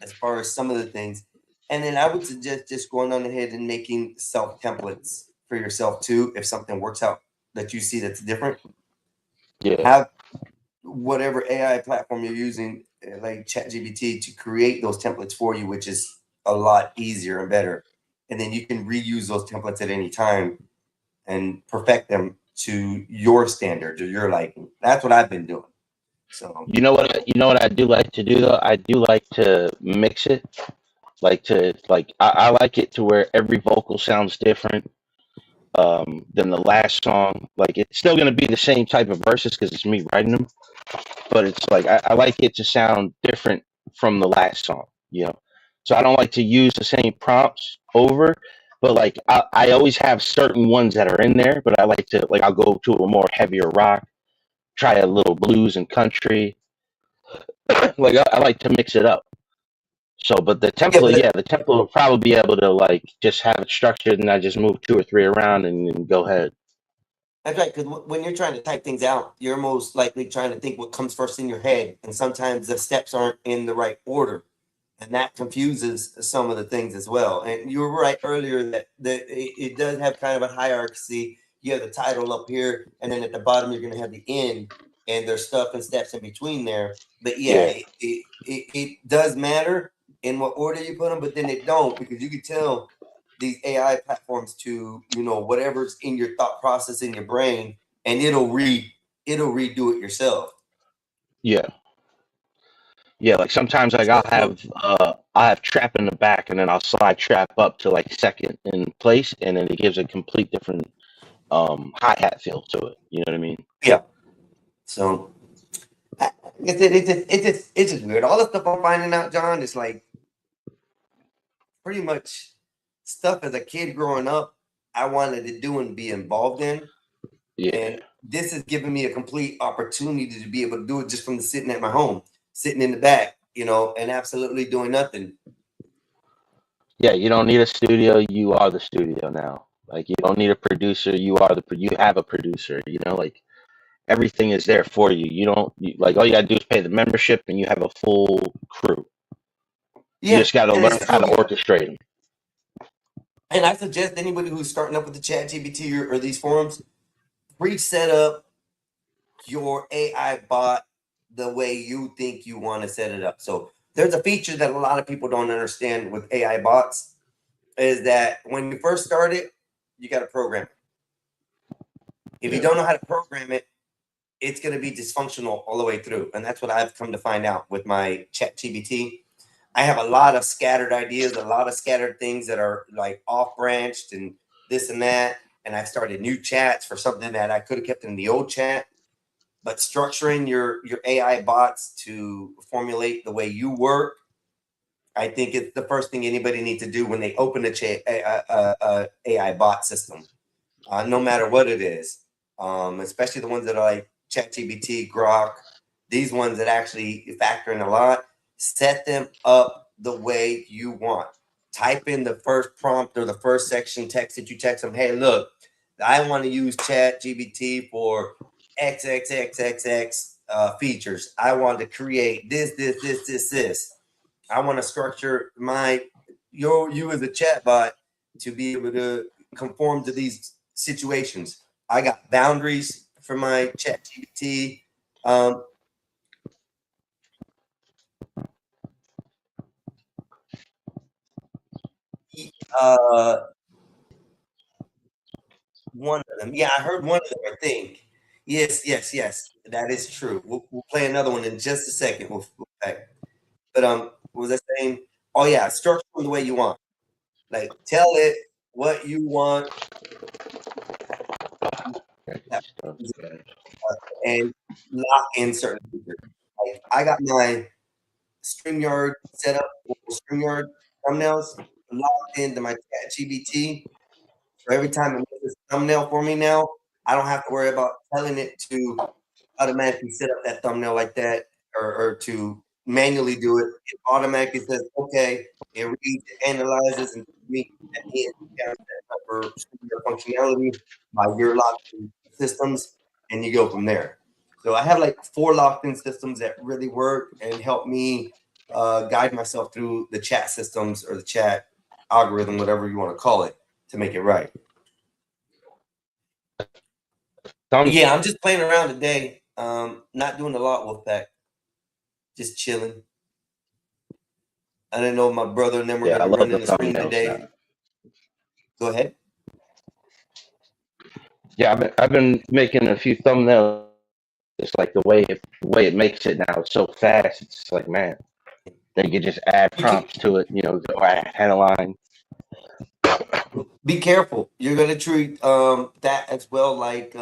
as far as some of the things. And then I would suggest just going on ahead and making self templates for yourself too. If something works out that you see that's different, Yeah. have whatever AI platform you're using, like ChatGPT, to create those templates for you, which is a lot easier and better. And then you can reuse those templates at any time and perfect them to your standards or your liking. That's what I've been doing. So You know what I do like to do though? I do like to mix it. I like it to where every vocal sounds different than the last song. Like it's still gonna be the same type of verses because it's me writing them, but it's like I like it to sound different from the last song, you know. So I don't like to use the same prompts over, but like I always have certain ones that are in there, but I like to like I'll go to a more heavier rock, try a little blues and country. Like I like to mix it up. So, but yeah, but the template will probably be able to like just have it structured, and I just move two or three around and go ahead. that's right. Because when you're trying to type things out, you're most likely trying to think what comes first in your head, and sometimes the steps aren't in the right order, and that confuses some of the things as well. And you were right earlier that it does have kind of a hierarchy. You have the title up here, and then at the bottom you're going to have the end, and there's stuff and steps in between there. But yeah, Yeah, it does matter in what order you put them, but then it don't, because you can tell these AI platforms to, whatever's in your thought process in your brain, and it'll redo it yourself. yeah, yeah. Like sometimes like So, I'll have trap in the back, and then I'll slide trap up to like second in place, and then it gives a complete different hi hat feel to it. You know what I mean? yeah. So it's just weird. All the stuff I'm finding out, John, is like pretty much stuff as a kid growing up I wanted to do and be involved in. Yeah, And this has given me a complete opportunity to be able to do it just from sitting at my home, sitting in the back, and absolutely doing nothing. yeah. You don't need a studio. You are the studio now. Like you don't need a producer. You have a producer. You know, like everything is there for you. Like all you gotta do is pay the membership, and you have a full crew. You Yeah, just got to and learn it's how to true. orchestrate them. And I suggest anybody who's starting up with the Chat GPT or these forums, pre-set up your AI bot the way you think you want to set it up. So there's a feature that a lot of people don't understand with AI bots, is that when you first start it, you got to program it. If you Yeah. don't know how to program it, it's going to be dysfunctional all the way through. And that's what I've come to find out with my Chat GPT. I have a lot of scattered ideas, a lot of scattered things that are like off branched and this and that. And I've started new chats for something that I could have kept in the old chat. But structuring your AI bots to formulate the way you work, I think it's the first thing anybody needs to do when they open a AI bot system, no matter what it is, especially the ones that are like ChatGPT, Grok, these ones that actually factor in a lot. Set them up the way you want. Type in the first prompt or the first section text that you text them. Hey, look, I want to use ChatGPT for XXXXX features. I want to create this. I want to structure you as a chatbot to be able to conform to these situations. I got boundaries for my chat GPT. Um, uh, one of them. Yeah, I heard one of them, I think. Yes. That is true. We'll play another one in just a second. We'll back. But what was I saying? Oh yeah, structure them the way you want. Like tell it what you want and lock in certain features. Like I got my StreamYard set up for StreamYard thumbnails logged into my chat GBT. So every time it makes this thumbnail for me now, I don't have to worry about telling it to automatically set up that thumbnail like that, or to manually do it. It automatically says, okay, it reads, it analyzes, and gives me at the end for StreamYard functionality by your locked in systems, and you go from there. So I have like 4 locked in systems that really work and help me guide myself through the chat systems or the chat algorithm, whatever you want to call it, to make it right. But yeah, I'm just playing around today. Not doing a lot, Wolfpack. Just chilling. I didn't know my brother and them were Yeah, I going to love run the in the stream thumbnails today. now. Go ahead. Yeah, I've been making a few thumbnails. It's like the way it makes it now. It's so fast. It's like, man, they could just add You can prompts to it, you know, or add headline. be careful. You're going to treat that as well like I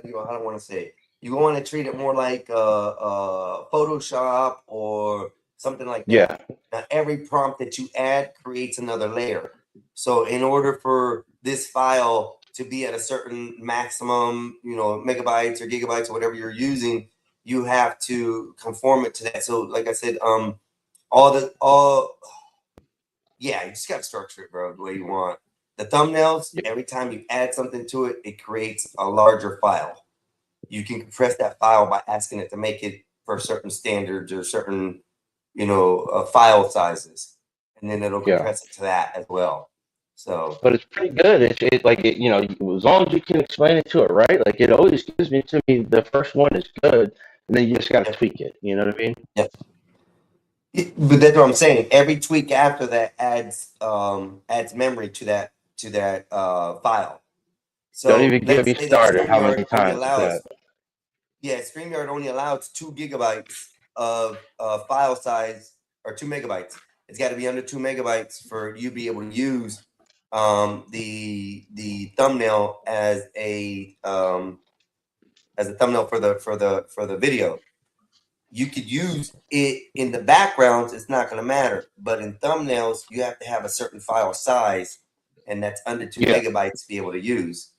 don't want to say it. You want to treat it more like Photoshop or something like that. Yeah, Now, every prompt that you add creates another layer. So, in order for this file to be at a certain maximum, megabytes or gigabytes or whatever you're using, you have to conform it to that. So, like I said, yeah, you just got to structure it, bro, the way you want. The thumbnails, yeah, every time you add something to it, it creates a larger file. You can compress that file by asking it to make it for certain standards or certain, file sizes, and then it'll yeah. compress it to that as well. So But it's pretty good. It's like it, you know, as long as you can explain it to it right. Like it always gives me to me. The first one is good, and then you just got to yeah, tweak it. You know what I mean? yeah. But that's what I'm saying. Every tweak after that adds memory to that file. Don't So even get let's me say that started. How StreamYard many only times is allows that? StreamYard only allows 2 gigabytes of file size, or 2 megabytes. It's got to be under 2 megabytes for you to be able to use the thumbnail as a thumbnail for the video. You could use it in the backgrounds; it's not going to matter. But in thumbnails, you have to have a certain file size, and that's under two Yeah, megabytes to be able to use.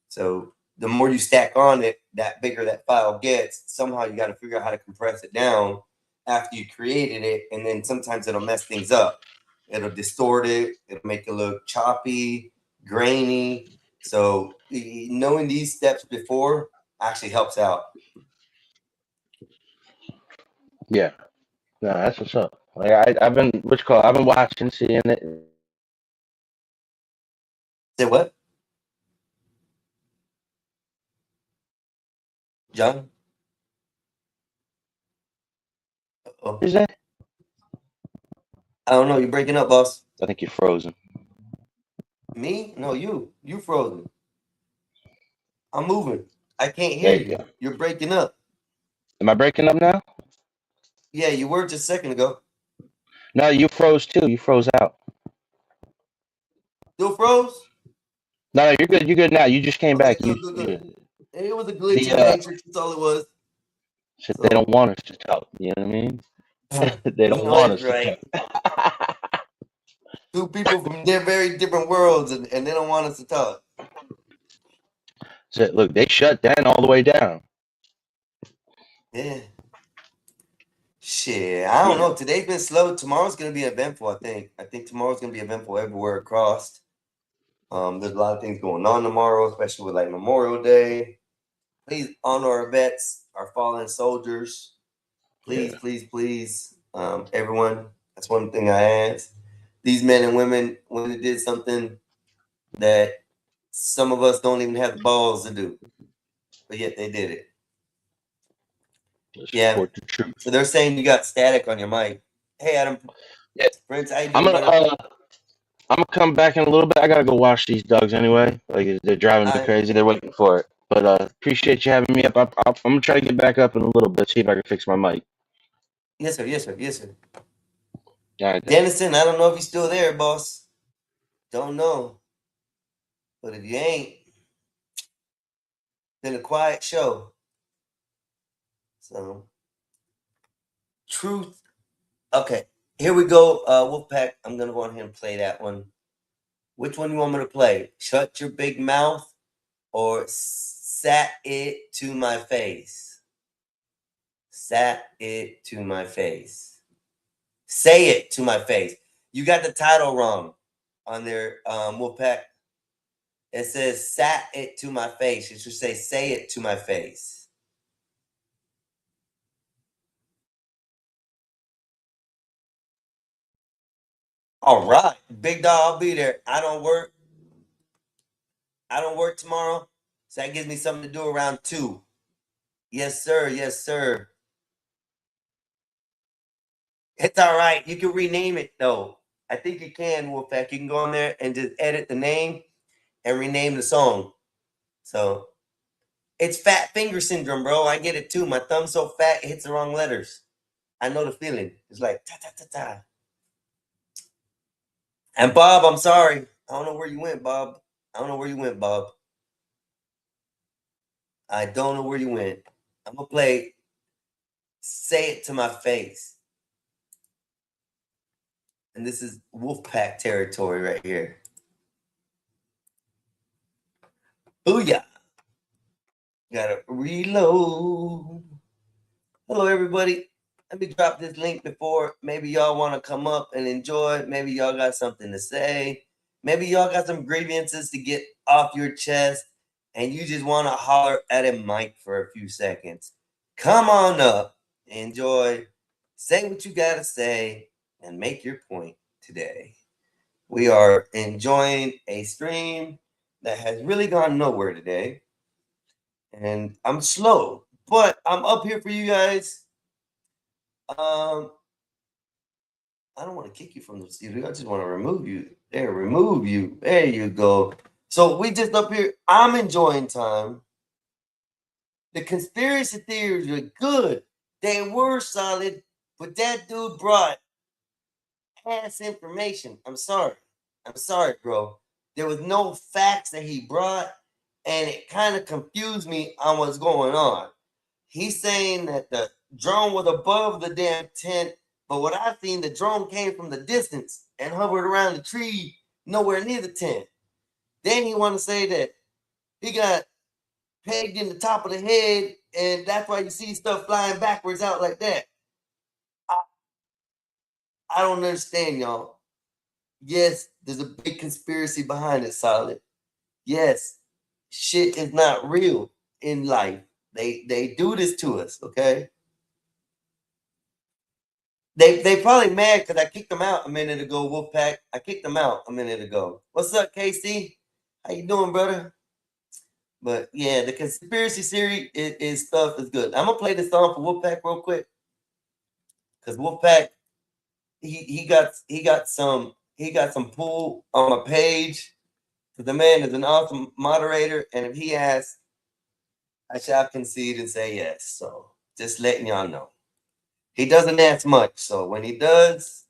So the more you stack on it, that bigger that file gets. Somehow you got to figure out how to compress it down after you created it, and then sometimes it'll mess things up. It'll distort it. It'll make it look choppy, grainy. So knowing these steps before actually helps out. yeah. No, that's what's up. Like I've been, what you call? I've been watching, seeing it. Say what, John? Oh, Is that? I don't know. You're breaking up, boss. I think you're frozen. Me? No, you. You frozen. I'm moving. I can't hear There you you. go. You're breaking up. Am I breaking up now? Yeah, you were just a second ago. No, you froze too. You froze out. Still froze? No, no, you're good. You're good now. You just came Okay, back. good, good, good. You It was a glitch the in the matrix. That's all it was. shit, they don't So, want us to talk. You know what I mean? They you don't know want that's us to right. talk. Two people from very different worlds, and they don't want us to talk. So look, they shut down all the way down. Yeah. Shit, I don't know. Today's been slow. Tomorrow's gonna be eventful. I think tomorrow's gonna be eventful everywhere across. There's a lot of things going on tomorrow, especially with like Memorial Day. Please honor our vets, our fallen soldiers. Please, Yeah, please, please, everyone. That's one thing I ask. These men and women, when they did something that some of us don't even have the balls to do, but yet they did it. let's Yeah. support the troops. So they're saying you got static on your mic. Hey, Adam Yeah, Prince, how you I'm doing, gonna brother? I'm gonna come back in a little bit. I gotta go wash these dogs anyway. Like they're driving me I crazy. They're waiting for it. But appreciate you having me up. I'm gonna try to get back up in a little bit. See if I can fix my mic. Yes, sir. Yes, sir. Yes, sir. All right, then. Dennison, I don't know if you're still there, boss. Don't know, but if you ain't, been a quiet show. So, truth. Okay, here we go. Wolfpack. I'm gonna go ahead and play that one. Which one you want me to play? Shut your big mouth or sat it to my face? Sat it to my face. Say it to my face. You got the title wrong on there, Wolfpack. It says sat it to my face. It should say it to my face. All right, big dog, I'll be there. I don't work tomorrow, so that gives me something to do around 2. Yes, sir. Yes, sir. It's all right. You can rename it though. I think you can, Wolfpack. You can go on there and just edit the name and rename the song. So it's fat finger syndrome, bro. I get it too. My thumb's so fat it hits the wrong letters. I know the feeling. It's like ta ta ta ta. And Bob, I'm sorry. I don't know where you went, Bob. I don't know where you went, Bob. I don't know where you went. I'm gonna play Say It to My Face. And this is Wolfpack territory right here. Booyah. Gotta reload. Hello, everybody. Let me drop this link before maybe y'all want to come up and enjoy. Maybe y'all got something to say. Maybe y'all got some grievances to get off your chest and you just want to holler at a mic for a few seconds. Come on up, enjoy, say what you got to say, and make your point today. We are enjoying a stream that has really gone nowhere today. And I'm slow, but I'm up here for you guys. I don't want to kick you from the studio. I just want to remove you. There, remove you. There you go. So we just up here. I'm enjoying time. The conspiracy theories were good. They were solid, but that dude brought ass information. I'm sorry, bro. There was no facts that he brought, and it kind of confused me on what's going on. He's saying that the drone was above the damn tent, but what I've seen, the drone came from the distance and hovered around the tree, nowhere near the tent. Then he want to say that he got pegged in the top of the head, and that's why you see stuff flying backwards out like that. I don't understand, y'all. Yes, there's a big conspiracy behind it, Solid. Yes, shit is not real in life. They do this to us, okay? They probably mad because I kicked them out a minute ago, Wolfpack. I kicked them out a minute ago. What's up, KC? How you doing, brother? But yeah, the conspiracy theory is stuff is good. I'm gonna play this song for Wolfpack real quick. Cause Wolfpack, he got some pull on my page. Cause the man is an awesome moderator, and if he asks, I shall concede and say yes. So just letting y'all know. He doesn't ask much, so when he does,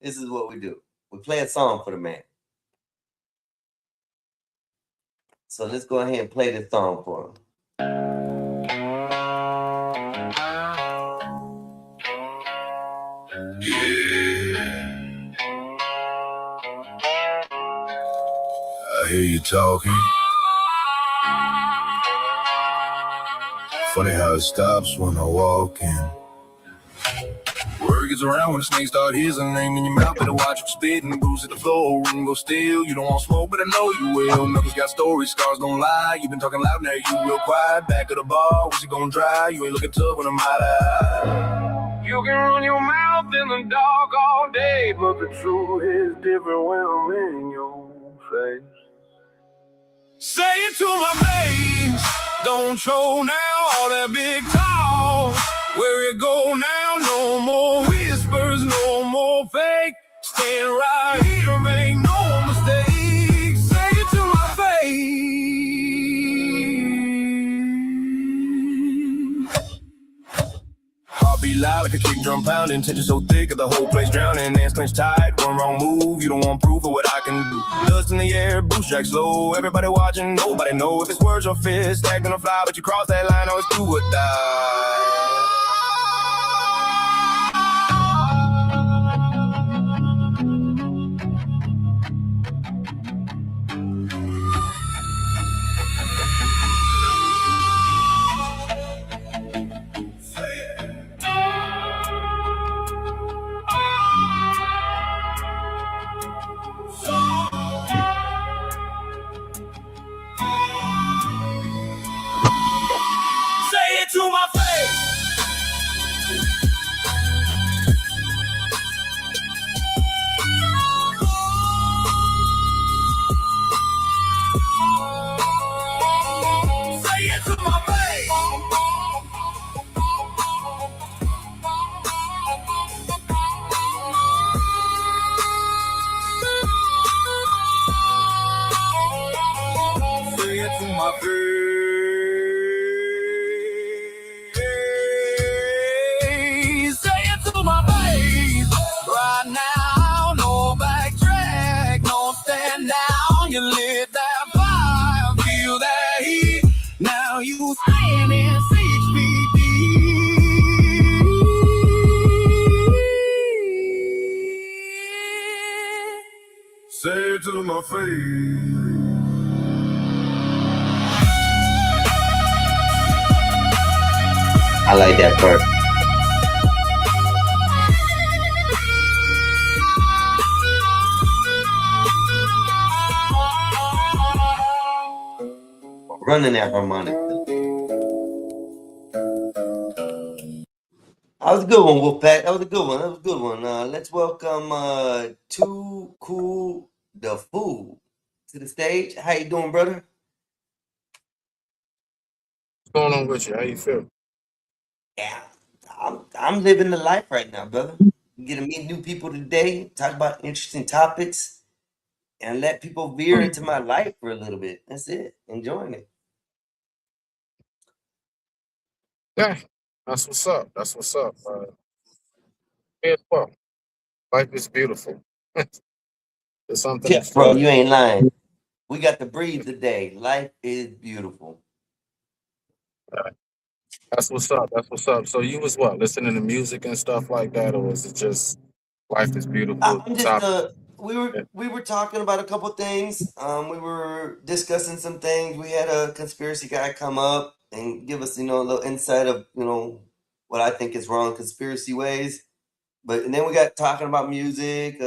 this is what we do. We play a song for the man. So let's go ahead and play this song for him. I hear you talking. Funny how it stops when I walk in. Word gets around when the snakes start hissing. Name in your mouth, better watch you spitting. Booze at the floor, room go still. You don't want smoke, but I know you will. Knuckles got stories, scars don't lie. You been talking loud, now you real quiet. Back of the bar, what's it gonna dry? You ain't looking tough when I'm out. You can run your mouth in the dark all day, but the truth is different when I'm in your face. Say it to my face, don't show now all that big talk. Where it go now, no more whispers, no more fake. Stand right here, make no mistake. Say it to my face. Heartbeat loud like a kick drum pounding. Tension so thick that the whole place drowning. Hands clenched tight, one wrong move. You don't want proof of what I can do. Dust in the air, boost jack slow. Everybody watching, nobody know if it's words or fists. Stacked on a fly, but you cross that line, always do or die. To my face, my face. Say it to my face. Right now, no backtrack, no stand down. You lit that fire, feel that heat. Now you stand in 6 feet deep. Say it to my face. I like that part. Running that harmonic. That was a good one, Wolfpack. That was a good one. That was a good one. Let's welcome Too Cool the Fool to the stage. How you doing, brother? What's going on with you? How you feel? Yeah, I'm living the life right now, brother. Get to meet new people today, talk about interesting topics, and let people veer into my life for a little bit. That's it. Enjoying it. Yeah, that's what's up. That's what's up. Me as well. Life is beautiful. There's something Yeah, bro, you extraordinary. ain't lying. We got to breathe today. Life is beautiful. That's what's up. That's what's up. So you was what? Listening to music and stuff like that, or was it just life is beautiful? I'm just Top. we were talking about a couple things. We were discussing some things. We had a conspiracy guy come up and give us, a little insight of, what I think is wrong conspiracy ways. And then we got talking about music,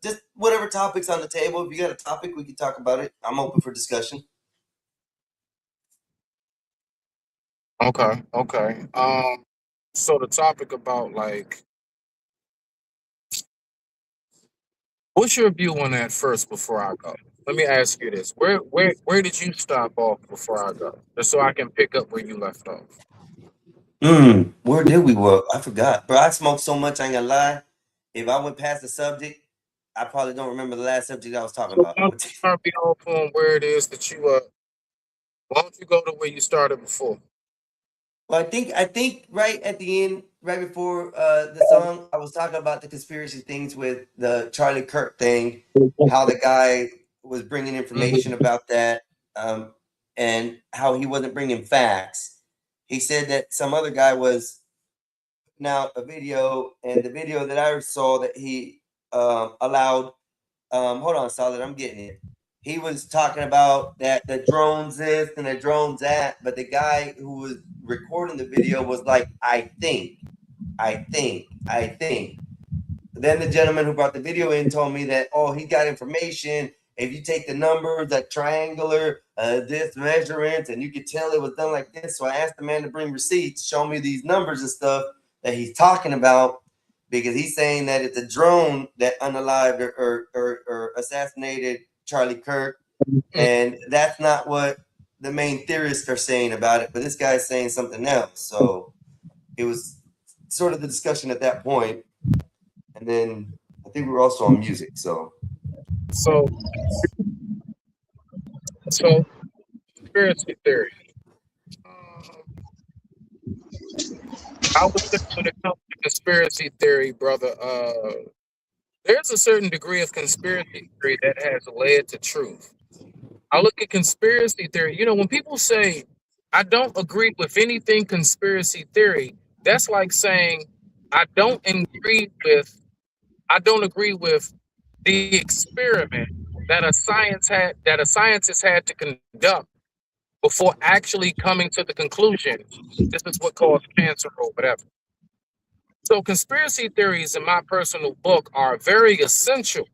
just whatever topics on the table. If you got a topic, we can talk about it. I'm open for discussion. Okay. Okay. So the topic about like, what's your view on that first before I go? Let me ask you this: where did you stop off before I go, just so I can pick up where you left off? Where did we work? I forgot. Bro, I smoked so much, I ain't gonna lie. If I went past the subject, I probably don't remember the last subject I was talking So about. why don't you start me off on where it is that you why don't you go to where you started before? Well, I think right at the end, right before the song, I was talking about the conspiracy things with the Charlie Kirk thing, how the guy was bringing information about that, and how he wasn't bringing facts. He said that some other guy was putting out a video, and the video that I saw that he allowed. Hold on, Solid, I'm getting it. He was talking about that the drones this and the drones that, but the guy who was recording the video was like, I think. Then the gentleman who brought the video in told me that, oh, he got information. If you take the numbers, that triangular, this measurement, and you could tell it was done like this. So I asked the man to bring receipts, show me these numbers and stuff that he's talking about, because he's saying that it's a drone that unalived or assassinated Charlie Kirk. And that's not what the main theorists are saying about it, but this guy's saying something else. So it was sort of the discussion at that point. And then I think we were also on music. So So conspiracy theory. I would say when it comes to conspiracy theory, brother, there's a certain degree of conspiracy theory that has led to truth. I look at conspiracy theory, when people say, I don't agree with anything conspiracy theory, that's like saying, I don't agree with the experiment that a scientist had to conduct before actually coming to the conclusion this is what caused cancer or whatever. So conspiracy theories, in my personal book, are very essential.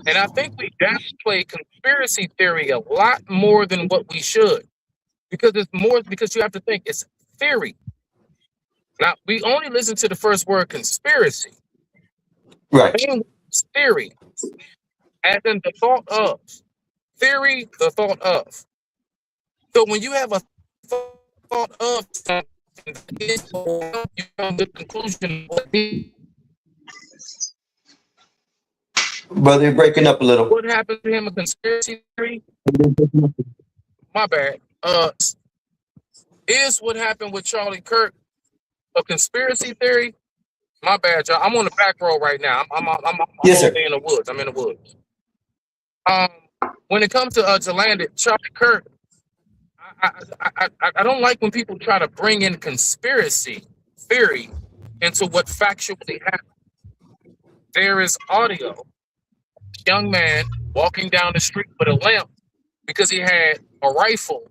And I think we downplay conspiracy theory a lot more than what we should. Because you have to think it's theory. Now, we only listen to the first word conspiracy. right. Main is theory, as in the thought of. Theory, the thought of. So when you have a thought of something, you come to the conclusion Brother, you're breaking up a little. what happened to him, a conspiracy theory? My bad. Is what happened with Charlie Kirk a conspiracy theory? My bad, y'all. I'm on the back road right now. I'm Yes, all sir. day in the woods. I'm in the woods. When it comes to land it, Charlie Kirk, I don't like when people try to bring in conspiracy theory into what factually happened. There is audio. Young man walking down the street with a lamp because he had a rifle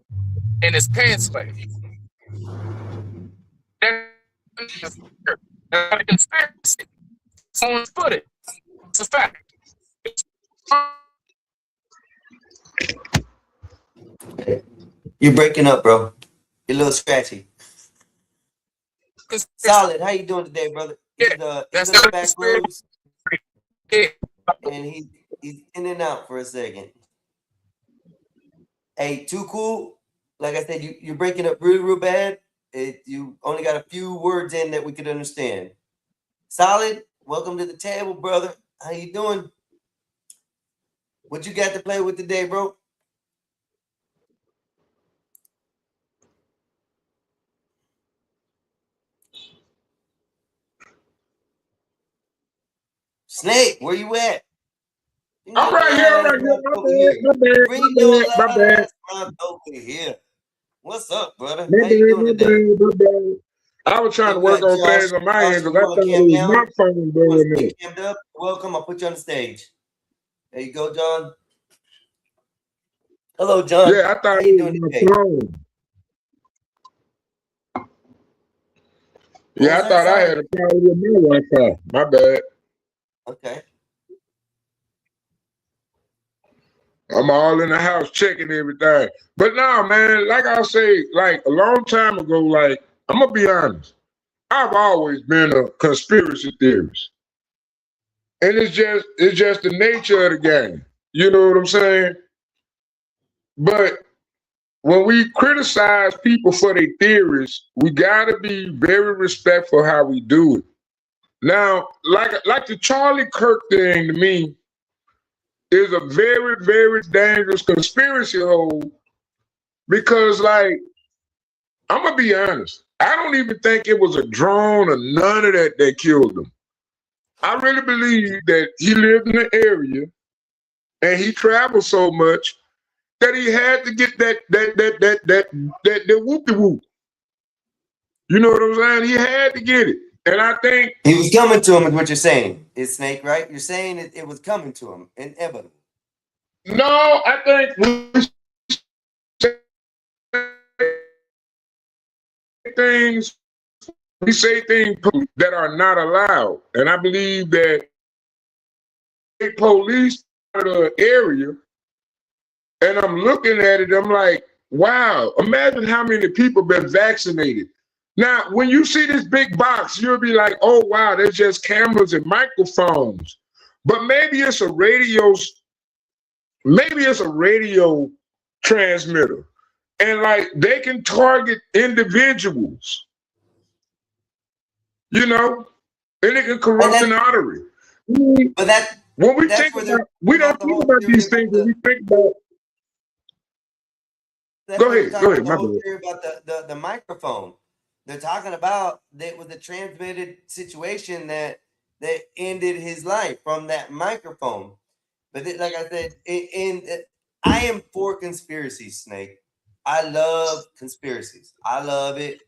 in his pants leg. That's not a conspiracy. Someone's put it. It's a fact. You're breaking up, bro. You're a little scratchy. Solid. How you doing today, brother? Yeah, he's that's on the not a back conspiracy. roads, Yeah. and he's in and out for a second. Hey, too cool. Like I said, you're breaking up real bad. You only got a few words in that we could understand. Solid. Welcome to the table, brother. How you doing? What you got to play with today, bro? Snake, where you at? I'm right here. My bad. Over here. What's up, brother? My How you doing today? bad. I was trying to work on things on my end because I thought it was my phone doing it. Welcome. I'll put you on the stage. There you go, John. Hello, John. Yeah, I thought it was my phone. Yeah, I thought I had a problem with my Wi-Fi. My bad. Okay. I'm all in the house checking everything. But no, man, like I say, like a long time ago, like, I'm gonna be honest. I've always been a conspiracy theorist. And it's just the nature of the game. You know what I'm saying? But when we criticize people for their theories, we gotta be very respectful how we do it. Now, like the Charlie Kirk thing to me is a very, very dangerous conspiracy hole because, like, I'm gonna be honest. I don't even think it was a drone or none of that killed him. I really believe that he lived in the area and he traveled so much that he had to get that whoopie whoop. You know what I'm saying? He had to get it. And I think he was coming to him is what you're saying. It's Snake, right? You're saying it was coming to him, inevitable. No, I think we say things that are not allowed. And I believe that police out of the area, and I'm looking at it, I'm like, wow, imagine how many people been vaccinated. Now, when you see this big box, you'll be like, oh, wow, there's just cameras and microphones. But maybe it's a radio transmitter. And like they can target individuals, you know, and it can corrupt an artery. But when we think about, we don't think about these things when we think about. Go ahead. The whole theory about the microphone. They're talking about that was a transmitted situation that ended his life from that microphone. But like I said, I am for conspiracies, Snake. I love conspiracies. I love it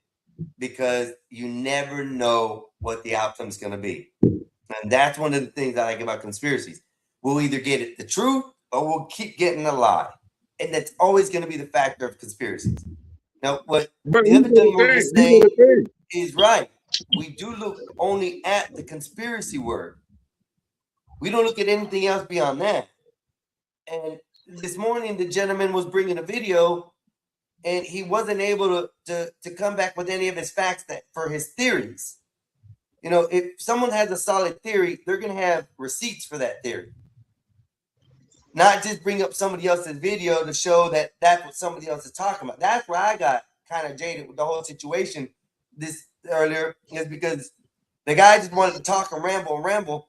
because you never know what the outcome is going to be. And that's one of the things I like about conspiracies. We'll either get it the truth or we'll keep getting a lie. And that's always going to be the factor of conspiracies. Now, what the other gentleman was saying is right. We do look only at the conspiracy word. We don't look at anything else beyond that. And this morning, the gentleman was bringing a video, and he wasn't able to come back with any of his facts for his theories. You know, if someone has a solid theory, they're going to have receipts for that theory. Not just bring up somebody else's video to show that that's what somebody else is talking about. That's where I got kind of jaded with the whole situation this earlier, is because the guy just wanted to talk and ramble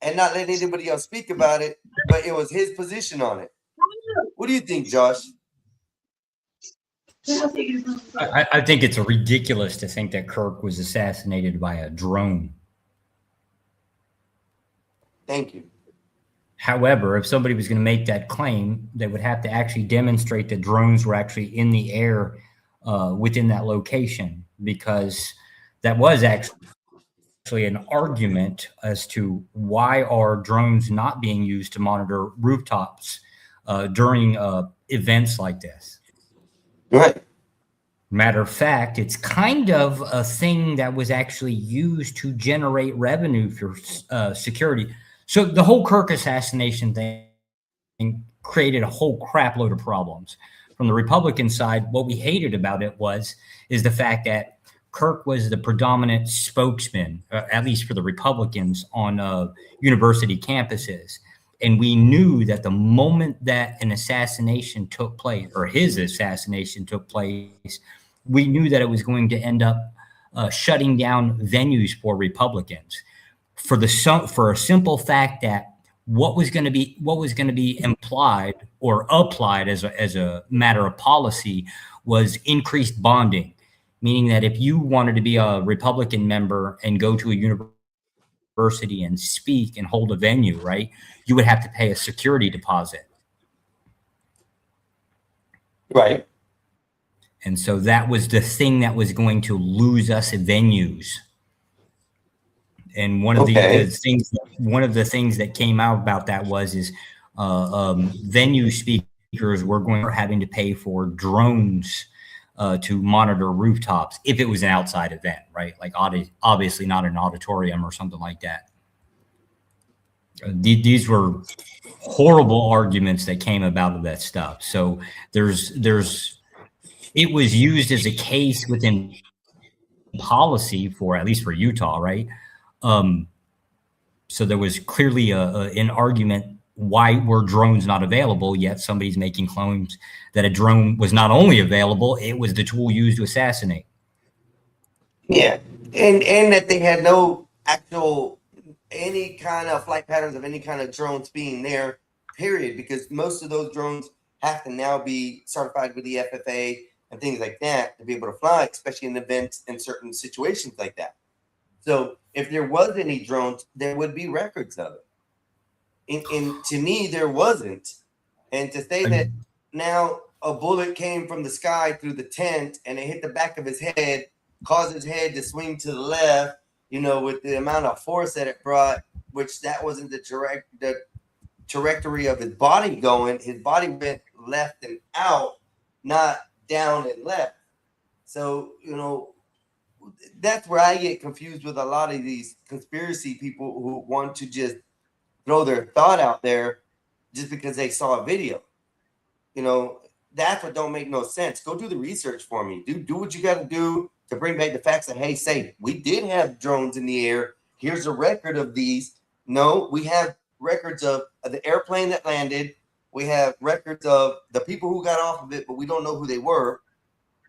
and not let anybody else speak about it, but it was his position on it. What do you think, Josh? I think it's ridiculous to think that Kirk was assassinated by a drone. Thank you. However, if somebody was going to make that claim, they would have to actually demonstrate that drones were actually in the air within that location, because that was actually an argument as to why are drones not being used to monitor rooftops during events like this. Right. Matter of fact, it's kind of a thing that was actually used to generate revenue for security. So the whole Kirk assassination thing created a whole crap load of problems. From the Republican side, what we hated about it is the fact that Kirk was the predominant spokesman, at least for the Republicans, on university campuses. And we knew that the moment that an assassination took place, or his assassination took place, we knew that it was going to end up shutting down venues for Republicans for a simple fact that what was going to be implied or applied as a matter of policy was increased bonding, meaning that if you wanted to be a Republican member and go to a university and speak and hold a venue, right, you would have to pay a security deposit. Right. And so that was the thing that was going to lose us venues. And one of the things that came out about that is venue speakers were having to pay for drones to monitor rooftops if it was an outside event, right? Like obviously not an auditorium or something like that. These were horrible arguments that came about of that stuff. So it was used as a case within policy for, at least for Utah, right? So there was clearly an argument, why were drones not available, yet somebody's making claims that a drone was not only available, it was the tool used to assassinate. Yeah, and that they had no actual, any kind of flight patterns of any kind of drones being there, period, because most of those drones have to now be certified with the FFA and things like that to be able to fly, especially in events and certain situations like that. So if there was any drones, there would be records of it. And to me, there wasn't. And to say that now a bullet came from the sky through the tent and it hit the back of his head, caused his head to swing to the left, with the amount of force that it brought, which that wasn't the trajectory of his body going. His body went left and out, not down and left. So, that's where I get confused with a lot of these conspiracy people who want to just throw their thought out there just because they saw a video. That's what don't make no sense. Go do the research for me. Do what you got to do to bring back the facts that, hey, say, we did have drones in the air. Here's a record of these. No, we have records of the airplane that landed. We have records of the people who got off of it, but we don't know who they were.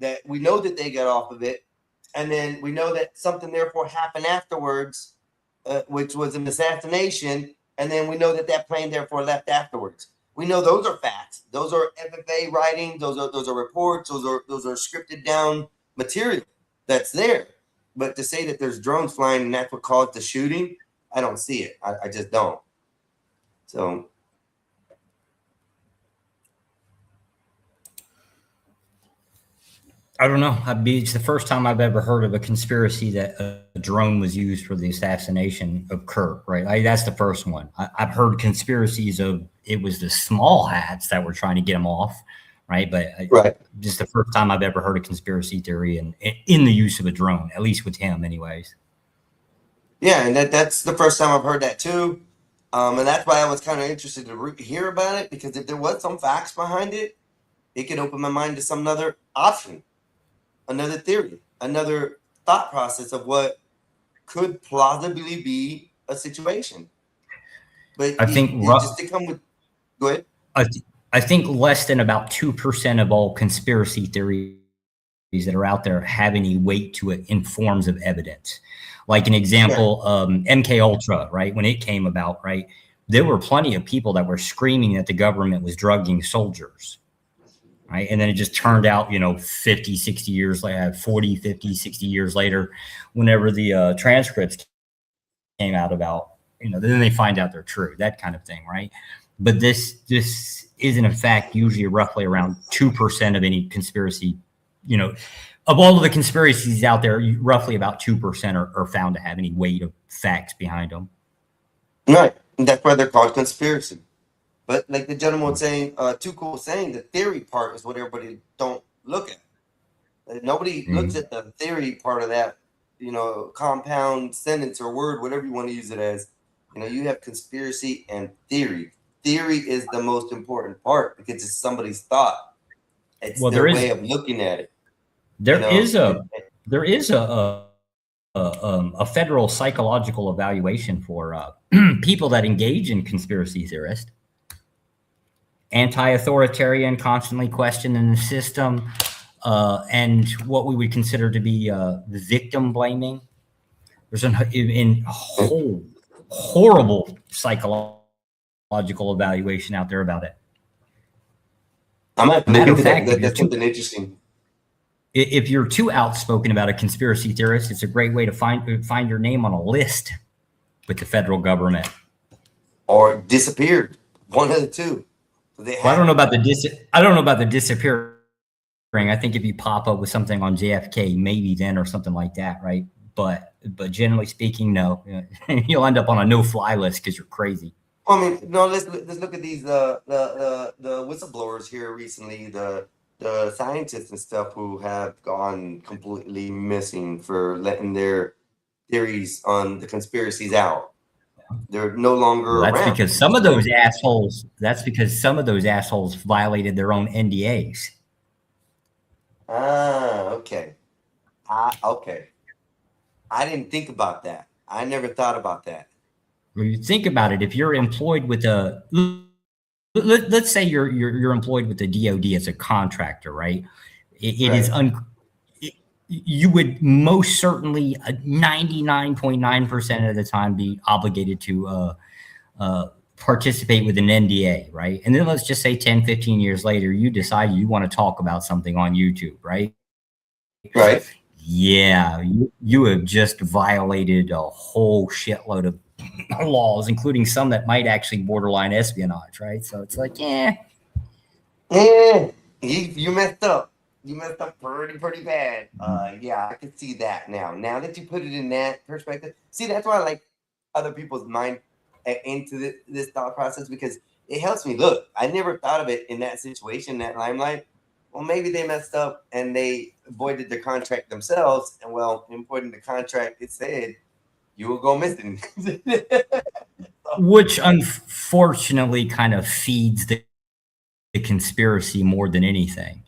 That we know that they got off of it. And then we know that something therefore happened afterwards, which was an assassination. And then we know that plane therefore left afterwards. We know those are facts. Those are FFA writings. Those are reports. Those are scripted down material that's there. But to say that there's drones flying and that's what caused the shooting, I don't see it. I just don't. So. I don't know. It's the first time I've ever heard of a conspiracy that a drone was used for the assassination of Kirk, right? That's the first one. I've heard conspiracies of it was the small hats that were trying to get him off, right? But just the first time I've ever heard a conspiracy theory in the use of a drone, at least with him anyways. Yeah, and that's the first time I've heard that too. And that's why I was kind of interested to hear about it, because if there was some facts behind it, it could open my mind to some other option. Another theory, another thought process of what could plausibly be a situation. But I think just to come with, go ahead. I think less than about 2% of all conspiracy theories that are out there have any weight to it in forms of evidence. Like an example, MK Ultra, right? When it came about, right? There were plenty of people that were screaming that the government was drugging soldiers. right? And then it just turned out, 50, 60 years later, 40, 50, 60 years later, whenever the transcripts came out about, then they find out they're true, that kind of thing, right? But this is in fact usually roughly around 2% of any conspiracy, of all of the conspiracies out there, roughly about 2% are found to have any weight of facts behind them. Right. And that's why they're called conspiracy. But like the gentleman was saying, Too Cool was saying, the theory part is what everybody don't look at. Nobody looks at the theory part of that, compound sentence or word, whatever you want to use it as. You have conspiracy and theory. Theory is the most important part because it's somebody's thought. It's their way of looking at it. There is a federal psychological evaluation for people that engage in conspiracy theorists. Anti-authoritarian, constantly questioning the system, and what we would consider to be victim blaming. There's a whole horrible psychological evaluation out there about it. Matter of fact, that's something interesting. If you're too outspoken about a conspiracy theorist, it's a great way to find your name on a list with the federal government, or disappeared. One of the two. I don't know about the disappearing. I think if you pop up with something on JFK, maybe then or something like that, right? But generally speaking, no. You'll end up on a no-fly list because you're crazy. I mean, no. Let's look at these the whistleblowers here recently, the scientists and stuff who have gone completely missing for letting their theories on the conspiracies out. They're no longer around. That's because some of those assholes violated their own NDAs. Okay. Okay. I didn't think about that. I never thought about that. When you think about it, if you're employed with let's say you're employed with the DoD as a contractor, right? You would most certainly 99.9% of the time be obligated to participate with an NDA, right? And then let's just say 10, 15 years later, you decide you want to talk about something on YouTube, right? Right. Yeah, you have just violated a whole shitload of laws, including some that might actually borderline espionage, right? So it's like, you messed up. You messed up pretty bad. Yeah, I can see that now. Now that you put it in that perspective, see, that's why I like other people's mind into this thought process, because it helps me. Look, I never thought of it in that situation, that limelight. Well, maybe they messed up and they voided the contract themselves. And in voiding the contract, it said you will go missing. Which unfortunately kind of feeds the conspiracy more than anything.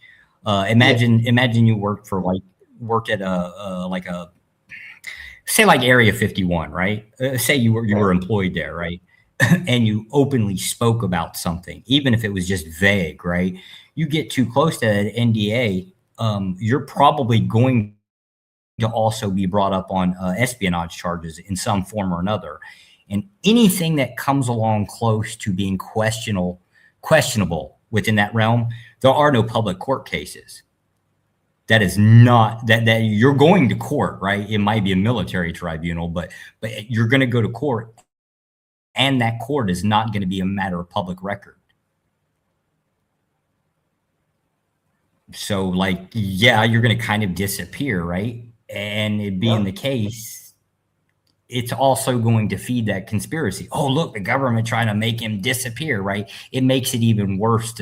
Imagine you worked at a say like Area 51, right? Say you were employed there, right? And you openly spoke about something, even if it was just vague, right? You get too close to that NDA, you're probably going to also be brought up on espionage charges in some form or another. And anything that comes along close to being questionable within that realm, there are no public court cases. That is not that you're going to court, right? It might be a military tribunal, but you're going to go to court, and that court is not going to be a matter of public record. So, you're going to kind of disappear, right? And it being the case, it's also going to feed that conspiracy. Oh, look, the government trying to make him disappear, right? It makes it even worse.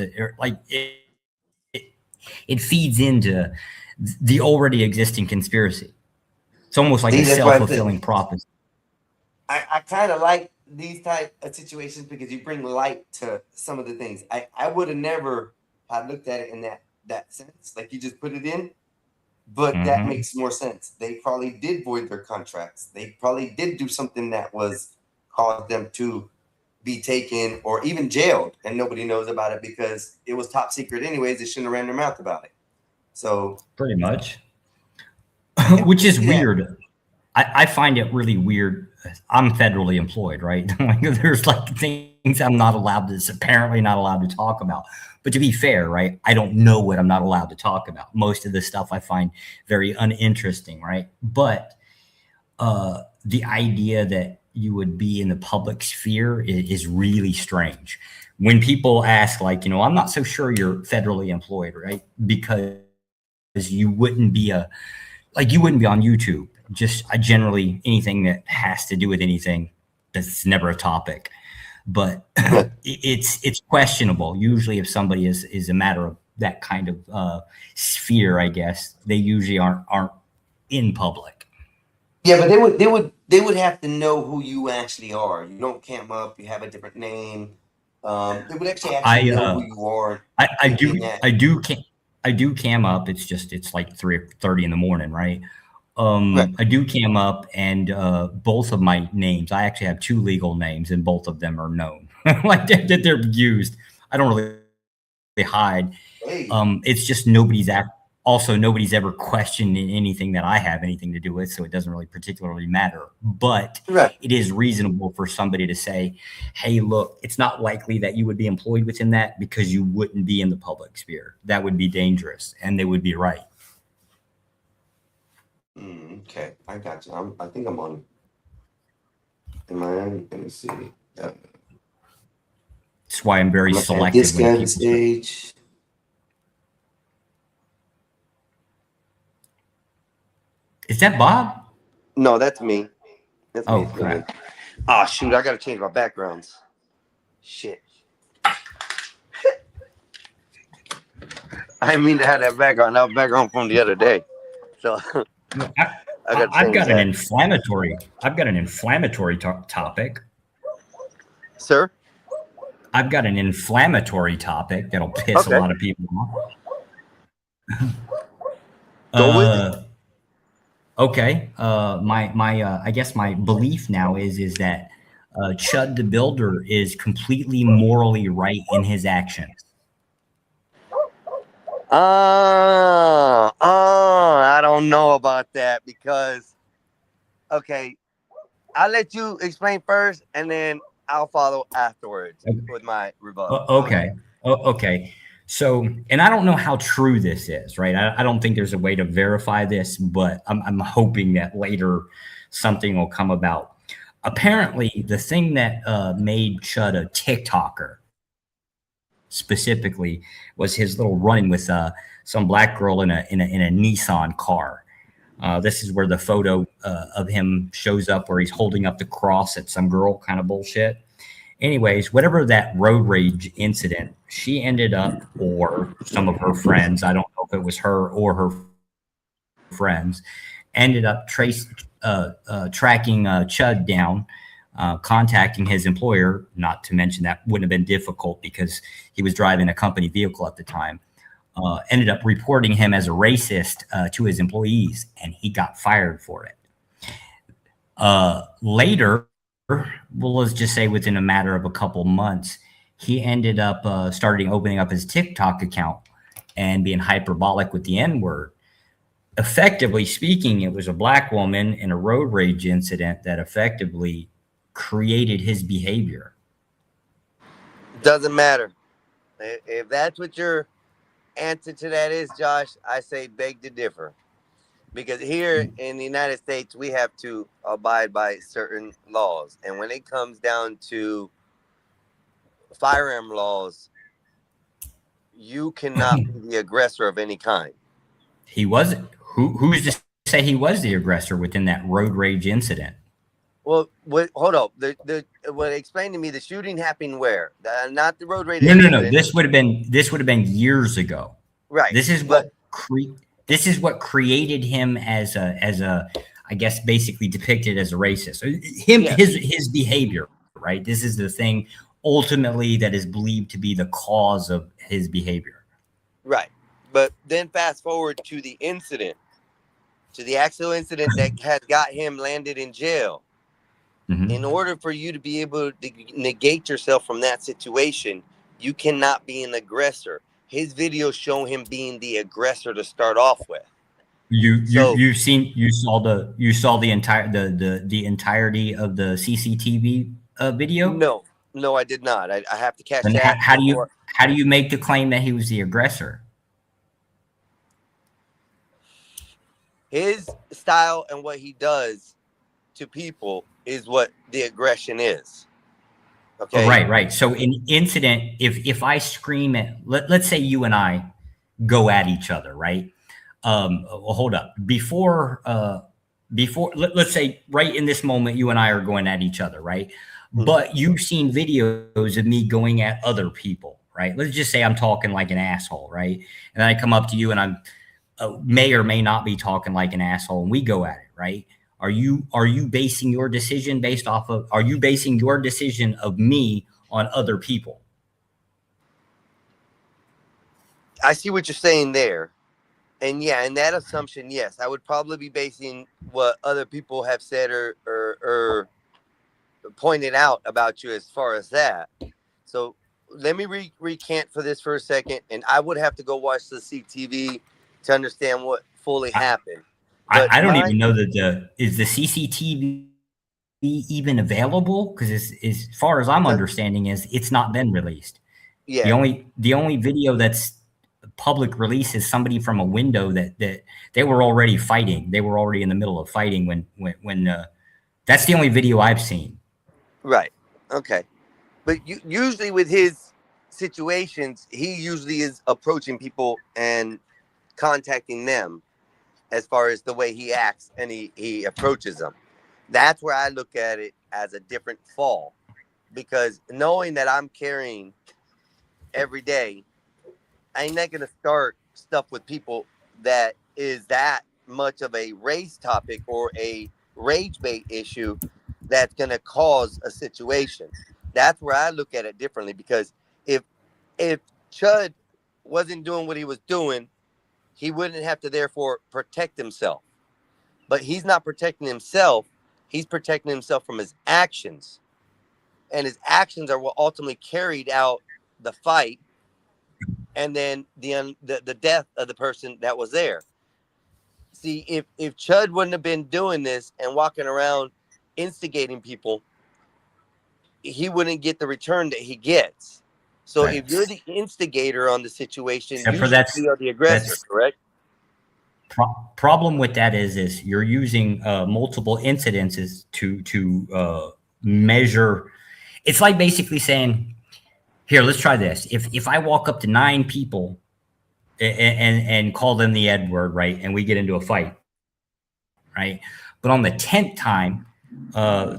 It feeds into the already existing conspiracy. It's almost like a self-fulfilling prophecy. I kind of like these type of situations because you bring light to some of the things. I would have never looked at it in that sense. Like, you just put it in. But that makes more sense. They probably did void their contracts. They probably did do something that caused them to be taken or even jailed, and nobody knows about it because it was top secret anyways. They shouldn't have ran their mouth about it. So pretty much, which is weird. I find it really weird. I'm federally employed, right? Like, there's like things I'm not allowed to, apparently not allowed to talk about. But to be fair, right, I don't know what I'm not allowed to talk about. Most of the stuff I find very uninteresting, right? But the idea that you would be in the public sphere is really strange. When people ask, like, you know, I'm not so sure you're federally employed, right? Because you wouldn't be you wouldn't be on YouTube. Just generally anything that has to do with anything that's never a topic. But it's questionable. Usually if somebody is a matter of that kind of sphere, I guess, they usually aren't in public. Yeah, but they would have to know who you actually are. You don't cam up, you have a different name. They would actually know who you are. I do cam up. It's like 3:30 in the morning, right? Right. I do cam up, and both of my names, I actually have 2 legal names, and both of them are known. Like that they're used. I don't really hide. Hey. It's just nobody's ever questioned anything that I have anything to do with, so it doesn't really particularly matter. But Right. it is reasonable for somebody to say, hey, look, it's not likely that you would be employed within that because you wouldn't be in the public sphere. That would be dangerous, and they would be right. Okay, I got you. I think I'm on. Am I on? Let me see. That's why I'm very I'm looking at selective. this guy on the stage. Is that Bob? No, that's me. That's Oh, me. crap. Oh, shoot, I gotta change my backgrounds. Shit. I didn't mean to have that background. That background from the other day. So I've got an inflammatory topic. Sir? I've got an inflammatory topic that'll piss a lot of people off. Go with it. Okay. I guess my belief now is that Chud the Builder is completely morally right in his actions. I don't know about that because, okay, I'll let you explain first and then I'll follow afterwards with my rebuttal. Okay. So, and I don't know how true this is, right? I don't think there's a way to verify this, but I'm hoping that later something will come about. Apparently, the thing that made Chud a TikToker specifically was his little run with some black girl in a Nissan car. This is where the photo of him shows up, where he's holding up the cross at some girl, kind of bullshit. Anyways, whatever that road rage incident, she ended up, or some of her friends, I don't know if it was her or her friends, ended up tracking Chud down, contacting his employer, not to mention that wouldn't have been difficult because he was driving a company vehicle at the time, ended up reporting him as a racist to his employees, and he got fired for it. Later, well, let's just say within a matter of a couple months, he ended up opening up his TikTok account and being hyperbolic with the N-word. Effectively speaking, it was a black woman in a road rage incident that effectively created his behavior. Doesn't matter. If that's what your answer to that is, Josh, I say beg to differ. Because here in the United States, we have to abide by certain laws. And when it comes down to firearm laws, you cannot be the aggressor of any kind. He wasn't. Who's to say he was the aggressor within that road rage incident? Well, hold up. Explain to me, the shooting happened where? Not the road rage. No. This would have been years ago. Right. This is what created him as a I guess basically depicted as a racist. His behavior, right? This is the thing ultimately that is believed to be the cause of his behavior. Right. But then fast forward to the incident, to the actual incident that has got him landed in jail. Mm-hmm. In order for you to be able to negate yourself from that situation, you cannot be an aggressor. His videos show him being the aggressor to start off with. So you saw the entirety of the CCTV video. no, I did not. I have to catch And that how before. do you make the claim that he was the aggressor? His style and what he does to people is what the aggression is. Okay. Right. So an incident, if I scream at, let's say you and I go at each other, right? Well, hold up. Before let's say right in this moment, you and I are going at each other, right? Mhm. But you've seen videos of me going at other people, right? Let's just say I'm talking like an asshole, right? And then I come up to you and I'm may or may not be talking like an asshole, and we go at it, right? Are you basing your decision based off of? Are you basing your decision of me on other people? I see what you're saying there. And yeah, in that assumption, yes, I would probably be basing what other people have said or pointed out about you as far as that. So let me recant for this for a second, and I would have to go watch the CTV to understand what fully happened. But I don't even know that is the CCTV even available, because as far as I'm understanding is it's not been released. Yeah. The only video that's public release is somebody from a window that they were already fighting. They were already in the middle of fighting when that's the only video I've seen. Right. Okay. But usually with his situations, he usually is approaching people and contacting them as far as the way he acts and he approaches them. That's where I look at it as a different fall, because knowing that I'm carrying every day, I'm not going to start stuff with people that is that much of a race topic or a rage bait issue that's going to cause a situation. That's where I look at it differently, because if Chud wasn't doing what he was doing, he wouldn't have to therefore protect himself. But he's not protecting himself. He's protecting himself from his actions. And his actions are what ultimately carried out the fight and then the death of the person that was there. See, if Chud wouldn't have been doing this and walking around instigating people, he wouldn't get the return that he gets. So Right. if you're the instigator on the situation, Except you for should be the aggressor, correct? Problem with that is you're using multiple incidences to measure. It's like basically saying, here, let's try this. If I walk up to 9 people and call them the N word, right, and we get into a fight, right, but on the 10th time,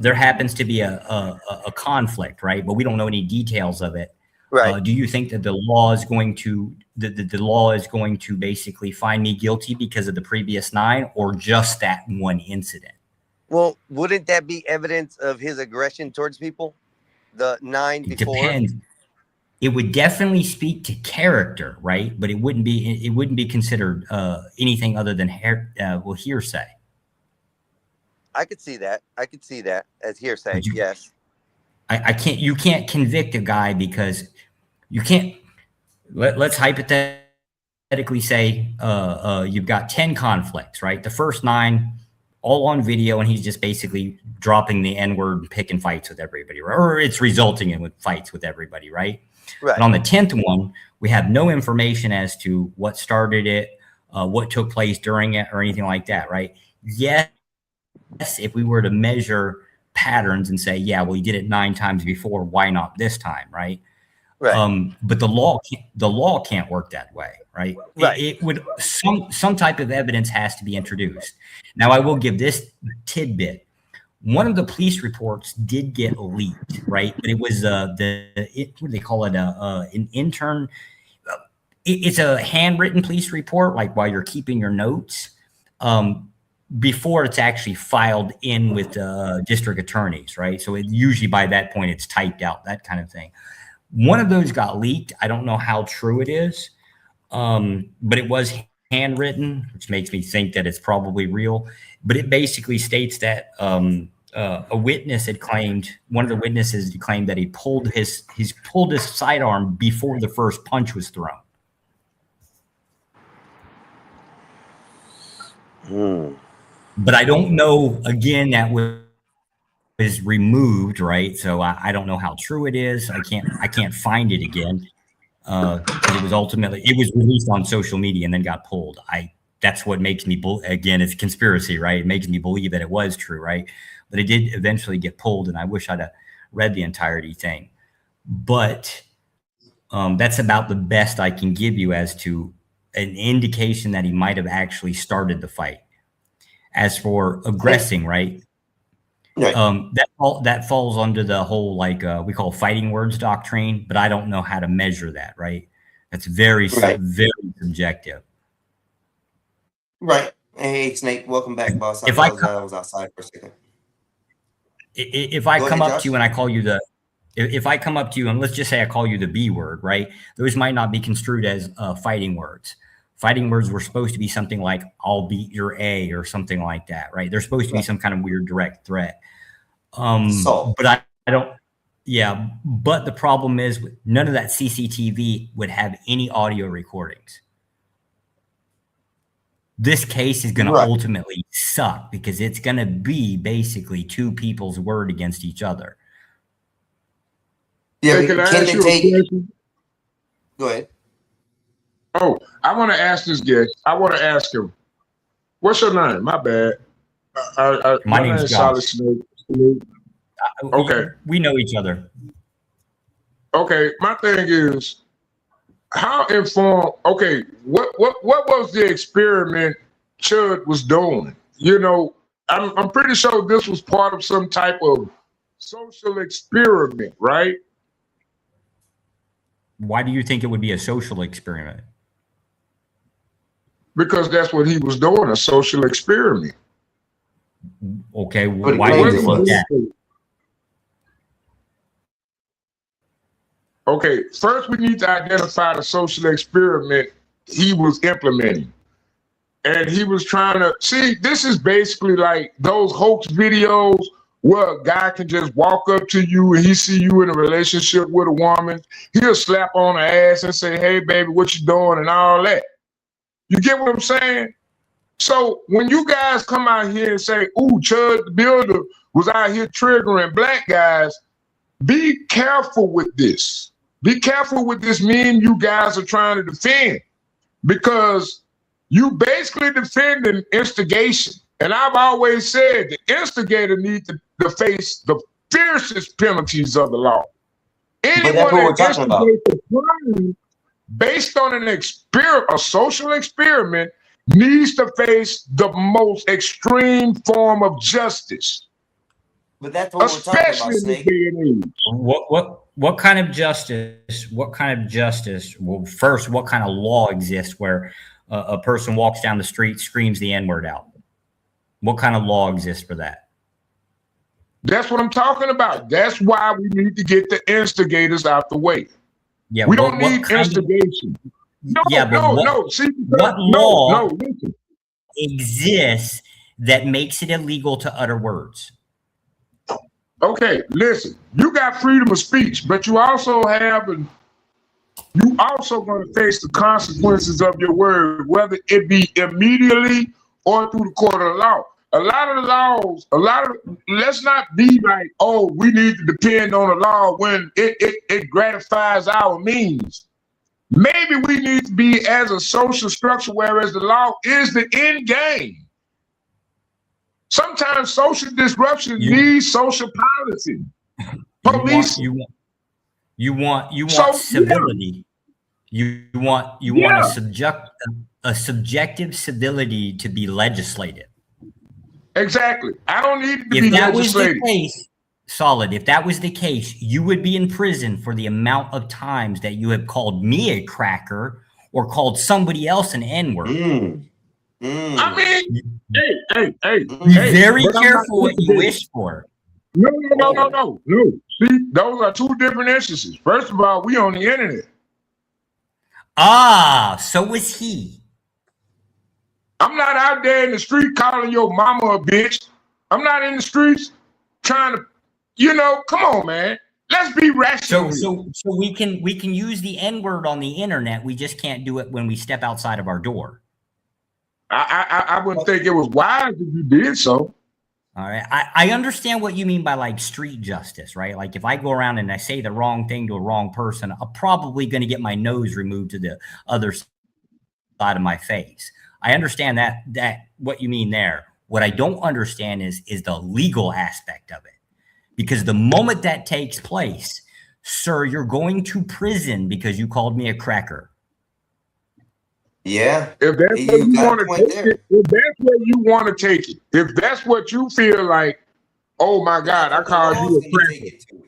there happens to be a conflict, right, but we don't know any details of it. Right. Do you think that the law is going to basically find me guilty because of the previous 9, or just that one incident? Well, wouldn't that be evidence of his aggression towards people? The 9 It before? depends. It would definitely speak to character, right? But it wouldn't be considered anything other than hearsay. I could see that. I could see that as hearsay. Yes. You can't convict a guy because you can't. Let's hypothetically say you've got 10 conflicts, right? The first 9 all on video, and he's just basically dropping the N-word and picking fights with everybody, right? Or it's resulting in fights with everybody, right? Right. But on the 10th one, we have no information as to what started it, what took place during it, or anything like that, right? Yes, if we were to measure patterns and say, yeah, well, he did it 9 times before, why not this time, right? Right. But the law can't work that way, right? Right. It would some type of evidence has to be introduced. Now, I will give this tidbit. One of the police reports did get leaked, right? But it was what do they call it? An intern. It's a handwritten police report, like while you're keeping your notes, before it's actually filed in with district attorneys, right? So usually by that point it's typed out, that kind of thing. One of those got leaked. I don't know how true it is, but it was handwritten, which makes me think that it's probably real. But it basically states that a witness had claimed, one of the witnesses claimed that he pulled his sidearm before the first punch was thrown. But I don't know. Again, that was removed, right? So I don't know how true it is. I can't find it again because it was released on social media and then got pulled. That's what makes me again, it's conspiracy, right? It makes me believe that it was true, right? But it did eventually get pulled, and I wish I'd have read the entirety thing. But that's about the best I can give you as to an indication that he might have actually started the fight. As for aggressing, right? Right. That falls under the whole we call fighting words doctrine, but I don't know how to measure that, right? That's very subjective. Right. Hey, Snake, welcome back, boss. I was outside for a second. If I come up to you and I call you if I come up to you and let's just say I call you the B word, right? Those might not be construed as fighting words. Fighting words were supposed to be something like "I'll beat your A" or something like that, right? They're supposed to be some kind of weird direct threat. But I don't. Yeah, but the problem is none of that CCTV would have any audio recordings. This case is going to ultimately suck because it's going to be basically two people's word against each other. Yeah, hey, can I ask you a question? Go ahead. Oh, I want to ask this guy. I want to ask him, what's your name? My bad. My name is Solid Snake. Okay. We know each other. Okay, my thing is, how informed? Okay, what was the experiment Chud was doing? You know, I'm pretty sure this was part of some type of social experiment, right? Why do you think it would be a social experiment? Because that's what he was doing, a social experiment. Okay, why do you think that? Okay, first we need to identify the social experiment he was implementing. And he was trying to, see, this is basically like those hoax videos where a guy can just walk up to you and he see you in a relationship with a woman. He'll slap on her ass and say, "Hey, baby, what you doing?" and all that. You get what I'm saying? So when you guys come out here and say, "Ooh, Chud the Builder was out here triggering black guys," be careful with this. Be careful with this meme you guys are trying to defend, because you basically defending instigation. And I've always said the instigator needs to face the fiercest penalties of the law. Anyone that instigates a crime based on a social experiment needs to face the most extreme form of justice. But that's what we're talking about, Snake. What kind of justice? What kind of justice? Well, first, what kind of law exists where a person walks down the street, screams the N-word out? What kind of law exists for that? That's what I'm talking about. That's why we need to get the instigators out the way. Yeah, we don't need instigation. No. See, what law exists that makes it illegal to utter words? Okay, listen. You got freedom of speech, but you also going to face the consequences of your word, whether it be immediately or through the court of law. A lot of the laws, let's not be like, oh, we need to depend on the law when it gratifies our means. Maybe we need to be as a social structure, whereas the law is the end game. Sometimes social disruption needs social policy. Police. You want civility. You want a subjective civility to be legislated. Exactly. I don't need to be legislated. If that was the case, you would be in prison for the amount of times that you have called me a cracker or called somebody else an N-word. I mean, hey. Be very careful what you wish for. No. See, those are two different instances. First of all, we on the internet. So was he. I'm not out there in the street calling your mama a bitch. I'm not in the streets trying to, come on, man. Let's be rational. So we can use the N-word on the internet. We just can't do it when we step outside of our door. I wouldn't think it was wise if you did so. All right. I understand what you mean by like street justice, right? Like if I go around and I say the wrong thing to a wrong person, I'm probably going to get my nose removed to the other side of my face. I understand that what you mean there. What I don't understand is the legal aspect of it. Because the moment that takes place, sir, you're going to prison because you called me a cracker. Yeah. If that's You where you got want a to point take there. it, if that's where you want to take it, if that's what you feel like, oh my God, I That's what the called law's you a gonna take cracker. it to.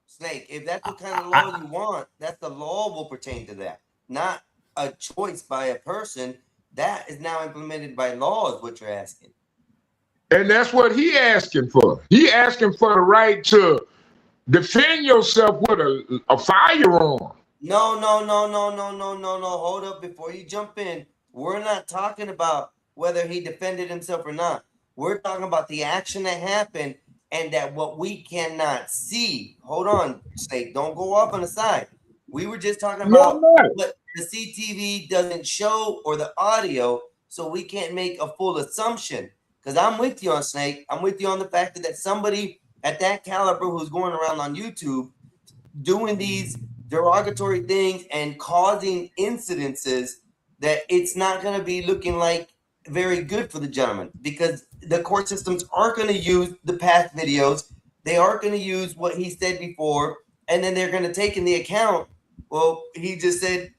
Snake, if that's the kind of law you want, that's the law will pertain to that. Not a choice by a person. That is now implemented by law, is what you're asking. And that's what he asking for. He asking for the right to defend yourself with a firearm. No. Hold up before you jump in. We're not talking about whether he defended himself or not. We're talking about the action that happened and that what we cannot see. Hold on, Snake. Don't go off on the side. We were just talking No, about I'm not. what the CTV doesn't show or the audio, so we can't make a full assumption. Because I'm with you on Snake. I'm with you on the fact that somebody at that caliber who's going around on YouTube doing these derogatory things and causing incidences, that it's not going to be looking like very good for the gentleman, because the court systems aren't going to use the past videos. They aren't going to use what he said before, and then they're going to take in the account. Well, he just said,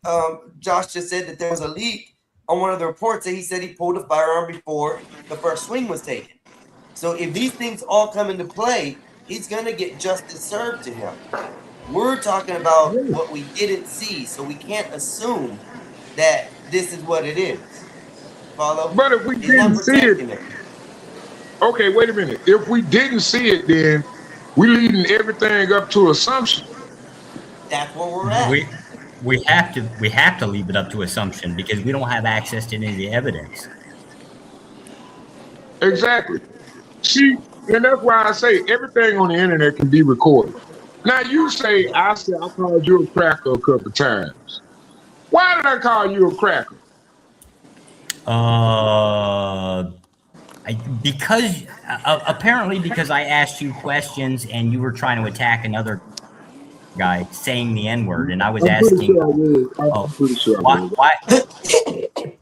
Josh just said that there was a leak on one of the reports that he said he pulled a firearm before the first swing was taken. So if these things all come into play, he's going to get justice served to him. We're talking about what we didn't see, so we can't assume that this is what it is. Follow? But if we He's not didn't see it, protecting it. okay, wait a minute. If we didn't see it, then we leading everything up to assumption. That's where we're at. We have to leave it up to assumption because we don't have access to any of the evidence. Exactly. See, and that's why I say everything on the internet can be recorded. Now you say I called you a cracker a couple times. Why did I call you a cracker? Apparently because I asked you questions and you were trying to attack another guy saying the N-word, and I was asking, why?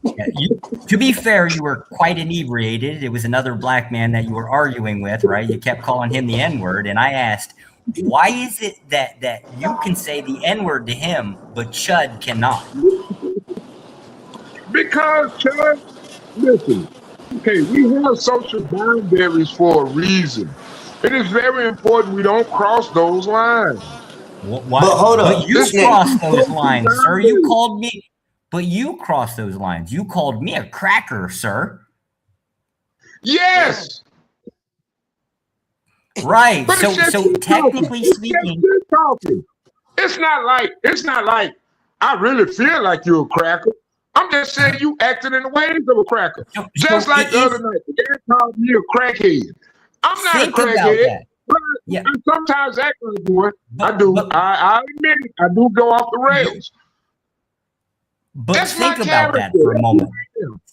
Yeah, to be fair, you were quite inebriated. It was another black man that you were arguing with, right? You kept calling him the N-word, and I asked, why is it that you can say the N-word to him, but Chud cannot? Because, Chud, listen, okay, we have social boundaries for a reason. It is very important we don't cross those lines. What? But hold up. But you Snake. crossed those lines, sir. You called me, but you crossed those lines. You called me a cracker, sir. Yes. Right. But it's just So you technically talking. speaking, It's just you talking. It's not like I really feel like you're a cracker. I'm just saying you acted in the ways of a cracker. Just like the other night, the guy called me a crackhead. I'm not a think about crackhead. that. But Yeah. I sometimes act like one. But- I do. but- I admit it. I do go off the rails. But That's think my about that character. for a moment.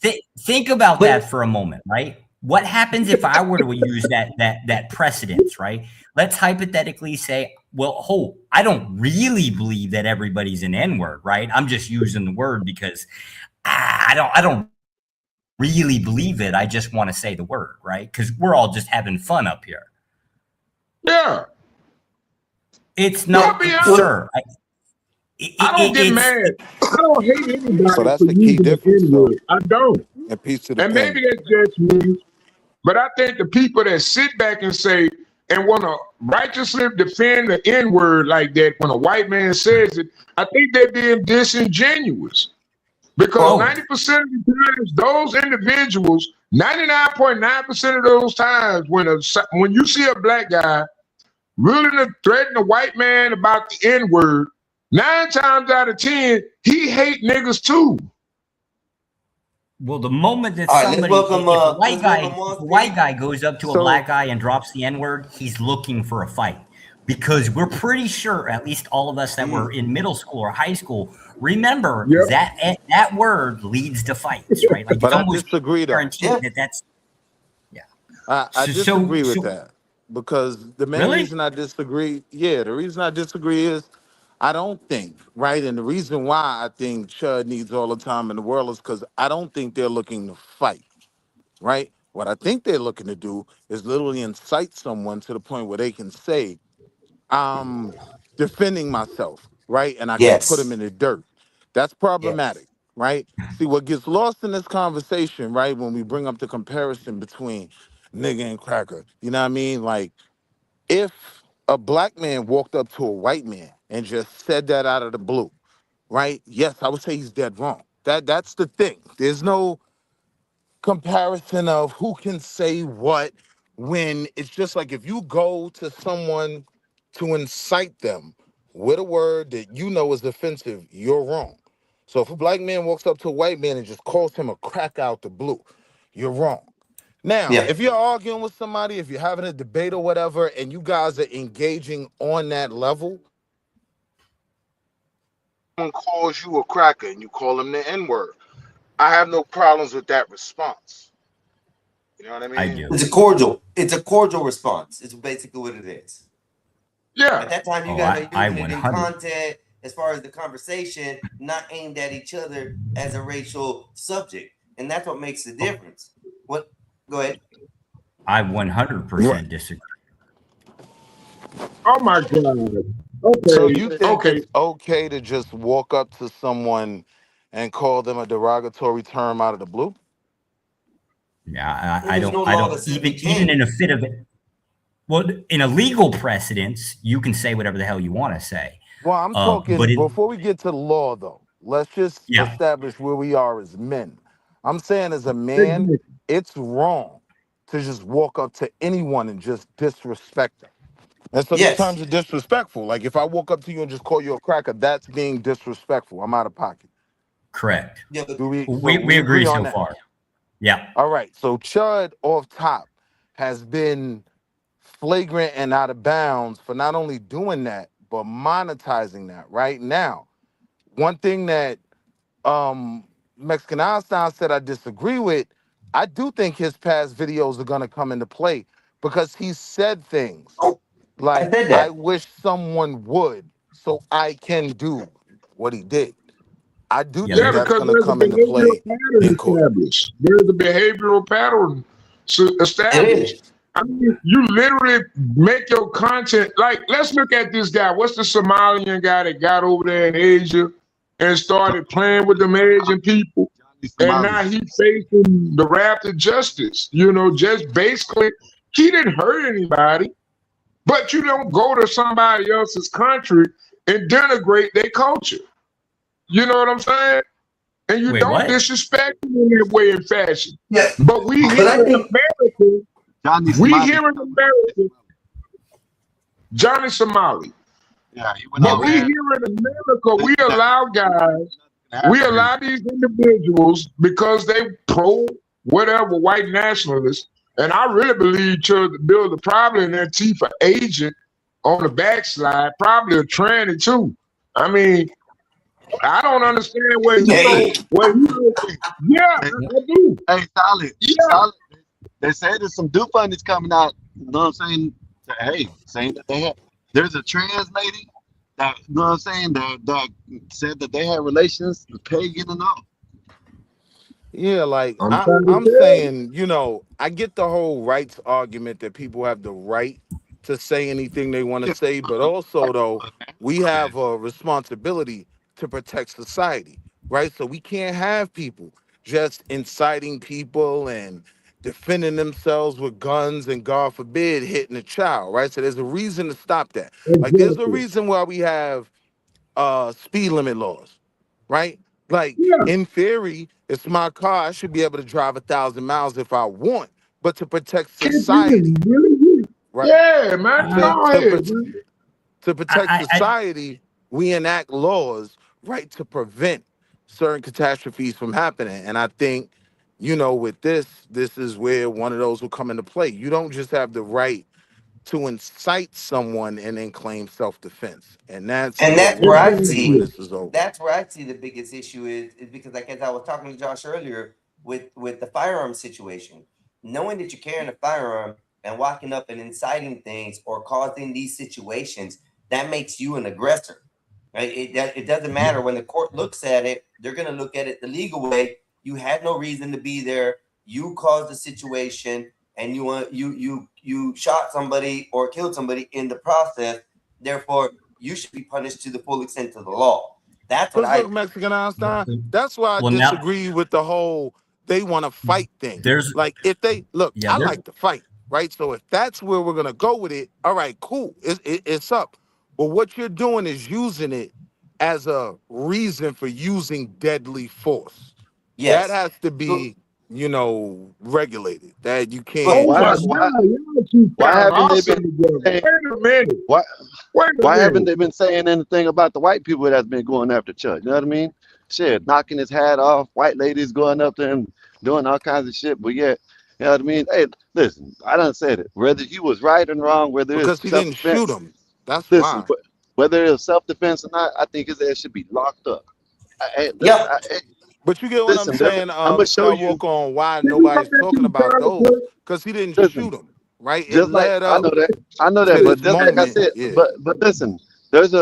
That's Think about that for a moment, right? What happens if I were to use that precedence, right? Let's hypothetically say, well, I don't really believe that everybody's an N-word, right? I'm just using the word because I don't really believe it. I just want to say the word, right? Because we're all just having fun up here. Yeah. It's not, Well, be sir. I don't get mad. I don't hate anybody So that's for the key using the difference, though. N-word. I don't. And peace to the And panel. maybe that's just me, but I think the people that sit back and say and want to righteously defend the N-word like that when a white man says it, I think they're being disingenuous. Because 90% of the times, those individuals, 99.9% of those times, when you see a black guy really to threaten a white man about the N-word, 9 times out of 10, he hate niggas too. Well, the moment that All right, let's somebody, welcome, if a let's white guy, welcome Wall if a white Street. guy goes up to a So- black guy and drops the N-word, he's looking for a fight. because we're pretty sure, at least all of us that were in middle school or high school, remember Yep. that word leads to fights, right? Like But it's I almost disagree, though. guaranteed Yeah. that's I So- disagree so- with that because the main Really? reason I disagree, the reason I disagree is I don't think, right? And the reason why I think Chud needs all the time in the world is because I don't think they're looking to fight, right? What I think they're looking to do is literally incite someone to the point where they can say, I'm defending myself, right? And I can put them Yes. in the dirt. That's Yes. problematic, right? See, what gets lost in this conversation, right, when we bring up the comparison between nigga and cracker, you know what I mean? Like, if a black man walked up to a white man and just said that out of the blue, right? Yes, I would say he's dead wrong. That's the thing. There's no comparison of who can say what when it's just like if you go to someone to incite them with a word that you know is offensive, you're wrong. So if a black man walks up to a white man and just calls him a crack out the blue, you're wrong. Now, Yeah. if you're arguing with somebody, if you're having a debate or whatever, and you guys are engaging on that level, someone calls you a cracker and you call him the N-word, I have no problems with that response. You know what I mean? I do. It's a cordial. It's a cordial response. It's basically what it is. Yeah. At that time, you Oh, guys are I using it in 100 content as far as the conversation, not aimed at each other as a racial subject, and that's what makes the difference. What? Go ahead. I 100% disagree. Oh my God. So Okay. you think Okay. it's okay to just walk up to someone and call them a derogatory term out of the blue? Yeah, Well, I there's don't. no I law don't that says even you can't. in a fit of it. Well, in a legal precedence, you can say whatever the hell you want to say. Well, I'm talking, But before we get to the law, though, let's just Yeah. establish where we are as men. I'm saying as a man, it's wrong to just walk up to anyone and just disrespect them. And so these Yes. terms are disrespectful. Like if I walk up to you and just call you a cracker, that's being disrespectful. I'm out of pocket. correct. Yeah, but Do we? So We agree on so that. far. Yeah. All right. So Chud off top has been flagrant and out of bounds for not only doing that, but monetizing that right now. One thing that Mexican Einstein said I disagree with, I do think his past videos are gonna come into play because he said things Oh, I like, said I that. wish someone would so I can do what he did. I do Yeah, think Yeah, there's- that's because gonna there's a come into behavioral play pattern in court. established. There's a behavioral pattern It established. is. I mean, you literally make your content like. Let's look at this guy. What's the Somalian guy that got over there in Asia and started playing with them Asian people? And now he's facing the wrath of justice. You know, just basically, he didn't hurt anybody, but you don't go to somebody else's country and denigrate their culture. You know what I'm saying? And you Wait, don't what? disrespect them in that way and fashion. Yeah. But we But here I in think America, we here in America, Johnny Somali. Yeah, he went But over we there. here in America, we allow guys, we allow these individuals because they pro whatever white nationalists, and I really believe to build a probably an Antifa agent on the backslide, probably a tranny too. I mean, I don't understand where he Hey. yeah, I do. Hey, solid. Yeah. Solid. They say there's some do funnies coming out. You know what I'm saying? Hey, saying that they had. There's a trans lady that, you know what I'm saying, that said that they had relations with pagan and all. Yeah, like I'm trying to I'm tell you. saying, you know, I get the whole rights argument that people have the right to say anything they want to say, but also though, we have a responsibility to protect society, right? So we can't have people just inciting people and defending themselves with guns and God forbid hitting a child, right? So there's a reason to stop that. Like there's a Exactly. reason why we have speed limit laws, right? Like Yeah. in theory, it's my car. I should be able to drive 1,000 miles if I want, but to protect Can't society, really? right? Yeah, man. Uh, Go To, ahead, to, man. to protect I- society, we enact laws, right, to prevent certain catastrophes from happening. And I think, you know, with this is where one of those will come into play. You don't just have the right to incite someone and then claim self-defense. And that's And where that's we're where gonna I see see when this is over. that's where I see the biggest issue is because like as I was talking to Josh earlier with the firearm situation, knowing that you're carrying a firearm and walking up and inciting things or causing these situations, that makes you an aggressor. Right? It doesn't matter when the court looks at it, they're gonna look at it the legal way. You had no reason to be there. You caused the situation and you shot somebody or killed somebody in the process. Therefore, you should be punished to the full extent of the law. That's what Because I look, Mexican Einstein, that's why I Well, now disagree with the whole they want to fight thing. there's Like if they look, yeah, I there's like to fight, right? So if that's where we're gonna go with it, all right, cool. It's up. But what you're doing is using it as a reason for using deadly force. That yes. has to So, be, regulated. That you but Oh can't Why my just why God, y'all two why sound haven't they been awesome together. saying Wait a minute. why Wait a why haven't minute. they been saying anything about the white people that's been going after Chuck? You know what I mean? Shit, knocking his hat off, white ladies going up there and doing all kinds of shit, but yet, you know what I mean? Hey, listen, I done said it. Whether he was right and wrong, whether it's because he didn't shoot self-defense, him. That's listen, why. whether it's self-defense or not, I think his ass should be locked up. Hey, listen, yep. But you get what I'm listen, saying, I'm gonna show you. Skywalker, on why Can you come nobody's back to talking the about title, those, please? because he didn't Listen, shoot him, right? It just like led I up know that, to but this just like I moment. said, Yeah. but listen, there's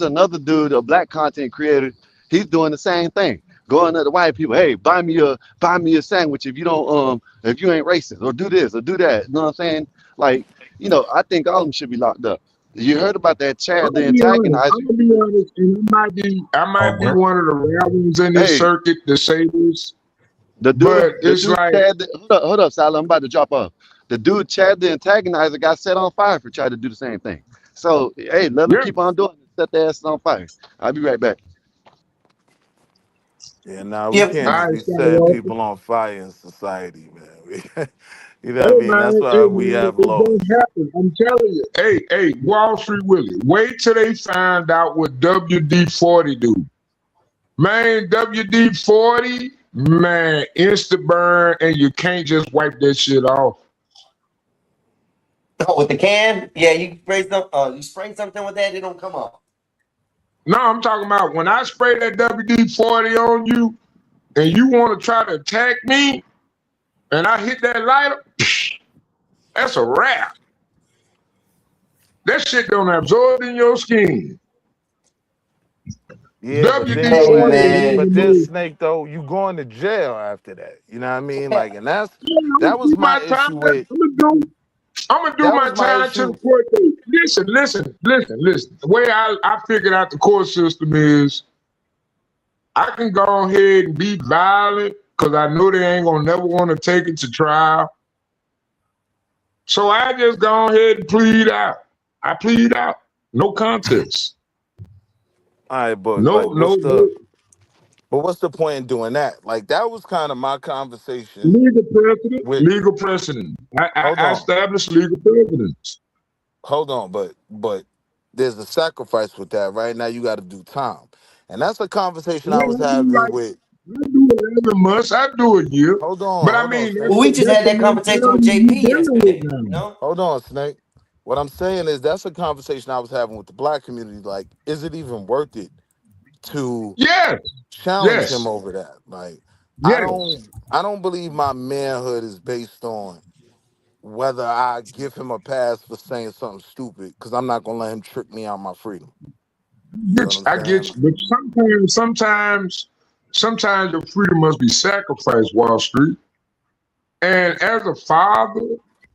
another dude, a black content creator. He's doing the same thing, going to the white people. Hey, buy me a sandwich if you don't if you ain't racist, or do this or do that. You know what I'm saying? Like, I think all of them should be locked up. You heard about that I'm Chad the gonna be honest. antagonizer, I'm gonna be honest, and I might be we're one of the rare ones in this hey, circuit to say this, the but it's dude like, Chad. Hold up, Sal. I'm about to drop off. The dude Chad the antagonizer got set on fire for trying to do the same thing. So hey, let them yeah, keep on doing it. Set their asses on fire. I'll be right back. Yeah, nah, we Yep. can't all just right, be setting Skywalker. people on fire in society, man. You know what I Hey mean? That's man, why hey we man, have it laws. don't happen. I'm telling you. Hey, Wall Street Willie. Wait till they find out what WD-40 do. Man, WD-40, man, insta burn, and you can't just wipe that shit off. Oh, with the can, yeah, you spray something with that, it don't come off. No, I'm talking about when I spray that WD-40 on you, and you want to try to attack me, and I hit that lighter, that's a wrap. That shit don't absorb in your skin. Yeah, but then Hey you WD-40 is ain't. one of man. the But then most. Snake though, you going to jail after that. You know what I mean? Yeah. Like, and that I'm gonna was do my my time. issue with. I'm gonna do That my was my time to the issue. court date. Listen. The way I figured out the court system is I can go ahead and be violent because I know they ain't gonna never want to take it to trial. So I just go ahead and plead out. I plead out. No contest. All right, but No, like, no, no. what's the point in doing that? Like, that was kind of my conversation Legal precedent. with. Legal precedent. Hold I on, established legal precedents. but there's a sacrifice with that. Right now, you got to do time, and that's a conversation I Yeah, was having with. I do 11 months. I do a year. But I Hold on, mean, Snake. Well, we just that's had the that conversation with mentality we JP dealing with yesterday, now. Hold on, Snake. What I'm saying is that's a conversation I was having with the black community. Like, is it even worth it to Yes, challenge him yes, over that? Like, I yes. don't I don't believe my manhood is based on whether I give him a pass for saying something stupid, because I'm not gonna let him trick me out my freedom. You know what I'm I get saying? you. But sometimes your freedom must be sacrificed, Wall Street. And as a father,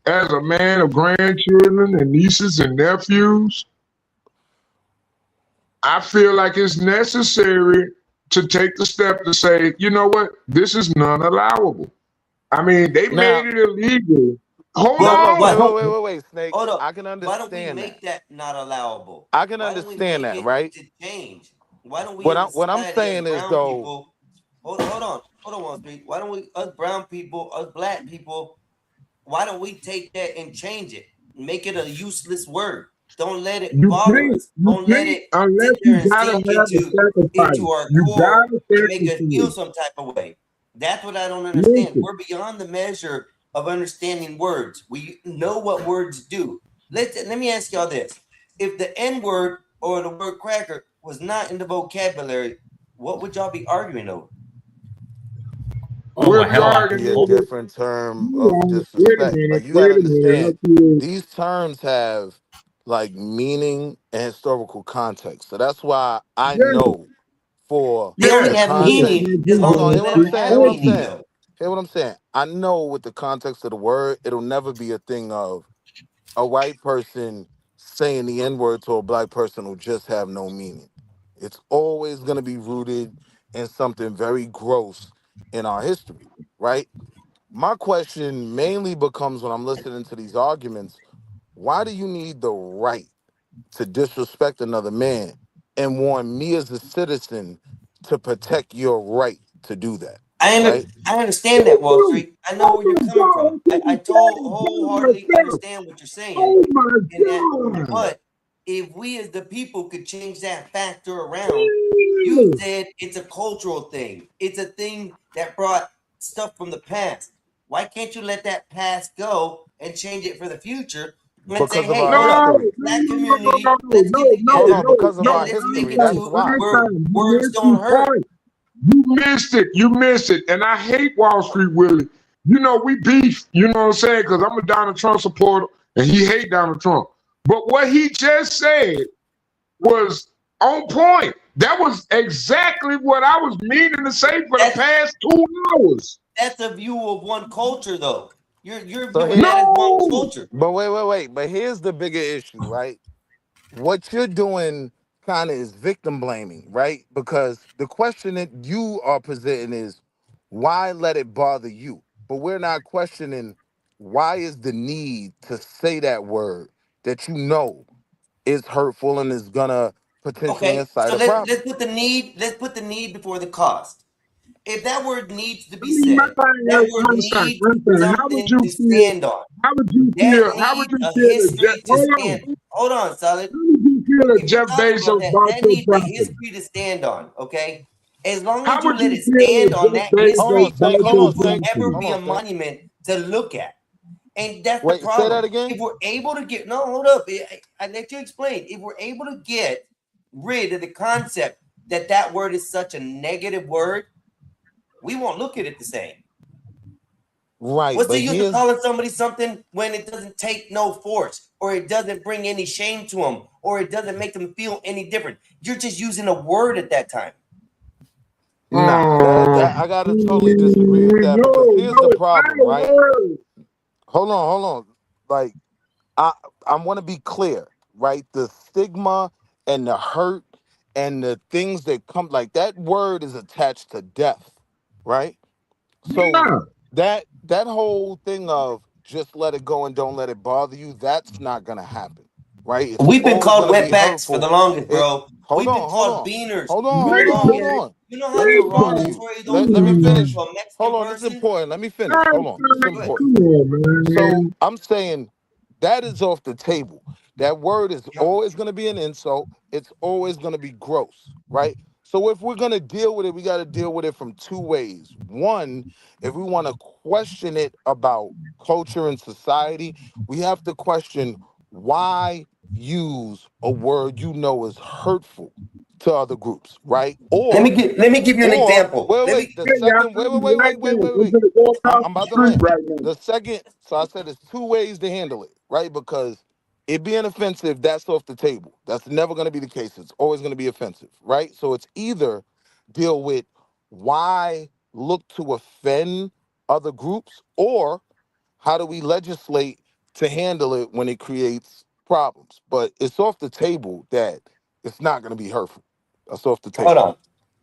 as a man of grandchildren and nieces and nephews, I feel like it's necessary to take the step to say, you know what, this is non-allowable. I mean, they Now, made it illegal. Hold no, Well, no, what? wait, Snake. Hold up. I can Why don't we understand that. make that not allowable? I can Why don't we understand make that, it right? to change? Why don't we What as I a what I'm society, as saying is brown though, people, hold on, Wall Street. Why don't we, us brown people, us black people, why don't we take that and change it? Make it a useless word. Don't let it bother us. You Don't let can't it unless sit there you and gotta sink have a into sacrifice. our You core gotta and make us feel sacrifice. some type of way. That's what I don't understand. Listen, We're beyond the measure of understanding words. We know what words do. Let me ask y'all this: if the N word or the word cracker was not in the vocabulary, what would y'all be arguing over? Oh, We'll a be hell lot. Be arguing a over. different term Hold of on. Wait a disrespect. minute. Like you Wait gotta a minute. understand, Let's see. these terms have like meaning and historical context. So that's why I Yeah. know for They only Yeah. the have So look, context. meaning man, as just Hold long as on, you hear Wall what let I'm them Street. saying. have Hear what I'm meaning, saying. though. Hear what I'm saying. I know with the context of the word, it'll never be a thing of a white person saying the N word to a black person will just have no meaning. It's always going to be rooted in something very gross in our history, right? My question mainly becomes when I'm listening to these arguments, why do you need the right to disrespect another man and want me as a citizen to protect your right to do that, right? I understand that, Wall Street. I know Oh where you're my coming from. God. I I couldn't wholeheartedly stand myself. understand what you're saying, Oh my and that. God. But if we as the people could change that factor around, you said it's a cultural thing. It's a thing that brought stuff from the past. Why can't you let that past go and change it for the future and say, Because of hey, our hold No, up, no, history. black no, no, no, community, no, let's get no, no, Hold together on, no, because of no. and our let's make history. it That's to why. where Einstein, you words missed don't the hurt. point. You missed it. You missed it. And I hate Wall Street Willie. You know, we beef, you know what I'm saying? Because I'm a Donald Trump supporter and he hate Donald Trump. But what he just said was on point. That was exactly what I was meaning to say for the That's past 2 hours. that's a view of one culture, though. You're So viewing here, that as one No, culture. but wait. But here's the bigger issue, right? What you're doing kind of is victim blaming, right? Because the question that you are presenting is why let it bother you? But we're not questioning why is the need to say that word that you know is hurtful and is gonna potentially Okay, incite so a problem. let's put the need before the cost. If that word needs to I be mean, my said, thing that is word Einstein. needs Einstein, how would something you to feel? stand on. How would you That feel? How would needs you a feel if history to hold stand. on? Hold on, Solid. How would you feel if If we're Jeff talking about Bezos that, bought that your needs a property? history to stand on. Okay, as long as How you would let you it feel stand if on Jeff that Hold Bezos on, history, Saint. bought Hold it your on, will Saint. forever property? Hold be a on, Saint. monument to look at. And that's the Wait, say that problem. again. If we're able to get no, hold up. I let you explain. If we're able to get rid of the concept that that word is such a negative word, we won't look at it the same. Right, What's the but use of here's calling somebody something when it doesn't take no force, or it doesn't bring any shame to them, or it doesn't make them feel any different? You're just using a word at that time. nah. That I gotta totally disagree with that because No, here's no, the it's not problem, a right? word. Hold on. Like I want to be clear, right? The stigma and the hurt and the things that come like that word is attached to death, right? So Yeah. that whole thing of just let it go and don't let it bother you, that's not gonna happen, right? It's We've been always called gonna be wetbacks for the hurtful. longest, It bro. hold We've been on, hold called on, beaners hold on, for the hold on, hold longest. Wait, on. You know how Let me finish. derogatory those Let me words are finish. to a Mexican Hold on, this is person? important. Let me finish. Hold on. This is Einstein, Go ahead. important. come on, So man. I'm saying that is off the table. That word is always going to be an insult. It's always going to be gross, right? So if we're going to deal with it, we got to deal with it from two ways. One, if we want to question it about culture and society, we have to question why use a word you know is hurtful to other groups, right? Let me give you an Or example. wait, Let wait. me The Hey, y'all, second, I'm black man. I'm wait. gonna walk I'm off I'm the about to street land. right now. The second, so I said it's two ways to handle it, right? Because it being offensive, that's off the table. That's never going to be the case. It's always going to be offensive, right? So it's either deal with why look to offend other groups, or how do we legislate to handle it when it creates problems? But it's off the table that it's not going to be hurtful. That's off the hold table. on.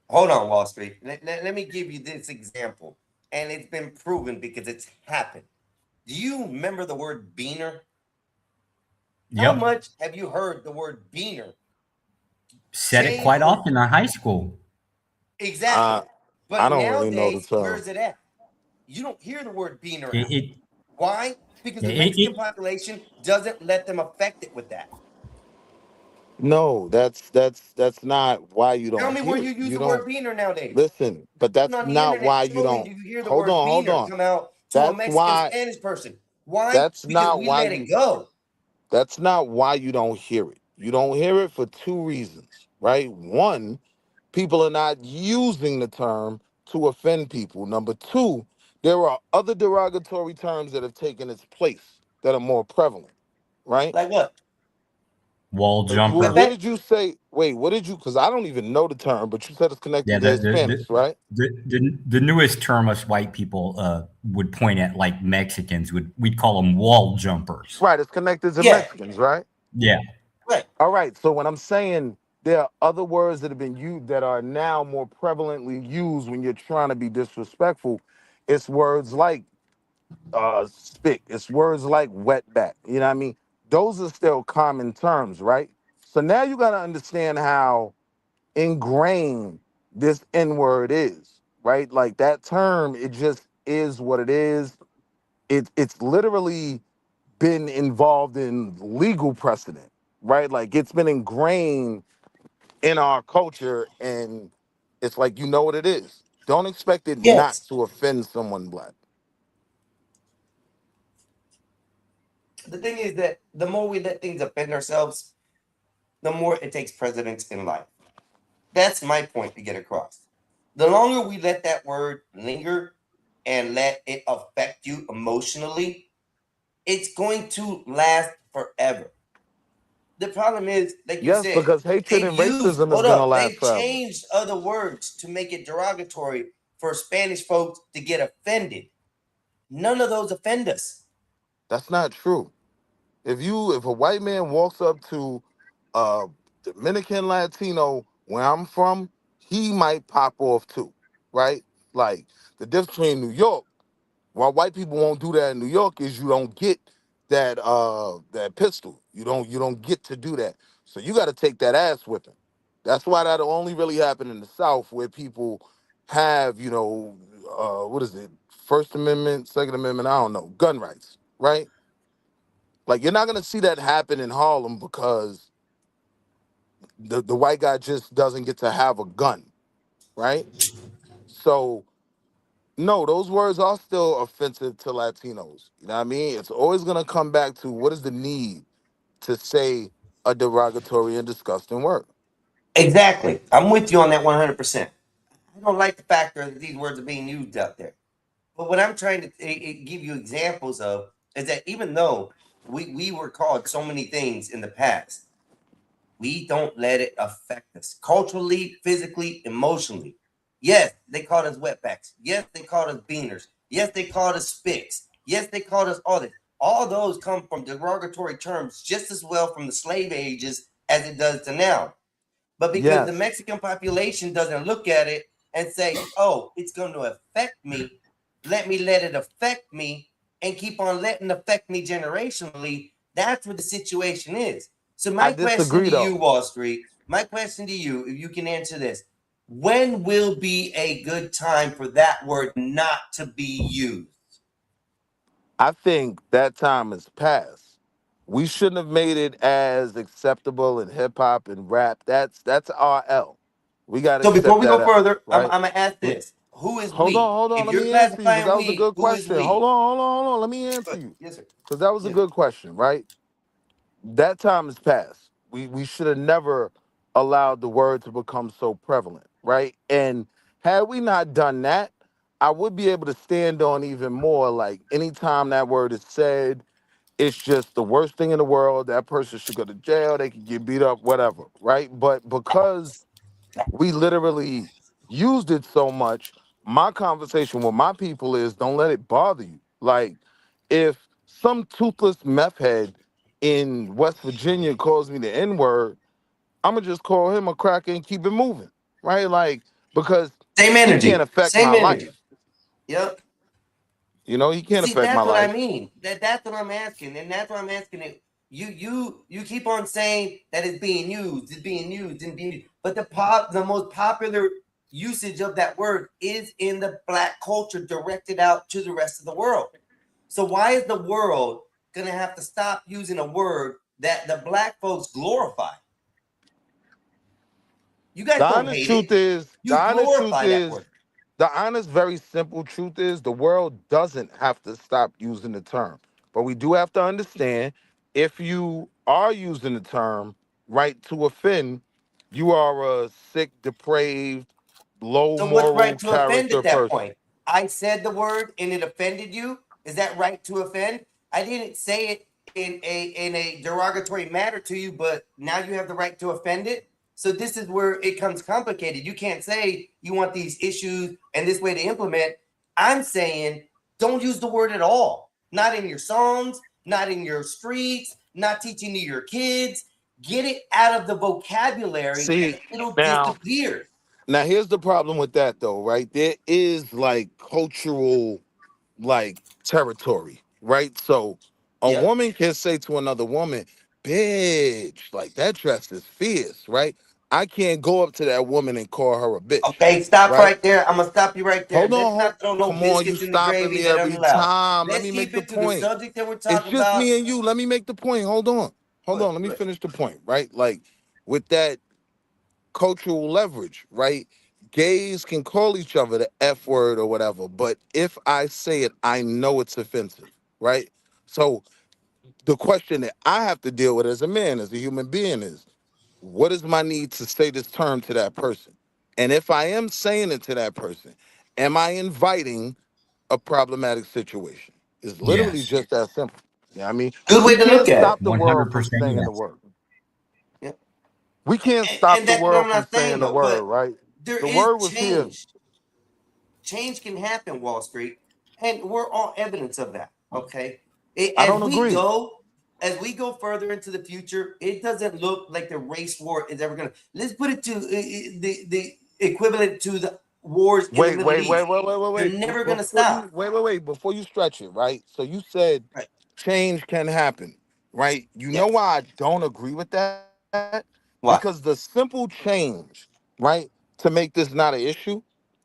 Hold on, Wall Street. Let me give you this example. And it's been proven because it's happened. Do you remember the word beaner? How Yep. much have you heard the word beaner Said it change quite from often in high school. I exactly? I But don't really know the nowadays, where term. is it at? You don't hear the word beaner It, out. it, Why? Because the Mexican it, population doesn't let them affect it with that. No, that's not why you Tell don't me where hear you it. use You the word don't beaner nowadays. listen, but Even that's on the not internet, why you show me, don't. do you hear the Hold word on, hold beaner on. come out to a That's Mexican why Spanish person? Why? that's Because not we why let it you go. That's not why you don't hear it. You don't hear it for two reasons, right? One, people are not using the term to offend people. Number two, there are other derogatory terms that have taken its place that are more prevalent, right? Like what? Wall Like, jumper. what Wetback? did you say? Wait, what did you? Because I don't even know the term, but you said it's Yeah, connected to Hispanics, right? the newest term us white people would point at, like Mexicans we'd call them wall jumpers. Right, it's connected to Yeah, Mexicans, right? Yeah. right. All right. So when I'm saying there are other words that have been used that are now more prevalently used when you're trying to be disrespectful, it's words like spick, it's words like wetback. You know what I mean? Those are still common terms, right? So now you got to understand how ingrained this N word is, right? Like that term, it just is what it is. It's literally been involved in legal precedent, right? Like it's been ingrained in our culture, and it's like you know what it is. Don't expect it not Yes. to offend someone black. The thing is that the more we let things offend ourselves, the more it takes precedence in life. That's my point to get across. The longer we let that word linger and let it affect you emotionally, it's going to last forever. The problem is, like you Yes, said, because hatred they've and used, racism is hold gonna up, last they've forever. changed other words to make it derogatory for Spanish folks to get offended. None of those offend us. That's not true. If a white man walks up to a Dominican Latino where I'm from, he might pop off too, right? Like the difference between New York, why white people won't do that in New York is you don't get that pistol. You don't get to do that. So you got to take that ass whipping. That's why that'll only really happen in the South where people have, what is it? First Amendment, Second Amendment, I don't know, gun rights, right? Like you're not gonna see that happen in Harlem because the white guy just doesn't get to have a gun, right? So no, those words are still offensive to Latinos. You know what I mean? It's always gonna come back to what is the need to say a derogatory and disgusting word. Exactly. I'm with you on that 100%. I don't like the fact that these words are being used out there. But what I'm trying to give you examples of is that even though we were called so many things in the past, we don't let it affect us culturally, physically, emotionally. Yes, they called us wetbacks. Yes, they called us beaners. Yes, they called us spicks. Yes, they called us all this. All those come from derogatory terms just as well from the slave ages as it does to now. But because the Yes, Mexican population doesn't look at it and say, oh, it's going to affect me, let me let it affect me and keep on letting it affect me generationally, that's what the situation is. So, I my question disagree to you, though. Wall Street, my question to you, if you can answer this, when will be a good time for that word not to be used? I think that time has passed. We shouldn't have made it as acceptable in hip hop and rap. That's RL. We gotta So, before accept we that go out, further, right? I'm going to ask We this: who is hold on, we? hold on. If Let you're me answer you because that classifying was a we, good who is question. we? Hold on. Let me answer you Yes, sir. because that was a Yes, sir. good question, right? That time has passed. We should have never allowed the word to become so prevalent, right? And had we not done that, I would be able to stand on even more. Like anytime that word is said, it's just the worst thing in the world. That person should go to jail. They could get beat up, whatever, right? But because we literally used it so much, my conversation with my people is don't let it bother you. Like, if some toothless meth head in West Virginia calls me the N word, I'm gonna just call him a cracker and keep it moving, right? Like, because Same he can't energy. affect Same my energy. life. Yep. He You can't see, affect my that's what I life. mean. That's what I'm asking, and that's what I'm asking. It. You keep on saying that it's being used, it's being used, and being used. But the most popular usage of that word is in the black culture, directed out to the rest of the world. So why is the world gonna have to stop using a word that the black folks glorify? You The guys don't honest hate it. truth is, the You honest truth glorify that is, word. the honest, very simple truth is the world doesn't have to stop using the term. But we do have to understand if you are using the term right to offend, you are a sick, depraved, low So what's right moral to offend character at that person. point? I said the word and it offended you. Is that right to offend? I didn't say it in a derogatory manner to you, but now you have the right to offend it. So this is where it comes complicated. You can't say you want these issues and this way to implement. I'm saying don't use the word at all. Not in your songs, not in your streets, not teaching to your kids. Get it out of the vocabulary. See, It'll now disappear. now here's the problem with that though, right? There is like cultural like territory, right? So a Yep. woman can say to another woman, bitch, like that dress is fierce, right? I can't go up to that woman and call her a bitch, Okay, stop right? right there. I'm gonna stop you right there. Hold Let's on, not throw no come on, you biscuits in the stopping gravy me that every aren't allowed. time. Let Let's me make keep the it to the point. subject that we're It's talking just about. me and you. Let me make the point. Hold on. Hold Good, on. Let me good. finish the point, right? Like with that cultural leverage, right? Gays can call each other the F word or whatever, but if I say it, I know it's offensive, right? So the question that I have to deal with as a man, as a human being, is what is my need to say this term to that person? And if I am saying it to that person, am I inviting a problematic situation? It's literally Yes. just that simple. Yeah, I mean, Good we way to can't look at it. stop the world from 100% saying the yes. word. Yeah. We can't And stop the that's what world I'm from not saying saying the though. word, But right? there The is word was here. change. Change can happen, Wall Street, and we're all evidence of that. Okay. I don't agree. As we go further into the future, it doesn't look like the race war is ever gonna. Let's put it to the equivalent to the wars in the Wait, Middle wait, wait, East. wait, wait, wait, They're wait. never gonna Before stop. you wait, before you stretch it, right? So you said Right. change can happen, right? You know Yes. why I don't agree with that? Because Why? the simple change, right, to make this not an issue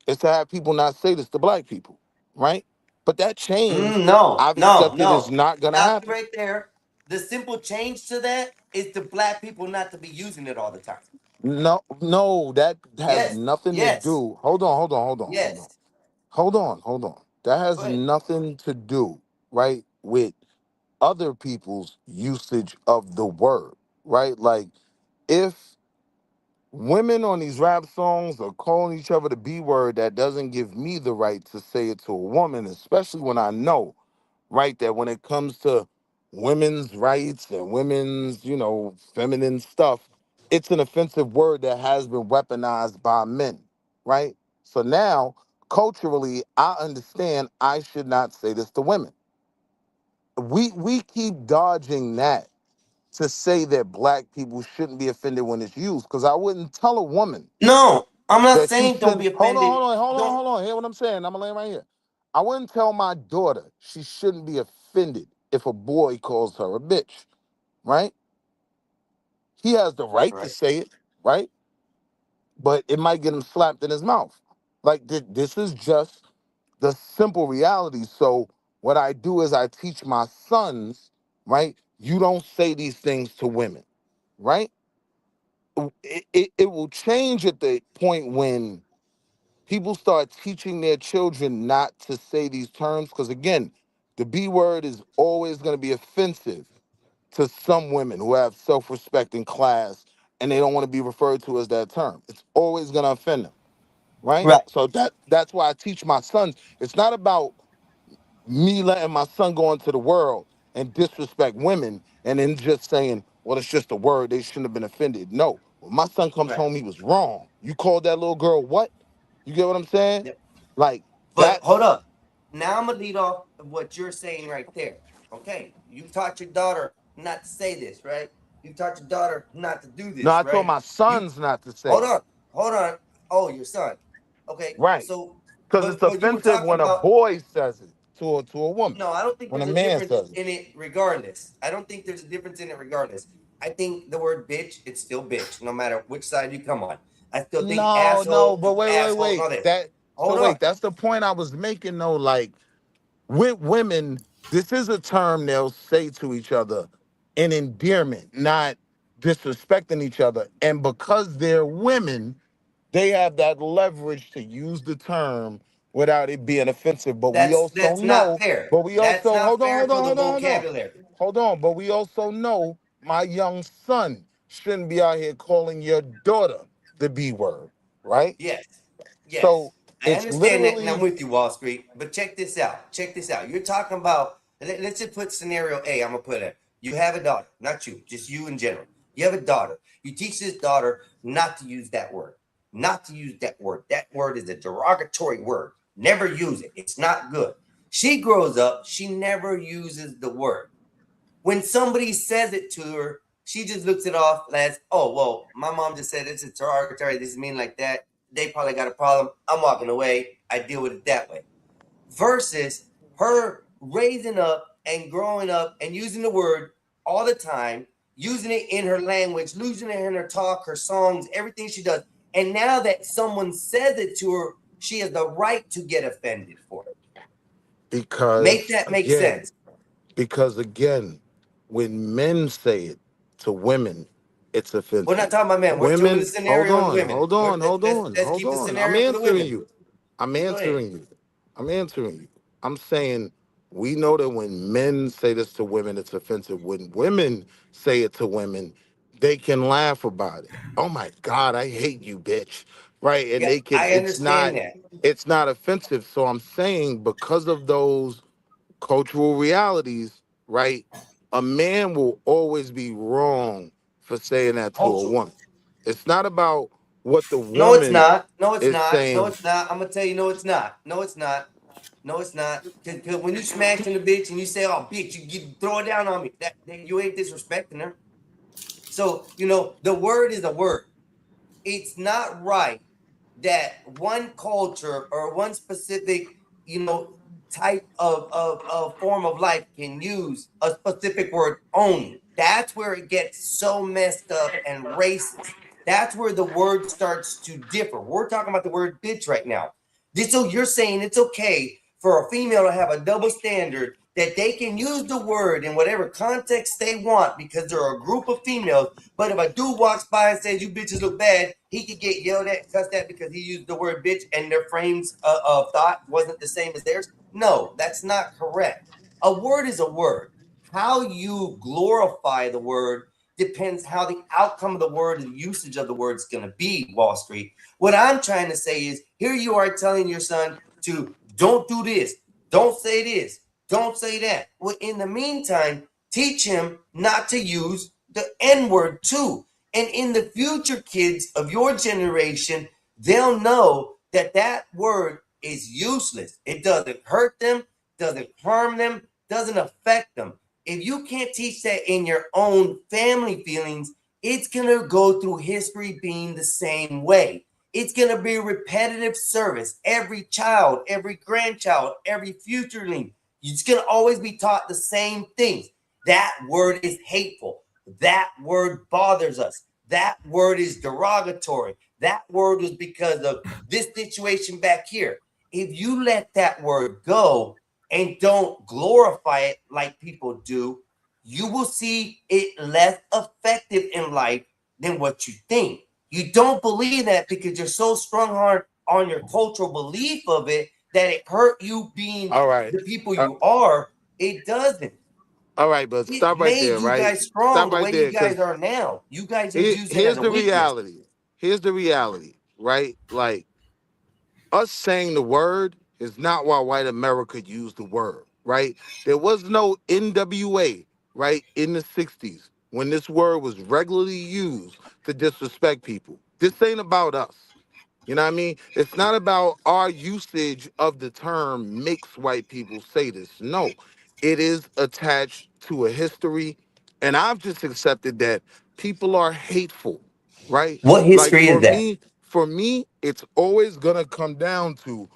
is to have people not say this to black people, right? But that change No, I've no, accepted is no. not gonna Stop you happen. right there. The simple change to that is the black people not to be using it all the time. No, no, that has Yes, nothing to yes, do. Hold on, hold on, hold on, hold on. yes. Hold on, hold on. That Go has ahead. nothing to do, right, with other people's usage of the word, right? Like, if women on these rap songs are calling each other the B word, that doesn't give me the right to say it to a woman, especially when I know, right, that when it comes to women's rights and women's, feminine stuff, it's an offensive word that has been weaponized by men, right? So now, culturally, I understand I should not say this to women. We keep dodging that to say that black people shouldn't be offended when it's used, because I wouldn't tell a woman No, I'm not that she saying don't shouldn't. be Hold on, offended. hold on, hold on, Don't. hold on. Hear what I'm saying? I'm gonna land right here. I wouldn't tell my daughter she shouldn't be offended if a boy calls her a bitch, right? He has the right to Right. say it, right? But it might get him slapped in his mouth. Like this is just the simple reality. So what I do is I teach my sons, right? You don't say these things to women, right? It will change at the point when people start teaching their children not to say these terms, because again, the B word is always going to be offensive to some women who have self-respect in class, and they don't want to be referred to as that term. It's always going to offend them, right? Right. So that's why I teach my sons. It's not about me letting my son go into the world and disrespect women and then just saying, well, it's just a word, they shouldn't have been offended. No, when my son comes Right. home, he was wrong. You called that little girl what? You get what I'm saying? Yep. Like, But hold that's up. Now I'm gonna lead off of what you're saying right there. Okay. You taught your daughter not to say this, right? You taught your daughter not to do no, this, I told right? my You sons not to say hold it. on. Hold on. Oh, your son. Okay. Right. So Because it's but you were offensive talking when a about. boy says it to a woman. No, I don't think When a there's a man difference says it. in it regardless. I don't think there's a difference in it regardless. I think the word bitch, it's still bitch, no matter which side you come on. I still think No, no, asshole but is wait, wait, asshole and wait. all that. That so Hold on. wait, that's the point I was making though. Like with women, this is a term they'll say to each other in endearment, not disrespecting each other. And because they're women, they have that leverage to use the term without it being offensive. But we also That's not know, fair. but we That's also not hold on, fair hold for on, the hold on, hold on. vocabulary. hold on, but we also know my young son shouldn't be out here calling your daughter the B word, right? Yes. Yes. So I it's understand that, and I'm literally with you, Wall Street. But check this out. Check this out. You're talking about. Let's just put scenario A. I'm gonna put it. You have a daughter, not you, just you in general. You have a daughter. You teach this daughter not to use that word. Not to use that word. That word is a derogatory word. Never use it. It's not good. She grows up. She never uses the word. When somebody says it to her, she just looks it off as, oh, well, my mom just said it's a derogatory, this is mean like that. They probably got a problem. I'm walking away. I deal with it that way. Versus her raising up and growing up and using the word all the time, using it in her language, using it in her talk, her songs, everything she does. And now that someone says it to her, she has the right to get offended for it. Make because that make again, sense. because again, when men say it to women, it's We're not offensive. talking about men. We're doing the Women, hold scenario with on, women. hold on, hold Let's on, let's hold keep the on. I'm scenario for the answering women. you. I'm Go ahead. answering you. I'm answering you. I'm saying we know that when men say this to women, it's offensive. When women say it to women, they can laugh about it. Oh my God, I hate you, bitch. Right. And Yeah, they can, I understand that. it's not offensive. So I'm saying because of those cultural realities, right? A man will always be wrong for saying that to a Cultural. woman. It's not about what the No, it's woman not. No, it's is not. No, saying. it's not. I'm gonna tell you, no, it's not. No, it's not. No, it's not. Cause when you smash in the bitch and you say, "Oh, bitch," you throw it down on me. That you ain't disrespecting her. So the word is a word. It's not right that one culture or one specific, type of form of life can use a specific word only. That's where it gets so messed up and racist. That's where the word starts to differ. We're talking about the word bitch right now. So you're saying it's okay for a female to have a double standard that they can use the word in whatever context they want because they're a group of females. But if a dude walks by and says, "You bitches look bad," he could get yelled at, cussed at because he used the word bitch and their frames of thought wasn't the same as theirs. No, that's not correct. A word is a word. How you glorify the word depends how the outcome of the word and usage of the word is going to be, Wall Street. What I'm trying to say is here you are telling your son to don't do this, don't say this, don't say that. Well, in the meantime, teach him not to use the N word too. And in the future, kids of your generation, they'll know that that word is useless. It doesn't hurt them, doesn't harm them, doesn't affect them. If you can't teach that in your own family feelings, it's going to go through history being the same way. It's going to be repetitive service. Every child, every grandchild, every futureling, it's going to always be taught the same things. That word is hateful. That word bothers us. That word is derogatory. That word was because of this situation back here. If you let that word go and don't glorify it like people do, you will see it less effective in life than what you think. You don't believe that because you're so strong on your cultural belief of it that it hurt you being All right. the people Uh, you are. It doesn't. all right, but It stop right made there, you right? guys strong Stop the right way you there, guys because are now. You guys just use it as here's a the weakness. reality. Here's the reality, right? Like us saying the word is not why white America used the word, right? There was no NWA, right, in the 60s when this word was regularly used to disrespect people. This ain't about us. You know what I mean? It's not about our usage of the term makes white people say this. No, it is attached to a history. And I've just accepted that people are hateful, right? What Like history is that? for me, it's always gonna come down to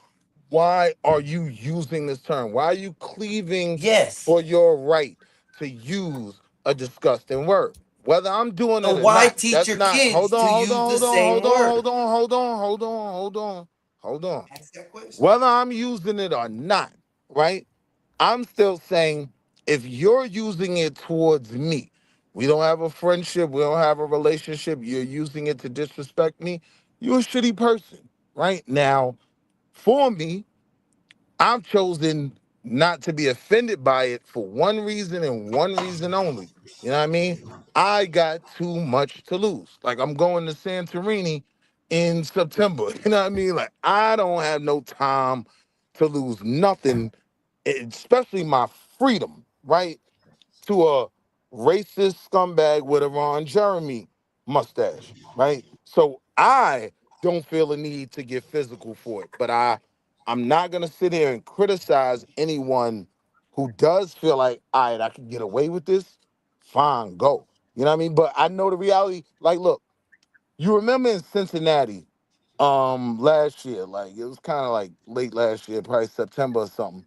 why are you using this term? Why are you cleaving Yes. for your right to use a disgusting word? Whether I'm doing So it or why not, teach that's your not. kids Hold to on, hold use on, the hold on, same hold on, word? hold on, hold on, hold on, hold on, hold on. Ask that question. Whether I'm using it or not, right? I'm still saying if you're using it towards me, we don't have a friendship, we don't have a relationship, you're using it to disrespect me, you're a shitty person, right? Now, for me, I've chosen not to be offended by it for one reason and one reason only. You know what I mean? I got too much to lose. Like I'm going to Santorini in September. You know what I mean? Like I don't have no time to lose nothing, especially my freedom, right? To a racist scumbag with a Ron Jeremy mustache, right? So I don't feel a need to get physical for it, but I'm not gonna sit here and criticize anyone who does feel like, all right, I can get away with this. Fine, go. You know what I mean? But I know the reality. Like, look, you remember in Cincinnati, last year, like it was kind of like late last year, probably September or something.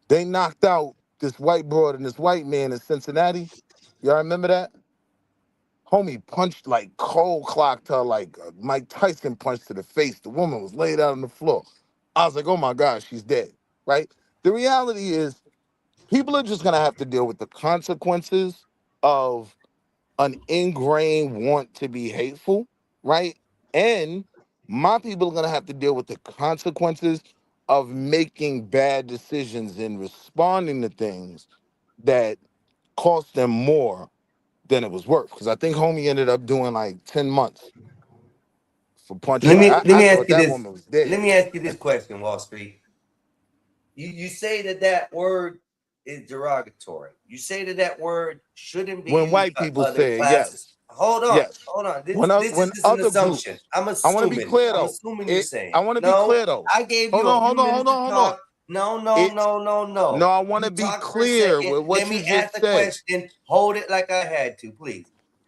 They knocked out this white broad and this white man in Cincinnati. Y'all remember that? Homie punched like cold clocked her like Mike Tyson punched to the face. The woman was laid out on the floor. I was like, oh my God, she's dead, right? The reality is people are just gonna have to deal with the consequences of an ingrained want to be hateful, right? And my people are gonna have to deal with the consequences of making bad decisions and responding to things that cost them more than it was worth. Because I think homie ended up doing like 10 months for punching. Like Let I me thought ask you that this. woman was dead. Let me ask you this question, Wall Street. You say that word is derogatory. You say that word shouldn't be When used white by people other say it, classes. yes, Hold on, yes. hold on. When This is when just an other assumption. groups, I want to be clear I'm though. assuming you're I saying. want to be No, clear though. I gave Hold you a on, few hold on, minutes hold to on, hold on. talk. No, no, It no, no, no, no. I want to You be talk for a clear second. with what Let you me ask just the said. question. Hold it like I had to, please.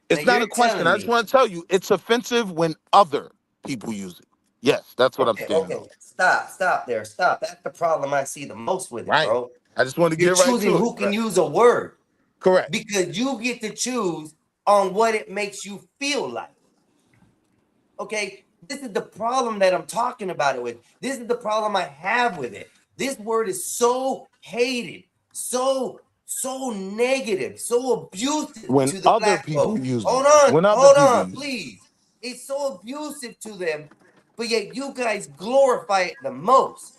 Now It's not you're a question. telling I just me. want to tell you it's offensive when other people use it. Yes, that's what I'm Okay, standing okay. on. Stop there. Stop. That's the problem I see the most with it, Right. bro. I just want to You're get right choosing to it. who can Right. use a word Correct. because you get to choose on what it makes you feel like. Okay, this is the problem that I'm talking about it with. This is the problem I have with it. This word is so hated, so negative, so abusive When to the other black people folks. use it. When other Hold people on, use it. please. It's so abusive to them, but yet you guys glorify it the most.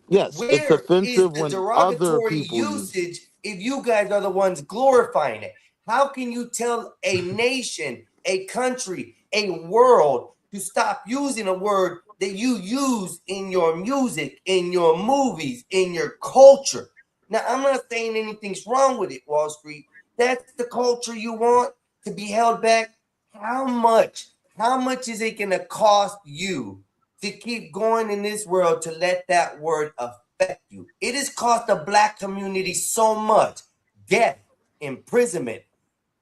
Yes, it's Where is offensive the when other derogatory people use it. usage if you guys are the ones glorifying it? How can you tell a nation, a country, a world to stop using a word that you use in your music, in your movies, in your culture? Now, I'm not saying anything's wrong with it, Wall Street. That's the culture you want to be held back. How much? How much is it going to cost you to keep going in this world to let that word affect you? It has cost the black community so much death, imprisonment,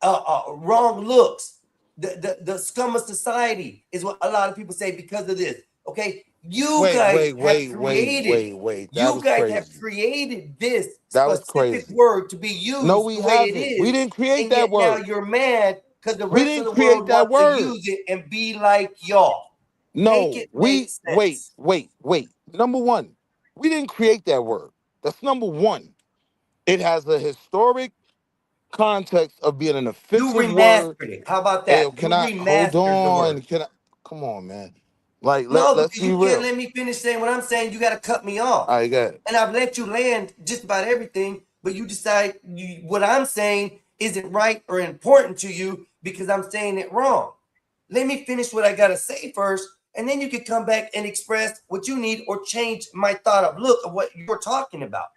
wrong looks. The scum of society is what a lot of people say because of this. Okay, you Wait, guys wait, have wait, wait, created. wait, wait. That You was guys have crazy. created this That was specific crazy. word to be No, used we the way it haven't. We is, didn't create and that yet now word. you're mad because the We rest of didn't the create world that wants to word. use it and be like y'all. Make No, it make we wait, sense. wait, wait. Number one, we didn't create that word. That's number one. It has a historic context of being an You offensive word. remastered it. How about Hey, that? You can I hold remastered the word. on? Can I come on, man? Like No, let's because be you can't real. let me finish saying what I'm saying. You got to cut me off. All right, got it. And I've let you land just about everything, but you decide what I'm saying isn't right or important to you because I'm saying it wrong. Let me finish what I got to say first, and then you can come back and express what you need or change my thought of look of what you're talking about.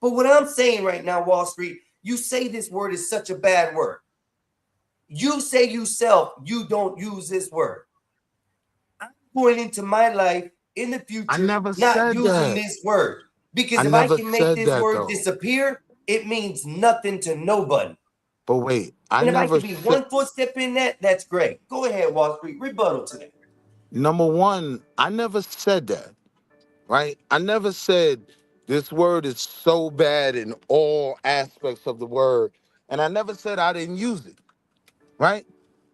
But what I'm saying right now, Wall Street, you say this word is such a bad word. You say yourself, you don't use this word. I'm going into my life in the I future never not said using that. this word I because if I never can make said this that word though. disappear, it means nothing to nobody. But wait, I And if I never can be said. one footstep in that, that's great. Go ahead, Wall Street, rebuttal to that. Number one, I never said that. Right? I never said this word is so bad in all aspects of the word, and I never said I didn't use it. Right?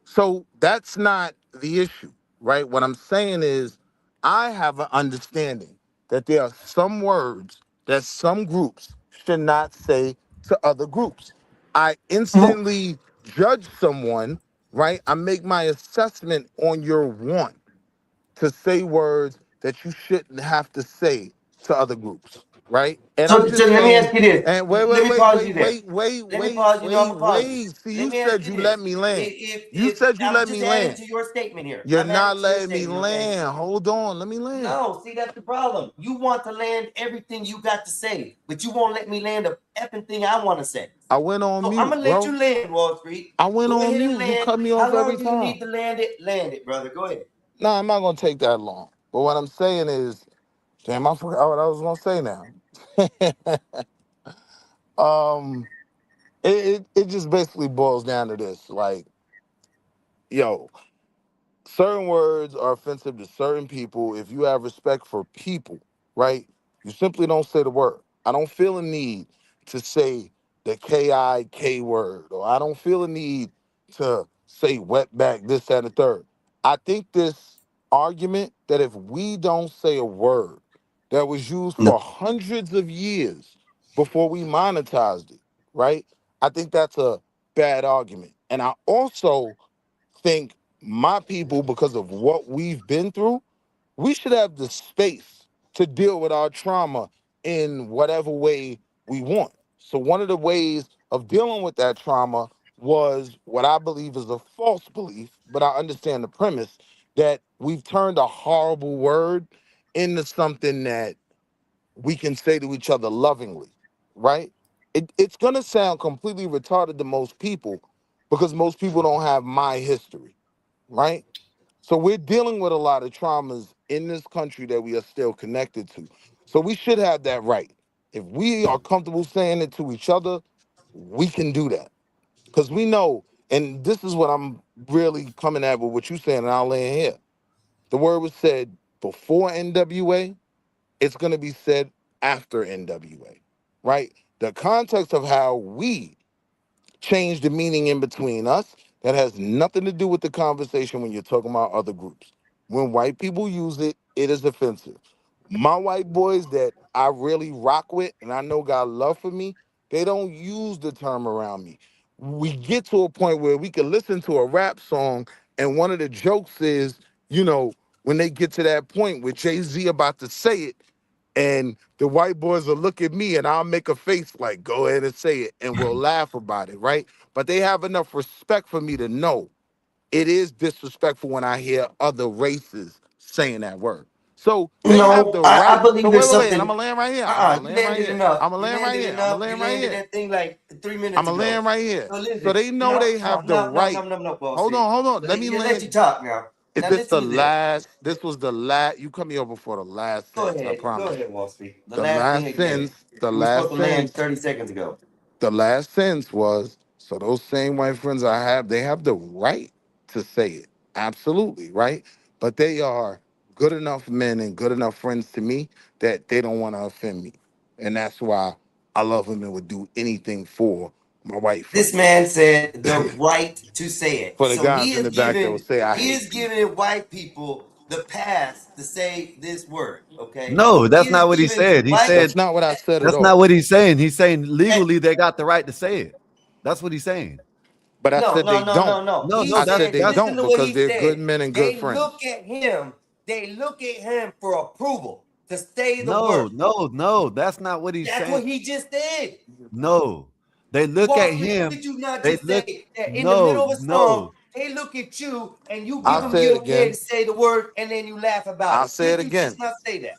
So that's not the issue, right? What I'm saying is I have an understanding that there are some words that some groups should not say to other groups. I instantly judge someone, right? I make my assessment on your want to say words that you shouldn't have to say to other groups. right? And So, I'm so just let me saying. ask you this. And Let me pause you there. Let me pause you. No, I'm gonna pause you. See, Let you me ask said you you this. let me land. You If said you I'm let just me adding land. to your statement here, You're I'm adding not to your letting me statement. Okay. land. Hold on, let me land. No, see, that's the problem. You want to land everything you got to say, but you won't let me land a effing thing I want to say. I went on So mute, I'm gonna let bro. you land, Wall Street. I went Go on ahead and mute. You land. cut me How off long every do you time. need to land it? Land it, brother. Go ahead. No, I'm not gonna take that long. But what I'm saying is, damn, I forgot what I was gonna say now. It just basically boils down to this. Like, yo, certain words are offensive to certain people. If you have respect for people, right, you simply don't say the word. I don't feel a need to say the KIK word, or I don't feel a need to say wetback, this, that, and the third. I think this argument that if we don't say a word that was used No. for hundreds of years before we monetized it, right? I think that's a bad argument. And I also think my people, because of what we've been through, we should have the space to deal with our trauma in whatever way we want. So one of the ways of dealing with that trauma was what I believe is a false belief, but I understand the premise that we've turned a horrible word into something that we can say to each other lovingly, right? It's gonna sound completely retarded to most people because most people don't have my history, right? So we're dealing with a lot of traumas in this country that we are still connected to. So we should have that right. If we are comfortable saying it to each other, we can do that. Because we know, and this is what I'm really coming at with what you're saying, and I'll land here. The word was said before NWA, it's going to be said after NWA, right? The context of how we change the meaning in between us, that has nothing to do with the conversation when you're talking about other groups. When white people use it, it is offensive. My white boys that I really rock with and I know got love for me, they don't use the term around me. We get to a point where we can listen to a rap song and one of the jokes is, when they get to that point where Jay-Z about to say it, and the white boys will look at me and I'll make a face like, go ahead and say it, and we'll laugh about it, right? But they have enough respect for me to know it is disrespectful when I hear other races saying that word. So they have No, the I right. So believe there's wait, and I'm something. gonna land right here. I'm gonna You land right landed here. enough. I'm gonna You land right landed here. I'm gonna enough. You land right landed here. that thing like 3 I'm minutes gonna ago. land right here. So So listen, they know no, they no, have the no, no, right. no, no, no, Wall Hold Street. on, hold on. So Let me they let you land. talk now. Is Now this listen the to this. last? This was the last. You cut me over for the last sentence. I Go promise. ahead, Wall Street. The The last thing last again. sentence. The You were supposed last to land sentence. 30 seconds ago. The last sentence was, so those same white friends I have, they have the right to say it. Absolutely, right? But they are good enough men and good enough friends to me that they don't want to offend me. And that's why I love them and would do anything for my white This friends. man said the right to say it. For the So guys in the back that will say I he hate is people. giving white people the pass to say this word. Okay. No, He that's is not what he giving said. He white. That's said not what I said at that's not all. what he's saying. He's saying eh, legally they got the right to say it. That's what he's saying. But I No, said no, they no, don't. no, no. No, He no, I said said, they listen don't to what because he they're good said. men and good They friends. look at him. They look at him for approval to say the no, word. no. That's not what he's That's saying. what he just did. No, they look Wall at Street, him. did you not They just look. say that in the middle No, of a song, no. they look at you and you give I'll them say it the okay again. to say the word and then you laugh about I'll it? say it Did you again. just not say that?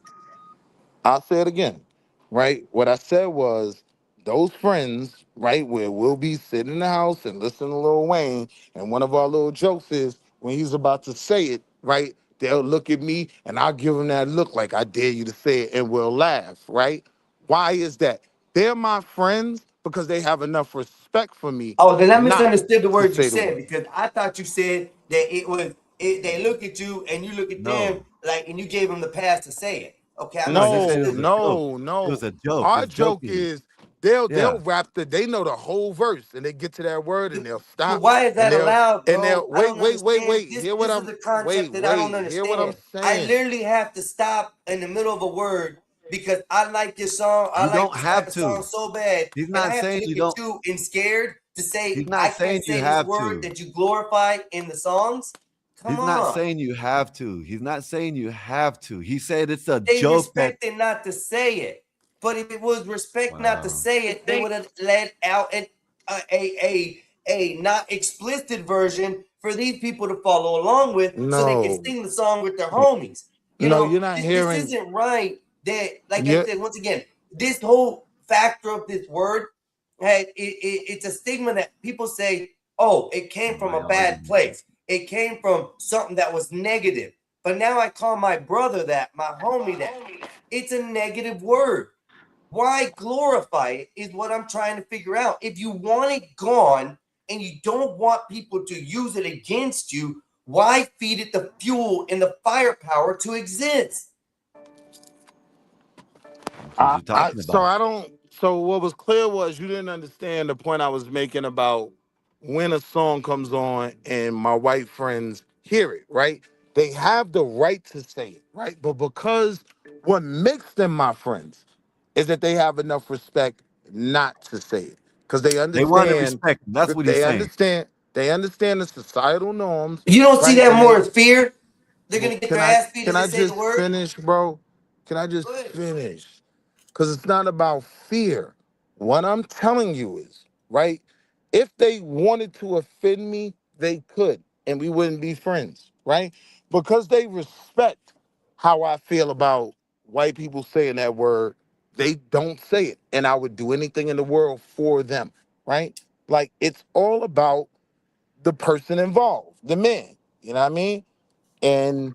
I'll say it again, right? What I said was those friends, right, where we'll be sitting in the house and listening to Lil Wayne, and one of our little jokes is when he's about to say it, right, they'll look at me and I'll give them that look like I dare you to say it, and we'll laugh, right? Why is that? They're my friends because they have enough respect for me Oh, then I not misunderstood the to word you say the said word. because I thought you said that it was they look at you and you look at them No, like and you gave them the pass to say it. Okay, I no. He said it No, misunderstood was a you. joke. no, It was no. a joke. Our It's joke joking. is they'll Yeah. rap they know the whole verse and they get to that word and they'll But stop why is and that allowed, bro? they'll I wait, don't wait, wait, understand. wait. Hear what This is I'm a concept that I don't hear what I'm understand. I saying. literally have to stop in the middle of a word because I like your song. I You like don't this type have of song to. so bad, He's and I not have to saying look you at don't. you and scared to say He's not I can't saying you say this have word to. that you glorify in the songs. Come He's not on. saying you have to. He's not saying you have to. He said it's a They joke that respect it not to say it. But if it was respect not to Wow. say it, they would have let out a not explicit version for these people to follow along with, so they can No, sing the song with their homies. You no, know, you're not this hearing. isn't right. That, like I Yeah, said, once again, this whole factor of this word, it's a stigma that people say, oh, it came from a bad place. It came from something that was negative. But now I call my brother that, my homie that. It's a negative word. Why glorify it is what I'm trying to figure out. If you want it gone and you don't want people to use it against you, why feed it the fuel and the firepower to exist? What you talking so about? I don't. So what was clear was you didn't understand the point I was making about when a song comes on and my white friends hear it, right? They have the right to say it, right? But because what makes them my friends is that they have enough respect not to say it, because they They wanted understand. respect. That's what he's They saying. understand. They understand the societal norms, You don't see right? that And more they. as fear? They're Well, gonna get their ass beat can if they I say the just word. finish, bro? Can I just Go ahead. finish? Because it's not about fear. What I'm telling you is, right? If they wanted to offend me, they could, and we wouldn't be friends, right? Because they respect how I feel about white people saying that word, they don't say it. And I would do anything in the world for them, right? Like, it's all about the person involved, the man. You know what I mean? And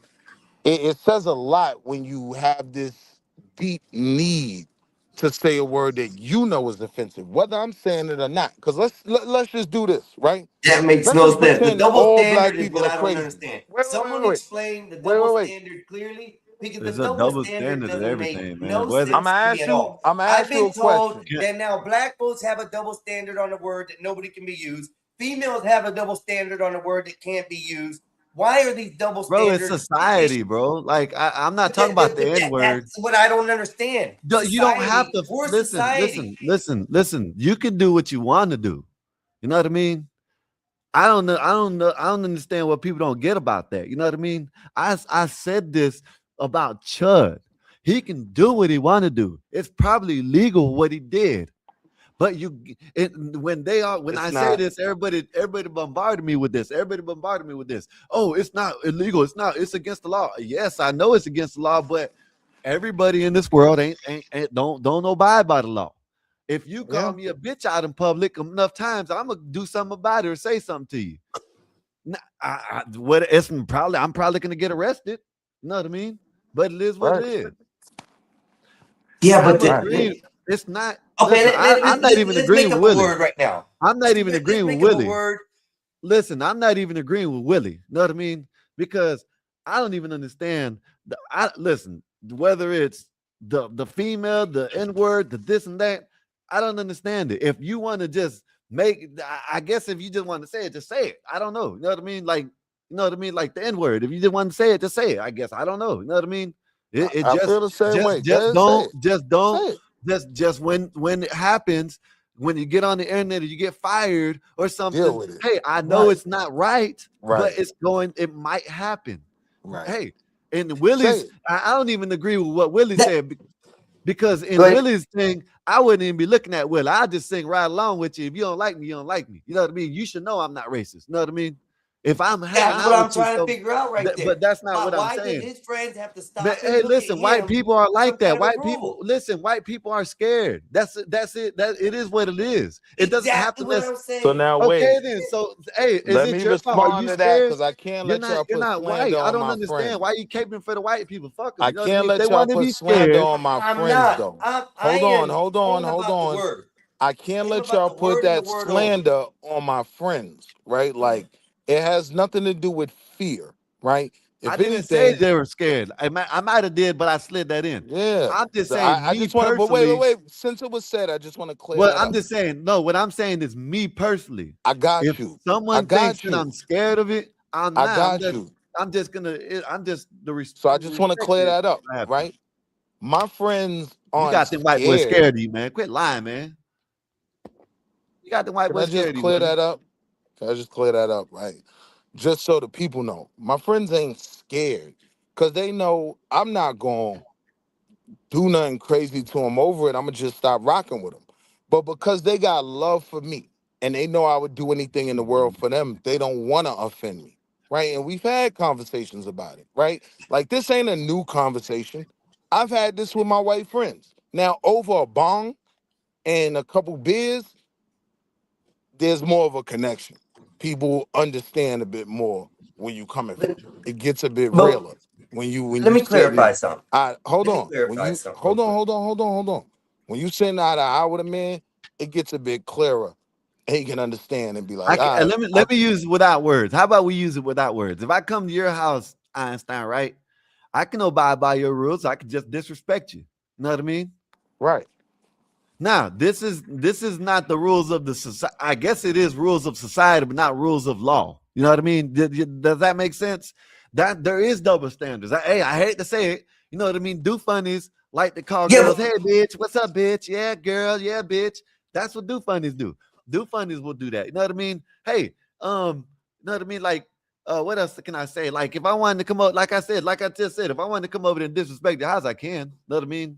it says a lot when you have this deep need to say a word that you know is offensive, whether I'm saying it or not. Because let's just do this, right? That makes Let's no just sense. The pretend double all standard black is people what are I don't crazy. understand. Wait, wait, Someone wait, wait, explain the wait, double wait, wait. standard clearly, because the There's a double double standard standard to doesn't make everything, man. no Whether I'm sense gonna to me ask at you. all. I'm gonna I've ask you been a told question. that now black folks have a double standard on a word that nobody can be used. Females have a double standard on a word that can't be used. Why are these double bro, it's standards the society, issue? bro. Like I'm not But, talking about the N word. that's what I don't understand. You don't have Society, to we're listen, society. listen. You can do what you want to do. You know what I mean? I don't know. I don't know. I don't understand what people don't get about that. You know what I mean? I said this about Chud. He can do what he want to do. It's probably legal what he did. But when It's I say not. this, everybody bombarded me with this. Everybody bombarded me with this. Oh, it's not illegal. It's not. It's against the law. Yes, I know it's against the law, but everybody in this world ain't don't abide by the law. If you call Yeah. me a bitch out in public enough times, I'm gonna do something about it or say something to you. I'm probably gonna get arrested. You know what I mean? But it is what it Right. is. Yeah, I'm but Right. agreeing. It's not. okay, Listen, I'm not even let's agreeing make with up a Willie. word right now. I'm not even Let's agreeing with make up a Willie. word. Listen, I'm not even agreeing with Willie. You know what I mean? Because I don't even understand. Listen, whether it's the female, the N word, the this and that, I don't understand it. If you want to just I guess if you just want to say it, just say it. I don't know. You know what I mean? Like, you know what I mean? Like the N word. If you just want to say it, just say it. I guess I don't know. You know what I mean? It I feel the same way. Go just ahead, say it. don't Say it. just when it happens, when you get on the internet or you get fired or Deal something, with it. hey, I know Right. it's not right, but Right. it might happen. Right. Hey, in Say Willie's, it. I don't even agree with what Willie That, said because go in ahead. Willie's thing, I wouldn't even be looking at Willie. I just sing right along with you. If you don't like me, you don't like me. You know what I mean? You should know I'm not racist. You know what I mean? If I'm hanging That's what out I'm with you, trying to so figure out right there. but that's not what I'm Why did saying. his friends have to But stop and hey, look at listen, white him people are for like some that. kind of White people, approval? listen, white people are scared. That's it. That it is what it is. It doesn't have to Exactly what I'm So saying. now Okay, wait. then. So hey, is Let it me your fault? Are respond you to that scared? because I can't let y'all You're put not white. slander I on don't my understand friends. why you caping for the white people. Fuck them. I You know what I can't mean? If they let y'all want to put be slander scared, on my I'm friends not. though. I Hold on, am hold on, talking hold about the on. word. I can't Talking let about y'all the put word and the that word only. slander on my friends, right? Like it has nothing to do with fear, right? I If didn't say anything, they were scared. I might have did, but I slid that in. yeah. I'm just saying, I me just want to, but wait, wait, personally. wait. Since it was said, I just want to clear Well, that I'm up. just saying, no, what I'm saying is me personally. I got If you. I someone thinks got that I'm you. scared of it, I'm I not. got you. I'm just So I just want to respect clear it. that up, right? My friends You aren't got them white boys scared. scared of you, man. Quit lying, man. You got them white Can I boys just scared of you, clear Willie. that up? Can I just clear that up, right? Just so the people know. My friends ain't scared because they know I'm not going to do nothing crazy to them over it. I'm gonna just stop rocking with them. But because they got love for me and they know I would do anything in the world for them, they don't want to offend me, right? And we've had conversations about it, right? Like this ain't a new conversation. I've had this with my white friends. Now over a bong and a couple beers, there's more of a connection. People understand a bit more where you coming from. It gets a bit But realer when you let me sitting. clarify something. Hold Let me on. When clarify you something. hold real on, quick. hold on. When you sitting eye to eye with a man, it gets a bit clearer. And he can understand and be like, all right, let me use it without words. How about we use it without words? If I come to your house, Einstein, right? I can abide by your rules. I can just disrespect you. You know what I mean? right. Now, this is not the rules of the society. I guess it is rules of society, but not rules of law. You know what I mean? Does that make sense? That there is double standards. I hate to say it. You know what I mean? Do funnies like to call Yeah, girls, but hey bitch, what's up, bitch? Yeah, girl, yeah, bitch. That's what do funnies do. Do funnies will do that. You know what I mean? Hey, you know what I mean? Like, what else can I say? Like, if I wanted to come up, like I just said, if I wanted to come over and disrespect the house, I can. You know what I mean?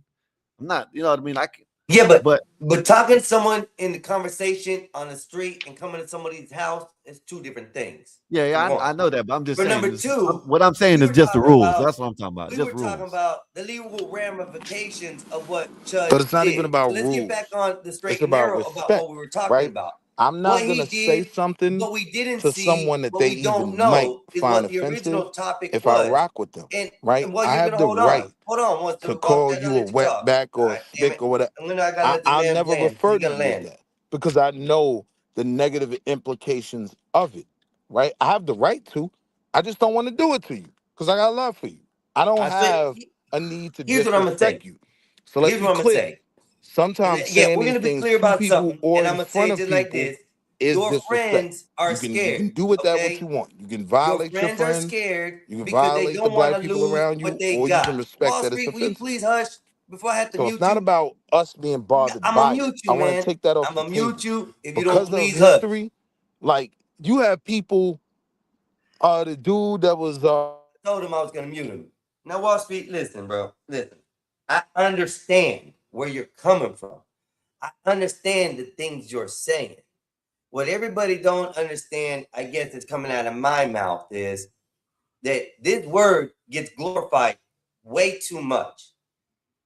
I'm not, you know what I mean? I can, yeah, but but talking to someone in the conversation on the street and coming to somebody's house is two different things. yeah, For one. I know that, but I'm just For saying. number two, What I'm saying we is were just the talking rules. about That's what I'm talking about. we Just were talking rules. about the legal ramifications of what Judge But it's not even did. about So let's get back rules. on the It's straight and about narrow about respect, what we were talking right? about. I'm What not he gonna say did, something what we didn't to see, someone that what they we don't even might know is find what the original offensive topic if I was. rock with them, And right? well, I you're have gonna the hold on. right Hold on one to second. call I gotta you a let you talk. wetback All or a right, damn spick it. or whatever. I gotta let the I'll man never land. He's refer to gonna you as land. that because I know the negative implications of it, right? I have the right to. I just don't want to do it to you because I got love for you. I don't I said, have a need to here's what I'm gonna say. disrespect you. So let's Here's be what I'm gonna clear. say. Sometimes Yeah, saying we're these gonna be things clear to about people something, or and in I'm gonna say front it of just like people this. is Your disrespect. friends are You scared, can do with that what you okay? want. You can Your violate your friends are friends. scared You can because they violate the don't want black to people lose around what you, they or you got. can respect Wall that it's Street, will you offensive. please hush before I have to So it's mute not you? about us being bothered I'm gonna by it. mute I you, want to man. take that off I'm the gonna mute table you if you don't because of please hush. history. Like you have people, the dude that was I told him I was gonna mute him. Now, Wall Street, listen, bro. Listen. I understand where you're coming from. I understand the things you're saying. What everybody don't understand, I guess, is coming out of my mouth is that this word gets glorified way too much.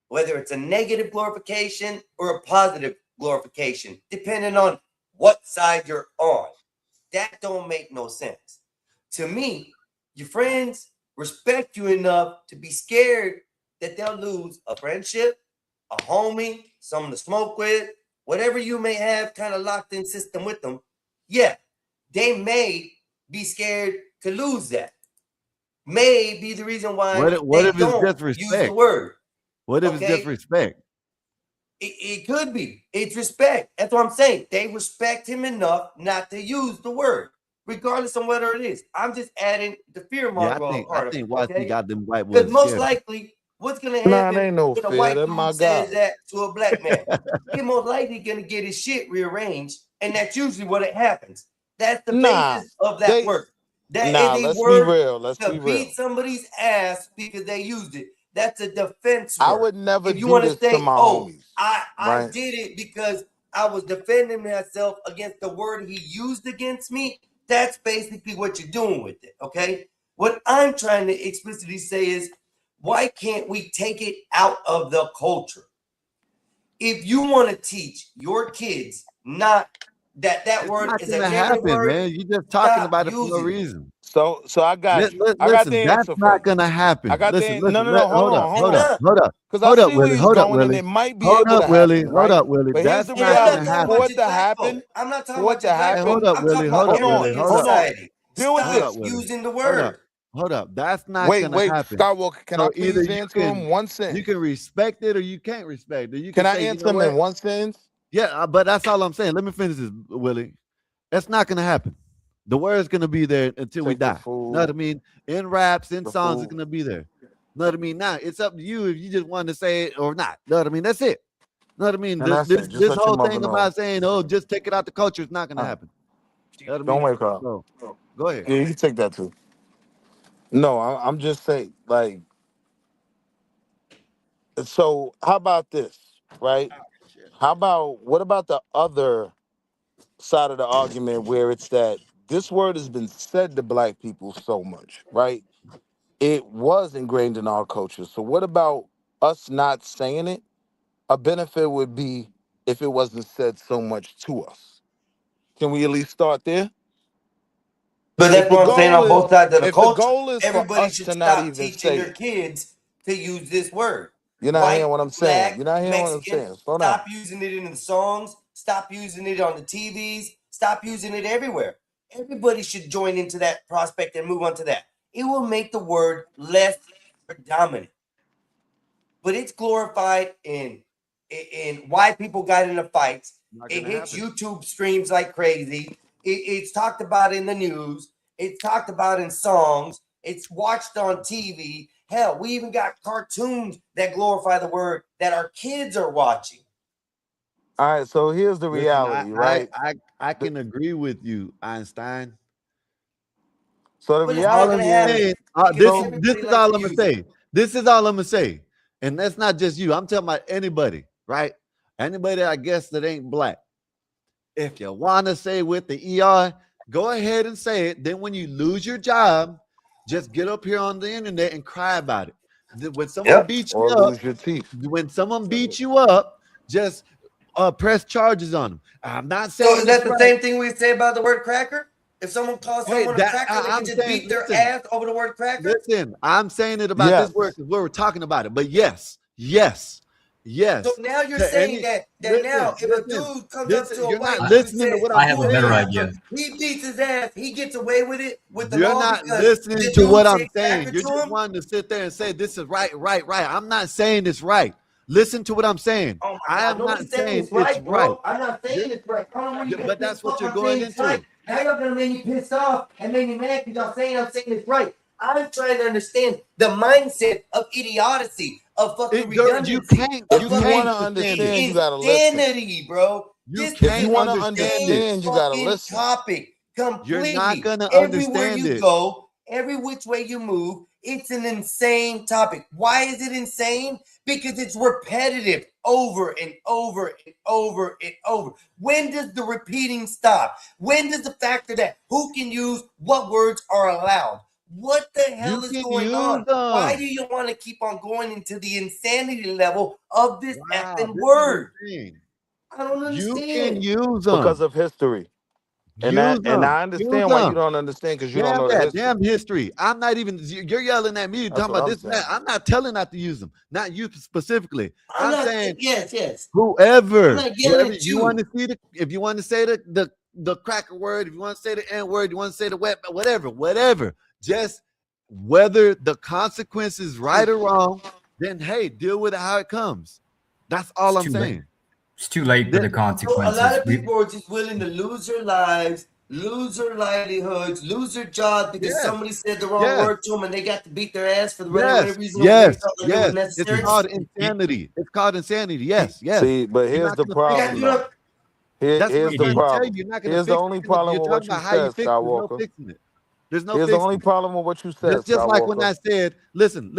Whether it's a negative glorification or a positive glorification, depending on what side you're on. That don't make no sense. To me, your friends respect you enough to be scared that they'll lose a friendship, a homie, someone to smoke with, whatever you may have kind of locked in system with them. Yeah, they may be scared to lose that. May be the reason why what they if it's don't use the disrespect? word. What if it's Okay, disrespect? it could be. It's respect. That's what I'm saying. They respect him enough not to use the word, regardless of whether it is. I'm just adding the fear Yeah, monger I part of it, think YT okay? got them white Because boys most scared. likely, what's gonna nah, it happen ain't no when a fear. white That's dude my says guy. that to a black man? He most likely gonna get his shit rearranged, and that's usually what it happens. That's the Nah, basis of that they word. That is nah. a Let's be word real. Let's be to real. beat somebody's ass because they used it. That's a defense I word. would never If you do want to this to say, my "Oh, homies, I right? did it because I was defending myself against the word he used against me," that's basically what you're doing with it. Okay. What I'm trying to explicitly say is, why can't we take it out of the culture? If you want to teach your kids not that It's word not is a gonna negative happen, word, man. You're just talking stop about it for no using it. reason. So I got you. I got the Listen, that's answer for not you. gonna I happen. got Listen, the no listen. no no. Hold Hold on, up, hold hold on. up, hold up, Because I hold up, see where Willie. you're Hold up, going, and Willie. it might be Hold able up, to Willie. happen, Hold right? up, Willie. But here's That's the And not I'm not gonna reality: talking for about happen. it just to black happen, folk. I'm not talking for it about to just black Hey, folk. hold happen, up, I'm talking Willie. about Hold up, hold on, Willie. everybody in Hold hold up. on. society. Deal with Hold Stop up, this. Willie. using the Hold up. word. Hold up. That's not Wait, gonna wait, happen. Skywalker. Can I So either please answer him one you sentence? can respect it or you can't respect it. You can Can I say, you answer know him in what? one sentence? Yeah, but that's all I'm saying. Let me finish this, Willie. That's not gonna happen. The word's gonna be there until we Take the die. Know what I food. mean? In raps, in The songs, it's food. gonna be there. Know what I mean? Now it's up to you if you just want to say it or not. Know what I mean? That's it. Know what I mean? And that's it. Just This let your whole mother thing know. about saying, oh, just take it out the culture is not gonna happen. Know what I Don't mean? wake up. So go ahead. Yeah, you can take that too. No, I'm just saying, like, So how about this, right? What about the other side of the argument where it's that this word has been said to black people so much, right? It was ingrained in our culture. So what about us not saying it? A benefit would be if it wasn't said so much to us. Can we at least start there? But If that's the what I'm saying goal on is both sides of the if the culture. goal is for Everybody us should to not stop even teaching say their it, kids to use this word. you're not hearing White, what I'm saying. black, You're not hearing what I'm Mexican, saying. Slow down. stop using it in the songs. Stop using it on the TVs. Stop using it everywhere. Everybody should join into that prospect and move on to that. It will make the word less predominant. But it's glorified in why people got into fights. Not It gonna hits happen. YouTube streams like crazy. It's talked about in the news. It's talked about in songs. It's watched on TV. Hell, we even got cartoons that glorify the word that our kids are watching. All right, so here's the Listen, reality, right? I The- can agree with you, Einstein. So the But it's not All going I'm to reality happen is, saying, because this is everybody likes all to I'm gonna use it. say. This is all I'm gonna say, and that's not just you. I'm talking about anybody, right? Anybody, I guess, that ain't black. If you want to say with the ER, go ahead and say it. Then when you lose your job, just get up here on the internet and cry about it. When someone Yep. beats you or up, lose your teeth. just press charges on them. I'm not So saying is it's that the right. same thing we say about the word cracker? If someone calls Hey, someone a that cracker, they I'm can just saying, beat their listen, ass over the word cracker? listen. I'm saying it about Yes. this word because we were talking about it. But yes. So now you're To saying any, that listen, now if a listen. dude comes This up to a you're white not dude and listening to says, what I I'm have a "Who better saying. idea. he beats his ass, he gets away with it with the You're law not because listening the to dude what said I'm saying. cracker You're to just him?" wanting to sit there and say this is right. I'm not saying it's right. Listen to what I'm saying. Oh my I God, am not nobody's saying saying it's it's right, right. bro. I'm not saying You're- it's right. I don't know when you but get that's pissed what off. you're I'm going saying it's right. into. Now y'all gonna make me pissed off and make me mad because y'all saying I'm saying it's right. I'm trying to understand the mindset of idiocy, of fucking You redundancy, can't. of If you want fucking to understand it. understand, you gotta listen. insanity, bro. You This If is you can't an want to understand it. insane understand, you gotta fucking listen. topic. You're not Completely. gonna Everywhere understand you it. go, every which way you move, it's an insane topic. Why is it insane? Because it's repetitive over and over and over and over. When does the repeating stop? When does the factor that who can use what words are allowed? What the hell You is can going use on? Why them. do you want to keep on going into the insanity level of this Wow, effing this is word? insane. I don't You can understand. use Because them. of history. And Use them. I Use understand why you them. don't understand because you don't Damn know the that. history. Damn history. I'm not even. You're yelling at me That's talking what about I'm this and that. saying. I'm not telling not to use them. Not you specifically. I'm I'm not. saying Yes. I'm whoever, not yelling if at you want you. to see if you want to say the cracker word, if you want to say the N word, you want to say the whatever. Just whether the consequence is right or wrong, then hey, deal with it how it comes. That's all It's I'm too late. saying. It's too late for the That- So a lot consequences. of people are just willing to lose their lives, lose their livelihoods, lose their jobs because yes, somebody said the wrong yes, word to them and they got to beat their ass for whatever yes, reason they yes, felt like it was yes. It's necessary. called insanity. It's called insanity. Yes. See, but You're here's not the gonna fix You got to problem do it. though. it. That's what Here's I'm the trying to tell problem. you. You're not gonna Here's the fix only it. You're problem with talking what you about how you said, fix it. There's no Skywalker. fixing it. There's no Here's the fixing only it. problem with what you said, Just like when Skywalker. I said, listen,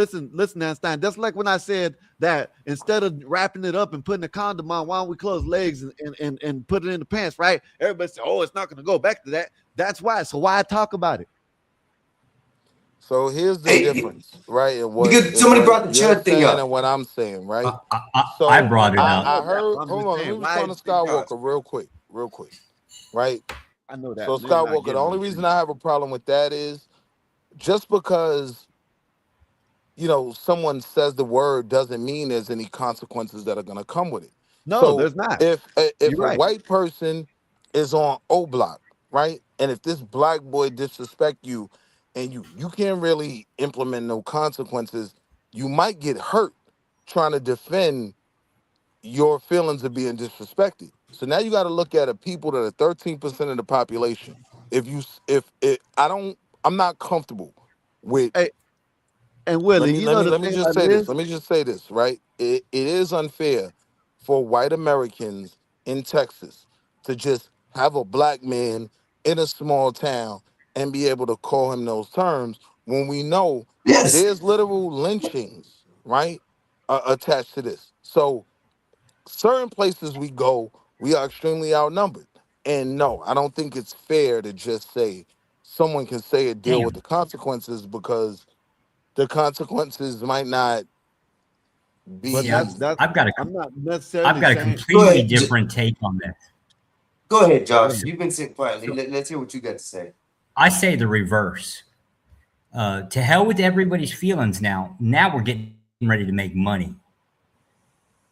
Einstein. Just like when I said that instead of wrapping it up and putting a condom on, why don't we close legs and put it in the pants, right? Everybody said, oh, it's not going to go back to that. That's why. So why talk about it? So here's the Hey, difference, right? because somebody brought the You're chud thing saying up. and what I'm saying, right? I So brought it I up. know I that, heard. but I'm Hold just on, let me saying, why respond is to it yours? Skywalker real quick, right? I know that, So but niggas not Skywalker, the getting what only I'm reason saying. I have a problem with that is just because someone says the word doesn't mean there's any consequences that are going to come with it. No, So there's not. if You're a right. white person is on O Block, right, and if this black boy disrespect you, and you can't really implement no consequences, you might get hurt trying to defend your feelings of being disrespected. So now you got to look at a people that are 13% of the population. If you if it, I don't, I'm not comfortable with Hey, and let Willie, me you let know me the let me thing just about it say this. is, Let me just say this, right? It is unfair for white Americans in Texas to just have a black man in a small town and be able to call him those terms when we know Yes. there's literal lynchings, right? attached to this. So certain places we go, we are extremely outnumbered. And no, I don't think it's fair to just say someone can say it, deal with Damn. the consequences, because the consequences might not be. But See, that's I've got I'm not I've necessarily got a saying. Go completely ahead. different take on this. Go ahead, Go Josh. ahead. You've been sitting quietly. So Let's hear what you got to say. I say the reverse. To hell with everybody's feelings now. Now we're getting ready to make money.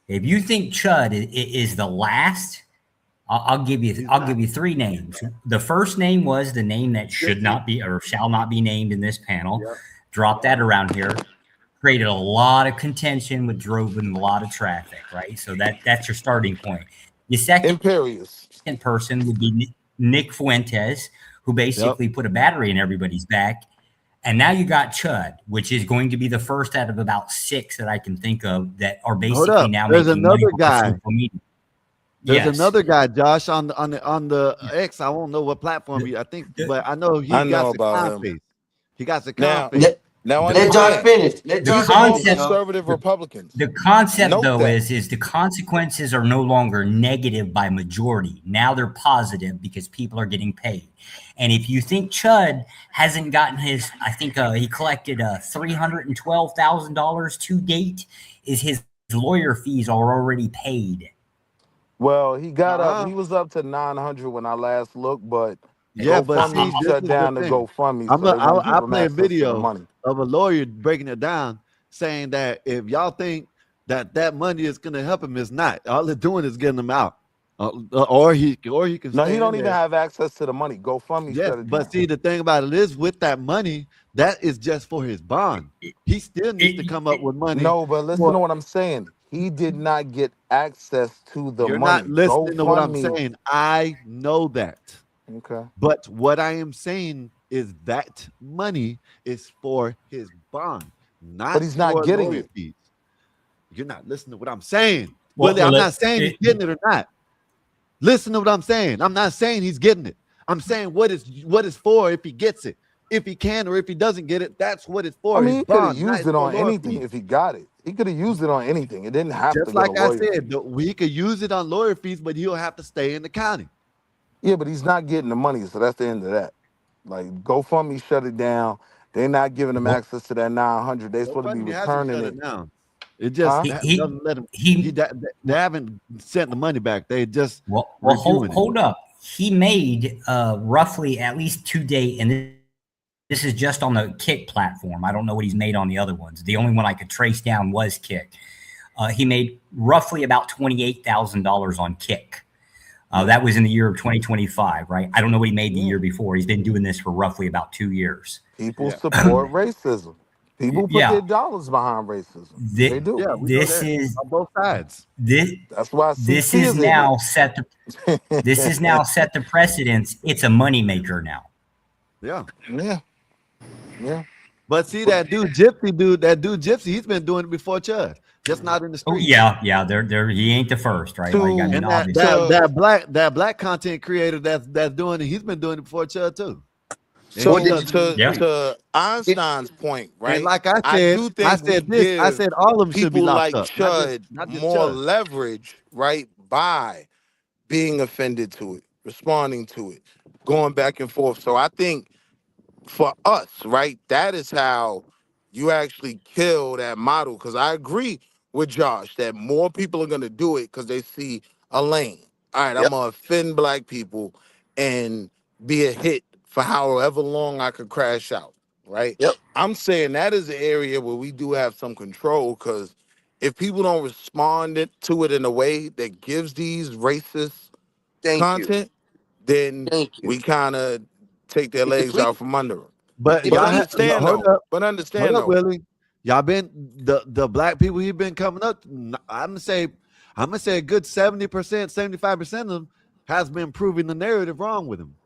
If you think Chud is the last, I'll give He's I'll not. give you three names. The first name was the name that should Gypsy. not be or shall not be named in this panel. Yep. Drop that around here. Created a lot of contention, with drove in a lot of traffic, right? So that's your starting point. The second Imperious. person would be Nick Fuentes, who Yep. basically put a battery in everybody's back. And now you got Chud, which is going to be the first out of about 6 that I can think of that are Hold basically up. now There's making money another off guy. social media. There's Yes. another guy, Josh, on the X. I won't know what platform I think, but I know he I got know the about him. conflict. He got the Now, conflict. now Let Josh understand, finish. Let The Josh these are all finish, concept y'all. conservative Republicans. The concept, Note though, that. is the consequences are no longer negative by majority. Now they're positive because people are getting paid. And if you think Chud hasn't gotten his, I think he collected $312,000 to date, is his lawyer fees are already paid. Well, he got up. Uh-huh. He was up to 900 when I last looked, but Yeah, but see, GoFundMe this shut is down the the thing. GoFundMe, so they won't give I him play a access to the video money. of a lawyer breaking it down, saying that if y'all think that money is going to help him, it's not. All they're doing is getting him out, or he can No, stay he don't in even there. have access to the money. GoFundMe Yes, shut it but down. see, the thing about it is, with that money, that is just for his bond. He still needs to come up with money. No, but listen for- to what I'm saying. He did not get access to the You're money. not listening to what I'm GoFundMe. saying. I know that. Okay. But what I am saying is that money is for his bond, not But he's not for getting lawyer it. fees. You're not listening to what I'm saying. Well, Willie, I'm well, not saying he's getting it or not. Listen to what I'm saying. I'm not saying he's getting it. I'm saying what is for if he gets it. If he can or if he doesn't get it, that's what it's for. I mean, his he could have bond, not used it for on lawyer anything fees. if he got it. He could have used it on anything. It didn't have to Just go like to I lawyer said, fees. we could use it on lawyer fees, but he'll have to stay in the county. Yeah, but he's not getting the money, so that's the end of that. Like GoFundMe shut it down. They're not giving him well, access to that 900. They're supposed to be GoFundMe hasn't returning shut it. it down. It just Huh? doesn't let him. They haven't sent the money back. They just Well, reviewing it. hold up. He made roughly at least to date, and this is just on the Kick platform. I don't know what he's made on the other ones. The only one I could trace down was Kick. He made roughly about $28,000 on Kick. That was in the year of 2025, right? I don't know what he made the year before. He's been doing this for roughly about 2 years. People Yeah. support racism. People put Yeah. their dollars behind racism. They do. Yeah, we know This that is on both sides. this. That's why This CP is is in now it. set the this is now set the precedence. It's a moneymaker now. Yeah. Yeah. Yeah. But see that dude Gypsy, he's been doing it before Chud, just not in the Oh street. yeah. There. He ain't the first, right? Like, I mean, And obviously. that black content creator that's doing it, he's been doing it before Chud too. And So he does it in the Yeah. street. to Einstein's point, right? And like I do said, think I said we this. I give said all of them should be people locked like up. Chud Not just more Chud. leverage, right, by being offended to it, responding to it, going back and forth. So I think for us, right, that is how you actually kill that model. Because I agree with Josh that more people are going to do it because they see a lane. All right, I'm going to offend black people and be a hit for however long I could crash out, right? Yep. I'm saying that is an area where we do have some control, because if people don't respond to it in a way that gives these racist Thank you. content, then Thank you. we kind of take their It's legs depleted. out from under them. But It's But y'all depleted. understand hold though. up. But Hold understand up, though. Willie. Y'all been the black people he been coming up. I'm gonna say a good 70%, 75% of them has been proving the narrative wrong with him.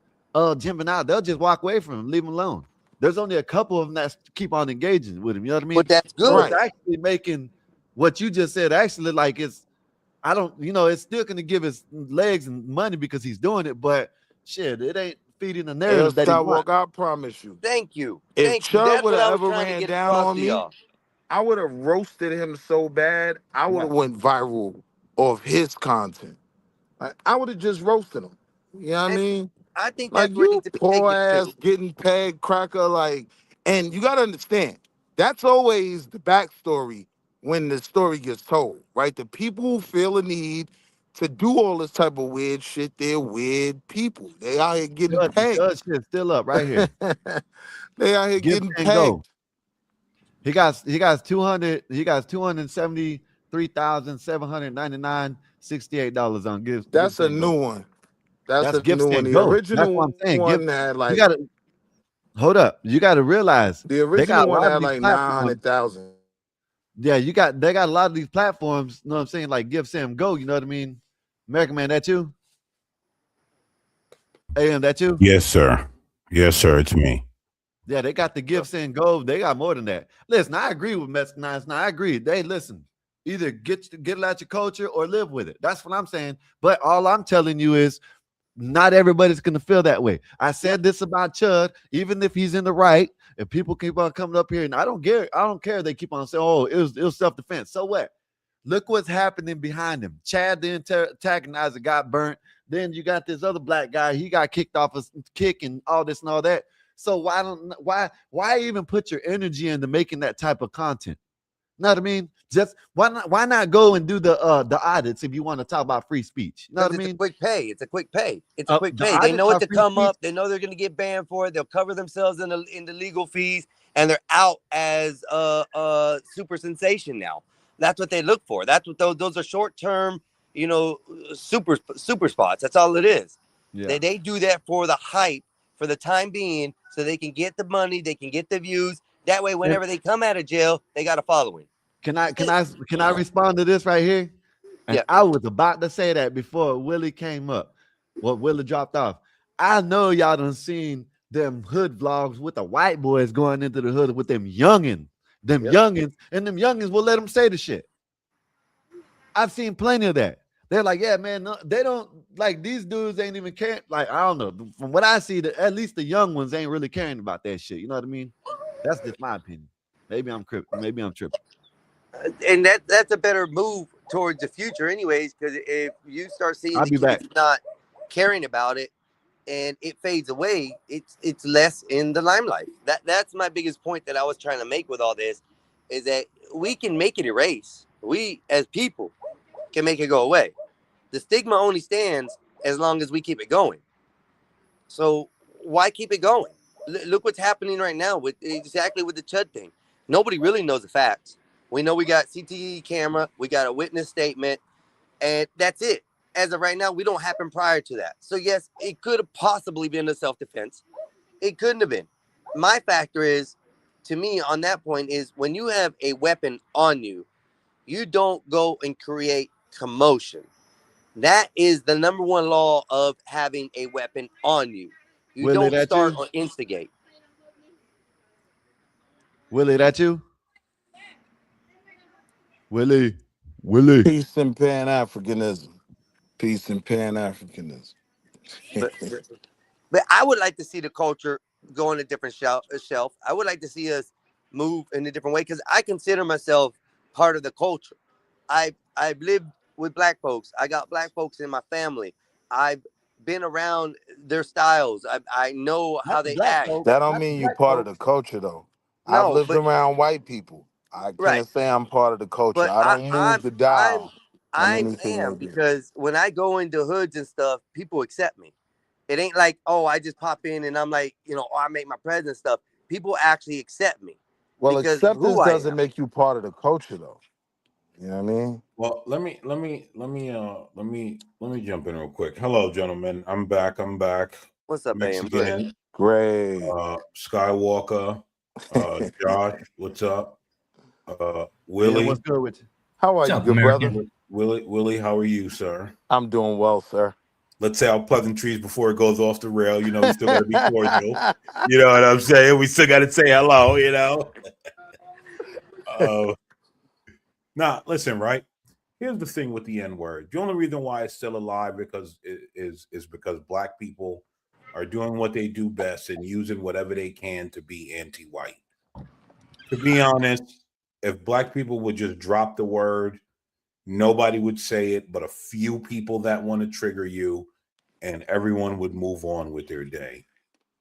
Jumping out, they'll just walk away from him, leave him alone. There's only a couple of them that keep on engaging with him. You know what I mean? But that's So good. it's actually making what you just said actually like it's. I don't, it's still gonna give his legs and money because he's doing it, but shit, it ain't feeding the Hey, narrative that he wants. Skywalker, I promise you. Thank you. If Thank you. Chud That's would what I have was ever trying to ran get down across on to me, y'all. I would have roasted him so bad, I would have went viral off his content. Like, I would have just roasted him. You know what I And mean? I think that's Like, where it you needs to be poor taken ass to. getting pegged, cracker. Like, and you gotta understand, that's always the backstory when the story gets told, right? The people who feel a need to do all this type of weird shit, they're weird people. They out here getting pegged. Judge shit still up right here. They out here Give getting and go. pegged. He got 273,799.68 on Give. That's a Send Go. new one. That's That's a Give new one. Send The Go. That's what original I'm saying. one had You like gotta hold up. You gotta realize the they original got a one lot of had these like platforms. 900,000. Yeah, they got a lot of these platforms, you know what I'm saying? Like Give Send Go, you know what I mean? American Man, that you? AM, that you? Yes, sir. Yes, sir. It's me. Yeah, they got the Give Send Go. They got more than that. Listen, I agree with Mexican Nice. Now I agree. They listen. Either get it out your culture or live with it. That's what I'm saying. But all I'm telling you is not everybody's gonna feel that way. I said this about Chud, even if he's in the right, if people keep on coming up here, and I don't care. They keep on saying, oh, it was self-defense. So what? Look what's happening behind him. Chad, the antagonizer, got burnt. Then you got this other black guy. He got kicked off a kick and all this and all that. So why even put your energy into making that type of content? Know what I mean? Just why not go and do the audits if you want to talk about free speech? You know what I It's a mean? quick pay. It's a quick pay. It's a quick The pay. They audits know are what to free come speech. up. They know they're going to get banned for it. They'll cover themselves in the legal fees, and they're out as super sensation now. That's what they look for. That's what those are short term, super spots. That's all it is. Yeah. They do that for the hype for the time being, so they can get the money, they can get the views. That way, whenever they come out of jail, they got a following. Can I respond to this right here? And Yeah. I was about to say that before Willie came up. Well, Willie dropped off. I know y'all done seen them hood vlogs with the white boys going into the hood with them youngins. Youngins, and them youngins will let them say the shit. I've seen plenty of that. They're like, yeah, man, no, they don't like these dudes ain't even caring. Like, I don't know. From what I see, at least the young ones ain't really caring about that shit. You know what I mean? That's just my opinion. Maybe I'm tripping. And that's a better move towards the future anyways, because if you start seeing I'll the be back. kids not caring about it and it fades away, it's less in the limelight. That's my biggest point that I was trying to make with all this, is that we can make it erase. We as people can make it go away. The stigma only stands as long as we keep it going. So why keep it going? Look what's happening right now with the Chud thing. Nobody really knows the facts. We know we got CCTV camera, we got a witness statement, and that's it. As of right now, we don't happen prior to that. So yes, it could have possibly been a self-defense. It couldn't have been. My factor is, to me, on that point, is when you have a weapon on you, you don't go and create commotion. That is the number one law of having a weapon on you. You Willie, don't that start you? or instigate. Willie, that you? Willie. Peace and Pan-Africanism. Peace and Pan-Africanism. But I would like to see the culture go on a different shelf. I would like to see us move in a different way, because I consider myself part of the culture. I've lived with black folks. I got black folks in my family. I've been around their styles. I know how they act. That don't mean you part of the culture, though. I've No, lived but around white people. I can't right. say I'm part of the culture. But I don't move the dial on I anything am, they do. because when I go into hoods and stuff, people accept me. It ain't like, oh, I just pop in and I'm like, I make my presence stuff. People actually accept me. Well, because of acceptance who I doesn't am. make you part of the culture, though. You know what I mean? Well, let me jump in real quick. Hello, gentlemen. I'm back. What's up, AM? Mexican, Great. Skywalker, Josh. What's up? Willie. Man, what's good with you? How are What's you, up, good American? brother? Willie, how are you, sir? I'm doing well, sir. Let's say our pleasantries before it goes off the rail. We still got to be cordial. You know what I'm saying? We still got to say hello. Nah, listen, right? Here's the thing with the N-word. The only reason why it's still alive is because black people are doing what they do best and using whatever they can to be anti-white. To be honest, if black people would just drop the word, nobody would say it but a few people that want to trigger you, and everyone would move on with their day.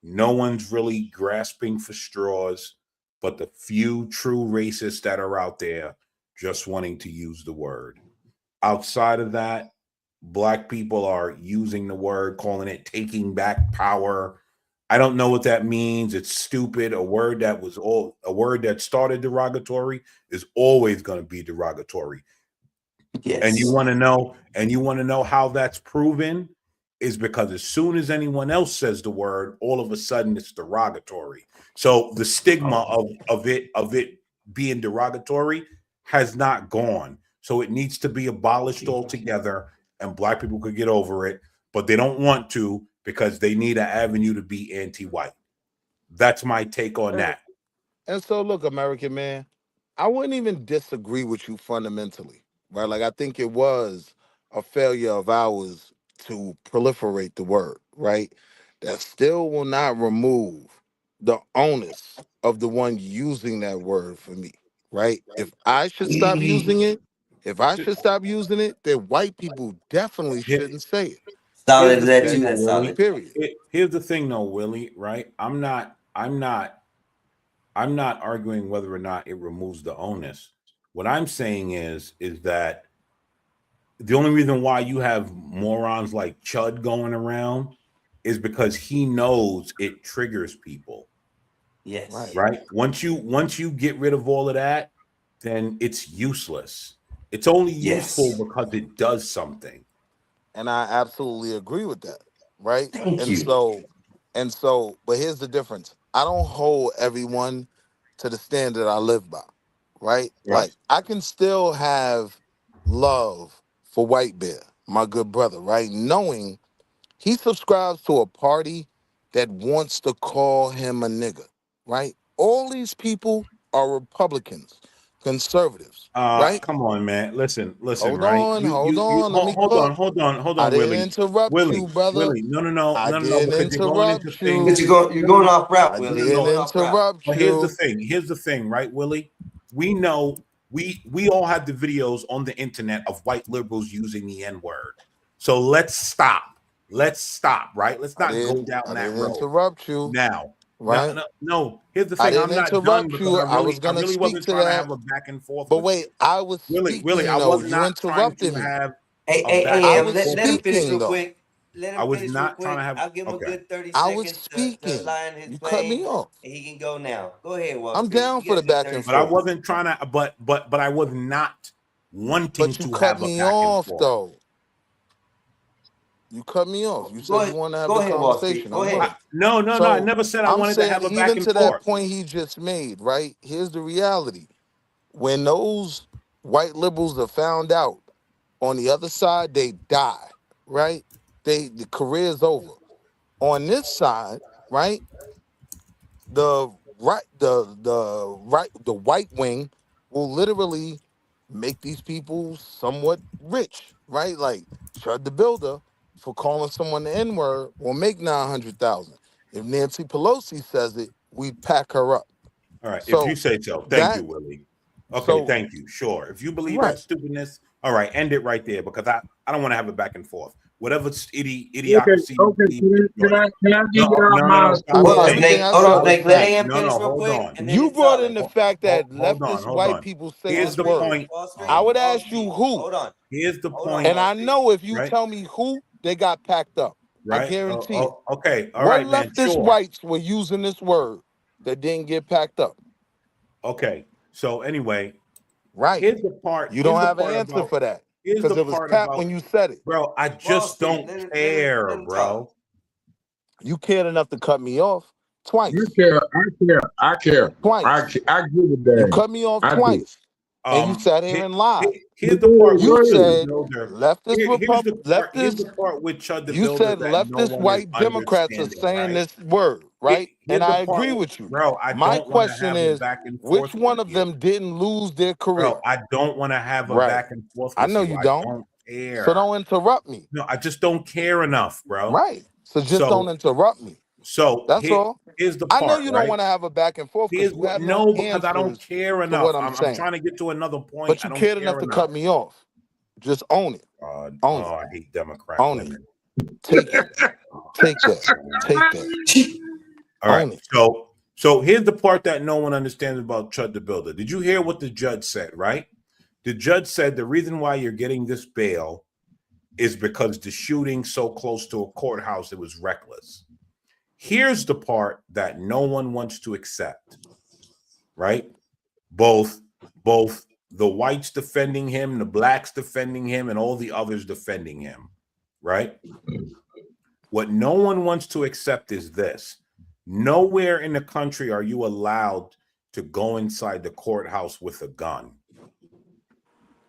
No one's really grasping for straws but the few true racists that are out there just wanting to use the word. Outside of that, black people are using the word, calling it taking back power. I don't know what that means. It's stupid. A word that started derogatory is always going to be derogatory. Yes. And you want to know how that's proven is because as soon as anyone else says the word, all of a sudden it's derogatory. So the stigma of it being derogatory has not gone. So it needs to be abolished altogether, and black people could get over it, but they don't want to because they need an avenue to be anti-white. That's my take on that. And so, look, American man, I wouldn't even disagree with you fundamentally, right? Like, I think it was a failure of ours to proliferate the word, right? That still will not remove the onus of the one using that word for me, right? If I should stop using it, then white people definitely shouldn't say it. Solid, Here's the that thing, too. That's Willie. solid. Period. Here's the thing, though, Willie. Right? I'm not arguing whether or not it removes the onus. What I'm saying is that the only reason why you have morons like Chud going around is because he knows it triggers people. Yes. Right? Once you get rid of all of that, then it's useless. It's only useful because it does something. And I absolutely agree with that, right? Thank you. But here's the difference. I don't hold everyone to the standard I live by, right? Right. Like, I can still have love for White Bear, my good brother, right? Knowing he subscribes to a party that wants to call him a nigga, right? All these people are Republicans, conservatives, right? Come on, man. Listen, Hold right? on, You let me hold cook. on, I didn't Willie. interrupt you, brother. No, I didn't because you're going into interrupt things. you. You're going off route, I Willie. didn't You're going off route. interrupt But here's you. the thing, right, Willie? We know we all have the videos on the internet of white liberals using the N-word. So let's stop. Right? Let's not go down that road. Interrupt you. Now, Right? no. Here's the I thing. didn't I'm not done interrupt because you. I I was gonna really speak wasn't to trying to that. have a back and forth. But with wait, you. I was Willie, speaking I though. was You not trying to interrupted me. have Hey, a back I and was forth. let him finish speaking real though. quick. Let I him was finish real not trying quick. to have. I'll give him a Okay. good 30 I was seconds to speaking. line his You cut me plane, off. and he can go now. Go ahead, Wall I'm Street. down You for got a the good back 30 and But I forth. seconds. wasn't trying to. But I was not wanting But you to cut have a me back and off forth. though. You cut me off. You said you want to have Go the ahead, Wall Street. conversation. Go I'm ahead. willing. No. I So never said I I'm wanted to saying have a back even and to that forth. point he just made, right? Here's the reality. When those white liberals are found out on the other side, they die, right? The career's over. On this side, right? The white wing will literally make these people somewhat rich, right? Like Chud the Builder for calling someone the N-word will make 900,000. If Nancy Pelosi says it, we pack her up. All right, if you So say so. Thank that you, Willie. Okay, so thank you. Sure. If you believe right. that stupidness, all right, end it right there because I don't want to have a back and forth. Whatever idiocracy you Okay. believe, Can I get no, out my stop. Hold on, Thank Everything Snake. I you. Hold said on, was Snake. Let fact. AM finish real Hold quick, on. and then You it's brought in solid. the fact that Hold leftist on. white people say Here's this the word. point. Wall Street. I would Wall ask you Street. who. Hold on. Here's the Hold on, point, And Wall I Street. know if you right? tell me who, they got packed up. I Right? guarantee it. Okay. All What right, man. leftist Sure. whites were using this word that didn't get packed up? Okay. So anyway, Right. here's the part. You Here's don't the have an part answer about. for that Here's because the it was part cap about. when you said it. Bro, I Wall just Street. don't care, bro. You cared enough to cut me off twice. I care. Twice. I give a You damn. cut me off I do. twice. And you sat here and lied. Here's the part You with Chud the said Builder. leftist Here's the part with Chud the you Builder said that no leftist one is white Democrats are understanding, saying right? this word, right? Here's And the I part, agree with you. bro. I My don't want to question have a is, back and which forth one with of you, them didn't lose their career? bro. I don't want to have a Right. back and forth I with know you. you I don't. don't care. So don't interrupt me. No, I just don't care enough, bro. Right. So just So don't interrupt me. So That's all. here's the I know part, you don't right? want to have a back and forth because Here's you what, have no, because I don't answers care to enough. what I'm saying. trying to get to another point. But I you don't cared care enough to enough. cut me off. Just own it. Oh, Own it. I hate Democrat Own it. women. Take it. Take that. Take that. All right. Own it. So here's the part that no one understands about Chud the Builder. Did you hear what the judge said, right? The judge said the reason why you're getting this bail is because the shooting so close to a courthouse, it was reckless. Here's the part that no one wants to accept, right? Both the whites defending him, the blacks defending him, and all the others defending him, right? What no one wants to accept is this. Nowhere in the country are you allowed to go inside the courthouse with a gun.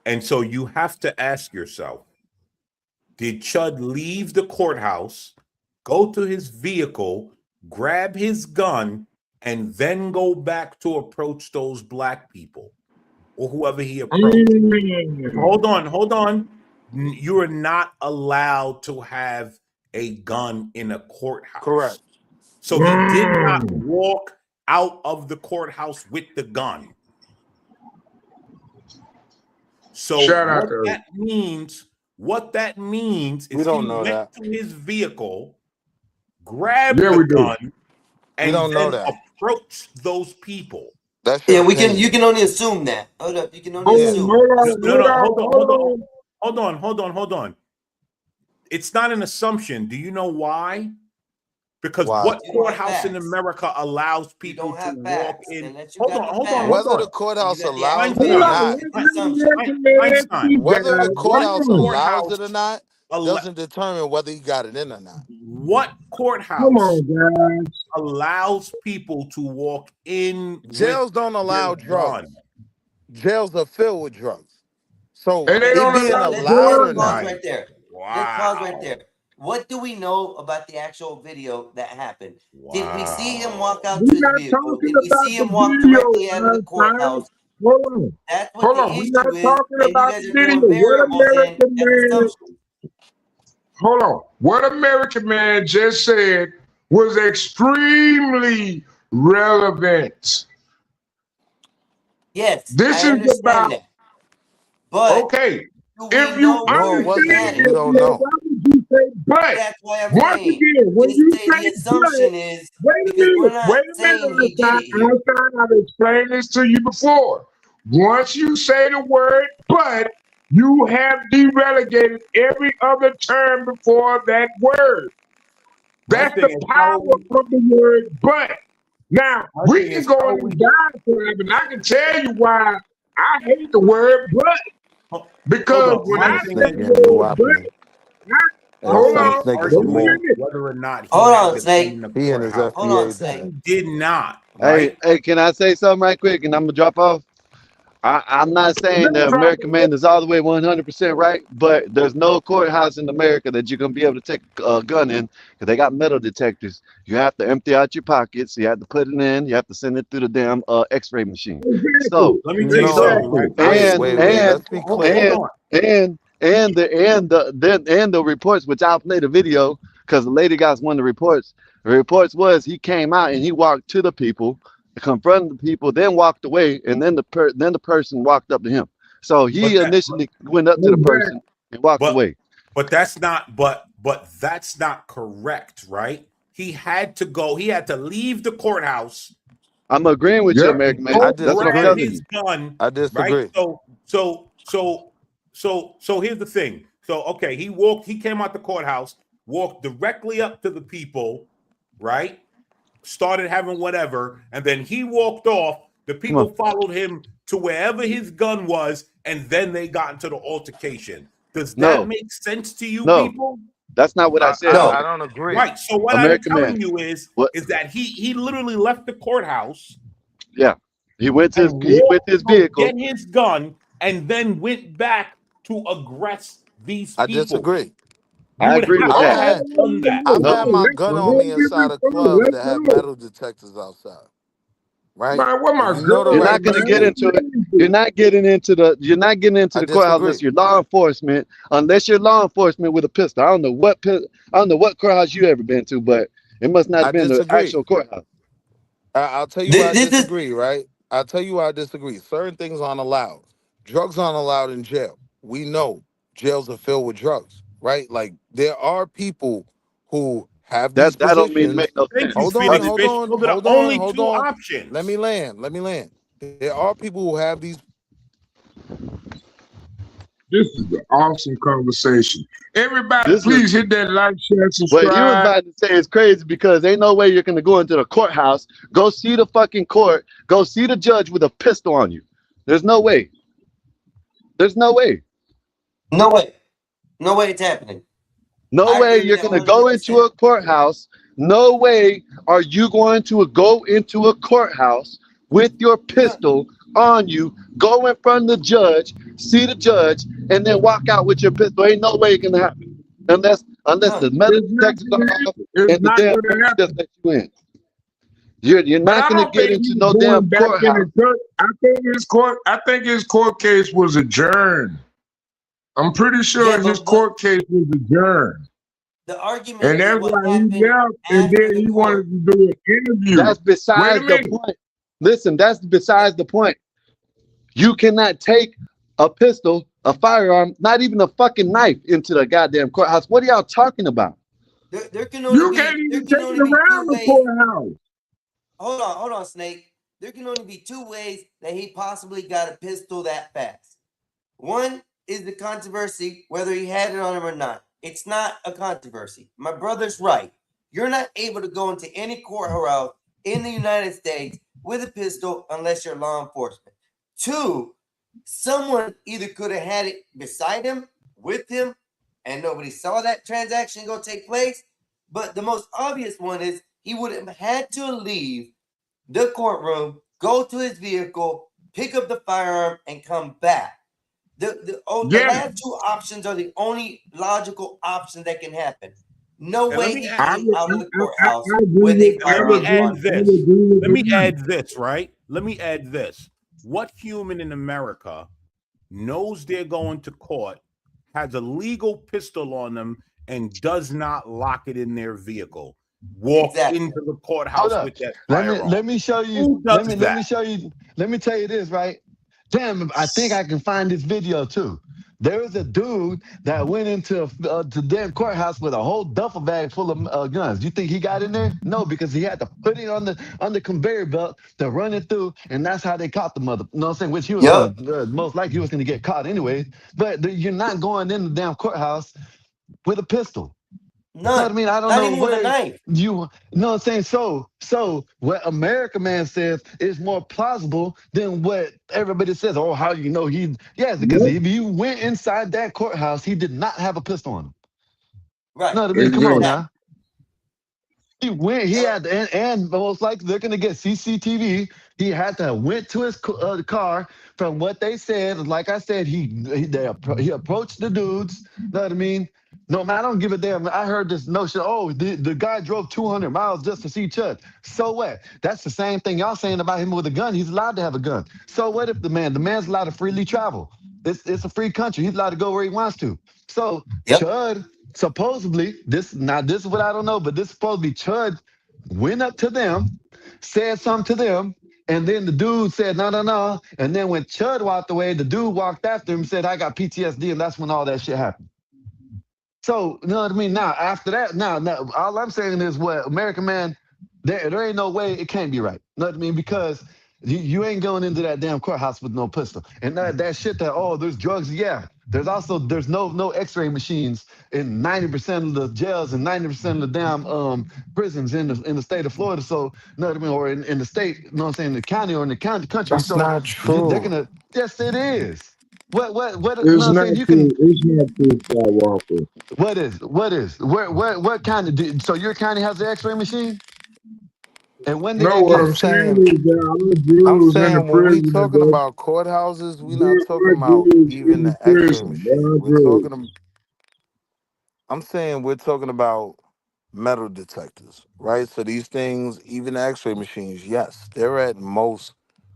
And so you have to ask yourself, did Chud leave the courthouse, go to his vehicle, grab his gun, and then go back to approach those black people or whoever he approached? Hold on. You are not allowed to have a gun in a courthouse. Correct. So he did not walk out of the courthouse with the gun. So Shout out what that means is We don't he know went that. to his vehicle, grabbed Yeah, the we do. gun, and don't know then that. approached those people. That's Yeah, your we can. opinion. You can only assume that. Hold up. You can only Hold assume. on. Hold on. It's not an assumption. Do you know why? Because Why? what You don't have courthouse in facts. America allows You people don't to have walk facts. in? Unless you Hold got on, the hold facts. on. Whether the courthouse You got the allows it answer. or Hold not, on. Einstein. whether the courthouse What allows it or courthouse not alle- doesn't determine whether he got it in or not. what Come courthouse on, guys. allows people to walk in Jails with don't their allow drugs. gun? Jails are filled with drugs. So And they it don't being allow allowed or drugs. not, Pause right there. Wow. Let's pause right there. What do we know about the actual video that happened? Did we see him walk out to We're his not vehicle? talking Did we about see the him walk video, directly out of the Einstein. courthouse? Hold on. That's what Hold the on. We're issue not is, talking and you about guys the are video. doing What variables and American man, assumptions. hold on. What American man just said was extremely relevant. Yes, This I is understand about, that. But okay, do we if you know no, where it he wasn't. had understand We it? this, don't man, know. why would you say but? That's why I'm Once saying. again, when you The say assumption but, is wait because we're not a saying minute, he did it here. Einstein, I've explained this to you before. Once you say the word but, you have derelegated every other term before that word. My That's thing the is, power of the word but. Now, my we thing can is, go how on we this diatribe, and I can tell you why I hate the word but. hold Because on. when My I Son of thing say Snake is, the getting new word but, weapon. And hold Son of on, nobody's Snake is wait some a arguing more. minute. whether or not he Hold had on, the Snake. gun in the He and his courthouse. Hold on, FBA Snake. badge. Did not, Hey, right? hey, can I say something right quick? And I'm gonna drop off. I'm not saying Let me the drop American man is all the way 100% right, but there's no courthouse in America that you're gonna be able to take a gun in because they got metal detectors. You have to empty out your pockets. You have to put it in. You have to send it through the damn X-ray machine. So, Let me tell you No, something, right? wait, and let's be Hold clear. on. the reports, which I'll play the video because the lady got one of the reports. The reports was he came out and he walked to the people, confronted the people, then walked away, and then the person walked up to him. So he But that, initially went up to the person and walked but away. but that's not that's not correct, right? He had to go. He had to leave the courthouse. I'm agreeing with you, Yep. American man. I That's what I'm Grab telling disagree. you. his gun, I right? disagree. So here's the thing. So okay, he came out the courthouse, walked directly up to the people, right? Started having whatever, and then he walked off. The people followed him to wherever his gun was, and then they got into the altercation. Does that No, make sense to you, no, people? that's not what I said. I don't agree. Right. So what American I'm man. telling you is What? that he literally left the courthouse Yeah, he went to and his walked to vehicle. get his gun, and then went back to aggress these I people. disagree. You I would agree have with to I've that. have had done that. I've No, had my gun on me inside of clubs that have metal detectors outside. Right? Man, where my If you know the girl you're right not at, going to man? get people, into it. You're not getting into I the courthouse disagree. unless you're law enforcement. Unless you're law enforcement with a pistol. I don't know what courthouse you ever been to, but It must not I have been the disagree. actual courthouse. I'll tell you why I This is disagree, right? I'll tell you why I disagree. Certain things aren't allowed. Drugs aren't allowed in jail. We know jails are filled with drugs, right? Like there are people who have these That don't mean positions. make no Thank sense. you, Hold on, Phoenix okay. hold Fish. on, Those are the hold on, only hold two on. Let me options. land. Let me land. There are people who have these. This is an awesome conversation. Everybody, This is please hit that like, share, what you was subscribe. about to say is crazy because ain't no way you're gonna go into the courthouse, go see the fucking court, go see the judge with a pistol on you. There's no way. There's no way. No way. No way it's happening. No I way agree with you're that gonna go into 100%. a courthouse. No way are you going to go into a courthouse with your No, pistol on you, go in front of the judge, see the judge, and then walk out with your pistol. Ain't no way it can happen. Unless no. the metal It's not detectors gonna are off happen. It's and the not damn gonna judge just happen. let you in. You're But not I gonna don't get think into he's no damn going back in courthouse. the court. I think his court case was adjourned. I'm pretty sure Yeah, his but court case was adjourned. the argument And is that's what why he happened left, and after then the he court. wanted to do an interview. That's Wait a besides the minute. point. Listen, that's Yeah, besides the point. You cannot take a pistol, a firearm, not even a fucking knife into the goddamn courthouse. What are y'all talking about? there can only You can't be there even can take only it be around two the ways. courthouse. Hold on, Snake. There can only be two ways that he possibly got a pistol that fast. One is the controversy, whether he had it on him or not. It's not a controversy. My brother's right. You're not able to go into any courthouse in the United States with a pistol unless you're law enforcement. Two, someone either could have had it beside him, with him, and nobody saw that transaction go take place. But the most obvious one is he would have had to leave the courtroom, go to his vehicle, pick up the firearm, and come back. The Yeah, last two options are the only logical options that can happen. No And let way me he add, I came would, out of the courthouse I agree with a with, and I let me would firearm agree, add on him. I would this. agree with Let me Brian. add this, right? Let me add this. What human in America knows they're going to court, has a legal pistol on them, and does not lock it in their vehicle? Walks Exactly. into the Hold courthouse up. with that Let firearm. me show you. Who does Let me that? show you. Let me tell you this, right? Damn, I think I can find this video too. There was a dude that went into to damn courthouse with a whole duffel bag full of guns. You think he got in there? No, because he had to put it on the conveyor belt to run it through, and that's how they caught the mother. You know what I'm saying? Which he was gonna Yep. most likely he was gonna get caught anyway. But you're not going in the damn courthouse with a pistol. You know what I None. mean? I don't Not know even with a where knife. you know what I'm saying. So what America Man says is more plausible than what everybody says. Oh, how you know he? Yes, because Nope, if you went inside that courthouse, he did not have a pistol on him. You Right. know what I mean? Come on exactly. Exactly. now. He went. He And had and most likely they're gonna get CCTV. He had to went to his car. From what they said, like I said, he approached the dudes. Know what I mean? No man, I don't give a damn. I heard this notion. Oh, the guy drove 200 miles just to see Chud. So what? That's the same thing y'all saying about him with a gun. He's allowed to have a gun. So what if the man's allowed to freely travel? It's a free country. He's allowed to go where he wants to. So yep. Chud supposedly this is what I don't know, but this supposedly Chud went up to them, said something to them, and then the dude said no, no, no. And then when Chud walked away, the dude walked after him, said I got PTSD, and that's when all that shit happened. So you know what I mean? Now after that, now all I'm saying is what American Man, there ain't no way it can't be right. You know what I mean? Because you ain't going into that damn courthouse with no pistol. And that shit that there's drugs, yeah. There's no X-ray machines in 90% of the jails and 90% of the damn prisons in the state of Florida. So you know what I mean, or in the state, you know what I'm saying, the county or in the county country. That's So not they're true. gonna yes, it is. What you know It's what I'm not saying? You can true. It's not true, Skywalker. what is what kind of so your county has an X-ray machine? And when did No, that what get? I'm I'm saying saying, is there are I'm Jews in the saying, when we prison, talking bro. about courthouses, we not There talking are about Jews even in the the X-ray prison. There machine. are Jews. I'm saying we're talking about metal detectors, right? So these things, even the X-ray machines, yes, they're at most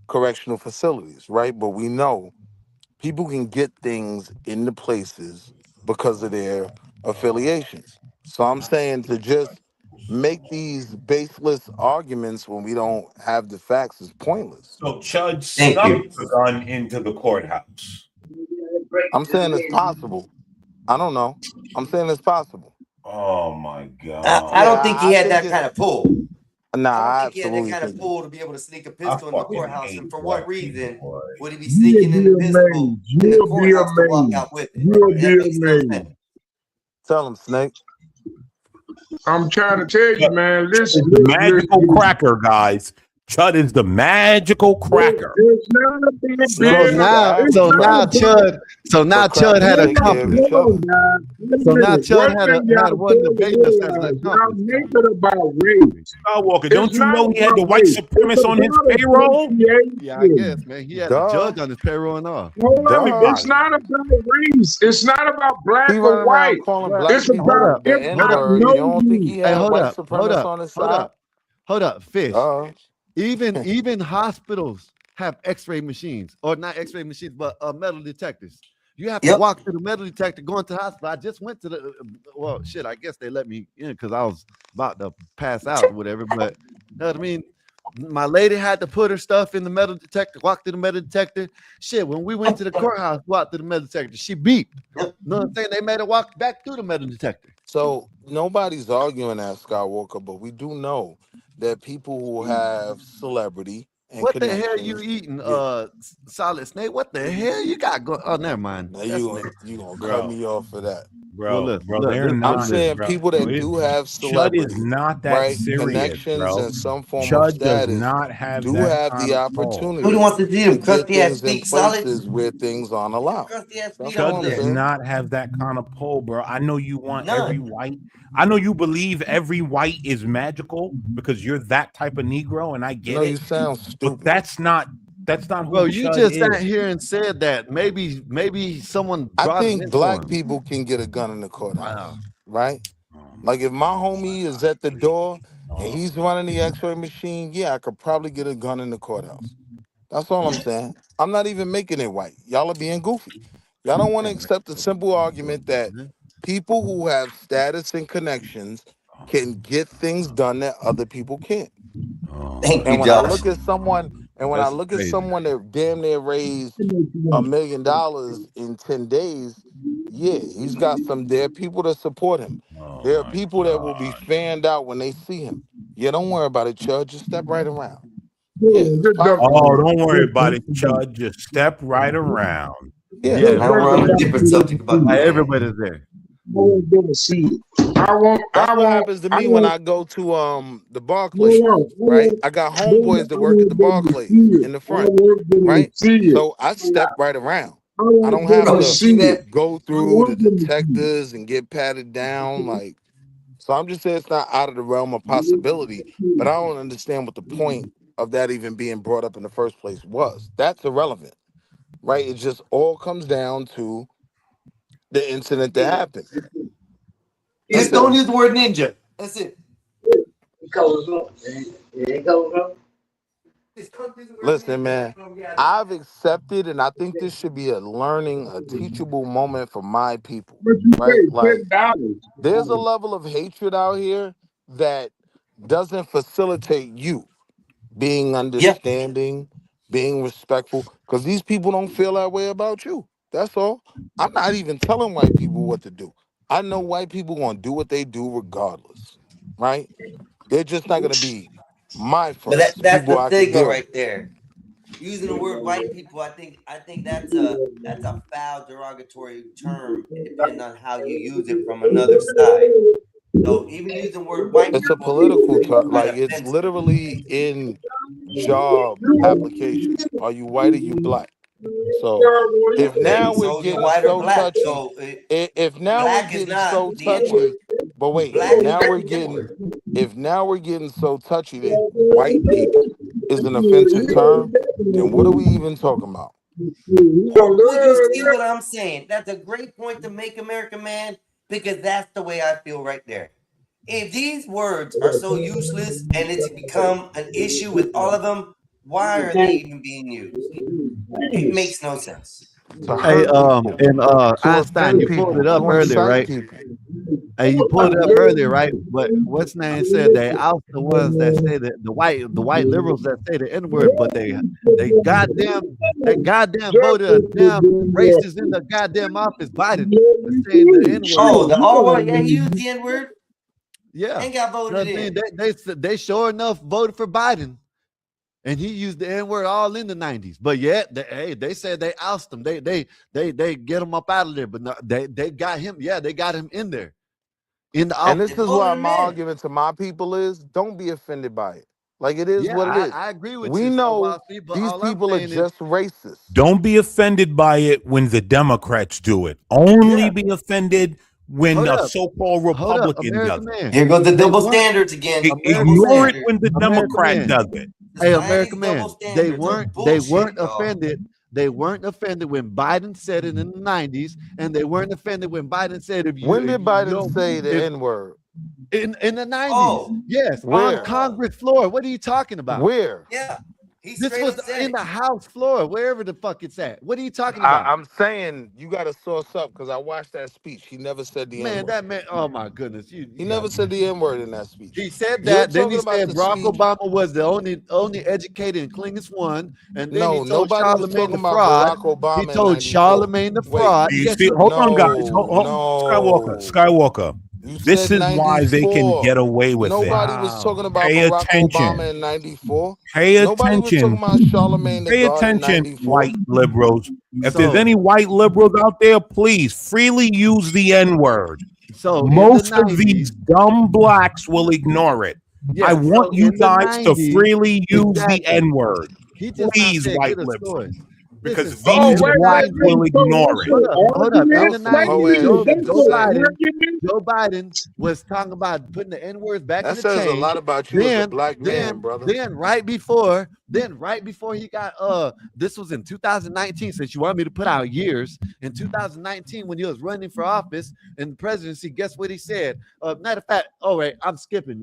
correctional facilities, right? But we know people can get things into places because of their affiliations. So I'm saying to just make these baseless arguments when we don't have the facts is pointless. So Chud Thank snuck you. the gun into the courthouse. I'm saying it's possible. I don't know. I'm saying it's possible. Oh my I god. don't think he I had think that kind of pull. Nah, I I don't think he had that absolutely kind of think. pull to be able to sneak a I pistol in the fucking courthouse. hate And for black what reason people, boy. would he be You'll sneaking be in the pistol amazed. in the You'll be courthouse to walk amazed. out with it? You'll be That makes no amazed. sense. Tell him, Snake. I'm trying to tell you, man. Listen, It's the magical cracker, guys. Chud is the magical cracker. It's not about being. No, So you now, gotta so be now cracker. Chud, so now But Chud crackers had a take care of company. each other. So now Chud One had a thing y'all one fail to debate that started realize, a y'all company. make it about race. Skywalker, don't It's you not know he had the about white race. supremacist It's on his about payroll? Yeah, I guess, man. He had a Duh. judge on his payroll and all. Hold on. Duh. It's not about race. It's not about black He or running around white. calling But black It's people hold about up, the if N I word. know You don't think he you. had hold white up, supremacists on his side? hold up, Fish. Duh. Even hospitals have X-ray machines, or not X-ray machines, but metal detectors. You have to Yep. walk through the metal detector going to the hospital. I just went to the well, shit. I guess they let me in because I was about to pass out or whatever. But you know what I mean. My lady had to put her stuff in the metal detector, walk through the metal detector. Shit, when we went to the courthouse, walked through the metal detector, she beeped. You know what I'm saying? They made her walk back through the metal detector. So nobody's arguing that, Skywalker, but we do know that people who have celebrity and What the hell you connections. eating? Yeah. Solid Snake. What the hell you got going? Oh, never mind. Now That's you gonna cut Bro, me off for that. well, bro, look, bro, look. they're This is I'm what not, it is. saying bro. people that do have Chud is celebrity, not that right? serious, Connections bro. and some form of Chud does status not have do that have kind the of pull. Who opportunity wants to see to him? get Crusty ass things in speak solid? places where things aren't allowed. Crusty ass That's speak all over I'm Chud does there. saying. not have that kind of pull, bro. I know you want every None. white. I know you believe every white is magical because you're that type of Negro, and I get No, you it. sound But stupid. that's not who Bro, you Chud just is. sat here and said that maybe someone I brought it think into black him. people can get a gun in the courthouse, Wow. right? Like if my homie is at the door and he's running the X-ray machine, yeah, I could probably get a gun in the courthouse. That's all I'm saying. I'm not even making it white. Y'all are being goofy. Y'all don't want to accept the simple argument that people who have status and connections can get things done that other people can't. Thank you, And when I Josh. look at someone, That's crazy. that damn near raised $1 million in 10 days, yeah, he's got some. There are people that support him. Oh There are my people that will be god. fanned out when they see him. Yeah, don't worry about it, Chud. Just step right around. Good, Yeah, it's good job. possible. Oh, don't worry about it, Good Chud. Just step right around. Yeah, Yeah, I don't job. run a different subject about that, man. everybody's there. I want them to see it. that's what happens to me when I go to the Barclays, right? I got homeboys that work at the Barclays in the front, right? So I step right around. I don't have Bro, you to see that? go through the detectives and get patted down. Like, so I'm just saying it's not out of the realm of possibility, but I don't understand what the point of that even being brought up in the first place was. That's irrelevant, right? It just all comes down to the incident that happened. Just don't use the word ninja. That's it. Listen, man, I've accepted, and I think this should be a learning, a teachable moment for my people, right? Like, there's a level of hatred out here that doesn't facilitate you being understanding, being respectful, because these people don't feel that way about you. That's all. I'm not even telling white people what to do. I know white people gonna do what they do regardless, right? They're just not gonna be my But friends, the that's people the I could thing deal with. right there. Using the word white people, I think that's a foul derogatory term, depending on how you use it from another side. So even using the word white It's a people political is term. quite Like it's offensive. literally in job applications. Are you white or you black? So if Okay, now we're so you're getting white or so black. touchy, So if now we're black is getting not so the N word. touchy, but wait, Black is not the N word. if now we're getting so touchy that white people is an offensive term, then what are we even talking about? Would you see what I'm saying? That's a great point to make, American man, because that's the way I feel right there. If these words are so useless and it's become an issue with all of them, why are they even being used? It makes no sense. To Hey, hurt people, and to Einstein, offend you pulled people, it up to earlier, incite right? people. Hey, you pulled it up earlier, right? But what's name said they out the ones that say that the white liberals that say the N-word, but they goddamn voted a damn racist in the goddamn office, Biden, saying the N-word. Oh, the all white, yeah, he used the N word Yeah, and got you know voted what I in. mean? They sure enough voted for Biden, and he used the N-word all in the 90s. But yet, they said they oust him. They get him up out of there. But no, they got him. Yeah, they got him in there. In the And office. this is why my argument to my people is: don't be offended by it. Like it is Yeah, what it is. I agree with We you. know but these all I'm people are saying is, just racist. Don't be offended by it when the Democrats do it. Only Yeah. be offended when Hold a up. so-called hold up, Republican does American it. man. Here goes the They double weren't standards again. American Double Ignore it standards. when the American Democrat man. does it. Hey, Society's American double man. standards are They bullshit, weren't y'all. offended. They weren't offended when Biden said it in the 90s, and they weren't offended when Biden said if you When did Biden don't- say the if- N-word? in the 90s. Oh. Yes, Where? on Congress floor. What are you talking about? Where? Yeah, he This straight was up said in it. the House floor, wherever the fuck it's at. What are you talking about? I'm saying you got to source up because I watched that speech. He never said the Man, N-word. that man, oh my goodness. He never said the N-word in that speech. He said You're that. Then he talking about said the Barack speech. Obama was the only educated and cleanest one. And then No, he told nobody was Charlemagne talking the about fraud. Barack Obama He in told 94. Charlemagne the Wait. fraud. Do you Guess see? what? Hold on, guys. No. Skywalker. You This said is why they can 94. get away with Nobody it. was talking about Pay Barack attention. Obama in 94. Pay Nobody was talking attention. about Charlemagne the Pay God in attention, 94. white liberals. If So- there's any white liberals out there, please freely use the N-word. So Most in the of 90s, these dumb blacks will ignore it. yeah, I want so you in the guys to 90s, freely use exactly. the N-word. He just Please, not said white get a liberals. story. Because Listen, these in the blacks will 90s, ignore it. hold up. In the That was some hoe 90s, ass shit to say. Joe Biden was talking about putting the N-words back That in the says a chain. lot about you as a black man, brother. Then right before he got this was in 2019, since you want me to put out years. In 2019, when he was running for office and the presidency, guess what he said? Matter of fact, I'm skipping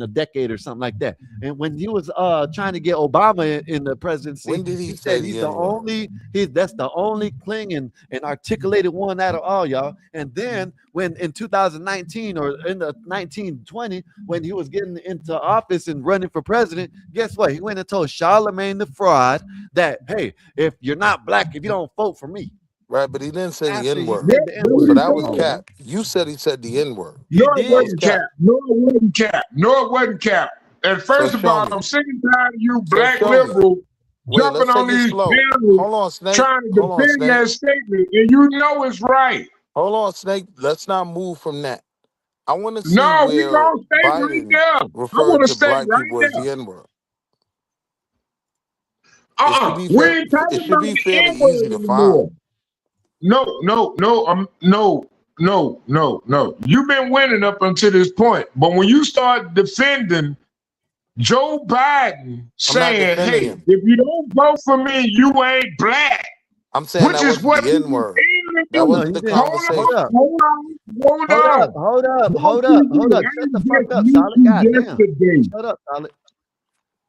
a decade or something like that. And when he was trying to get Obama in the presidency, When did he say said the he's the N-word? only that's the only clinging and articulated one out of all y'all. And then when in 2019 or in the 1920, when he was getting into office and running for president, guess what? He went and told Charlemagne the fraud that, hey, if you're not black, if you don't vote for me. Right, but he didn't say the After he N-word. said the N-word. So that was Come on, cap. You said he said the N-word. No, He it did. wasn't cap. No, it wasn't cap. No, it wasn't cap. And first So of all, show me. I'm sick and tired of you So black show me. liberals Wait, jumping let's on take it these slow. panels Hold on, Snake. trying to Hold on, defend Snake. that statement, and you know it's right. Hold on, Snake. Let's not move from that. I want to see No, we where gonna stay right Biden there. I want referred to to stay black right people as there. the N-word. It should be We fair. ain't talking It should about be the fairly N-word easy to anymore. find. No. You've been winning up until this point, but when you start defending Joe Biden, saying, defending "Hey, him. if you don't vote for me, you ain't black," I'm saying which that is wasn't what the he N-word. was That No, wasn't he the didn't. conversation. Hold up. Hold on. Hold up. Shut the fuck up, You Solid. Goddamn. yesterday. Shut up, Solid.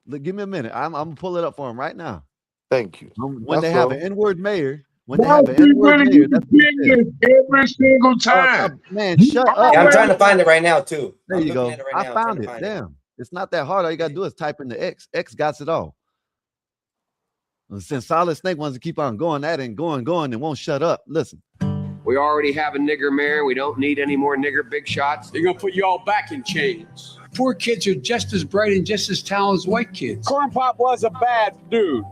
Look, give me a minute. I'm gonna pull it up for him right now. Thank you. When That's they have all. an N-word mayor, when they Why have an we N-word really mayor, get that's what it says. opinions every single time? Man, shut up. Yeah, I'm always- trying to find it right now too. There I'm you looking go. at it right I now. I'm trying found to it. find it. Damn. It's not that hard. All you gotta do is type in the X. X got it all. And since Solid Snake wants to keep on going at it and going and won't shut up. Listen. We already have a nigger mayor. We don't need any more nigger big shots. They're gonna put you all back in chains. Poor kids are just as bright and just as talented as white kids. Corn Pop was a bad dude,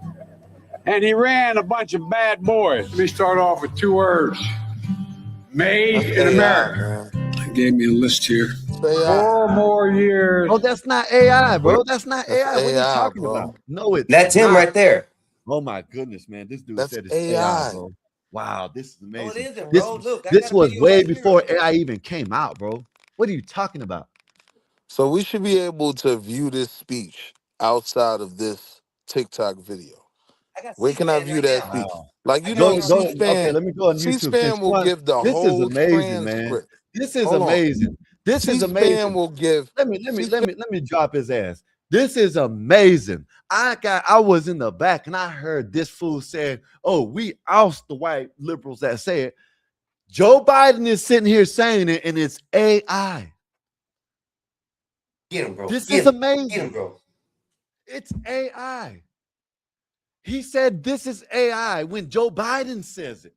and he ran a bunch of bad boys. Let me start off with 2 words: made That's in AI, America. man. They gave me a list here. It's AI. 4 more years. Oh, that's not AI, bro. That's not That's AI. What are you AI, talking bro. about? No, it's That's him not. right there. Oh my goodness, man. This dude That's said it's AI, AI. bro. Wow, this is No, it amazing. isn't, This, bro. Look, I this got a was video way right here before of it. AI even came out, bro. What are you talking about? So we should be able to view this speech outside of this TikTok video. I got Where can I C-SPAN view right that now. speech? Wow. Like I you got know, it on Okay, YouTube. let me go on YouTube. C-SPAN Since will give the this is whole amazing, man. transcript. This is Hold on. amazing. This is C-SPAN amazing. will give. Let me drop his ass. This is amazing. I was in the back and I heard this fool saying, "Oh, we oust the white liberals that say it." Joe Biden is sitting here saying it, and it's AI. Get him, bro. This Get is him. amazing. Get him, bro. It's AI. He said this is AI when Joe Biden says it.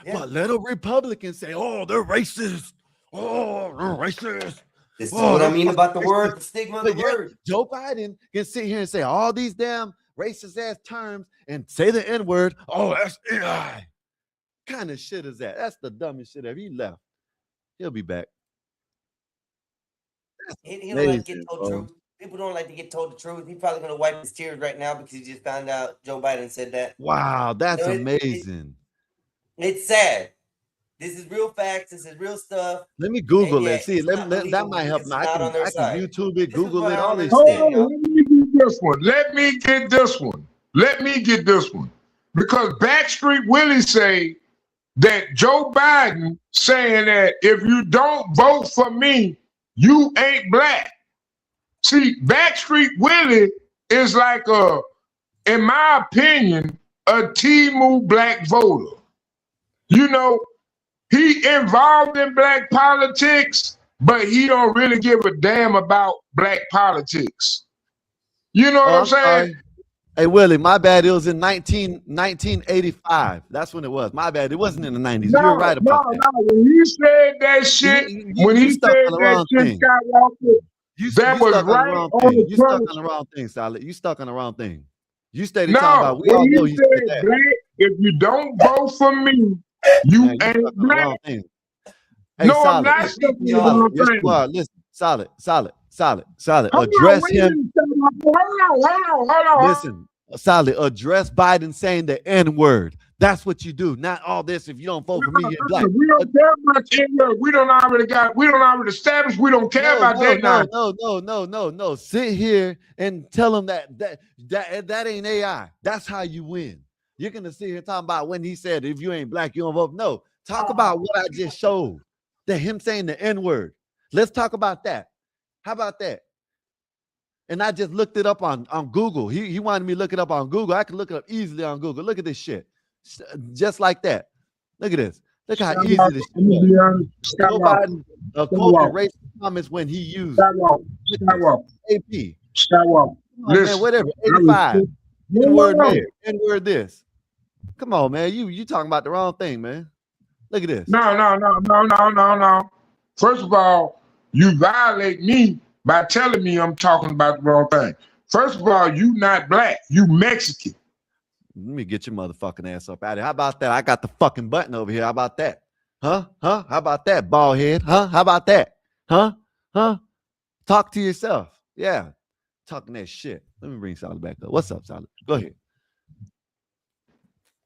Yeah. But let a Republican say, oh, they're racist. Oh, they're racist. This is Oh, what I they're mean about the racist. word, the stigma of the But yet, word. Joe Biden can sit here and say all these damn racist ass terms and say the N-word. Oh, that's AI. What kind of shit is that? That's the dumbest shit ever. He left. He'll be back. He don't like to get Amazing, told bro. truth. People don't like to get told the truth. He's probably gonna wipe his tears right now because he just found out Joe Biden said that. Wow, that's No, amazing. It's sad. This is real facts. This is real stuff. Let me Google And it. yet See, it's not that believable might help. because Me. it's not on their I can side. YouTube it, This is Google what it, I all don't this Hold shit. understand, on, y'all. let me get this one. Let me get this one. Let me get this one. Because Backstreet Willie say that Joe Biden saying that if you don't vote for me, you ain't black. See, Backstreet Willie is like in my opinion, a Timu black voter. You know, he involved in black politics, but he don't really give a damn about black politics. You know what Oh, I'm I'm saying? sorry. Hey, Willie, my bad. It was in 1985. That's when it was. My bad. It wasn't in the 90s. You're right about that. When he said that shit, when You he stuck said on the that wrong shit, thing. Skywalker, You that was stuck on the right wrong on thing. the You stuck premise. on the wrong thing, Solid. You stuck on the wrong thing. You steady talking No, about, we all when know he you said said that. black, if you don't vote for me, you Man, you ain't stuck on the black. wrong thing. Hey, No, I'm Solid. not Listen, stuck on the y'all. wrong Yes, thing. you are. Listen, Solid. Hold on, Address wait a him. minute. Hold on. Listen, Solid. Address Biden saying the N-word. That's what you do. Not all this. If you don't vote for me, you're black. We don't care about N-word. We don't already established. We don't care about that now. No. Sit here and tell him that ain't AI. That's how you win. You're gonna sit here talking about when he said if you ain't black, you don't vote. No, talk about what I just showed. That him saying the N-word. Let's talk about that. How about that? And I just looked it up on Google. He wanted me to look it up on Google. I can look it up easily on Google. Look at this shit. Just like that. Look at this. Look how easy this shit was. Joe Biden quoted racist comments when he used AP. Skywalker. Man, whatever. 85. N-word mayor. N-word this. Come on, man. You talking about the wrong thing, man. Look at this. No. First of all, you violate me by telling me I'm talking about the wrong thing. First of all, you not black. You Mexican. Let me get your motherfucking ass up out of here. How about that? I got the fucking button over here. How about that? Huh? How about that, bald head? Huh? How about that? Huh? Talk to yourself. Yeah. Talking that shit. Let me bring Solid back up. What's up, Solid? Go ahead.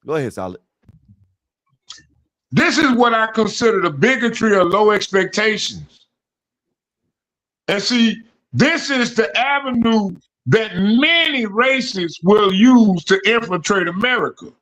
Go ahead, Solid. This is what I consider the bigotry of low expectations. And see, this is the avenue that many racists will use to infiltrate America.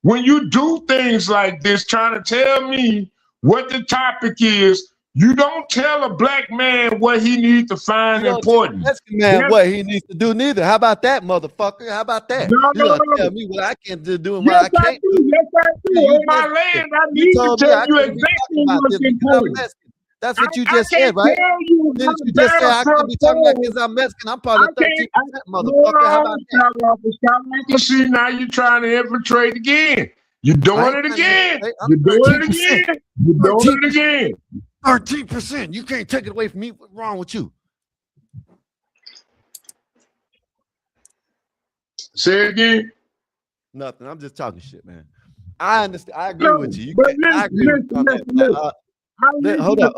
When you do things like this, trying to tell me what the topic is, you don't tell a black man what he needs to find important. Mexican man, what he needs to do neither. How about that, motherfucker? How about that? No. Tell me what I can do and what I can't do. Yes, I do. On my land, I need to tell you exactly what's important. That's what you just said, right? Didn't you just say I can't be talking about because I'm Mexican? I'm part of 13%, motherfucker. How about that? See, now you're trying to infiltrate again. You're doing it again. You're doing it again. You're doing it again. 13%. You can't take it away from me. What's wrong with you? Say it again. Nothing. I'm just talking shit, man. I understand. I agree with you. I agree with you on that. Hold up,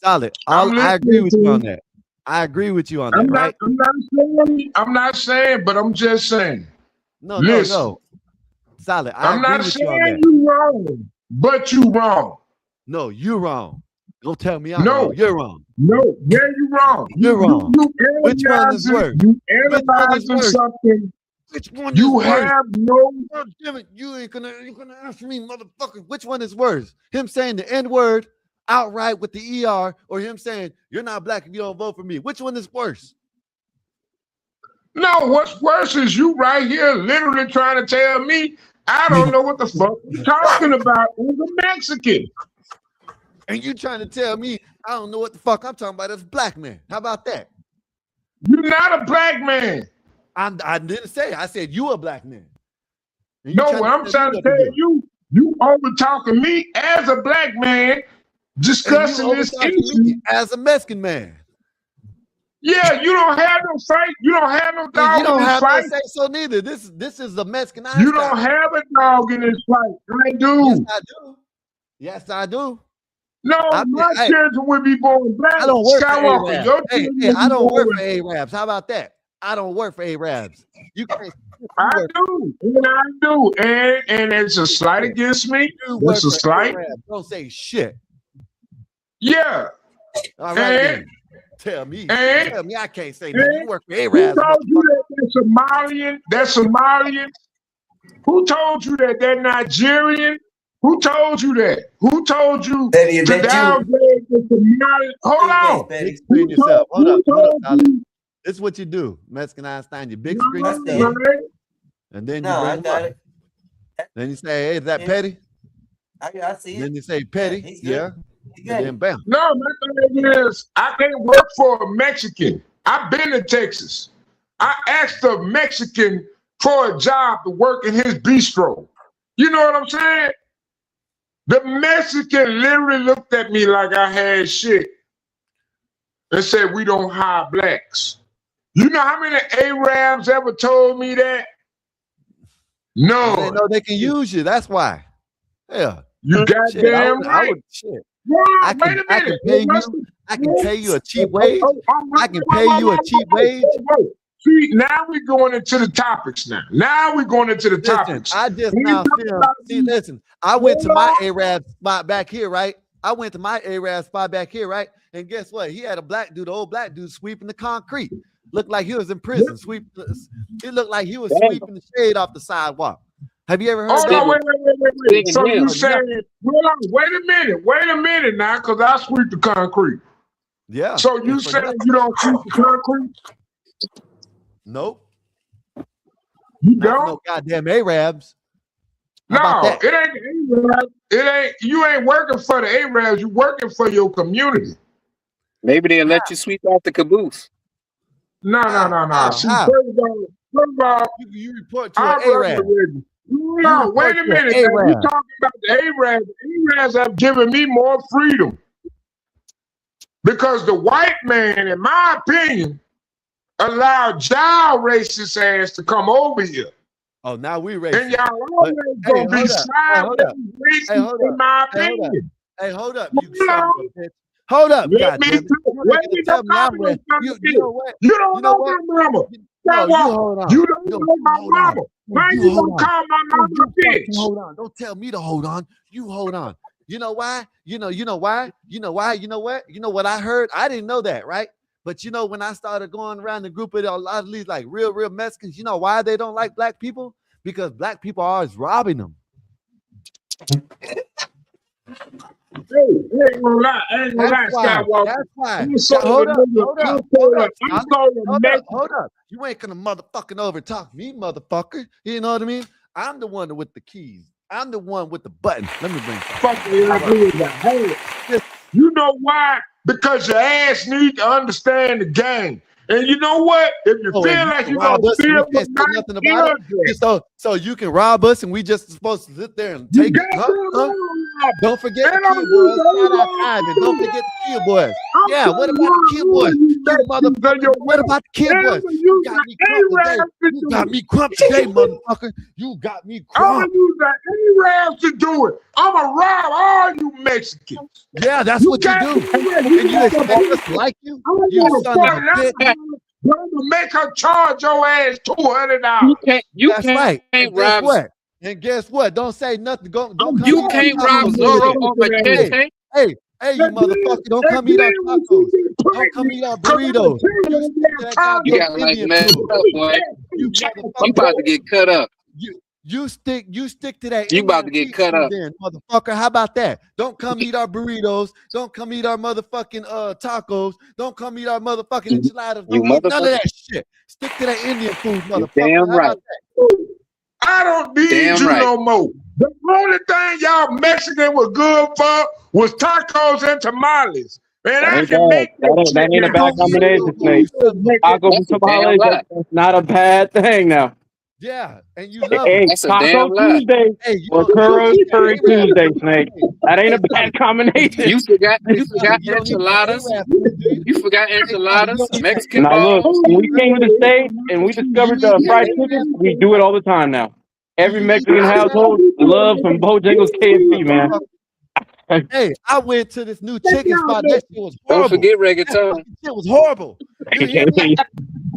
Solid. I agree with you on that. I agree with you on that, right? I'm not saying, but I'm just saying. No. Solid. I'm not saying you wrong, but you wrong. No, you're wrong. Don't tell me I'm wrong. You're wrong. No, yeah, you're wrong. You're wrong. Which one is worse? You analyzing something. Which one you is have worse? no. God damn it! You're gonna answer me, motherfucker. Which one is worse? Him saying the N-word outright with the ER, or him saying you're not black if you don't vote for me? Which one is worse? No, what's worse is you right here literally trying to tell me I don't know what the fuck you're talking about as a Mexican. And you trying to tell me I don't know what the fuck I'm talking about as a black man? How about that? You're not a black man. I didn't say. I said you a black man. And you No, what I'm trying to tell you, you over talking me as a black man discussing this issue as a Mexican man. Yeah, you don't have no fight. You don't have no dog You don't in this have fight. to say so neither. This is a Mexican. You don't have a dog in this fight. I do. Yes, I do. Yes, I do. No, my hey, children will be born black. I don't work Skywalker. for Your Arabs. Hey, children hey, will I be don't work born- for Arabs. How about that? I don't work for Arabs. You can't. I do, and I do, and it's a slight against me. You work It's a for slight. Arabs. Don't say shit. Yeah. All right, And- then. Tell me and- I can't say nothing. You work for Who Arabs. told you that they're Somalian? They're Somalian. Who told you that they're Nigerian? Who told you that? Who told you Betty, is to that you? downgrade the Somalian? Hold on. Betty. Explain yourself. Hold up, told darling. you- This is what you do. Mexican Einstein, you big screen That's yourself, it. and then you No, bring I them got up. it. Then you say, hey, is that Yeah. petty? I see Then it. you say petty, he's good. yeah. He's And good. then bam. No, my thing is, I can't work for a Mexican. I've been to Texas. I asked a Mexican for a job to work in his bistro. You know what I'm saying? The Mexican literally looked at me like I had shit and said, we don't hire blacks. You know how many Arabs ever told me that? They No. know they can use you. That's why. Yeah. You Shit, goddamn right. shit. Hold on, I can wait a minute. pay you. What's I can pay you a cheap Oh, wage. oh, oh, I can pay you a cheap wage. See, now we're going into the topics now. Now we're going into the Listen, topics. I just When you now talk filmed. about See, listen, I went to Hold my on. Arab spot back here, right? I went to my Arab spot back here, right? And guess what? He had a black dude, old black dude, sweeping the concrete. Looked like he was in prison. It looked like he was sweeping the shade off the sidewalk. Have you ever heard Hold that? on, wait. So Sticking you him. saying, hold on, wait a minute now, because I sweep the concrete. Yeah. So you For saying nothing. you don't sweep the concrete? Nope. You Not for don't? no goddamn Arabs. How about No, that? it ain't the Arabs. It ain't, you ain't working for the Arabs, you working for your community. Maybe they'll let you sweep off the caboose. No. See, How? first of all, You report to I'm an Arab. No, wait a report to an minute. Now, we Arab. talking about the Arabs. The Arabs have given me more freedom. Because the white man, in my opinion, allowed y'all racist ass to come over here. Oh, now we And racist. y'all always Hey, gonna be hold up. Hey, hold sideways up. Hey, racist, hold in up. my Hey, hold up. opinion. Hey, hold up, you Hold son of on. a bitch. Hold up, Let me goddammit. talk. You Wait, ain't you gonna tell me I'm don't racist. You know what? You don't You know know what? my mama. No, you Skywalker, hold on. you don't No, know you my hold on. mama. No, Why you you hold gonna on. call my No, mama you a fucking bitch? hold on. Don't tell me to hold on. You hold on. You know why? You know why? You know why? You know what? You know what I heard? I didn't know that, right? But you know, when I started going around the group of a lot of these like real Mexicans, you know why they don't like black people? Because black people are always robbing them. Hey, I ain't gonna lie, That's why. Skywalker. That's why. I'm sold Hold up. a nigga. Hold I'm up. sold Hold a- up. I'm Tommy. sold a Hold up. Mexican. Hold up. You ain't gonna motherfucking overtalk me, motherfucker. You know what I mean? I'm the one with the keys. I'm the one with the button. Let me bring some. Fuck you, I do is a hey. You know why? Because your ass need to understand the game. And you know what? If you Oh, feel and you like can you rob gonna us and we feel can't say nothing about it. it, So you can rob us and we just supposed to sit there and you take got it. Huh? to Huh? rob. Don't forget the And I'm Kia Boys. using Shout out rob Ivan. Don't too. forget the Kia Boys. I'm Yeah, what saying about the Kia Boys? you You motherfucker. What about the Kia And Boys? I'm You using got me crump today. Arabs to You do got it. me crump today, motherfucker. You got me I'm gonna crump. use the Arabs to do it. I'm gonna rob all you Mexicans. Yeah, that's You what you got do. to And you expect us to like you? I'm You gonna son of a fight bitch. out. I'm gonna make her charge your ass $200. That's right. And guess rob what? And guess what? Don't say nothing. Don't come You eat our can't rob tacos Zorro here. off a Hey, 10K. hey, you motherfucker! Don't come eat our tacos. Don't come eat our burritos. You stick to that You goddamn got like Indian messed food. up, boy. You I'm about to get cut up. You stick to that. You about Indian to get feed cut food up. then, motherfucker. How about that? Don't come eat our burritos. Don't come eat our motherfucking tacos. Don't come eat our motherfucking enchiladas. You Don't eat none of motherfucker. that shit. Stick to that Indian food, You motherfucker. damn How right. about that? I don't need Damn you right. no more. The only thing y'all Mexican was good for was tacos and tamales. And That I ain't can bad. make That that ain't shit a bad now. combination, Snake. Tacos and That's a damn tamales, lie. that's not a bad thing now. Yeah, and you love Hey, them. That's a Taco damn lie. Tuesday Hey, you or don't Churros need Furry an Arab. Tuesday, Snake. That ain't a Hey, bad combination. You forgot Hey, you Sully, forgot you don't need an enchiladas. Arab food, do you? You forgot Hey, Sully, you enchiladas, don't need Mexican Now look, balls. when we came to the States and we discovered the fried chicken, we do it all the time now. Every you Mexican need household loves some Bojangles KFC, man. Hey, I went to this new chicken spot. That shit was Don't horrible. forget That reggaeton. fucking shit was horrible. You hear me?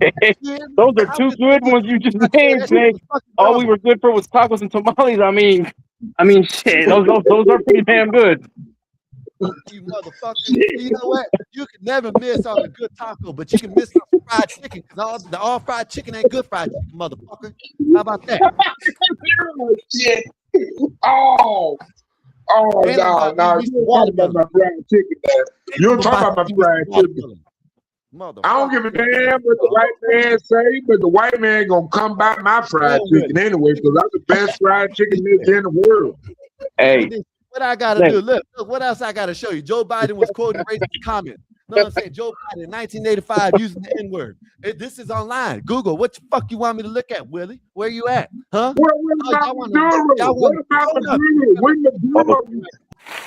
You hear me? Those are I two went good to ones you just I said named, that shit Snake. was fucking All we horrible. were good for was tacos and tamales. I mean, shit. Those are pretty damn good. You motherfucker. You know what? You can never miss on a good taco, but you can miss on fried chicken because all fried chicken ain't good fried chicken, motherfucker. How about that? Shit. Oh, And I'm no, about to no. eat You me don't some talk about watermelon. my fried chicken, man. You don't I'm talk about about to my eat me some fried chicken. watermelon. I don't give a Motherfucker. damn what the white man say, but the white man gonna come by my fried Hell with chicken it. anyway, because I'm the best fried chicken nigga in the world. Hey, What I gotta Snake. do? Look, what else I gotta show you? Joe Biden was quoting racist comments. Know what I'm saying? Joe Biden in 1985 using the N-word. This is online. Google. What the fuck you want me to look at, Willie? Where you at? Huh? What Oh, about y'all want Maduro? y'all What want about hold up. Maduro? When Maduro?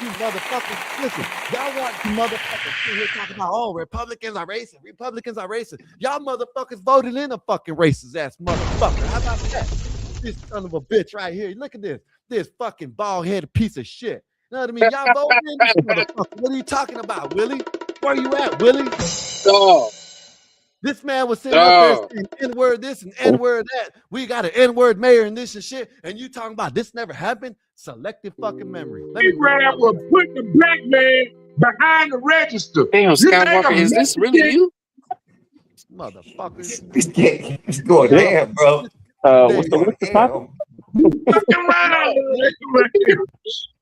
You motherfuckers, listen, y'all want you motherfuckers sit here talking about, oh, Republicans are racist. Republicans are racist. Y'all motherfuckers voted in a fucking racist ass motherfucker. How about that? This son of a bitch right here. Look at this. This fucking bald-headed piece of shit. You know what I mean? Y'all voted in this motherfucker. What are you talking about, Willie? Where you at, Willie? Dog. This man was sitting up there Dog. saying N-word this and N-word that. We got an N-word mayor and this and shit. And you talking about this never happened? Selective fucking memory. Let me Abraham was putting the black man behind the register. Damn, You think Skywalker, a is this really Mexican you? motherfuckers. It's going Yeah. ham, bro. What's It's the going topic? ham. fucking around?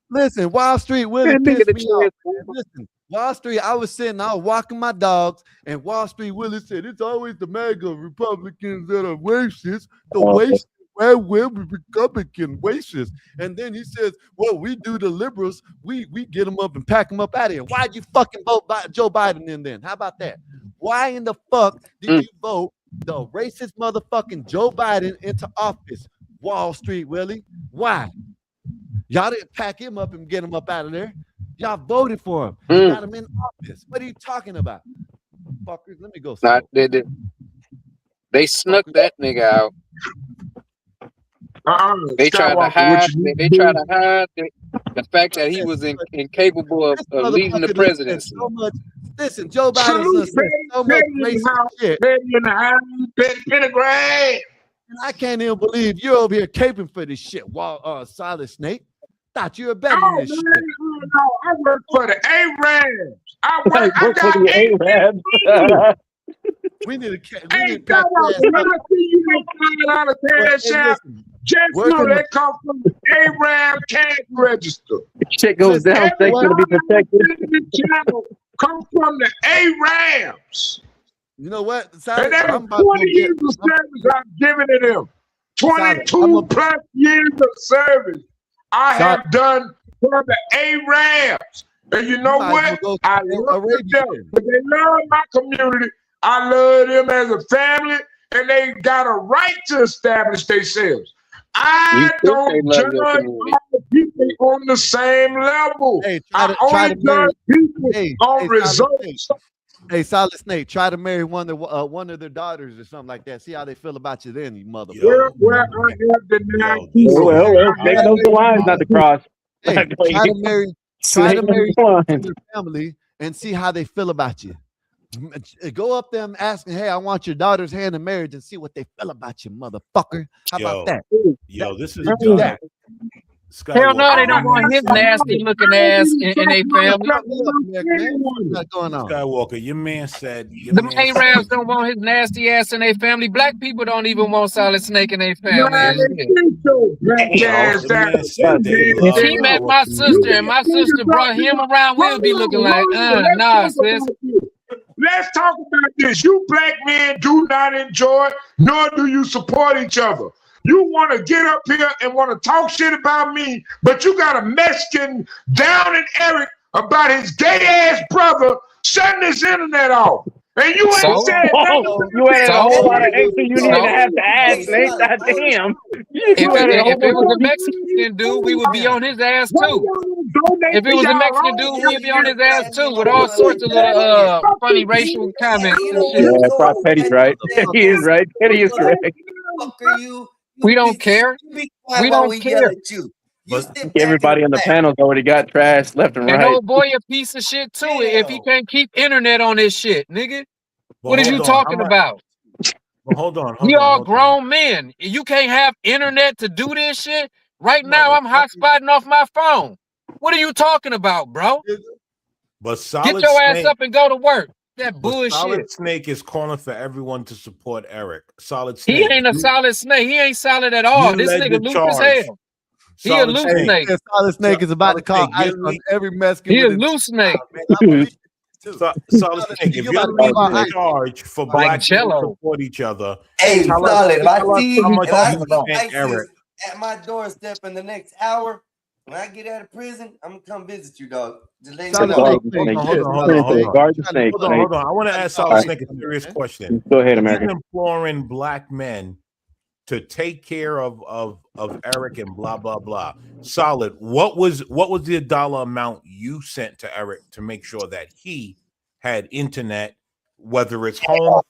Listen, Wall Street Willie That nigga pissed the me off. trans- Man. Listen, Wall Street, I was walking my dogs, and Wall Street Willie said, it's always the MAGA Republicans that are racist. The racist, where we Republican racist. And then he says, well, we do the liberals. We get them up and pack them up out of here. Why'd you fucking vote Joe Biden in then? How about that? Why in the fuck did you vote the racist motherfucking Joe Biden into office? Wall Street Willie, why? Y'all didn't pack him up and get him up out of there. Y'all voted for him. You got him in office. What are you talking about? Fuckers, let me go. Not, they snuck that nigga out. They tried to hide. They tried to hide the fact that he was incapable of leading the presidency. So much. Listen, Joe Biden said so much racist shit. And I can't even believe you're over here caping for this shit. Solid Snake. Thought you were better than this shit. No, I work for the Arabs. I work for the Arabs. We need to Hey, when I see you $5 cash out, just know that comes from the Arab cash register. Shit goes down, things gonna be protected. Come from the Arabs. You know what? And that was 20 years of service I've given to them. 22 plus years of service I have done for the Arabs. And you know what? I love them, but they love my community. I love them as a family, and they got a right to establish themselves. I don't judge all the people on the same level. I only judge people on results. Hey, Solid Snake, try to marry one of their daughters or something like that. See how they feel about you then, you motherfucker. Well, I have denied Well, make those the lines not to cross. Hey, try to marry their family and see how they feel about you. Go up them asking, hey, I want your daughter's hand in marriage and see what they feel about you, motherfucker. How about that? This is do that. Hell no, they don't want his nasty looking ass in their family. What's going on? Skywalker, your man said The Arabs don't want his nasty ass in their family. Black people don't even want Solid Snake in their family. He met my sister, and my sister brought him around. We'll be looking like, nah, sis. Let's talk about this. You black men do not enjoy, nor do you support each other. You want to get up here and want to talk shit about me, but you got a Mexican down in Eric about his gay ass brother shutting his internet off. And you ain't said nothing. You added a whole lot of extra you needed to have to ask, Nate. God damn. If it was a Mexican dude, we would be on his ass too. If it was a Mexican dude, we'd be on his ass too with all sorts of little funny racial comments and shit. Yeah, probably Petty's right. He is right. Petty is correct. We don't care. We don't care. Everybody on the panel's already got trashed left and And right. old boy a piece of shit too if he can't keep internet on this shit, nigga. What are you talking about? Well, hold on. We all grown men. You can't have internet to do this shit. Right now, I'm hotspotting off my phone. What are you talking about, bro? But Solid Get your ass Snake, up and go to work. That but bullshit. Solid Snake is calling for everyone to support Eric. Solid Snake. He ain't a solid snake. He ain't solid at all. You This led nigga the loose as charge. hell. He a loose snake. Solid Snake is about to call Solid Snake, ice on every Mexican. He a with his- loose snake. Solid Snake, if You you're about to be leading my the ice. charge for Like black people Cello. to support each other, Hey, tell us- Solid, if I tell us see how much if I you see thank Eric. ISIS at my doorstep in the next hour, when I get out of prison, I'm gonna come visit you, dog. Just let you Solid know. Snake, Hold on, shit, hold on, Solid hold on, hold Snake. on. Guard the snake. Hold on, hold on. I want to ask Solid Snake a serious question. Go ahead, He's America. imploring black men to take care of Eric and blah blah blah. Solid. What was the dollar amount you sent to Eric to make sure that he had internet, whether it's home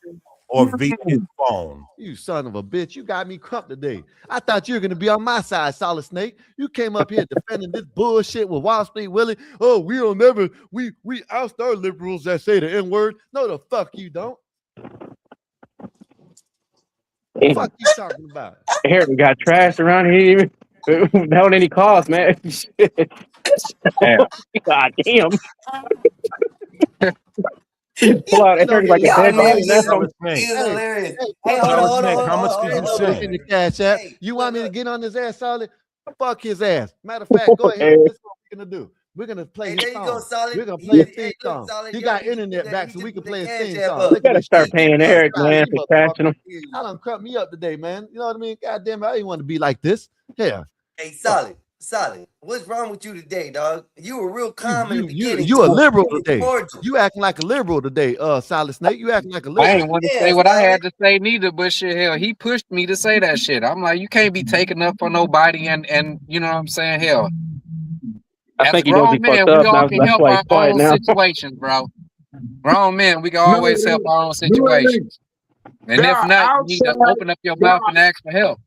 or via his phone? You son of a bitch. You got me crumped today. I thought you were going to be on my side, Solid Snake. You came up here defending this bullshit with Wall Street Willie. Oh, we don't never, we oust our liberals that say the N-word. No, the fuck you don't. Damn. Fuck you talking about? Eric got trashed around here even without any cost, man. Shit. God damn. Pull out Eric like a Y'all dead know body now. Solid Snake. He's hilarious. Hey, Hey, hold on, hold on, Snake, hold how on, much hold did on, you hold say? on. in the cash app. Hey, You want me to get on his ass, Solid? Fuck his ass. Matter of fact, go ahead. This is what we're gonna do. We're gonna play Hey, his there you go, song. Solid. We're gonna play his Hey, theme look, song. Solid, He yo, got he just internet put back, that- so he we just can put play that his theme Cash App song. up. Look You at gotta this start shit. paying Eric, man, for catching him. I done crump me up today, man. You know what I mean? God damn it, I didn't want to be like this. Yeah. Hey, Solid. What's wrong with you today, dog? You were real calm in the beginning. You a liberal People today. ignored you. You acting like a liberal today, Solid Snake. You acting like a I liberal. ain't want to Yeah, say what I Solid. had to say neither, but shit, hell, he pushed me to say that shit. I'm like, you can't be taking up for nobody, and you know what I'm saying? Hell, I as think he knows he grown men, fucked we up. all Now can that's help why he's our quiet own now. situations, bro. Grown men, we can No, always help our own no, situations. And There if are not, you need to outside. open up your mouth and ask for help.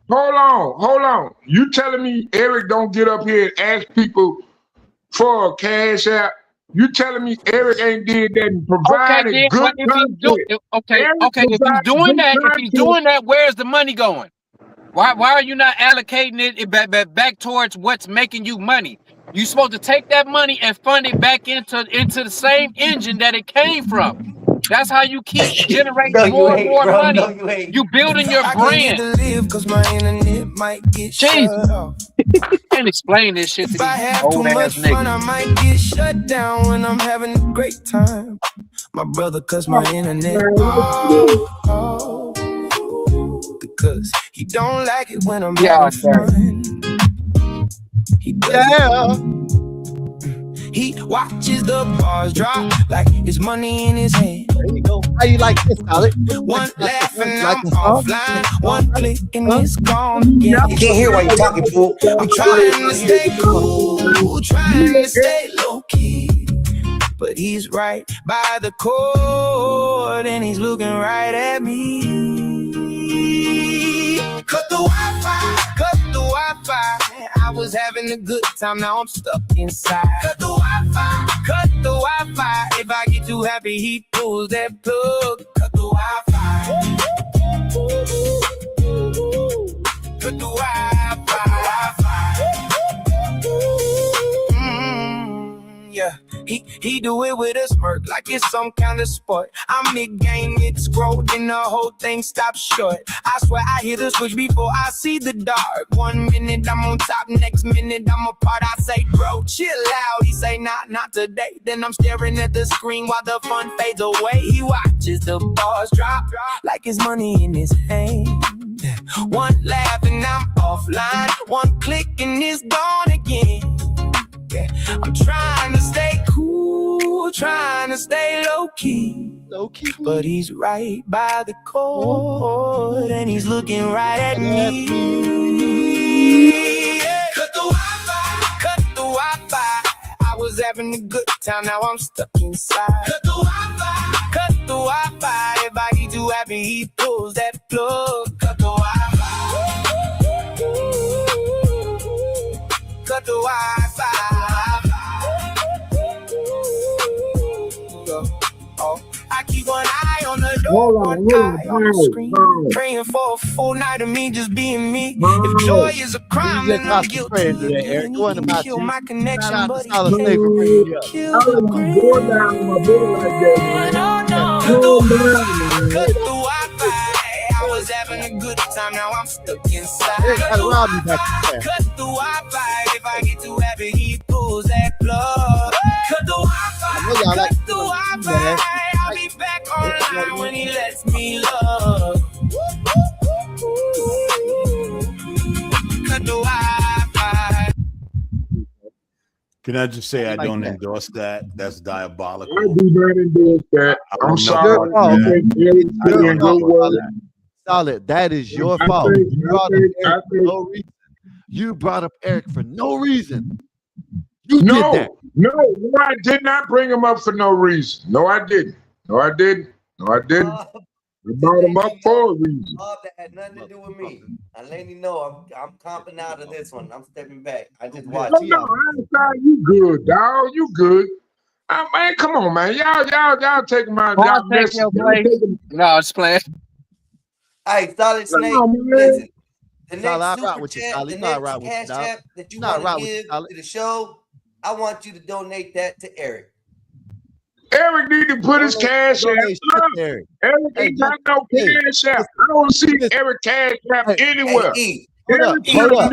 Hold on. You telling me Eric don't get up here and ask people for a cash app? You telling me Eric ain't did that and Okay, provided then good if he's doing content? okay, Eric if he's provided doing good that, content. where's the money going? Why are you not allocating it back towards what's making you money? You're supposed to take that money and fund it back into the same engine that it came from. That's how you keep generating No, you more and ain't, more bro. money. No, you ain't. You building your I can't get brand. to live cause my internet might get Jesus. shut off. Can't explain this shit to If I these have too old ass much fun, I niggas. might get shut down when I'm having a great time. My brother, cause my internet off. Because he don't like it when I'm Yeah, having fun. He doesn't. He watches the bars drop like it's money in his hand. There you go. How you like this, Solid? One laugh and Like I'm this song? offline. One click and it's gone. Yeah. You can't hear while you're talking, fool. I'm trying to stay cool, trying to stay low key. But he's right by the cord and he's looking right at me. Cut the Wi-Fi, cut the Wi-Fi. I was having a good time, now I'm stuck inside. Cut the Wi-Fi, cut the Wi-Fi. If I get too happy, he pulls that plug. Cut the Wi-Fi. Cut the Wi-Fi. Yeah, he do it with a smirk like it's some kind of sport. I'm mid-game, it's scroll, then the whole thing stops short. I swear I hit a switch before I see the dark. 1 minute I'm on top, next minute I'm apart. I say, bro, chill out. He say, not today. Then I'm staring at the screen while the fun fades away. He watches the bars drop like it's money in his hand. One laugh and I'm offline. One click and it's gone again. Yeah. I'm trying to stay cool, trying to stay low key. But he's right by the cord and he's looking right at me. Yeah. Cut the Wi-Fi, cut the Wi-Fi. I was having a good time, now I'm stuck inside. Cut the Wi-Fi, cut the Wi-Fi. If I get too happy, he pulls that plug. Cut the Wi-Fi, cut the Wi-Fi. Oh, I keep one eye on the door, one eye on the screen, praying for a full night of me just being me. If joy is a crime, then I'm guilty. And he can kill my connection, but he can't kill the green. Cut the Wi-Fi. I was having a good time, now I'm stuck inside. Cut the Wi-Fi. If I get too happy, he pulls that plug. Cut the Wi-Fi. Cut the Wi-Fi. I'll be back online when he lets me love. Cut the Wi-Fi. Can I just say I don't endorse that? That's diabolical. I do not endorse that. I'm sorry. Solid. That is your fault. You brought up Eric for no reason. You did that. No, I did not bring him up for no reason. No, I didn't. I brought him up for a reason. That had nothing to do with me. I let you know I'm comping out of this one. I'm stepping back. I just watched. No, you good, dog. You good. Man, come on, man. Y'all taking my I'll take your place. No, it's playing. Hey, Solid Snake. Listen, the next super chat, the next cash app that you want to give to the show, I want you to donate that to Eric. Eric need to put his cash app. Eric ain't got no cash app. I don't see Eric cash app anywhere. Hold up. I'm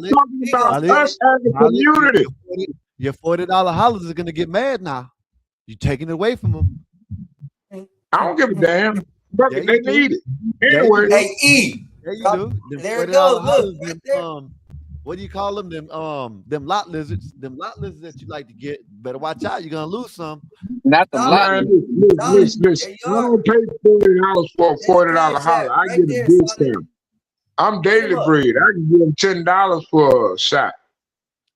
talking about us as a community. Your $40 hollers are gonna get mad now. You're taking it away from them. I don't give a damn. They need it. Anyway. Hey, E. There you do. There it goes. Look, right there. What do you call them? Them lot lizards. Them lot lizards that you like to get. Better watch out. You're gonna lose some. Not the lot. Listen. I don't pay $40 for a $40 holler. I get a discount. I'm Daily Breed. I can give them $10 for a shot.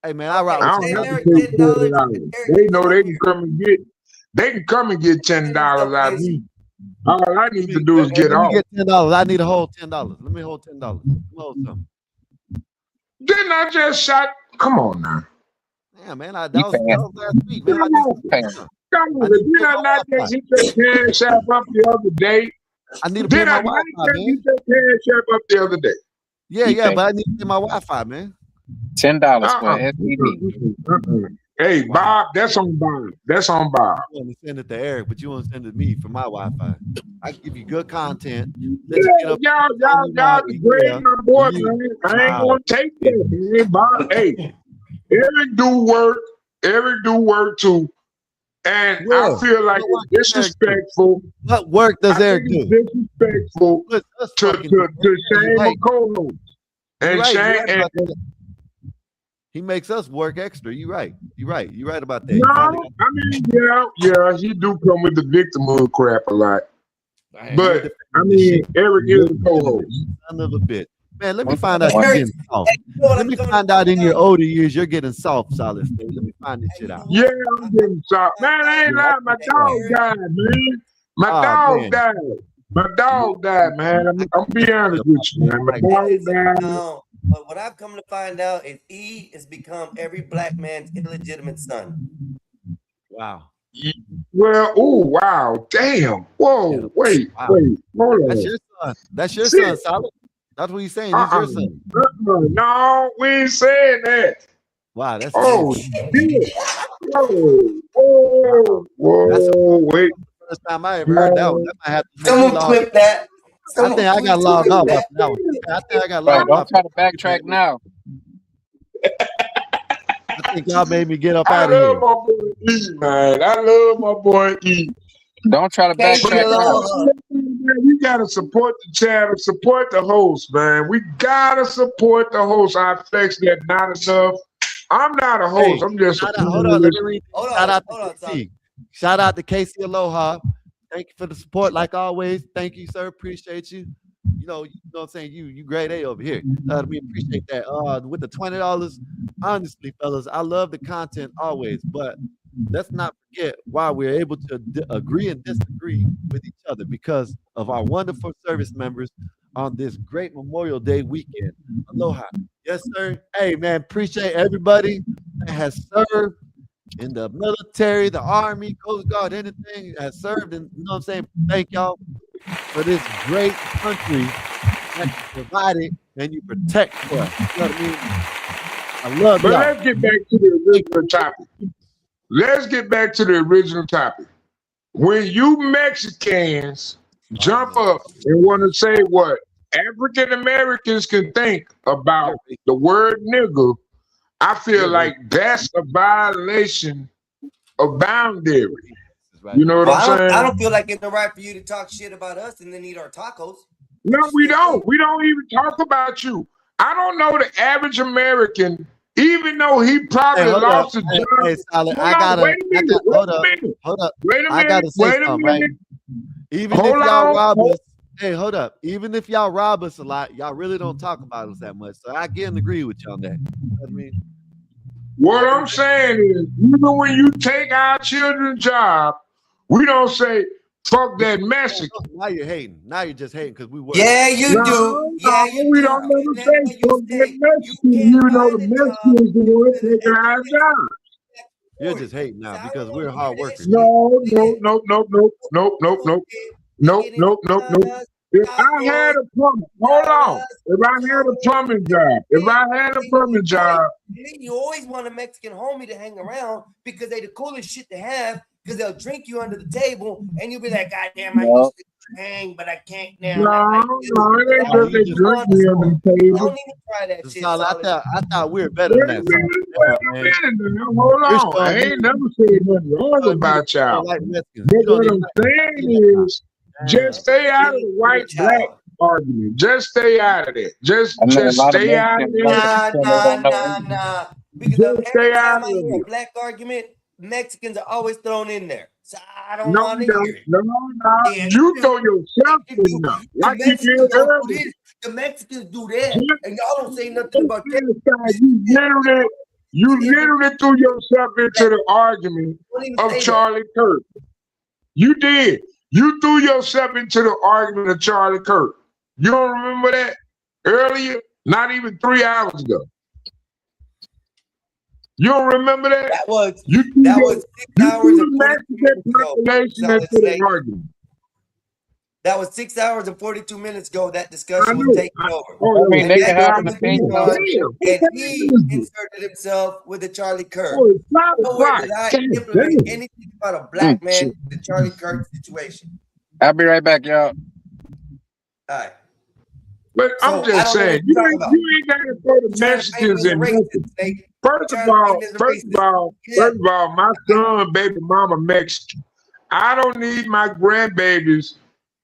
Hey man, I don't have to pay $40. They know they can come and get. They can come and get $10 out of me. All I need to do is get off. Get $10. I need a whole $10. Let me hold $10. Let me hold something. Didn't I just shot? Come on now. Yeah, man. That was last week, man. Come on. Did I not just hit that cash app up the other day? I need to pay my Wi-Fi, man. Hit that cash app up the other day? Yeah, but I need to pay my Wi-Fi, man. $10 for STD. Hey, Bob, that's on Bob. That's on Bob. You want to send it to Eric, but you want to send it to me for my Wi-Fi. I can give you good content. Y'all degrade my boy, man. I ain't gonna take that, man. Bob, hey, Eric do work too. And I feel like it's disrespectful. What work does Eric do? Disrespectful to Shane McCollum. And Shane he makes us work extra. You're right about that. No, I mean, yeah, he do come with the victimhood crap a lot. But I mean, Eric is a co-host. Son of a bit. Man, let me find out you're getting soft. Let me find out in your older years you're getting soft, Solid State. Let me find this shit out. Yeah, I'm getting soft. Man, I ain't lying. My dog died, man. My dog died, man. I'm being honest with you, man. My dog died. But what I've come to find out is E has become every black man's illegitimate son. Wow. Well, wow. Damn. Whoa, wait. Hold on. That's your son. That's your son, Solid. That's what he's saying. He's your son. No, we ain't saying that. Wow, that's shit. Whoa, wait. First time I ever heard that one. That might have to someone clip that. I think I got logged off after that one. I think I got logged off. Don't try to backtrack now. I think y'all made me get up out of here. I love my boy E, man. I love my boy E. Don't try to backtrack now. we gotta support the channel, support the host, man. We gotta support the host. I flex that not enough. I'm not a host. Hey, I'm just a shout out, hold on, let me read. Hold Shout on, out hold to on, KC. Tommy. Shout out to Casey Aloha. Thank you for the support, like always. Thank you, sir. Appreciate you. You know what I'm saying? You grade A over here. We appreciate that. With the $20, honestly, fellas, I love the content always, but let's not forget why we're able to agree and disagree with each other because of our wonderful service members on this great Memorial Day weekend. Aloha. Yes, sir. Hey, man, appreciate everybody that has served in the military, the Army, Coast Guard, anything has served. And you know what I'm saying? Thank y'all for this great country that you provided and you protect for us. You know what I mean? I love But y'all. let's get back to the original topic. Let's get back to the original topic. When you Mexicans jump up and want to say what African Americans can think about the word nigga, I feel like that's a violation of boundary. You know what I'm saying? I don't feel like it's the right for you to talk shit about us and then eat our tacos. No, we don't. We don't even talk about you. I don't know the average American, even though he probably Hey, hold lost up. his job. Hey, Solid, Hold on, wait a minute. hold up. Wait a I minute. gotta say Wait a something, right? minute. Even Hold if y'all on. rob us, hey, hold up. Even if y'all rob us a lot, y'all really don't talk about us that much. So I get and agree with you on that. You know what I mean? What I'm saying is, even when you take our children's job, we don't say, fuck that Mexican. Now you're hating. Now you're just hating because we work. Yeah, you No, do. Yeah, you we do. don't never That's say what you fuck that say. Mexican, You even can't though find the a job Mexican is the one because taking every our job. You're just hating now because we're hard workers. No. If I had a plumbing, hold on. If I had a plumbing job, You always want a Mexican homie to hang around because they the coolest shit to have because they'll drink you under the table and you'll be like, God damn, I used to hang, but I can't now. no, it ain't just they drink me on the table. Don't even try that shit. Solid, Solid. I thought we were better than that. Wait a minute now, hold on. I ain't never said nothing wrong about y'all. But what I'm saying is, just stay out of the white-black argument. Just stay out of it. Just stay out of it. Nah. Because Just every stay time out I of hear a it. black argument, Mexicans are always thrown in there. So I don't No, want to no, hear it. no. Yeah, You throw yourself in there. The Like you Mexicans did don't do earlier. this. The Mexicans do that. And y'all don't say nothing about that. You literally threw yourself into the argument of Charlie Kirk. You did. You threw yourself into the argument of Charlie Kirk. You don't remember that earlier? Not even 3 hours ago. You don't remember that? That was 6 you hours threw and the 42 Mexican minutes ago. population into the argument. That was 6 hours and 42 minutes ago. That discussion was taken over. I mean, they can have an And opinion. he inserted himself with the Charlie Kirk. Oh, it's not Nowhere did I implement damn. anything about a black man in the Charlie Kirk situation. I'll be right back, y'all. All right. But I'm just saying, you ain't got to throw the Mexicans in Mexico. First of all, my son, baby mama Mexican. I don't need my grandbabies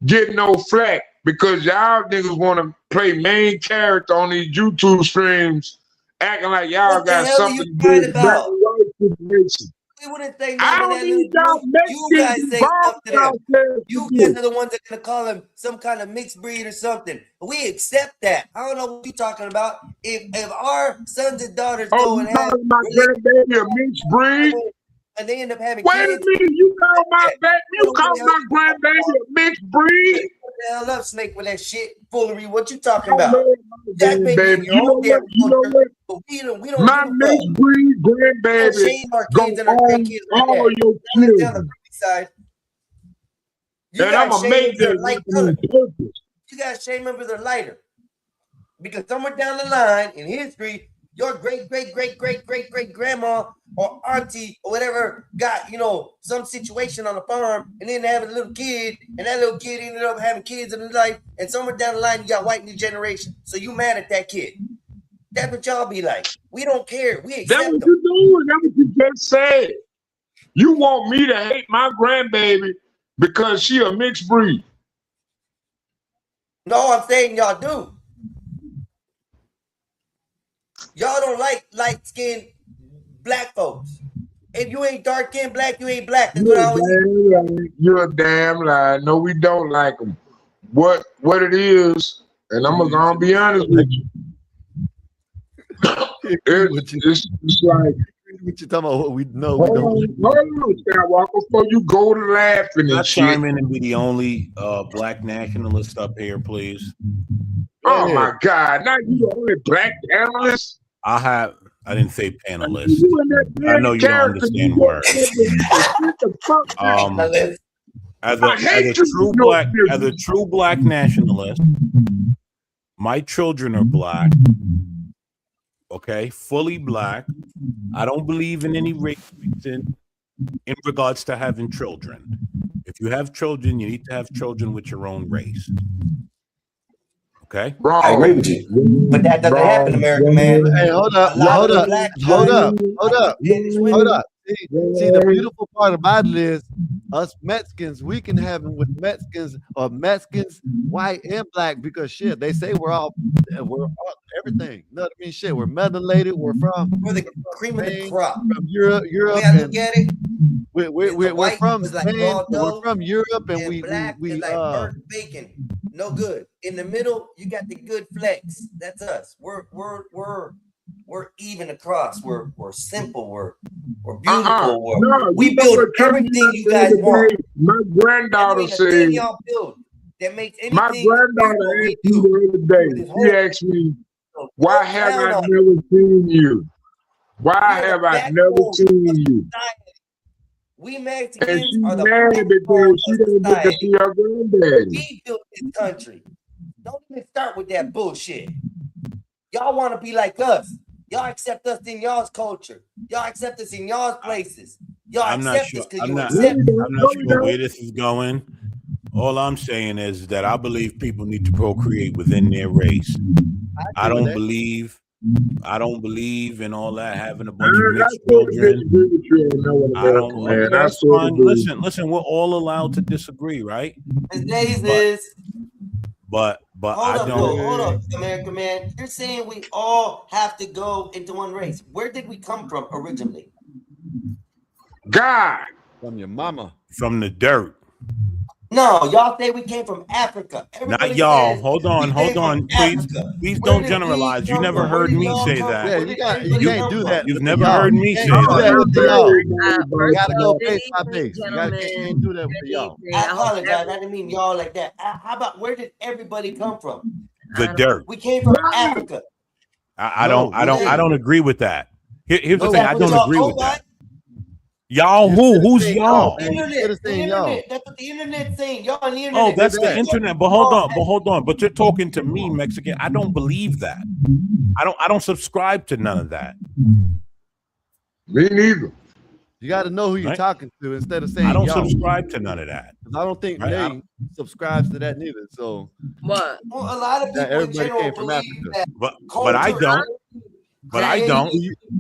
getting no flack because y'all niggas want to play main character on these YouTube streams, acting like y'all got something to do with the black and white situation. We wouldn't say I nothing. don't need y'all You guys Mexicans say involved something out there. You guys are the ones that are gonna call him some kind of mixed breed or something. We accept that. I don't know what you're talking about. If our sons and daughters go and have my grandbaby a mixed breed, and they end up having wait kids, a minute, you call my grandbaby a mixed breed? What the hell up, Snake, with that shit foolery? What you talking about? Baby, you know what? We don't my mixed breed grandbaby go on all your children. And I'm gonna make them light color. You guys shame them for their lighter. Because somewhere down the line in history, your great grandma or auntie or whatever got, some situation on the farm and then having a little kid, and that little kid ended up having kids in his life, and somewhere down the line you got white new generation. So you mad at that kid. That's what y'all be like. We don't care. We accept That's what you doing. That's what you just said. You want me to hate my grandbaby because she a mixed breed. No, I'm saying y'all do. Y'all don't like light-skinned black folks. If you ain't dark-skinned black, you ain't black. That's what I always say. You're a damn lie. No, we don't like them. What it is, and I'm gonna be honest with you. It's like what you talking about? What we know. Hold on, Skywalker, before you go to laughing Can I and shit. chime in and be the only black nationalist up here, please? Oh my God! Now you the only black analyst. I didn't say panelist. I know you don't understand words. As a true black nationalist, my children are black. Okay, fully black. I don't believe in any race in regards to having children. If you have children, you need to have children with your own race. Okay, I agree with you, but that doesn't happen, American man. Hey, hold up. See, the beautiful part about it is us Mexicans, we can have them with Mexicans or Mexicans, white and black, because shit, they say we're all everything. You know what I mean? Shit, we're melanated. We're the cream of the crop from Europe. I look at it. We're from Spain. Like we're from Europe, and we like burnt bacon. No good. In the middle, you got the good flex. That's us. We're even across. We're simple. We're beautiful. We build everything you guys want. My granddaughter said. Y'all build that makes anything. My granddaughter asked me the other day. She asked me, "Why have I never seen you? Why have I never seen you?" We Mexicans are the mad because she don't get to see her granddaddy. We built this country. Don't even start with that bullshit. Y'all want to be like us. Y'all accept us in y'all's culture. Y'all accept us in y'all's places. Y'all I'm not accept sure. us because I'm you not accept sure where this is going. All I'm saying is that I believe people need to procreate within their race. I don't believe in all that having a bunch of mixed children. I don't. Okay, that's fine. Listen. We're all allowed to disagree, right? But hold up, American man. You're saying we all have to go into one race. Where did we come from originally? God. From your mama. From the dirt. No, y'all say we came from Africa. Everybody Not y'all. says Hold on. Please don't generalize. You never heard me say that. Yeah, you can't do that. You've never heard me say that. You gotta go base by base. You can't do that with y'all. I apologize. I didn't mean y'all like that. How about where did everybody come from? The dirt. We came from Africa. I don't agree with that. Here's the thing. I don't agree with that. Y'all who? Who's y'all? Internet. That's what the internet's saying. Y'all on the internet. Oh, that's the internet. But hold on. But you're talking to me, Mexican. I don't believe that. I don't subscribe to none of that. Me neither. You got to know who you're talking to instead of saying I don't y'all. subscribe to none of that. I don't think Nate subscribes to that neither. So what? Well, a lot of people everybody in general came from believe Africa. that. But I don't. But I don't.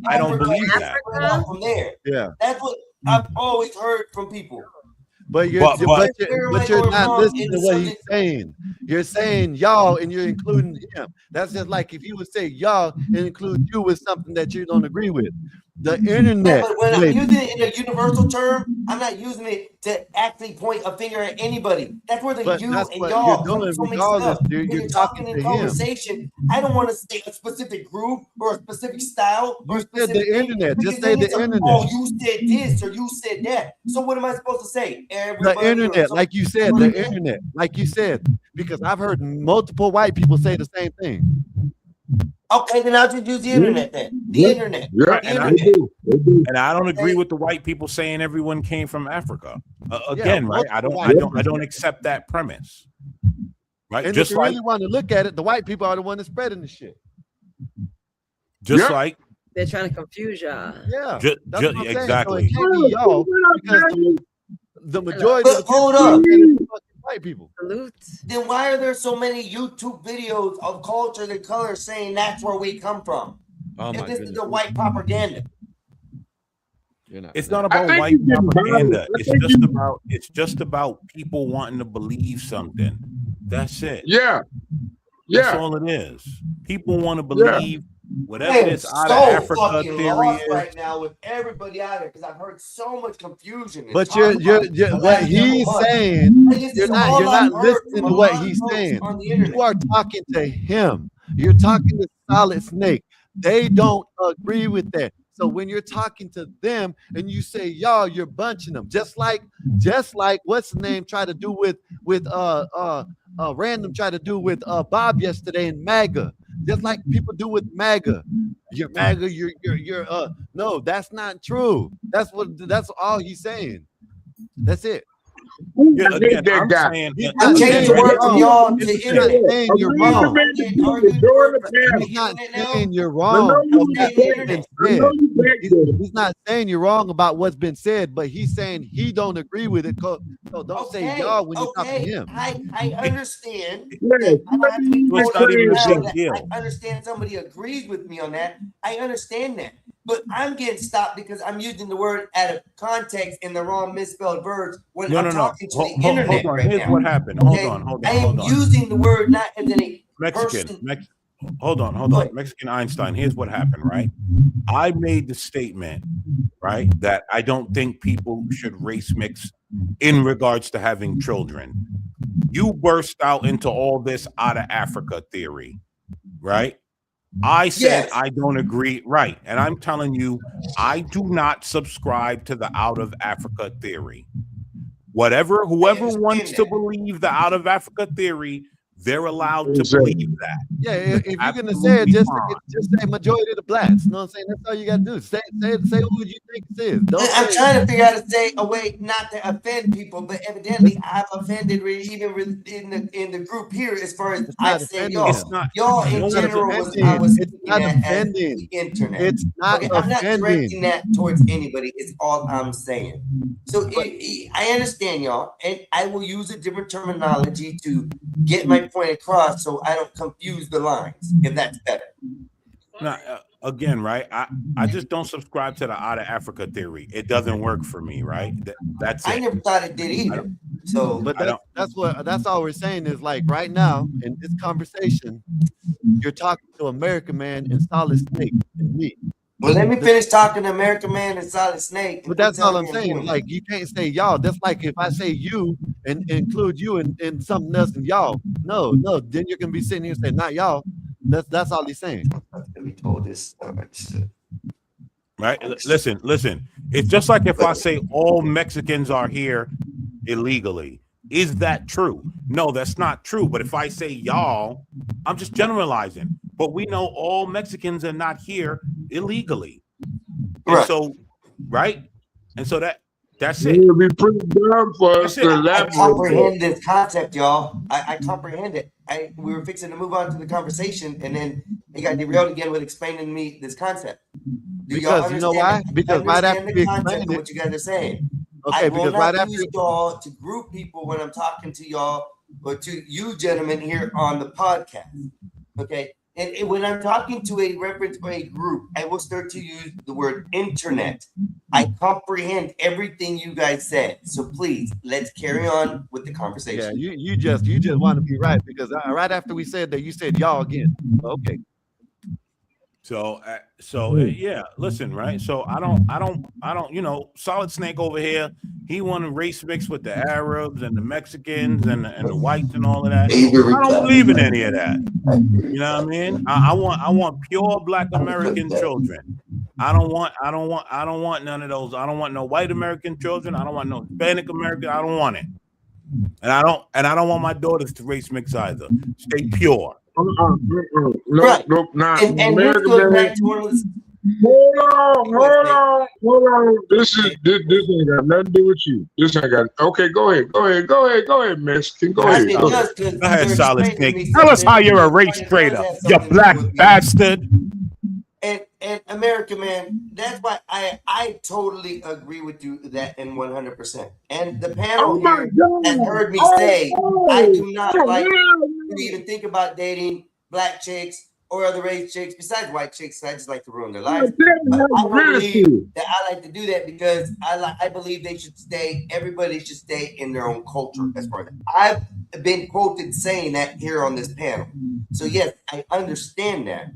I don't believe that. From there. Yeah. That's what I've always heard from people. But you're not listening to what he's saying. You're saying y'all and you're including him. That's just like if you would say y'all and include you with something that you don't agree with. The internet. But when I'm using it in a universal term, I'm not using it to actually point a finger at anybody. That's where the you and y'all come from mixed up. When you're talking in conversation, I don't want to say a specific group or a specific style. You said the internet. Just say the internet. Oh, you said this or you said that. So what am I supposed to say? The internet, like you said, the internet, like you said, because I've heard multiple white people say the same thing. Okay, then I'll just use the internet then. The internet. Yeah, and I don't agree with the white people saying everyone came from Africa. Again, right? I don't accept that premise. Right? And Just if you really want to look at it, the white people are the one that's spreading the shit. Just like they're trying to confuse y'all. Yeah, that's what I'm exactly. saying. So it can't be y'all because the majority of the hold up. White people. Then why are there so many YouTube videos of culture and color saying that's where we come from? If this is the white propaganda. It's not about white propaganda. It's just about people wanting to believe something That's it. Yeah, That's yeah, all it is. People want to yeah. believe whatever I am this out so of Africa fucking theory lost is. right now with everybody out there because I've heard so much confusion. And But talk you're about it the what last couple he's months. saying. And this is all You're I've not heard listening from to a what lot of he's folks saying. on the You internet. are talking to him. You're talking to Solid Snake. They don't agree with that. So when you're talking to them and you say y'all, you're bunching them, just like what's the name tried to do with random tried to do with Bob yesterday in MAGA, just like people do with MAGA. You're MAGA. You're no, that's not true. That's all he's saying. That's it. Yeah, I hate again, that I'm guy. saying I'm changing the word from y'all to here's the He's not thing. internet. saying you're Agree with wrong. me I'm to getting do arguing it the during word the from panel. He's not internet now. saying you're I know wrong you of Okay, back what's there. been internet. I know said. you back there. He's not saying you're wrong about what's been said, but he's saying he don't agree with it. So don't say Okay, y'all when you're talking to okay. him. I understand Yeah, that I don't have to be So it's forced not to even a now big that deal. I understand somebody agrees with me on that. I understand that. But I'm getting stopped because I'm using the word out of context in the wrong misspelled verbs when No, I'm no, no. talking to the Hold internet on. right Here's now. what happened. Okay, Hold I on. am Hold on. using the word not as in a Mexican. person. Hold on. Go ahead. Mexican Einstein. Here's what happened, right? I made the statement, right, that I don't think people should race mix in regards to having children. You burst out into all this out of Africa theory, right? I said Yes. I don't agree, right? And I'm telling you, I do not subscribe to the out of Africa theory. Whoever understand wants to that. believe the out of Africa theory, they're allowed to Exactly. believe that. Yeah, if you're gonna say Absolutely it, fine. just say majority of the blacks. You know what I'm saying? That's all you gotta do. Say who you think it is. Don't I'm say trying to figure out to say a way not to offend people, but evidently I've offended even in the group here as far as it's I've not said offending y'all. It's him. not. Y'all No in one's general I offending. was It's speaking not at as the offending. internet. It's not Okay, I'm not offending. directing that towards anybody. It's all I'm saying. So I understand y'all, and I will use a different terminology to get my point across, so I don't confuse the lines. If that's better. Now, again, right? I just don't subscribe to the out of Africa theory. It doesn't work for me, right? That's I it. never thought it did either. So, But I don't. that's all we're saying is like right now in this conversation, you're talking to American Man and Solid Snake and me. well, let me finish talking to American Man and Solid Snake. But that's all I'm saying. Like you can't say y'all. That's like if I say you and include you in something else and y'all. No, then you're gonna be sitting here saying not y'all. That's all he's saying. We told this. Right? Listen. It's just like if I say all Mexicans are here illegally. Is that true? No, that's not true. But if I say y'all, I'm just generalizing. But we know all Mexicans are not here illegally. And Right. so, right? And so that's It it. would be pretty dumb for us That's to it. I elaborate. comprehend this concept, y'all. I comprehend it. We were fixing to move on to the conversation, and then it got derailed again with explaining to me this concept. Do y'all Because you know understand? why? Because right after understand we the concept explain of it, what you guys are saying. okay, I will because not right after use y'all to group people when I'm talking to y'all or to you gentlemen here on the podcast. Okay. And when I'm talking to a reference or a group, I will start to use the word internet. I comprehend everything you guys said. So please, let's carry on with the yeah, conversation. you just want to be right because right after we said that you said y'all again. Okay. So yeah, listen, right? So I don't, Solid Snake over here, he want to race mix with the Arabs and the Mexicans and the whites and all of that. I don't believe in any of that. You know what I mean? I want pure black American children. I don't want none of those. I don't want no white American children. I don't want no Hispanic American. I don't want it. And I don't want my daughters to race mix either. Stay pure. No, Right. no, not And this American goes Man. back to one of the Hold on. This ain't got nothing to do with you. This ain't got. Okay, go ahead, Mexican. Go ahead. it does because Go ahead, you're Solid explaining to me Snake. Tell us something how you're a that race does traitor, have you something to do black with me. bastard. And American Man, that's why I totally agree with you that in 100%. And the panel Oh my here God. has heard me say I do not like to even think about dating black chicks or other race chicks besides white chicks. I just like to ruin their Yeah, lives. tell me But how I you don't really believe feel. that I like to do that because I believe they should stay. Everybody should stay in their own culture. As far as that. I've been quoted saying that here on this panel. So yes, I understand that,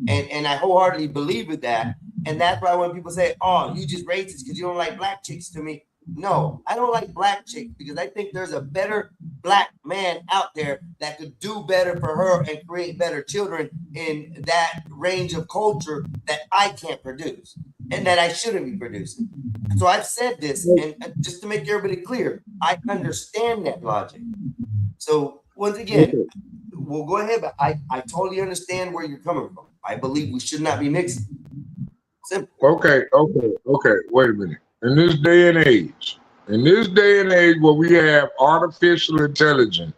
and I wholeheartedly believe with that. And that's why when people say, "Oh, you just racist because you don't like black chicks," to me, no, I don't like black chicks because I think there's a better black man out there that could do better for her and create better children in that range of culture that I can't produce and that I shouldn't be producing. So I've said this, and just to make everybody clear, I understand that logic. So once again, we'll go ahead, but I totally understand where you're coming from. I believe we should not be mixing. Simple. Okay. Wait a minute. In this day and age where we have artificial intelligence,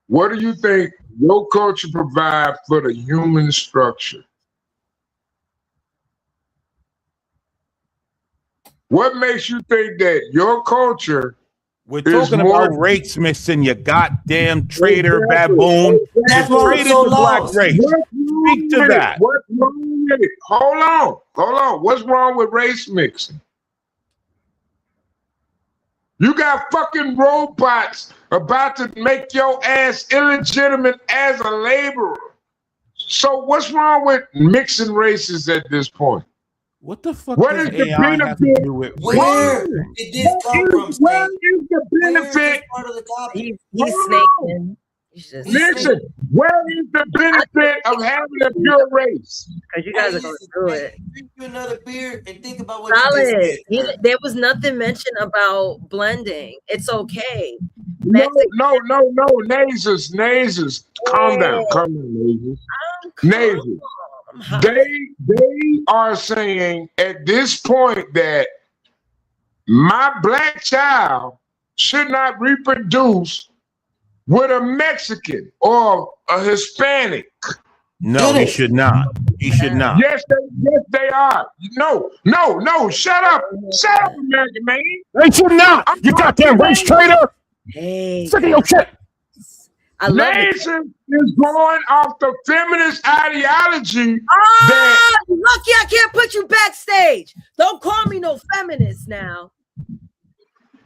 what do you think your culture provides for the human structure? What makes you think that your culture We're is talking more about race mixing, you goddamn traitor baboon. That's You why I'm traded so the black lost. race. Speak to that. What's wrong with it? Hold on. What's wrong with race mixing? You got fucking robots about to make your ass illegitimate as a laborer. So what's wrong with mixing races at this point? What the fuck What does is the AI have to benefit? do with Where racism? did this come from, Where Snake? is the Where is this benefit? part of the topic? He's Hold on. snaking. He's just Listen, where is the benefit of having a pure race? because you guys are going through it. Drink you another beer and think about what you just Solid. did. sir. There was nothing mentioned about blending. It's okay. No, Mexican. Nazers. Calm down, Nazers. Nazers. I'm hot. They are saying at this point that my black child should not reproduce with a Mexican or a Hispanic. No, he should not. He should not. Yes, they are. No, shut up, American man. They should not. You goddamn race traitor. Hey, Sick of your shit. I love it. Nation is going off the feminist ideology Ah, that lucky I can't put you backstage. Don't call me no feminist now.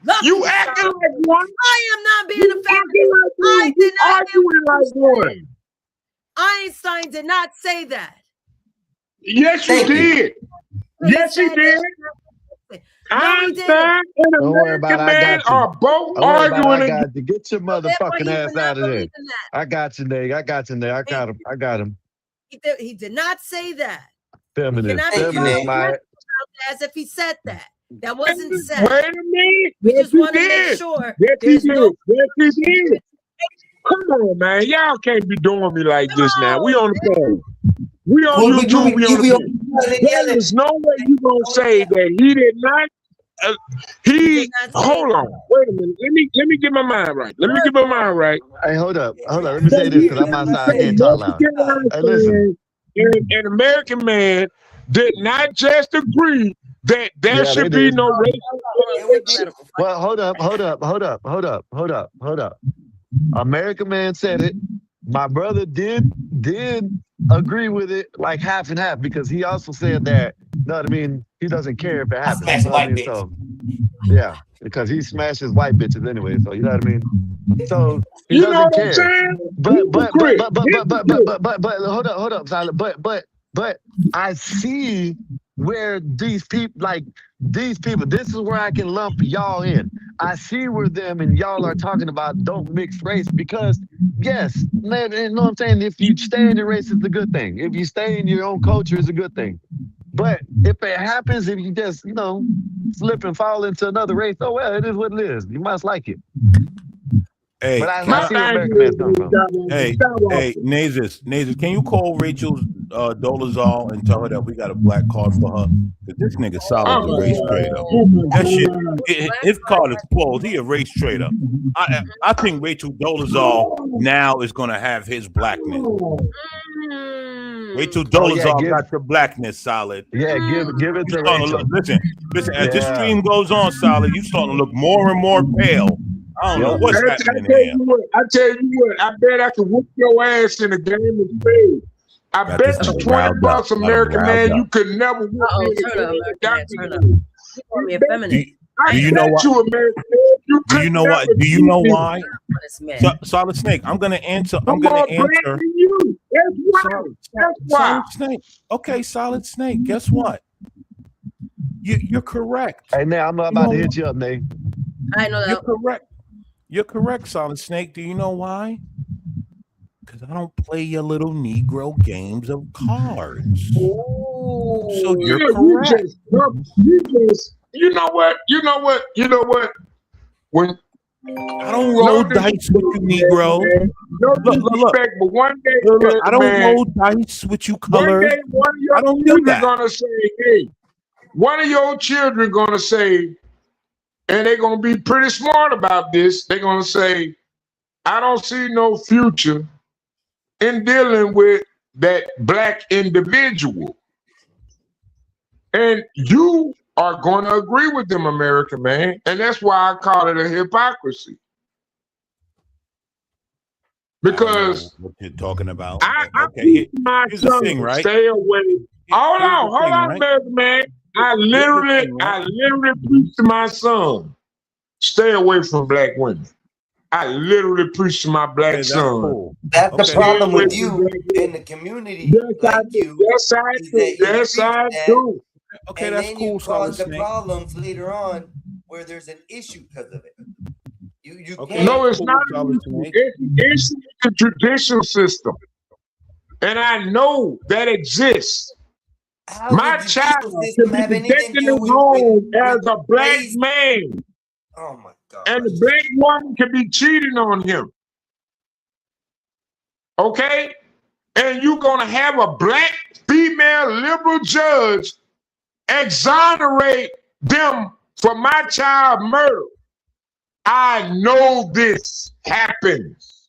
Lucky, you acting like one. I am not being a You feminist. I acting did not. arguing like one. Einstein did not say that. Yes, you Thank you. did. Yes, he did. No, he Einstein didn't. and Don't worry American about it, I Man got you. are both Don't worry about it, I arguing. got you. Get your Therefore, motherfucking he ass would not out of there. believe in that. I got you, Nate. I got him. I got him. He did not say that. You Feminist. cannot Thank be you, Feminist, Nate. my as if he said that. That wasn't said. Wait a minute. We Yes, just he want to make did. sure Yes, he there's did. no. Yes, he did. Come on, man. Y'all can't be doing me like this now. We on the phone. We on What we do, YouTube. We on we the all phone. together. There is no way you gonna say that he did not. He He did not say hold on. Wait a minute. Let me get my mind right. Let me get my mind right. Hey, hold up. Let me say this because I'm outside. I can't talk loud. Hey, listen. An American Man did not just agree that there Yeah, they should be did. no race. Well, hold up. American Man said it. My brother did agree with it, like half and half, because he also said that, you know what I mean, he doesn't care if it happens. smash You know what I white mean? So, yeah, because he smashes white bitches anyway, so you know what I mean? So he You know doesn't what I'm care. saying? But hold up, Silent. But I see where these people, this is where I can lump y'all in. I see where them and y'all are talking about don't mix race because, yes, man, you know what I'm saying? If you stay in your race, it's a good thing. If you stay in your own culture, it's a good thing. But if it happens, if you just, slip and fall into another race, oh, well, it is what it is. You must like it. Hey, But I My see where thing American Man's is, coming from. hey, Nazis, can you call Rachel Dolezal and tell her that we got a black card for her? Because this nigga solid a race trader. That shit, his card is closed. He a race trader. I think Rachel Dolezal now is gonna have his blackness. Rachel Dolezal got the blackness, Solid. Yeah, give it to Rachel. Listen. As this stream goes on, Solid, you starting to look more and more pale. I don't know what's happening here. I tell you what, I bet I could whoop your ass in a game of spades. I Got bet this you nigga 20 riled up. bucks, Got him American riled man, up. you could never whoop Uh-oh, me. turn up, American man, turn up. You call me a Do feminist. you, I do ain't you know Bet what? you, American man, you Do you could know what? never Do you beat know me. why? feminist man. Solid Snake. I'm gonna answer. I'm I'm gonna more black answer. than you. That's why. Solid, That's why. Solid Snake. Okay, Solid Snake. Guess what? You're correct. Hey, now I'm You about know to what? hit you up, Nate. I know You're that. correct. You're correct, Solid Snake. Do you know why? Because I don't play your little Negro games of cards. So you're correct. You know what? When I don't roll dice with you, Negro. No Look. disrespect, but one day, Look, I don't man, roll dice with you, one colors. day, one of your I don't do children that. gonna say, "Hey," one of your children gonna say, and they're gonna be pretty smart about this. They're gonna say, "I don't see no future in dealing with that black individual," and you are going to agree with them, American man, and that's why I call it a hypocrisy. Because what you're talking about. I Okay, my here's the son, thing, right? stay away. Hold Here's on, the thing, right? American man. I Here's the literally thing, right? preach to my son, stay away from black women. I literally preach to my black Okay, that's son. cool. That's the Okay. problem with Stay away you from black in women. the community, Yes, I like do. you, Yes, I is do. that you Yes, preach I that, do. Okay, and that's then cool, you Solid cause the Snake. problems later on where there's an issue because of it. You Okay, can't. No, it's cool, not. Solid Snake. It's the judicial system, and I know that exists. How My would the child judicial can system be have anything protected to in do his with home as a black race? man, Oh my God. and the black woman can be cheating on him. Okay? And you're going to have a black female liberal judge exonerate them for my child murder. I know this happens.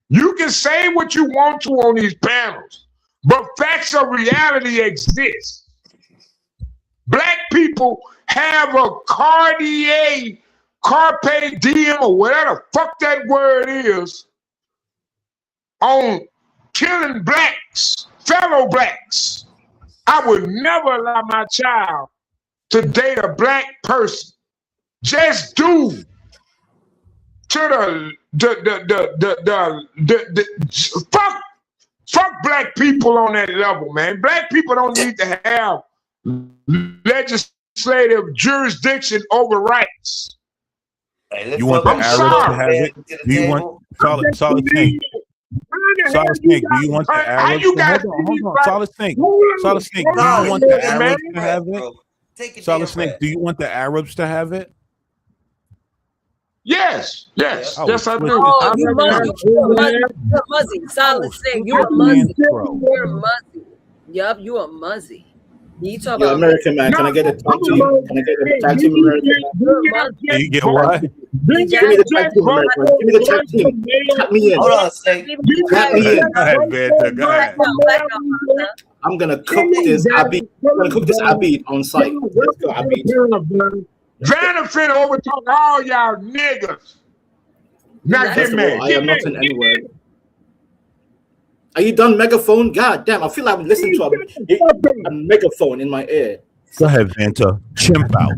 You can say what you want to on these panels, but facts of reality exist. Black people have a carpe diem, or whatever the fuck that word is, on killing blacks, fellow blacks. I would never allow my child to date a black person. Just due to fuck black people on that level, man. Black people don't need to have legislative jurisdiction over rights. Hey, let's You want the welcome Arabs Solid to have man it? to the Do you table. want Solid Snake? Solid Snake, do you want the Arabs to have it? Solid Snake, Solid Snake, do you want the Arabs to have it? Take a Solid damn Snake, breath. do you want the Arabs to have it? Yes, Oh, yes, I do. Oh, you muzzy. You're a muzzy. You're a muzzy. Solid Snake. You're a muzzy. You're a muzzy. Yup, you a muzzy. You talk Yo, about American man, can I get a tag team? Can I get a tag team, American man? Can you get what? Give me the tag team, American man. Give me the tag team. Tap me in. Hold on, Snake. Tap me in. Go ahead, Vanta, go ahead. I'm gonna cook this Abid. I'm gonna cook this Abid on site. Let's go, Abid. Vanna finna overtalk all y'all niggas. Now get First of mad. all, I am not an N-word. Are you done, megaphone? God damn, I feel like I'm listening to a megaphone in my ear. Go ahead, Vanta. Chimp out.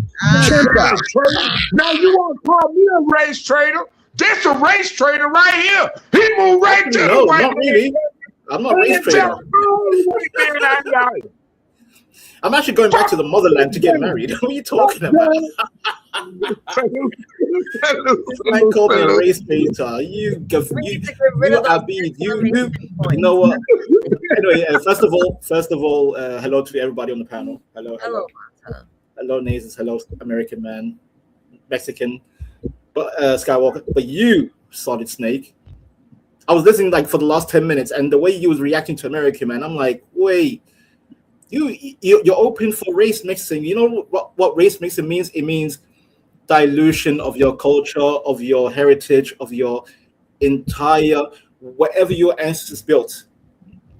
Now you want to call me a race traitor? This a race traitor right here. He moved right to No, the white not really. I'm not race traitor. I'm actually going back to the motherland to get married. What are you talking about? This man called me a race traitor. You Abid, you know what? Anyway, first of all, hello to everybody on the panel. Hello, Nazis. Hello, American man, Mexican, but Skywalker. But you, Solid Snake. I was listening like for the last 10 minutes, and the way you was reacting to American man, I'm like, wait. You're open for race mixing. You know what race mixing means? It means dilution of your culture, of your heritage, of your entire whatever your ancestors built.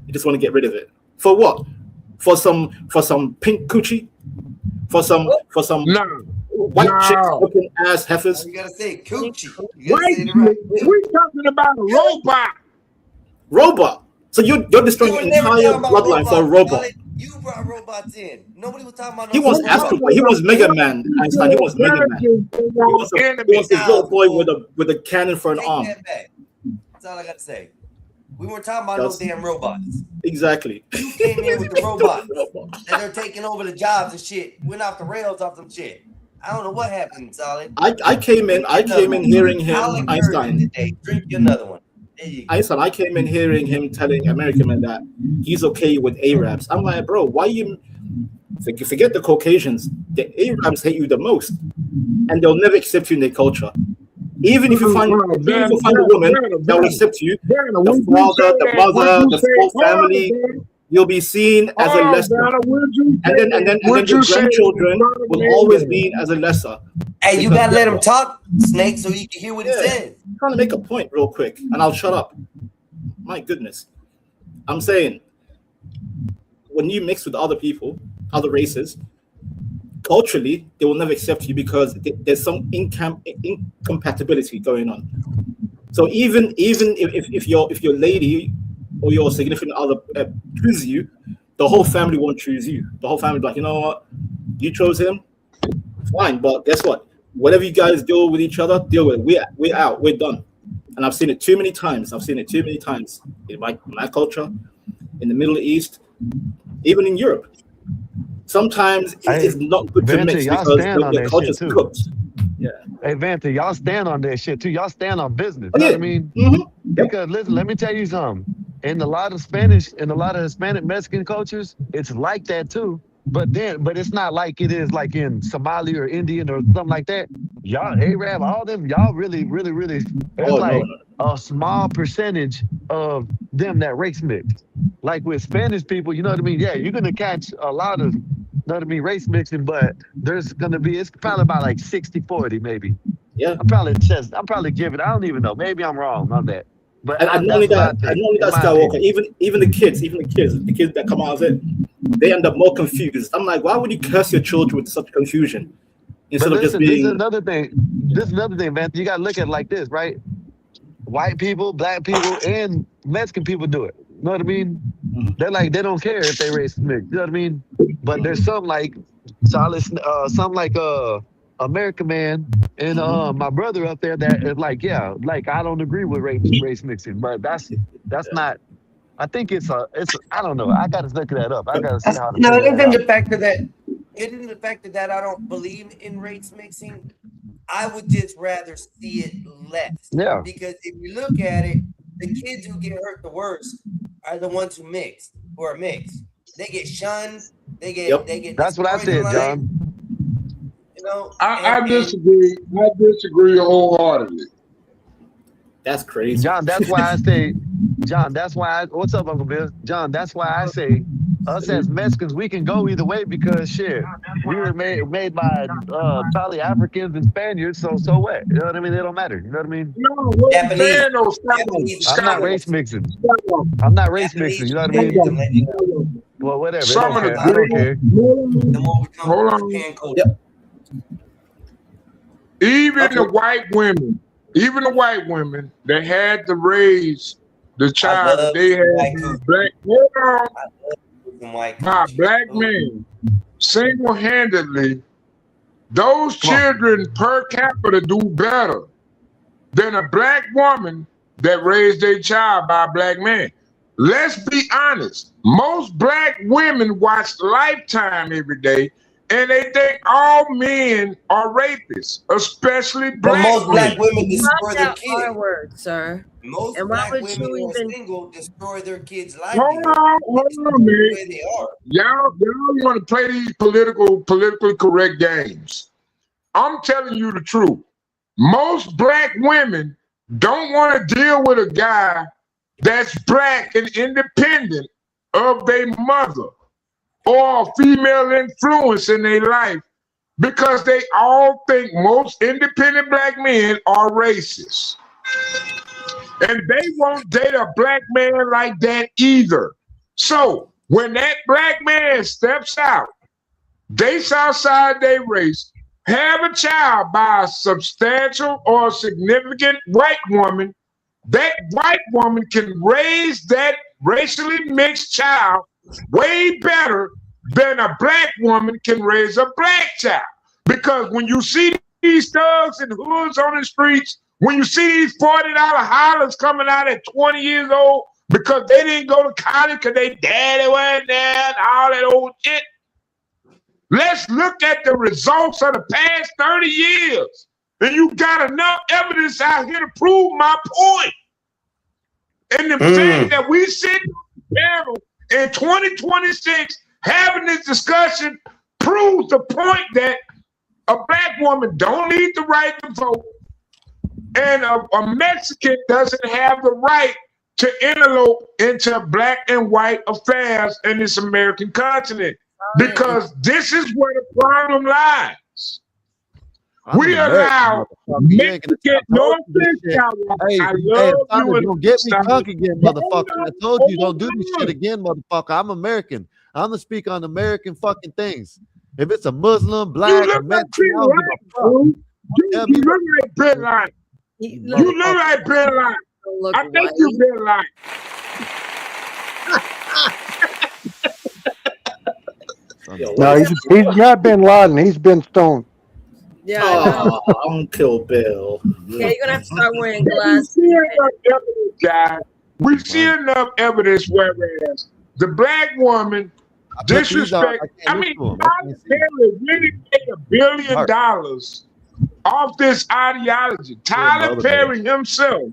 You just want to get rid of it. For what? For some pink coochie? For some white chicks looking ass heifers? You gotta say coochie. Wait, we're talking about a robot. Robot. So you're destroying your entire bloodline for a robot. You brought robots in. Nobody was talking about. He was Astro Boy. He was Mega Man. Einstein. He was Mega Man. He was this little boy with a cannon for an arm. That's all I got to say. We weren't talking about no damn robots. Exactly. You came in with the robots and they're taking over the jobs and shit. Went off the rails off some shit. I don't know what happened, Solid. I came in hearing him, Einstein. Drink another one. Einstein, I came in hearing him telling American men that he's okay with Arabs. I'm like, bro, why you forget the Caucasians? The Arabs hate you the most, and they'll never accept you in their culture. Even if you find a woman that will accept you, the father, the mother, the whole family, you'll be seen as a lesser. And then your grandchildren will always be as a lesser. Hey, you gotta let him talk, Snake, so you can hear what he says. I'm trying to make a point real quick, and I'll shut up. My goodness. I'm saying, when you mix with other people, other races, culturally, they will never accept you because there's some incompatibility going on. So even if your lady or your significant other chooses you, the whole family won't choose you. The whole family will be like, you know what? You chose him, fine. But guess what? Whatever you guys deal with each other, deal with it. We're out. We're done. And I've seen it too many times. In my culture, in the Middle East, even in Europe. Sometimes it's not good to mix because the culture's cooked. Yeah. Hey, Vanta, y'all stand on that shit too. Y'all stand on business. You know what I mean? Because listen, let me tell you something. In a lot of Spanish and a lot of Hispanic Mexican cultures, it's like that too. But it's not like it is like in Somali or Indian or something like that. Y'all, Arab, all them, y'all really, it's a small percentage of them that race mix. Like with Spanish people, you know what I mean? Yeah, you're gonna catch a lot of, you know what I mean, race mixing, but it's probably about like 60-40 maybe. Yeah. I'm probably giving, I don't even know. Maybe I'm wrong on that. But I not only that, Skywalker, even the kids that come out of it, they end up more confused. I'm like, why would you curse your children with such confusion instead of just being? This is another thing, man. You gotta look at it like this, right? White people, black people, and Mexican people do it. You know what I mean? They're like, they don't care if they race mix. You know what I mean? But there's some like American Man and my brother up there that is like, yeah, like I don't agree with race mixing, but that's not. I think it's I don't know. I gotta look that up. I gotta see how. No, it isn't the fact that I don't believe in race mixing. I would just rather see it less. Yeah. Because if you look at it, the kids who get hurt the worst are the ones who are mixed. They get shunned. They get. That's what I said, John. You know, I disagree. I disagree wholeheartedly. That's crazy, John. That's why I say, John. What's up, Uncle Bill? John. That's why I say, us as Mexicans, we can go either way because shit, we were made by probably Africans and Spaniards. So what? You know what I mean? They don't matter. You know what I mean? No, I'm not race mixing. I'm not race mixing. You know what I mean? Well, whatever. I don't care. Hold on. Yep. Even the white women that had to raise the child that they had by black men single-handedly, those children per capita do better than a black woman that raised their child by a black man. Let's be honest. Most black women watch Lifetime every day, and they think all men are rapists, especially black women. Most black women women destroy their kids. R-word, sir. Most and black women who are single destroy their kids' life. Hold on, man. They are. Y'all want to play these politically correct games. I'm telling you the truth. Most black women don't want to deal with a guy that's black and independent of their mother or female influence in their life because they all think most independent black men are racist. And they won't date a black man like that either. So when that black man steps out, dates outside their race, have a child by a substantial or significant white woman, that white woman can raise that racially mixed child way better than a black woman can raise a black child. Because when you see these thugs and hoods on the streets, when you see these $40 hollers coming out at 20 years old because they didn't go to college because their daddy wasn't there and all that old shit, let's look at the results of the past 30 years. And you got enough evidence out here to prove my point. And the fact that we sit on the panel in 2026 having this discussion proves the point that a black woman don't need the right to vote, and a Mexican doesn't have the right to interlope into black and white affairs in this American continent. Because this is where the problem lies. We allow Mexican, no offense, I love you. Don't get me drunk again, motherfucker. I told you don't do this shit again, motherfucker. I'm American. I'm gonna speak on American fucking things. If it's a Muslim, black, or Mexican, I don't give a fuck. You look like Ben Laden. You look like Ben Laden. I think you Ben Laden. No, he's not Bin Laden. He's been stoned. Yeah. Oh, Uncle Bill. Yeah, you're gonna have to start wearing glasses. We see enough evidence, whereas the black woman disrespect. I mean, Tyler Perry really made $1 billion off this ideology. Tyler Perry himself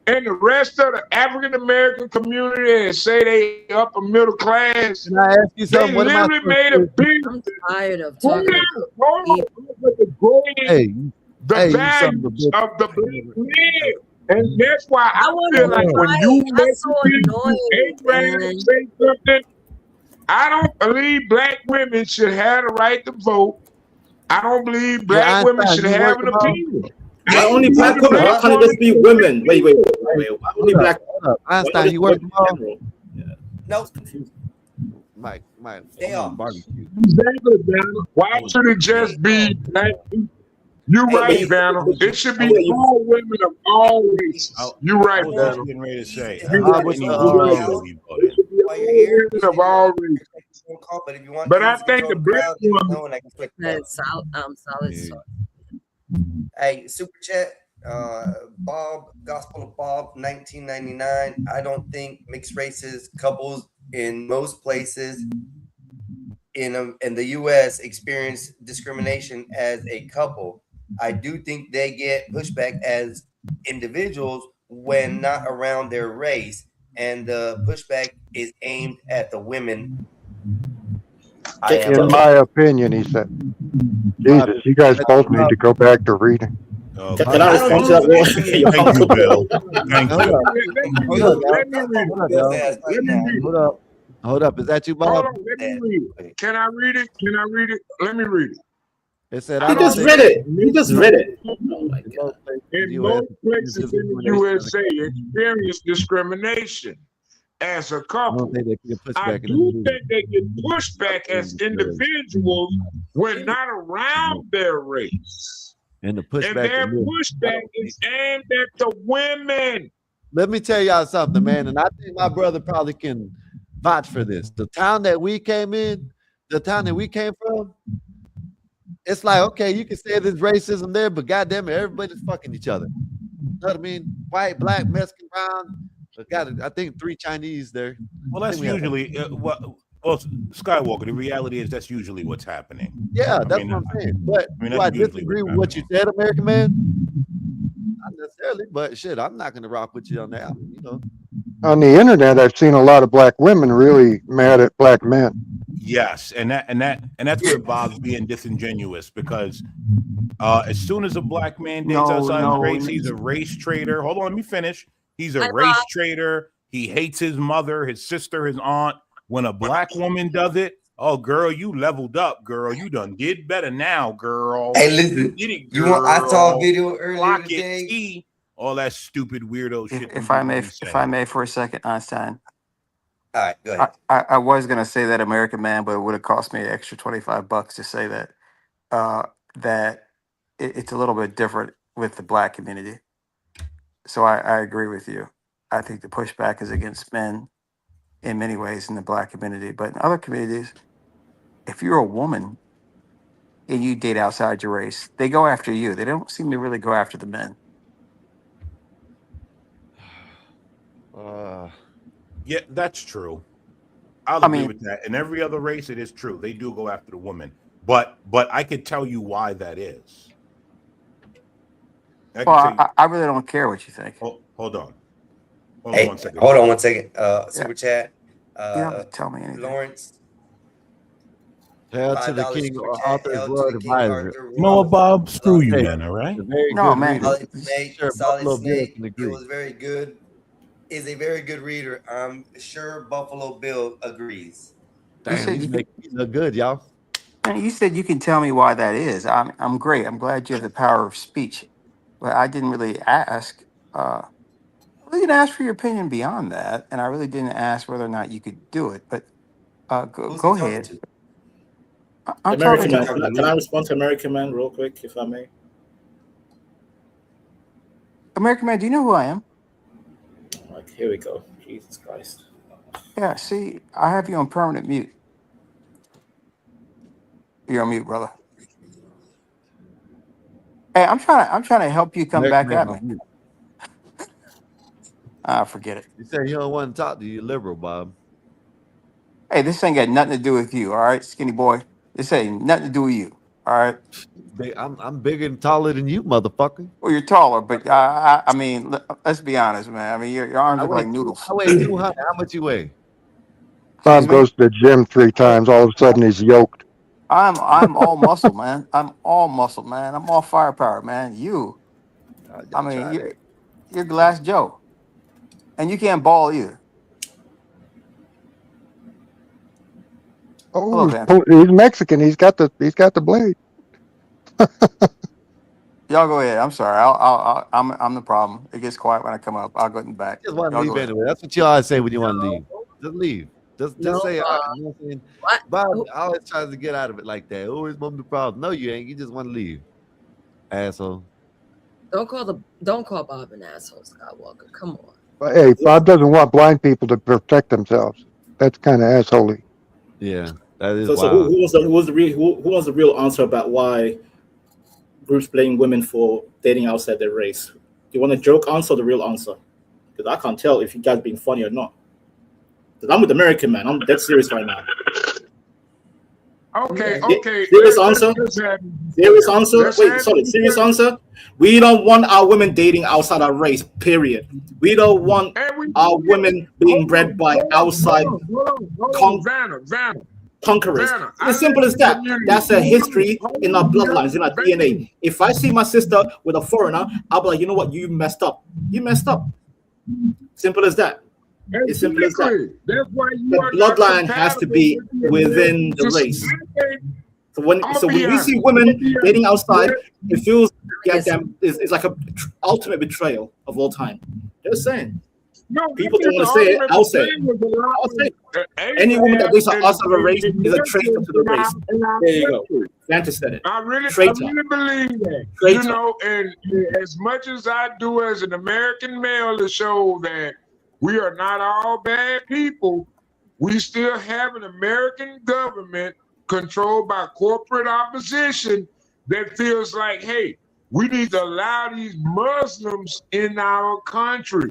and the rest of the African American community that say they upper middle class, Can I ask you something? they What am I literally made $1 billion. I'm tired of talking The values of the black man. And that's why I feel like when you say something, I don't believe black women should have the right to vote. I don't believe black women should have an opinion. Why only black women? Why can't it just be women? Wait. Why only black women? Einstein, you work tomorrow? No. Mike, they are barbecue. Exactly, Banner. Why should it just be black people? You're right, Banner. It should be all women of all races. You're right, Banner. Getting ready to say. You're right. It should be all women of all races. But I think the black woman. Solid. Hey, super chat. Bob, Gospel of Bob, 1999. I don't think mixed races couples in most places in the U.S. experience discrimination as a couple. I do think they get pushback as individuals when not around their race, and the pushback is aimed at the women. In my opinion, he said, Jesus, you guys both need to go back to reading. Can I respond to that? Thank you, Bill. Thank you. Hold up. Is that you, Bob? Hold on, let me read it. Can I read it? Let me read it. It said, He just read it. Oh my God. In most places in the USA, experience discrimination as a couple. I do think they get pushed back as individuals when not around their race. And the And their pushback is aimed at the women. Let me tell y'all something, man. And I think my brother probably can vouch for this. The town that we came from, it's like, okay, you can say there's racism there, but goddamn it, everybody's fucking each other. You know what I mean? White, black, Mexican, brown. I think 3 Chinese there. Well, that's usually well, Skywalker. The reality is that's usually what's happening. Yeah, that's what I'm saying. But do I disagree with what you said, American man? Not necessarily, but shit, I'm not gonna rock with you on that. You know. On the internet, I've seen a lot of black women really mad at black men. Yes, and that's where Bob's being disingenuous, because as soon as a black man dates outside of race, he's a race traitor. Hold on, let me finish. He's a race traitor. He hates his mother, his sister, his aunt. When a black woman does it, oh girl, you leveled up, girl. You done did better now, girl. Hey, listen. I saw a video earlier today. All that stupid weirdo shit. If I may for a second, Einstein. All right, go ahead. I was gonna say that American man, but it would have cost me an extra $25 to say that. That it's a little bit different with the black community. So I agree with you. I think the pushback is against men, in many ways in the black community, but in other communities, if you're a woman and you date outside your race, they go after you. They don't seem to really go after the men. Yeah, that's true. I'll agree with that. In every other race, it is true. They do go after the woman. But I could tell you why that is. I really don't care what you think. Hold on. Hold Hey, on 1 second. hold on 1 second. Super chat. You don't have to tell me anything. Lawrence. Hail to the $5 king, super chat. author, Hail to Lord, the King advisor. Arthur. You know what, Bob? Screw you, man. All right. No, man. Solid Snake. Sure, Solid Buffalo Bill Snake. can It agree. was very good. Is a very good reader. I'm sure Buffalo Bill agrees. Damn, you make me look good, y'all. Man, you said you can tell me why that is. I'm great. I'm glad you have the power of speech, but I didn't really ask. I didn't ask for your opinion beyond that, and I really didn't ask whether or not you could do it. But go ahead. I'm American talking Man. Can I respond to American Man real quick, if I may? American Man. Do you know who I am? Like, here we go. Jesus Christ. Yeah. See, I have you on permanent mute. You're on mute, brother. Hey, I'm trying to help you come back at me. Forget it. You say you don't want to talk to you, liberal, Bob. Hey, this ain't got nothing to do with you, all right, skinny boy. This ain't nothing to do with you, all right. I'm bigger and taller than you, motherfucker. Well, you're taller, but I mean, let's be honest, man. I mean, your arms look like noodles. I weigh 200. How much you weigh? Bob goes to the gym 3 times. All of a sudden, he's yoked. I'm all muscle, man. I'm all muscle, man. I'm all firepower, man. I mean, you're Glass Joe, and you can't ball either. Oh, he's Mexican. He's got the blade. Y'all go ahead. I'm sorry. I'm the problem. It gets quiet when I come up. I'll go in the back. Just want to Y'all leave go ahead. anyway. That's what you always say when you want to leave. Just leave. Just say, you know what I'm saying? Bob always tries to get out of it like that. Always mom the problem. No, you ain't. You just want to leave, asshole. Don't call Bob an asshole, Skywalker. Come on. But hey, Bob doesn't want blind people to protect themselves. That's kind of assholey. Yeah, that is. So who was the real answer about why groups blame women for dating outside their race? Do you want a joke answer or the real answer? Because I can't tell if you guys being funny or not. Because I'm with American Man. I'm dead serious right now. Okay. Serious answer. Serious answer. Serious answer. We don't want our women dating outside our race. Period. We don't want our women being bred by outside conquerors. It's as simple as that. That's a history in our bloodlines, in our DNA. If I see my sister with a foreigner, I'll be like, you know what? You messed up. You messed up. Simple as that. It's simple as that. The bloodline has to be within the race. So when we see women dating outside, it feels it's like a ultimate betrayal of all time. Just saying. People don't want to say it. I'll say it. Any woman that dates outside of a race is a traitor to the race. There you go. Fantasy said it. I really believe that. Traitor. You know, and as much as I do as an American male to show that we are not all bad people, we still have an American government controlled by corporate opposition that feels like, hey, we need to allow these Muslims in our country.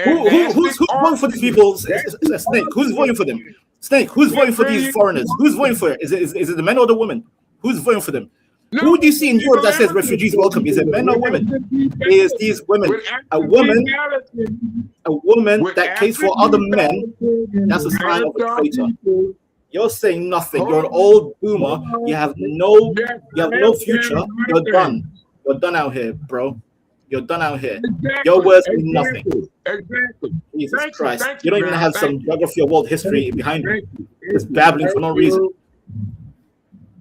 Who's voting for these people? Snake. Who's voting for them? Snake. Who's voting for these foreigners? Who's voting for it? Is it the men or the women? Who's voting for them? Who do you see in Europe that says refugees welcome? Is it men or women? It is these women. A woman that cares for other men, that's a sign of a traitor. You're saying nothing. You're an old boomer. You have no future. You're done. You're done out here, bro. You're done out here. Your words mean nothing. Exactly. Jesus Christ. You don't even have some geography or world history behind you. Just babbling for no reason.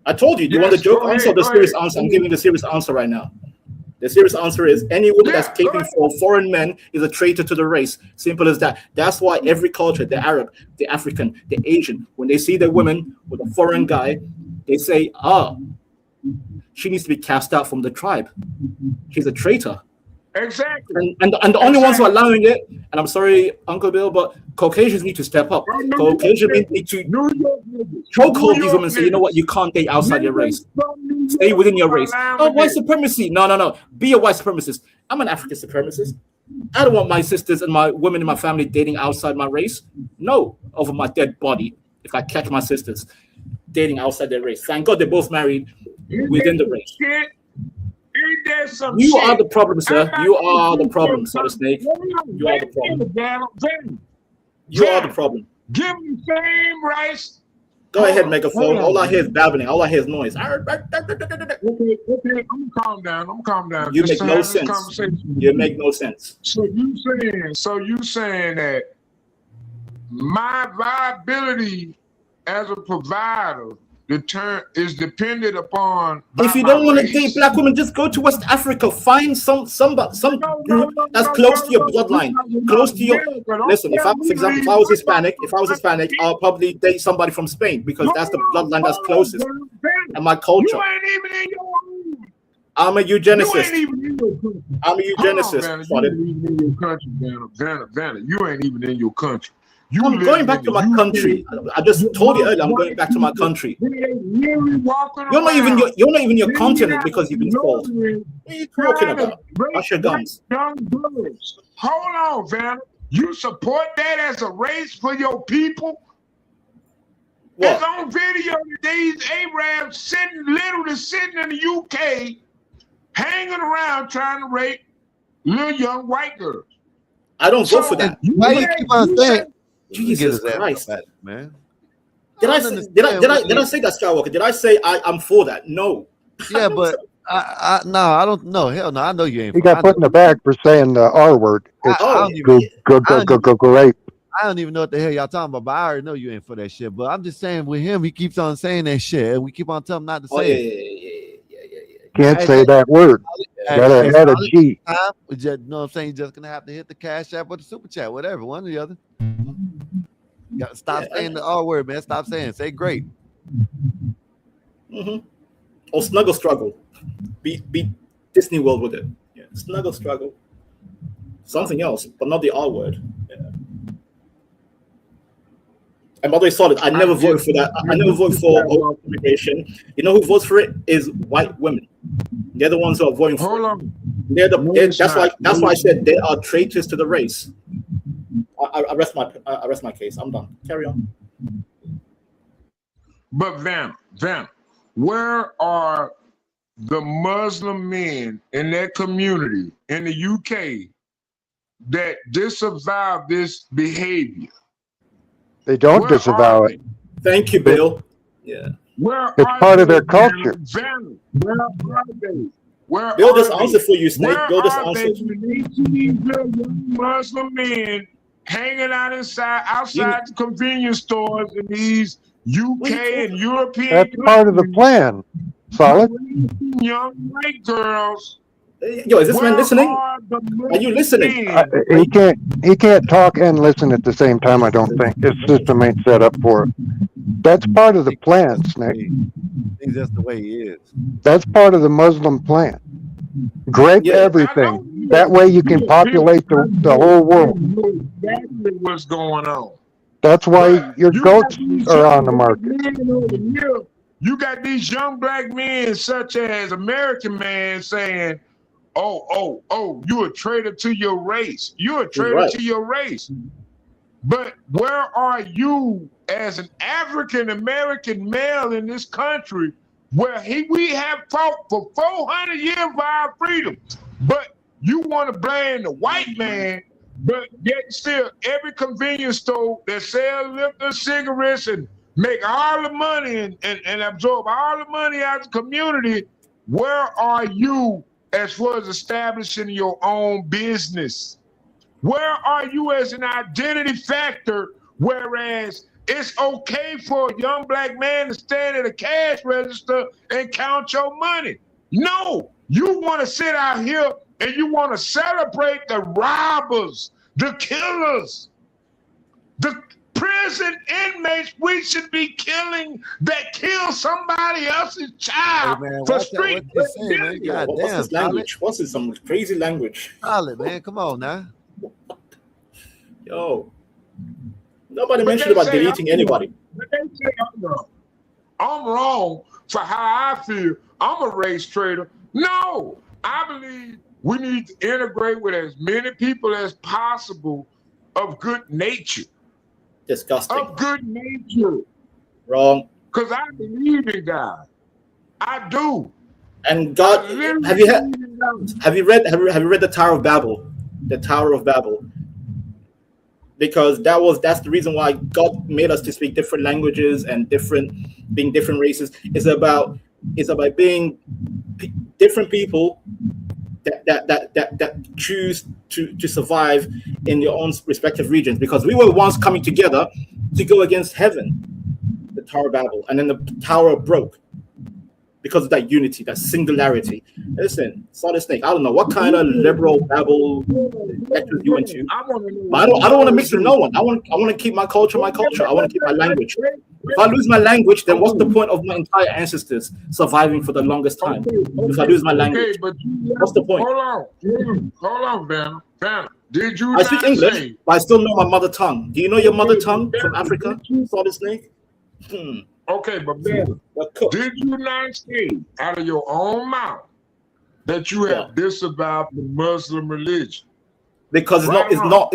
I told you. Do you want the joke answer or the serious answer? I'm giving you the serious answer right now. The serious answer is any woman that's caping for foreign men is a traitor to the race. Simple as that. That's why every culture, the Arab, the African, the Asian, when they see the woman with a foreign guy, they say, she needs to be cast out from the tribe. She's a traitor. Exactly. And the only ones who are allowing it, and I'm sorry, Uncle Bill, but Caucasians need to step up. Caucasians need to chokehold these women and say, you know what, you can't date outside your race. Stay within your race. Oh, white supremacy. No. Be a white supremacist. I'm an African supremacist. I don't want my sisters and my women in my family dating outside my race. No, over my dead body. If I catch my sisters dating outside their race. Thank God they're both married within the race. You are the problem, sir. You are the problem, Solid Snake. You are the problem. You are the problem. Give me same rights. Go ahead, megaphone. All I hear is babbling. All I hear is noise. Okay, I'm gonna calm down. You make no sense. You make no sense. So you saying that my viability as a provider is dependent upon. If you don't want to date black women, just go to West Africa. Find some group that's close to your bloodline, close to your. Listen, for example, if I was Hispanic, I'll probably date somebody from Spain because that's the bloodline that's closest, and my culture. You ain't even in your own. I'm a eugenicist. You ain't even in your country. I'm a eugenicist. You ain't even in your country, Vanna. You ain't even in your country. I'm going back to my country. I just told you earlier. I'm going back to my country. You're not even your continent because you've been spoiled. What are you talking about? Hush your guns. Hold on, Vanna. You support that as a race for your people? What? It's on video that these Arabs literally sitting in the UK, hanging around trying to rape little young white girls. I don't vote for that. Why you keep on saying? Jesus Christ, man. Did I say that, Skywalker? Did I say I'm for that? No. Yeah, but I don't know. Hell no, I know you ain't. He got put in the bag for saying the R word. It's go rape. I don't even know what the hell y'all talking about, but I already know you ain't for that shit. But I'm just saying with him, he keeps on saying that shit, and we keep on telling him not to say it. Can't say that word. Gotta add a G. We just, you know what I'm saying? You're just gonna have to hit the Cash App or the Super Chat, whatever, one or the other. You gotta stop saying the R word, man. Stop saying. Say great. Or snuggle struggle. Beat Disney World with it. Yeah, snuggle struggle. Something else, but not the R word. Yeah. And by the way, Solid, I never voted for that. I never voted for immigration. You know who votes for it is white women. They're the ones who are voting for it. That's why I said they are traitors to the race. I rest my case. I'm done. Carry on. But Vanna, where are the Muslim men in that community in the UK that disavow this behavior? They don't disavow it. Thank you, Bill. Yeah. It's part of their culture. Where are they? Bill just answered for you, Snake. Bill just answered. Muslim men hanging out outside the convenience stores in these UK and European. That's part of the plan. Solid. Young white girls. Yo, is this man listening? Are you listening? He can't talk and listen at the same time. I don't think his system ain't set up for it. That's part of the plan, Snake. I think that's the way he is. That's part of the Muslim plan. Grape everything. That way you can populate the whole world. Exactly what's going on. That's why your goats are on the market. You got these young black men, such as American Man, saying, "Oh, you're a traitor to your race. You're a traitor to your race." But where are you as an African American male in this country, where we have fought for 400 years for our freedom? But you want to blame the white man, but yet still every convenience store that sells liquor, cigarettes, and make all the money and absorb all the money out of the community. Where are you as far as establishing your own business? Where are you as an identity factor, whereas it's okay for a young black man to stand at a cash register and count your money? No, you want to sit out here and you want to celebrate the robbers, the killers, the prison inmates we should be killing that kill somebody else's child for street. What's his language? What's his some crazy language? Solid, man. Come on now. Yo. Nobody But mentioned they about say deleting I'm anybody. wrong. But they say I'm wrong. I'm wrong for how I feel. I'm a race trader. No, I believe we need to integrate with as many people as possible of good nature. Disgusting. Of good nature. Wrong. Because I believe in God. I do. And God, have you read the Tower of Babel? The Tower of Babel. Because that's the reason why God made us to speak different languages and being different races. It's about being different people that choose to survive in their own respective regions. Because we were once coming together to go against heaven, the Tower of Babel, and then the tower broke because of that unity, that singularity. Listen, Solid Snake, I don't know what kind of liberal Babel lectures you into, but I don't want to mix with no one. I want to keep my culture. I want to keep my language. If I lose my language, then what's the point of my entire ancestors surviving for the longest time? If I lose my language, what's the point? Hold on, Banner. Did you I speak English, but I still know my mother tongue. Do you know your mother tongue from Africa, Solid Snake? Okay, but Banner, did you not say out of your own mouth that you have disavowed the Muslim religion? Because it's not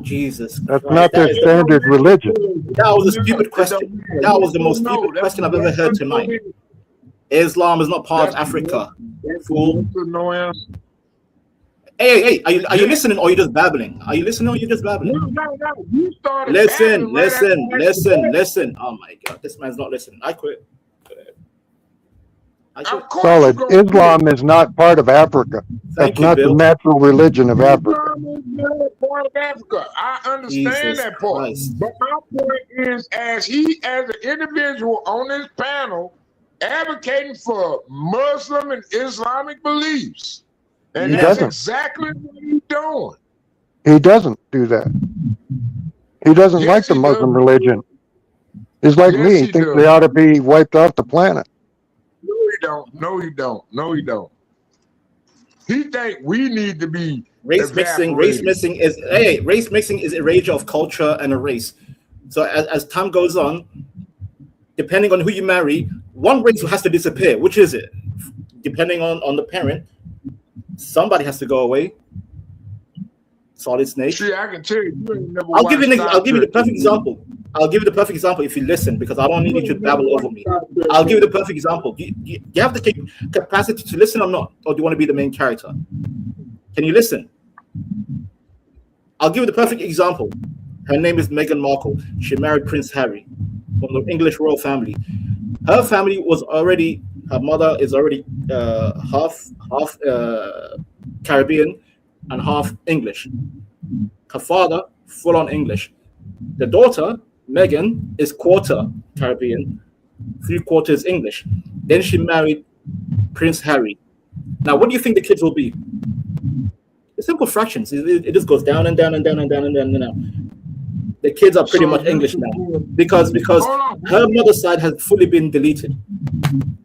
Jesus. That's not their standard religion. That was a stupid question. That was the most stupid question I've ever heard tonight. Islam is not part of Africa. Fool. No answer. Hey, are you listening or are you just babbling? Are you listening or are you just babbling? No. You started Listen. Oh my God, this man's not listening. I quit. Solid. Islam is not part of Africa. That's not the natural religion of Africa. Islam is not part of Africa. I understand that part. Christ. But my point is, as an individual on this panel, advocating for Muslim and Islamic beliefs. And He that's doesn't. exactly what he's doing. He doesn't do that. He doesn't like the Muslim religion. He's like me. He thinks they ought to be wiped off the planet. No, he don't. He think we need to be Race mixing is erasure of culture and a race. So as time goes on, depending on who you marry, one race has to disappear. Which is it? Depending on the parent, somebody has to go away. Solid Snake. See, I can tell you ain't never I'll give you the perfect watched example. I'll give you the perfect example if you listen, because I don't need you to babble over me. I'll give you the perfect example. Do you have the capacity to listen or not? Or do you want to be the main character? Can you listen? I'll give you the perfect example. Her name is Meghan Markle. She married Prince Harry from the English royal family. Her family her mother is already half Caribbean and half English. Her father, full on English. The daughter, Meghan, is quarter Caribbean, 3/4 English. Then she married Prince Harry. Now, what do you think the kids will be? It's simple fractions. It just goes down and down and down and down and down and down. The kids are pretty much English now because her mother's side has fully been deleted,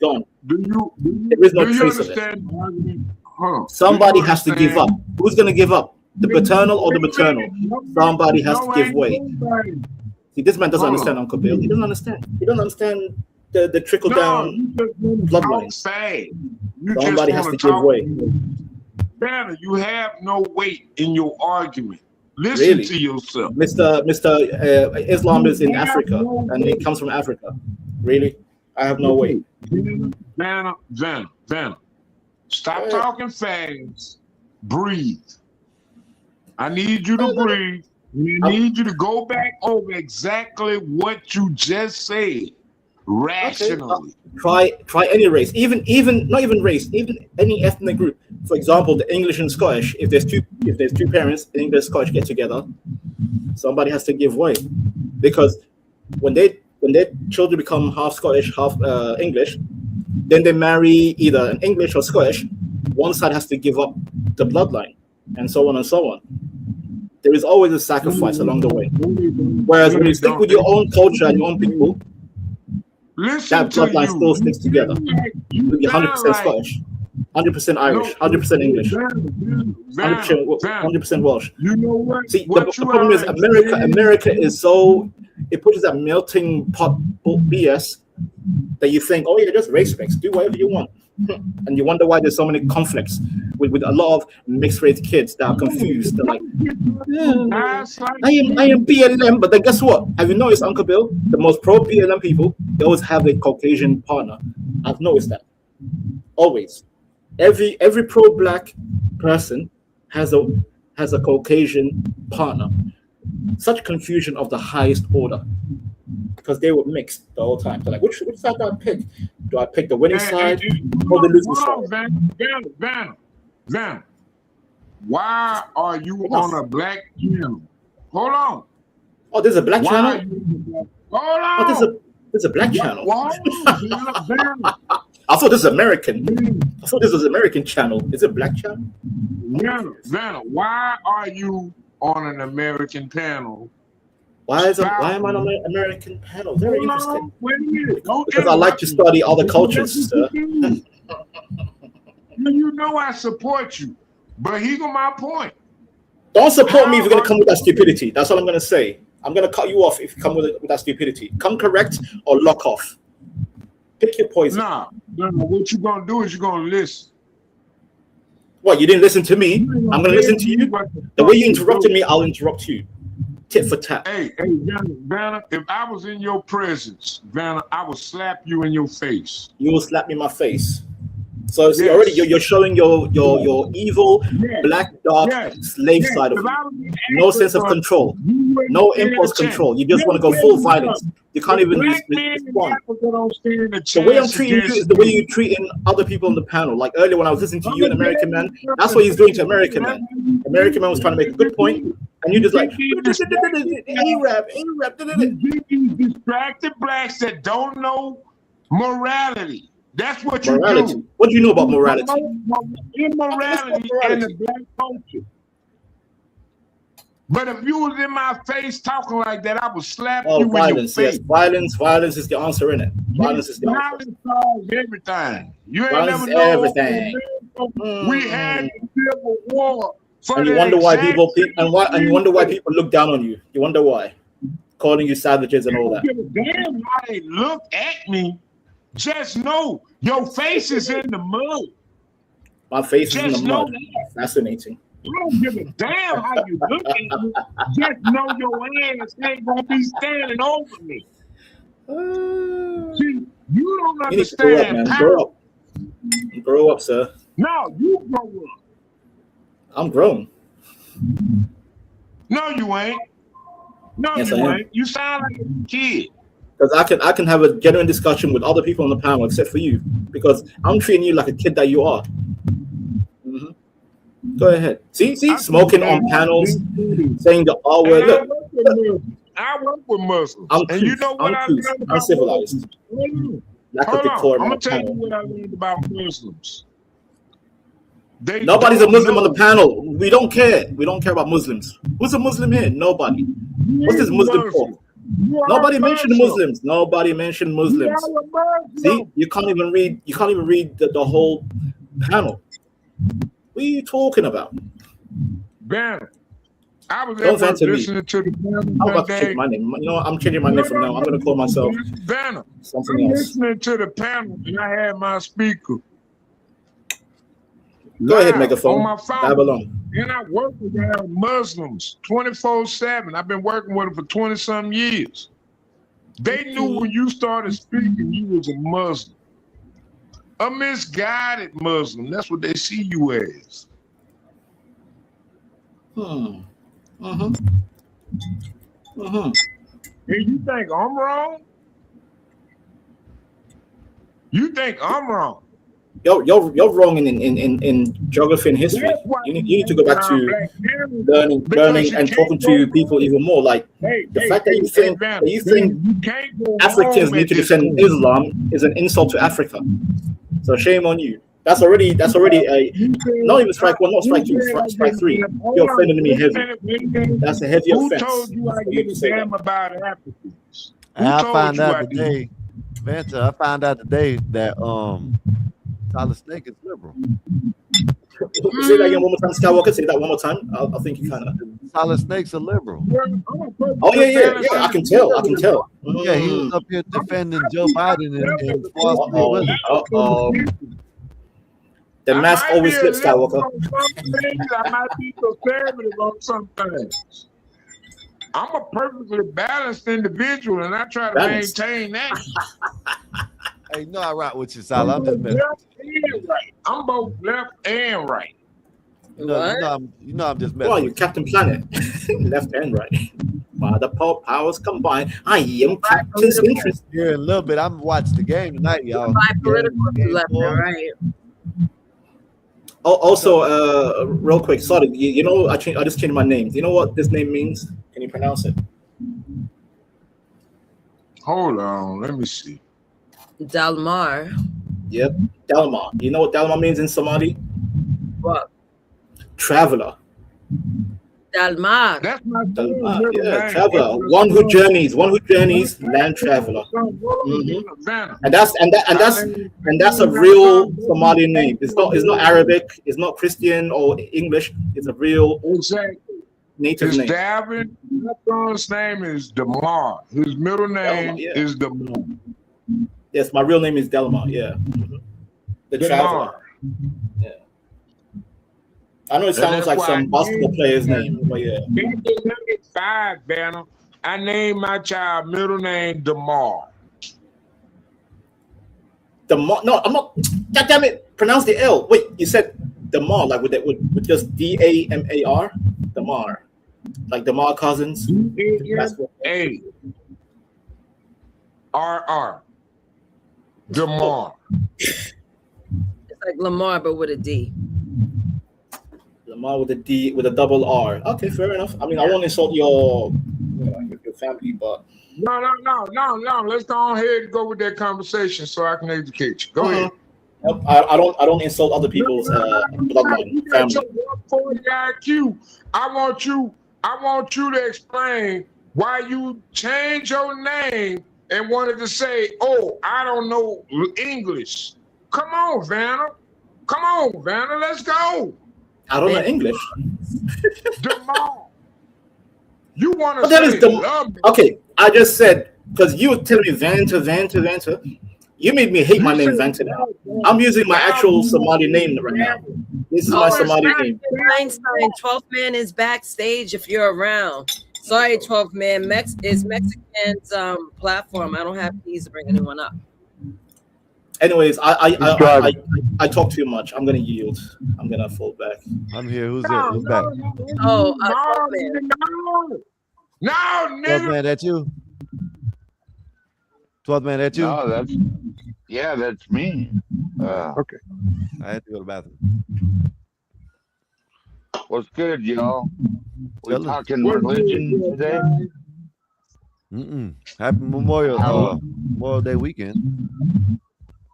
gone. There is no trace of it. Somebody has to give up. Who's going to give up? The paternal or the maternal? Somebody has to give way. See, this man doesn't understand, Uncle Bill. He doesn't understand. He doesn't understand the trickle down bloodlines. Somebody has to give way. Banner, you have no weight in your argument. Listen to yourself. Mr. Islam is in Africa and it comes from Africa. Really? I have no weight. Banner. Stop talking fast. Breathe. I need you to breathe. I need you to go back over exactly what you just said. Rationally. Okay. Try any race, even not even race, even any ethnic group. For example, the English and Scottish. If there's two parents, the English and Scottish get together, somebody has to give way, because when their children become half Scottish, half English, then they marry either an English or Scottish. One side has to give up the bloodline, and so on and so on. There is always a sacrifice along the way. Whereas when you stick with your own culture and your own people, that bloodline still sticks together. You'll be 100% Scottish. 100% Irish, 100% English, 100% Welsh. You know what? See, the problem is America is so, it pushes that melting pot BS that you think, oh yeah, just race mix, do whatever you want. And you wonder why there's so many conflicts with a lot of mixed race kids that are confused. They're like, I am BLM, but then guess what? Have you noticed, Uncle Bill? The most pro BLM people, they always have a Caucasian partner. I've noticed that. Always. Every pro-black person has a Caucasian partner. Such confusion of the highest order. Because they were mixed the whole time. They're like, which side do I pick? Do I pick the winning side or the losing side? Vanna, why are you on a black channel? Hold on. Oh, there's a black channel? Hold on. Oh, there's a black channel. I thought this was American. I thought this was American channel. Is it black channel? Vanna, why are you on an American panel? Why am I on an American panel? Very interesting. Wait a minute. Because I like to study other cultures, sir. You know I support you, but here's my point. Don't support me if you're going to come with that stupidity. That's all I'm going to say. I'm going to cut you off if you come with that stupidity. Come correct or lock off. Pick your poison. Nah, what you're going to do is you're going to listen. What, you didn't listen to me? I'm going to listen to you? The way you interrupted me, I'll interrupt you. Tit for tat. Hey, Vanna, if I was in your presence, Vanna, I would slap you in your face. You will slap me in my face. So see, already you're showing your evil, black, dark, slave side of you. No sense of control. No impulse control. You just want to go full violence. You can't even respond. The way I'm treating you is the way you're treating other people on the panel. Like earlier when I was listening to you, an American man, that's what he's doing to American man. American man was trying to make a good point, and you just like A-rap. Distracted blacks that don't know morality. That's what you morality. do. What do you know about morality? Immorality in the black culture. But if you was in my face talking like that, I would slap you violence, in your face. Yes. Violence is the answer, in it. Violence is the answer. Violence solves everything. You ain't violence never know everything. We had the Civil War. And you wonder why people you wonder why people look down on you. You wonder why. Calling you savages and all that. Damn how they look at me. Just know your face is in the mud. My face is in the mud. Fascinating. I don't give a damn how you look at me. Just know your ass ain't gonna be standing over me. See, you don't understand. Grow up. Grow up, sir. No, you grow up. I'm grown. No, you ain't. No, yes, you ain't. You sound like a kid. Because I can have a genuine discussion with other people on the panel except for you, because I'm treating you like a kid that you are. Go ahead. See, smoking on panels, saying the R word. Look, I work with Muslims, and you know what I learned about uncivilized. Lack of decorum. I'm gonna tell you what I learned about Muslims. Nobody's a Muslim on the panel. We don't care. We don't care about Muslims. Who's a Muslim here? Nobody. What's this Muslim for? Nobody mentioned Muslims. Nobody mentioned Muslims. See, you can't even read. You can't even read the whole panel. What are you talking about? Ben, I was listening to the panel. I'm about to change my name. You know what? I'm changing my name from now. I'm going to call myself something else. Listening to the panel, and I had my speaker. Go ahead, megaphone. On my phone. Babylon. And I work around Muslims 24/7. I've been working with them for 20-some years. They knew when you started speaking, you was a Muslim. A misguided Muslim. That's what they see you as. And you think I'm wrong? You think I'm wrong? You're wrong in geography and history. You need to go back to learning and talking to people even more. Like the fact that you think Africans need to defend Islam is an insult to Africa. So shame on you. That's already a not even strike one, not strike two, strike three. You're offending me heavy. That's a heavy offense. Who told you I give a damn about Africans? I found out today, Vanta, I found out today that Solid Snake is liberal. Say that again one more time, Skywalker. Say that one more time. I think you kind of. Solid Snake's a liberal. Oh yeah. I can tell. Yeah, he was up here defending Joe Biden and the mask always slips, Skywalker. I might be conservative on some things. I'm a perfectly balanced individual, and I try to maintain that. Hey, no, I rock with you, Solid. I'm just messing. Left and right. I'm both left and right. You know, I'm just messing. Well, you Captain Planet, left and right. While the powers combine, I am Captain's interest. Here in a little bit, I'm watching the game tonight, y'all. Political left and right. Oh, also, real quick, sorry, you know, I just changed my name. Do you know what this name means? Can you pronounce it? Hold on, let me see. Dalmar. Yep, Dalmar. You know what Dalmar means in Somali? What? Traveler. Dalmar. That's my yeah, traveler. One who journeys, land traveler. And that's a real Somali name. It's not Arabic, it's not Christian or English. It's a real native name. Davin. My son's name is Damar. His middle name is Damar. Yes, my real name is Delmar. Yeah, the traveler. Yeah. I know it sounds like some basketball player's name, but yeah. In 5, Banner, I named my child middle name Damar. Damar? No, I'm not. God damn it! Pronounce the L. Wait, you said Damar, like with just D-A-M-A-R? Damar, like Damar Cousins. A-R-R. Damar. It's like Lamar, but with a D. Lamar with a D with a double R. Okay, fair enough. I mean, I won't insult your family, but No. Let's go ahead and go with that conversation so I can educate you. Go ahead. Nope, I don't insult other people's bloodline, family. IQ. I want you to explain why you changed your name and wanted to say, "Oh, I don't know English." Come on, Vanna. Let's go. I don't know English. Jamal. You want to But that is say love me. Okay, I just said, because you were telling me Vanta. You made me hate my name Vanta now. I'm using my actual Somali name right now. This is my Somali name. Einstein, 12th man is backstage if you're around. Sorry, 12th man. Is Mexican's platform. I don't have keys to bring anyone up. Anyways, I talk too much. I'm gonna yield. I'm gonna fall back. I'm here. Who's back? Oh, No, 12th nigga. man, that you? 12th man, that you? No, that's me. Okay. I had to go to the bathroom. What's good, y'all? We Chilling. talking religion today? Happy Memorial Day weekend.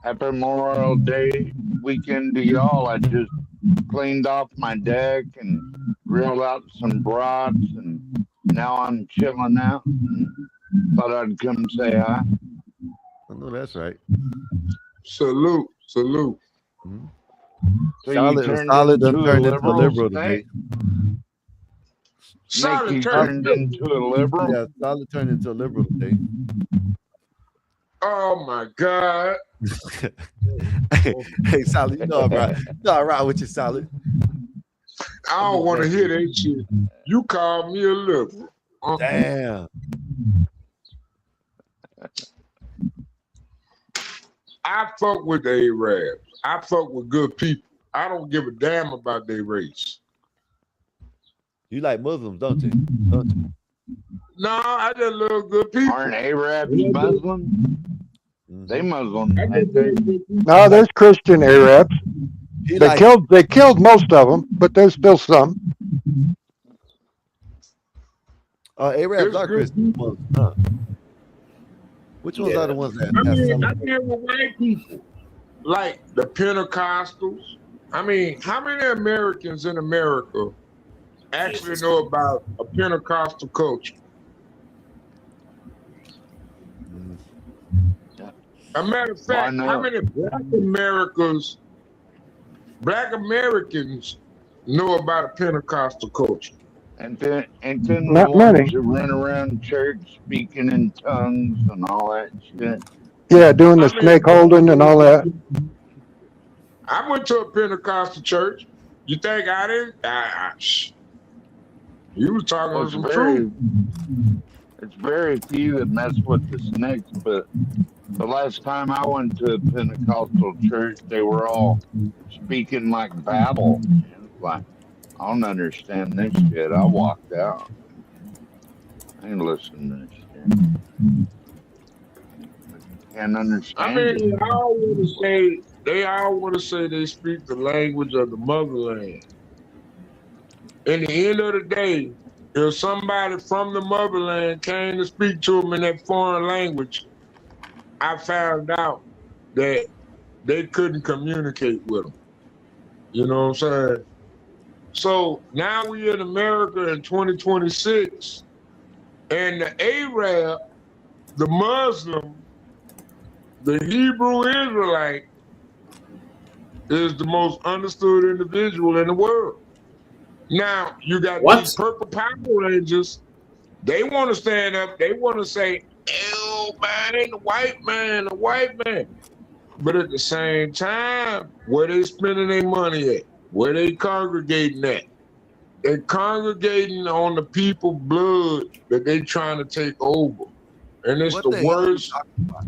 Happy Memorial Day weekend to y'all. I just cleaned off my deck and grilled out some brats, and now I'm chilling out. And thought I'd come say hi. I know that's right. Salute. So Solid you turned done into turned a into a liberal today. Nick, you turned into a liberal? Yeah, Solid turned into a liberal today. Oh my God. Hey, Solid, you know I'm right. No, I'm right with you, Solid. I don't want to hear that shit. You called me a liberal. Damn. I fuck with the Arabs. I fuck with good people. I don't give a damn about their race. You like Muslims, don't you? No, I just love good people. Aren't Arabs Muslim? They Muslim, ain't they? No, there's Christian Arabs. They killed most of them, but there's still some. Arabs are Christian. Which ones are the ones that? I deal with white people, like the Pentecostals. I mean, how many Americans in America actually know about a Pentecostal culture? A matter of fact, how many Black Americans Black Americans know about a Pentecostal culture. And then Not the ones many. that run around church speaking in tongues and all that shit. Yeah, doing the I mean, snake holding and all that. I went to a Pentecostal church. You think I didn't? You was talking Well, some truth. it's very few that mess with the snakes, but the last time I went to a Pentecostal church, they were all speaking like babble. It's like, I don't understand this shit. I walked out. I ain't listening to this shit. Can't understand I it. mean, they all want to say they speak the language of the motherland. In the end of the day, if somebody from the motherland came to speak to them in that foreign language, I found out that they couldn't communicate with them. You know what I'm saying? So now we in America in 2026, and the Arab, the Muslim, the Hebrew Israelite is the most understood individual in the world. Now, you got these purple Power Rangers. They want to stand up. They want to say, "Oh, man, the white man, the white man." But at the same time, where they spending their money at? Where they congregating at? They're congregating on the people's blood that they trying to take over. And it's What the the hell are you worst. talking about?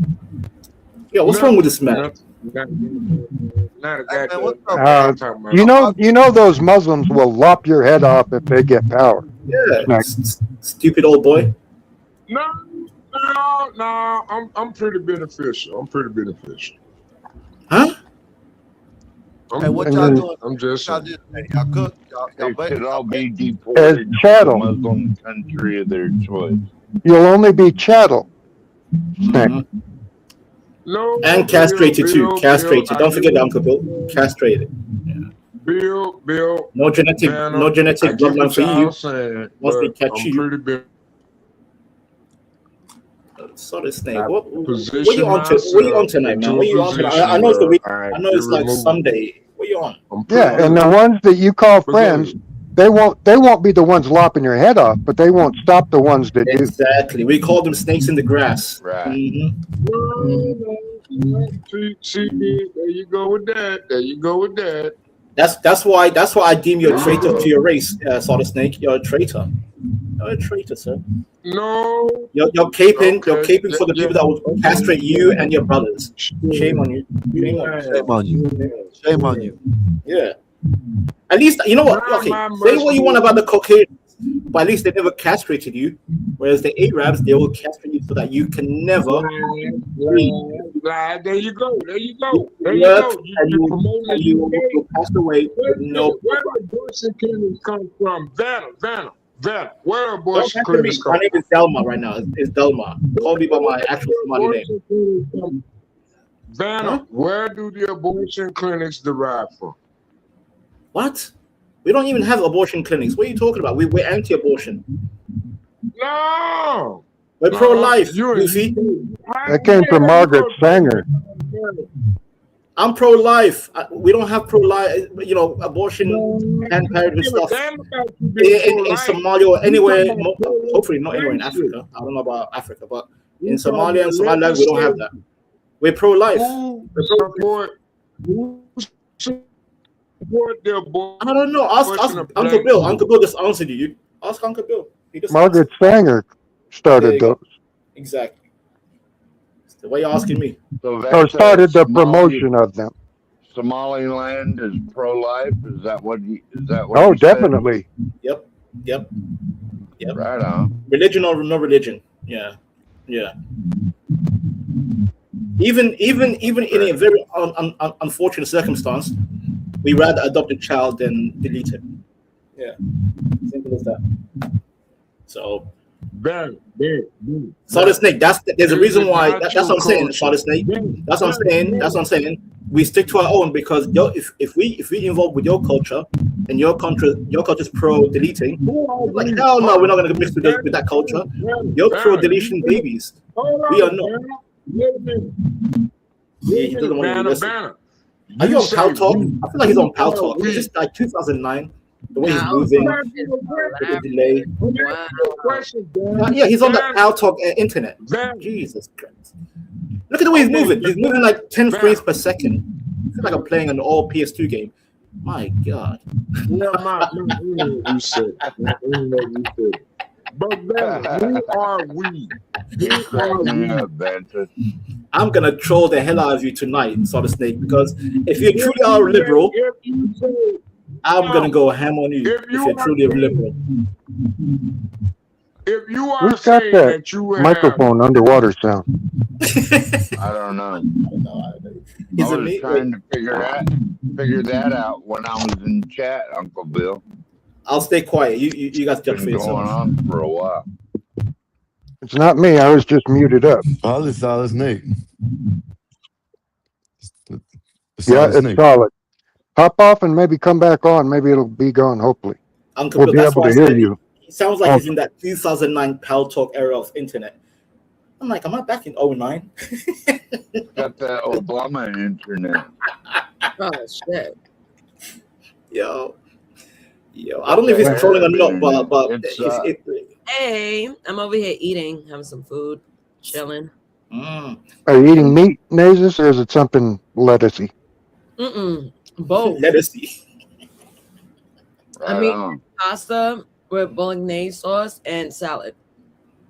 Yeah, what's wrong with this man? Not a Hey, man, what's goddamn. up? I'm talking about. You know those Muslims will lop your head off if they get power. Yeah, Snake. stupid old boy. No, I'm pretty beneficial. Huh? Hey, what And y'all then- doing? I'm just Y'all do today? Y'all cook? Y'all They bake? should all be As deported to the chattel. Muslim country of their choice. You'll only be chattel. Snake. Mhm. No, And castrated too. Bill, Castrated. I Don't forget give Uncle Bill. Castrated. Bill, No genetic, man, no I genetic get bloodline what for y'all you. saying, Once they but catch I'm you. pretty Solid snake. I What you position on? What you on myself tonight, man? into What a you on tonight? position I know it's the where week. I I know get it's like removed. Sunday. What you on? I'm pretty Yeah, and good. the ones that you call But go friends, ahead. they won't be the ones lopping your head off, but they won't stop the ones that do. Exactly. We call them snakes in the grass. Right. Mhm. See, there you go with that. That's why I deem you a traitor to your race, Solid Snake. You're a traitor. You're a traitor, sir. No. You're caping. You're Okay. caping for the people that will castrate you and your brothers. Shame on you. Shame on you. Shame on you. Shame on you. Yeah. At least you know what? Okay. Say what you want about the Caucasians, but at least they never castrated you. Whereas the Arabs, they will castrate you so that you can never breathe. There you go. Work You and promoting the you UK. will pass away with no. Where do abortion clinics come from? Vanna. Where do Don't abortion answer me. clinics My come name is Delma right now. It's Delma. Call me by my actual Somali name. from? Vanna, Huh? where do the abortion clinics derive from? What? We don't even have abortion clinics. What are you talking about? We're anti-abortion. No. We're pro-life, Goofy. That came from Margaret Sanger. I'm pro-life. We don't have pro-life, abortion and parenthood stuff in Somalia or anywhere. Hopefully not anywhere in Africa. I don't know about Africa, but in Somalia and Somaliland, we don't have that. We're pro-life. I don't know. Ask Uncle Bill. Uncle Bill just answered you. Ask Uncle Bill. He just Margaret Sanger There started you go. those, Exactly. Why you asking me? So or started the promotion of them. Somaliland is pro-life. Is that what you said? Definitely. Yep. Right on. Religion or no religion. Yeah. Even in a very unfortunate circumstance, we rather adopt a child than delete it. Yeah. Simple as that. So Solid Snake, there's a reason why that's what I'm saying, Solid Snake. That's what I'm saying. We stick to our own because if we involve with your culture and your culture's pro deleting, like hell no, we're not gonna mix with that culture. You're pro deletion babies. We are not. He doesn't want to listen. Are you You on say Pal Talk? we. I feel like he's on Who Pal are Talk. It's we? just like 2009. The way he's Now, moving Can I with ask you a question? the delay. Can I ask you a question, Dan? Yeah, he's on that Dan, Pal Talk internet. Dan, Jesus Christ. Look at the way he's okay, moving. He's moving like 10 Dan. frames per second. I feel like I'm playing an all PS2 game. My God. Yeah, my internet reset. My internet reset. But Dan, who are we? You Who crack are me we? up, Ventus. I'm going to troll the hell out of you tonight, Solid Snake, because if you If truly are you a say, liberal, if you say, I'm going to no, go ham on you if if you you're are truly a saying, liberal. if you are Who's got saying that that you have, microphone underwater sound? I don't know. He's I a was me. trying to figure that out when I was in chat, Uncle Bill. I'll stay quiet. You guys judge for Been going yourself. on for a while. It's not me. I was just muted up. Solid Snake. Yeah, it's solid. Hop off and maybe come back on. Maybe it'll be gone, hopefully. Uncle We'll Bill, be that's able why I to hear said you. he sounds like Oh, he's in that 2009 Pal Talk era of internet. I'm like, am I back in 09? Got that Obama internet. Oh shit. Yo, I don't know if he's That trolling or Arab not, but internet. It's Hey, I'm over here eating, having some food, chilling. are you eating meat, Nasus, or is it something lettucey? Both. lettucey. I right mean, on. pasta with bolognese sauce and salad,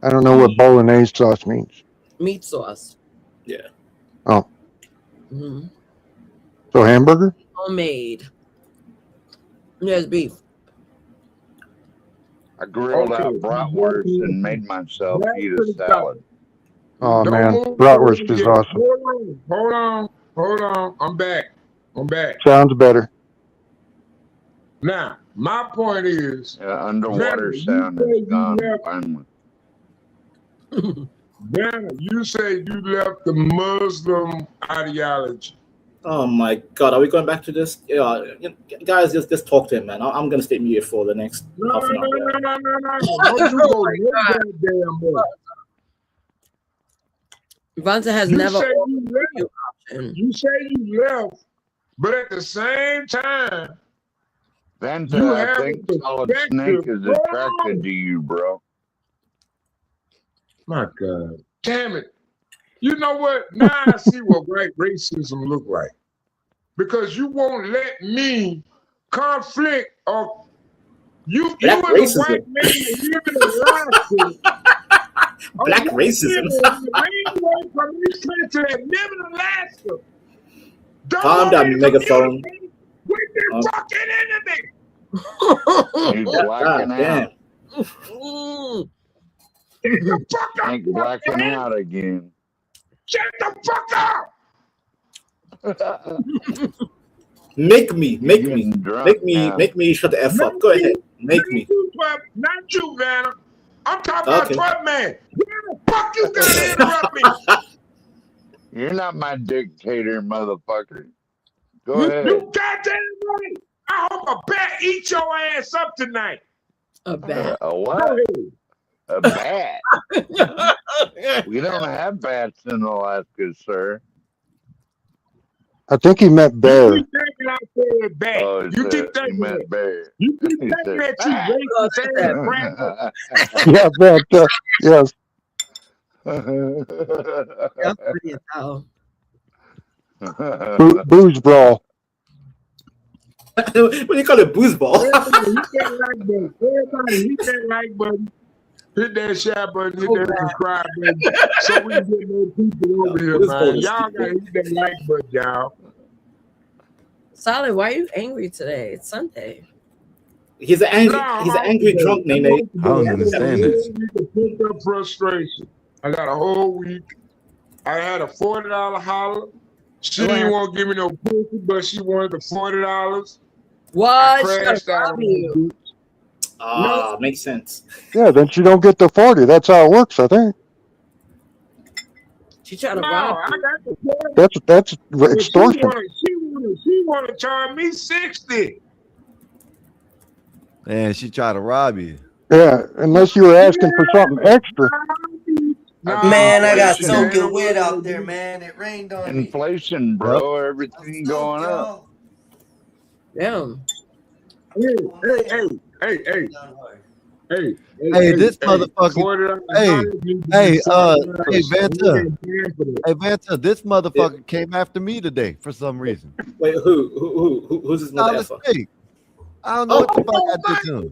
I don't know what bolognese sauce means. meat sauce. Yeah. Oh, Mm-hmm. so hamburger? Homemade. There's beef. I grilled okay, out bratwurst and made myself let's eat a put it back. salad. Oh Don't man, move bratwurst is yet. awesome. Hold on. I'm back. Sounds better. Now, my point is, Underwater Vanna, sound you say is you gone left. finally. Vanna, you say you left the Muslim ideology. Oh my God, are we going back to this? Yeah, guys, just talk to him, man. I'm gonna stay muted for the next No. half an hour. Don't you go no goddamn way. Vanta has You never say offered you you left. option. You say you left, but at the same time, Vanta, you I have a think Solid Snake perspective. is attracted to you, bro. My God. Damn it. You know what? Now I see what white racism look like. Because you won't let me conflict or you Black and the racism. white man that live in Alaska. Black racism. From this country that live in Alaska. Don't Calm want down, me to megaphone. communicate with the fucking enemy. He's blacking out. Damn. Get the fuck up, Ain't blacking man. out again. Shut the fuck up. Make me drunk now. shut the F up. Go ahead. Make me. Not you, Vanna. I'm talking about Okay. 12 man. Where the fuck you gotta interrupt me? You're not my dictator, motherfucker. Go ahead. You goddamn right. I hope a bat eat your ass up tonight. A bat. A Go what? ahead. A bat? We don't have bats in Alaska, sir. I think he meant bear. You keep thinking I said bat. Oh, You keep he thinking meant that. bear. You keep He thinking said that you bat. racist ass cracker. Yeah, but yes. That's pretty as hell. Booze brawl. What do you call it? Booze ball? Everybody hit that like button. Everybody hit that like button. Hit that share button. Hit that subscribe button. So we can get more people over here, Booze ball man. is Y'all gotta hit that like button, y'all. Solid, why are you angry today? It's Sunday. He's an angry drunk, Nene. I don't understand this. Pick up frustration. I got a whole week. I had a $40 holler. She didn't want to give me no pussy, but she wanted the $40. What? I She crashed gotta out rob on you. Ah, makes sense. Yeah, then you don't get the 40. That's how it works, I think. She trying to No, rob I you. got the $40. That's But extortion. She wanted to charge me 60. And she tried to rob you. Yeah, unless you were asking for something extra. Man, I got inflation. soaking wet out there, man. It rained on me. Inflation, bro. Everything going up. Yeah. Hey, this motherfucker. Hey, Vanta, this motherfucker came after me today for some reason. Wait, who's this mother effer? I don't know what the fuck I did to him.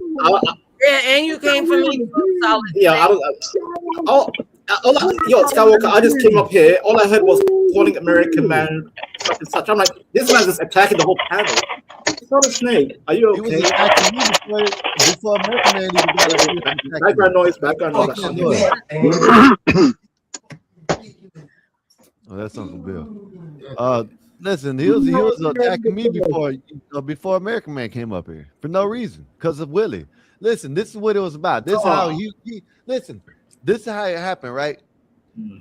Yeah, and you came from me. Solid. Yeah, I don't. Yo, Skywalker, I just came up here. All I heard was calling American man such and such. I'm like, this man's just attacking the whole panel. It's not a snake. Are you okay? He was attacking me before American man even got up here. Background noise, background noise. Oh, that's Uncle Bill. Listen, he was attacking me before American man came up here for no reason because of Willie. Listen, this is what it was about. This is how he listen. This is how it happened, right?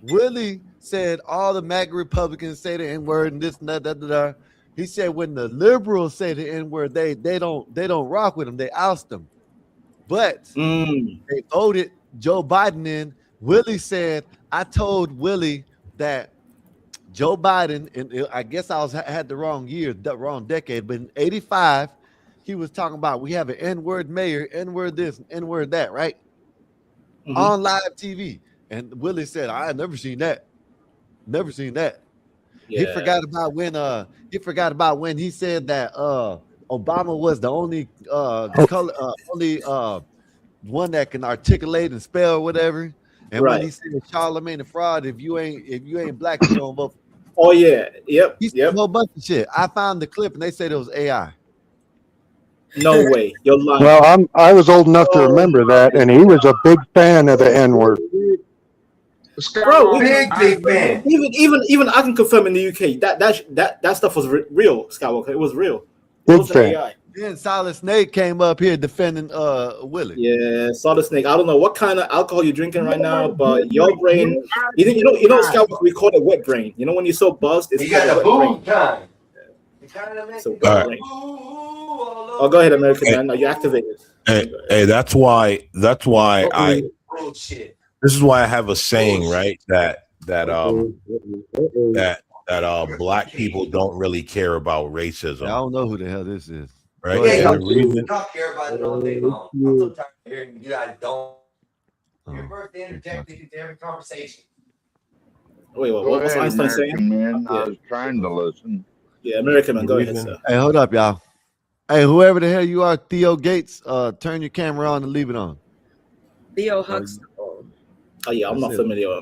Willie said all the MAGA Republicans say the N-word and this and that. He said when the liberals say the N-word, they don't rock with them, they oust them. But they voted Joe Biden in. Willie said, I told Willie that Joe Biden, and I guess I had the wrong year, the wrong decade, but in 85, he was talking about we have an N-word mayor, N-word this, N-word that, right? On live TV. And Willie said, I had never seen that. Never seen that. Yeah. He forgot about when he said that Obama was the only one that can articulate and spell whatever. And when he said Charlemagne the fraud, if you ain't black, you don't vote. Oh yeah, yep. He said a whole bunch of shit. I found the clip and they said it was AI. No way, you're lying. Well, I was old enough to remember that, and he was a big fan of the N-word. Bro, big fan. Even I can confirm in the UK that stuff was real, Skywalker. It was real. It wasn't AI. Then Solid Snake came up here defending Willie. Yeah, Solid Snake. I don't know what kind of alcohol you're drinking right now, but your brain, you know, Skywalker, we call it wet brain. You know when you're so buzzed, it's got a boom time. So brain. Oh, go ahead, American man. Now you're activated. Hey, that's why Bullshit. this is why I have a saying, right? That black people don't really care about racism. I don't know who the hell this is. Right? Yeah, And the reason- don't care about it all day long. I'm so tired of hearing you guys don't. Your birthday interjected into every conversation. Wait, what was Einstein saying? Man, I was trying to listen. Yeah, American man, go ahead, sir. Hey, hold up, y'all. Hey, whoever the hell you are, Theo Gates, turn your camera on and leave it on. Theo Huxtable. Oh yeah, I'm not familiar.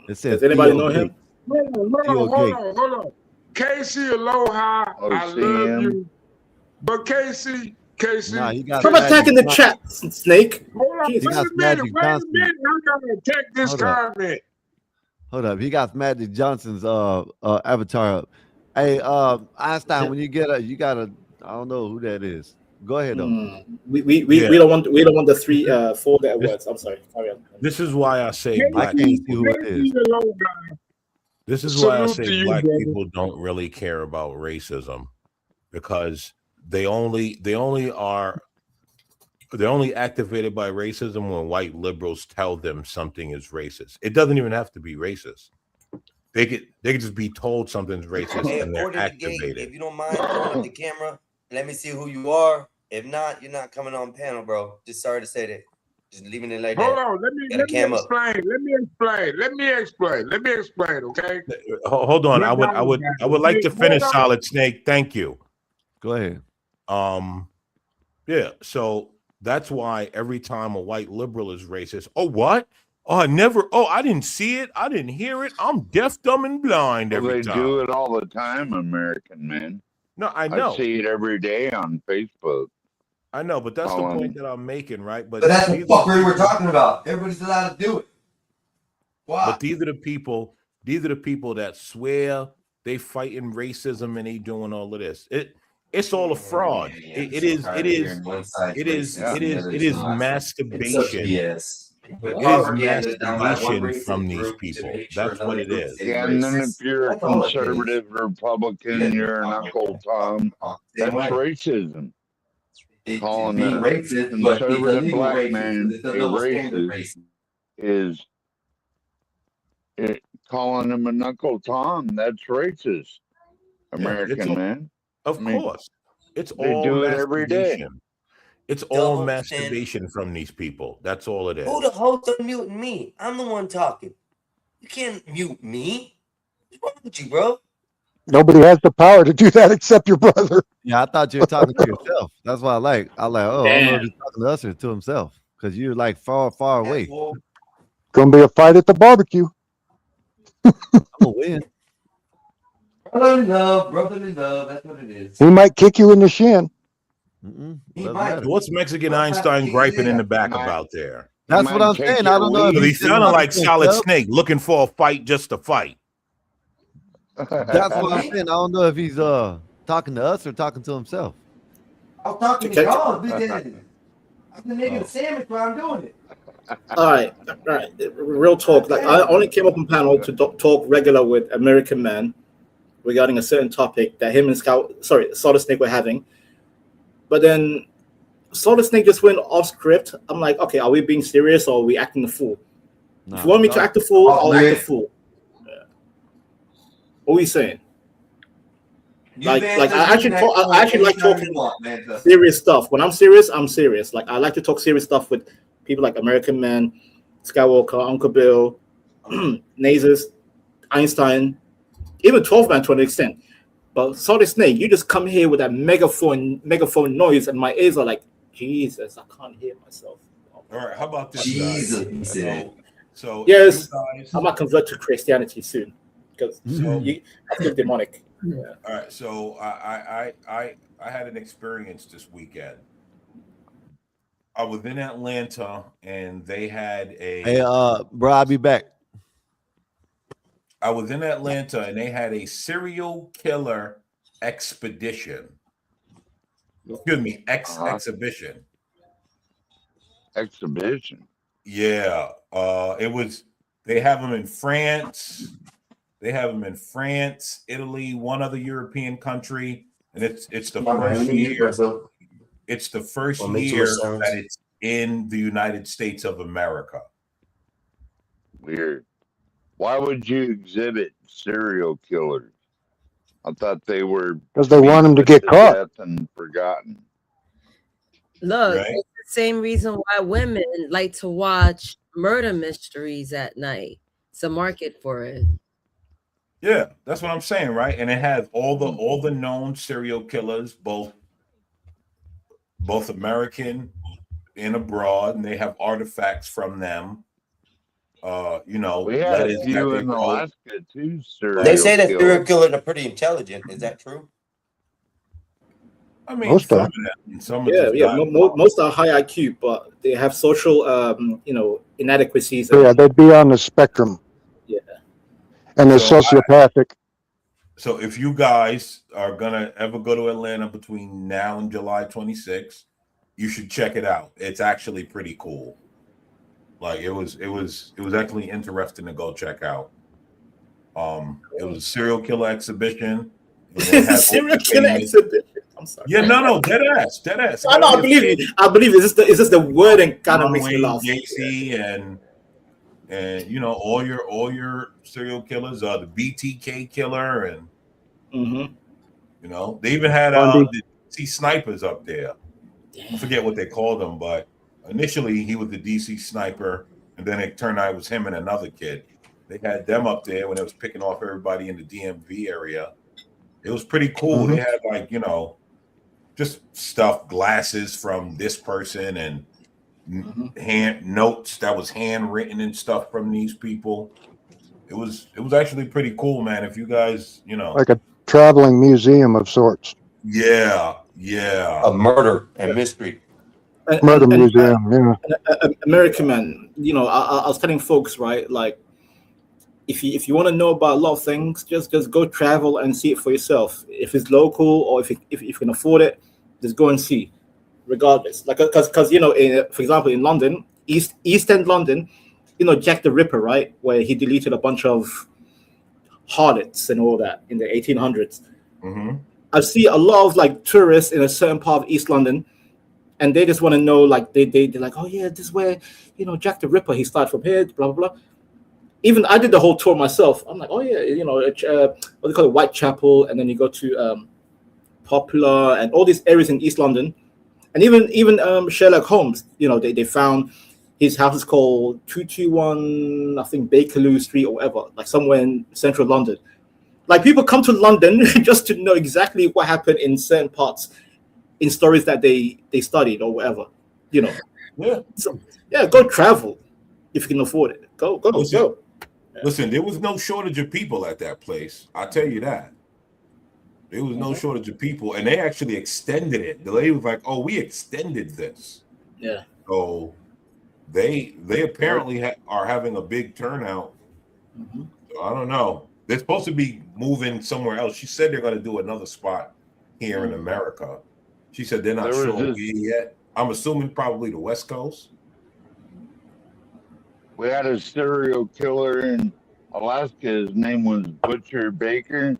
It says Does anybody Theo know him? Hold on. Casey, aloha. I love you. But Casey. Nah, he got Stop attacking the chat, Snake. Hold on, He got Magic Johnson. I gotta attack this Hold up. comment. Hold up, he got Magic Johnson's avatar up. Hey, Einstein, when you get you gotta. I don't know who that is. Go ahead though. We don't want the 3-4 letter words. I'm sorry. Carry on. This is why I say I black can't see people. who it is. This is why I Salute to say you, black brother. people don't really care about racism, because they're only activated by racism when white liberals tell them something is racist. It doesn't even have to be racist. They could just be told something's racist Hey, and they're order the gate. activated. If you don't mind throwing up the camera, let me see who you are. If not, you're not coming on panel, bro. Just sorry to say that. Just leaving it like Hold that. on, let me explain, okay? Hold on. I would like to finish, Solid Snake. Thank you. Go ahead. Yeah, so that's why every time a white liberal is racist, oh what? Oh, I didn't see it, I didn't hear it. I'm deaf, dumb, and blind Well, every they time. do it all the time, American man. No, I know. I see it every day on Facebook. I know, but that's the point that I'm making, right? But that's what we're talking about. Everybody's allowed to do it. Why? But these are the people that swear they fighting racism and they doing all of this. It's all a fraud. It is masturbation. It is masturbation from these people. That's what it is. Yeah, and then if you're a conservative Republican, you're an Uncle Tom. That's racism. Calling a conservative black man a racist is calling him an Uncle Tom, that's racist. American man. Of I mean, course. It's they all do it every day. masturbation. It's all Double masturbation from these people. That's all it is. Who the host unmuting me? I'm the one talking. You can't mute me. What's wrong with you, bro? Nobody has the power to do that except your brother. Yeah, I thought you were talking to yourself. That's why I like. Oh, I don't know if Damn. he's talking to us or to himself because you're like far away. Gonna be a fight at the barbecue. I'm gonna win. Brotherly love, brotherly love. That's what it is. He might kick you in the shin. He might. What's Mexican Einstein griping in the back about there? That's what I'm saying. I don't know if He he's sounded like talking to Solid himself. Snake looking for a fight just to fight. That's what I'm saying. I don't know if he's talking to us or talking to himself. I'm talking to y'all. I'm the nigga sandwich while I'm doing it. All right. Real talk. Like I only came up on panel to talk regular with American Man regarding a certain topic that him and Solid Snake were having. But then Solid Snake just went off script. I'm like, okay, are we being serious or are we acting the fool? If you want me to act the fool, I'll act the fool. Yeah. What are we saying? I actually like talking serious stuff. When I'm serious, I'm serious. Like I like to talk serious stuff with people like American Man, Skywalker, Uncle Bill, Nazis, Einstein, even 12 Man to an extent. But Solid Snake, you just come here with that megaphone noise, and my ears are like, Jesus, I can't hear myself. All right, how about this? Jesus, guys? he said. So yes, you guys, I might convert to Christianity soon because I feel demonic. Yeah. all right, so I had an experience this weekend. I was in Atlanta and they had a Hey, bro, I'll be back. I was in Atlanta and they had a serial killer expedition. Excuse me, exhibition. Exhibition. Yeah. It was they have them in France. They have them in France, Italy, one other European country, and it's the first year. It's the first year that it's in the United States of America. Weird. Why would you exhibit serial killers? I thought they were Because they want him to get caught. death and forgotten. Look, Right. it's the same reason why women like to watch murder mysteries at night. It's a market for it. Yeah, that's what I'm saying, right? And it has all the known serial killers, both American and abroad, and they have artifacts from them. We had a few in Alaska too, serial They say that serial killers. killers are pretty intelligent. Is that true? I mean, Most some of of them, some of Yeah, them yeah. Most are high IQ, but they have social, inadequacies. Yeah, they'd be on the spectrum. Yeah. And they're So sociopathic. So if you guys are gonna ever go to Atlanta between now and July 26th, you should check it out. It's actually pretty cool. Like it was actually interesting to go check out. It was a serial killer exhibition. Serial killer exhibition. I'm sorry. Yeah, no, dead ass. I know. I believe it. Is this the word and kind of makes me laugh? Gacy and all your serial killers, the BTK killer, and they even had the DC snipers up there. I forget what they called them, but initially he was the DC sniper, and then it turned out it was him and another kid. They had them up there when they was picking off everybody in the DMV area. It was pretty cool. They had just stuff, glasses from this person, and hand notes that was handwritten and stuff from these people. It was actually pretty cool, man. If you guys, Like a traveling museum of sorts. yeah. A murder and mystery. Murder museum, yeah. American Man. I was telling folks, right? Like, if you want to know about a lot of things, just go travel and see it for yourself. If it's local or if you can afford it, just go and see, regardless. Like, because for example, in London, East End London, Jack the Ripper, right, where he deleted a bunch of harlots and all that in the 1800s. I see a lot of tourists in a certain part of East London, and they just want to know, they're like, oh yeah, this is where Jack the Ripper, he started from here, blah blah blah. even I did the whole tour myself. I'm like, oh yeah, you know, what do they call it, Whitechapel, and then you go to Popular and all these areas in East London, and even Sherlock Holmes. You know, they found his house is called 221, I think Bakerloo Street or whatever, like somewhere in central London. Like people come to London just to know exactly what happened in certain parts, in stories that they studied or whatever. You know, Yeah. so yeah, go travel if you can afford it. Go. Listen, there was no shortage of people at that place. I'll tell you that. There was no shortage of people, and they actually extended it. The lady was like, "Oh, we extended this." Yeah. So they apparently are having a big turnout. So I don't know. They're supposed to be moving somewhere else. She said they're going to do another spot here in America. She said they're not There was sure this- where yet. I'm assuming probably the West Coast. We had a serial killer in Alaska. His name was Butcher Baker,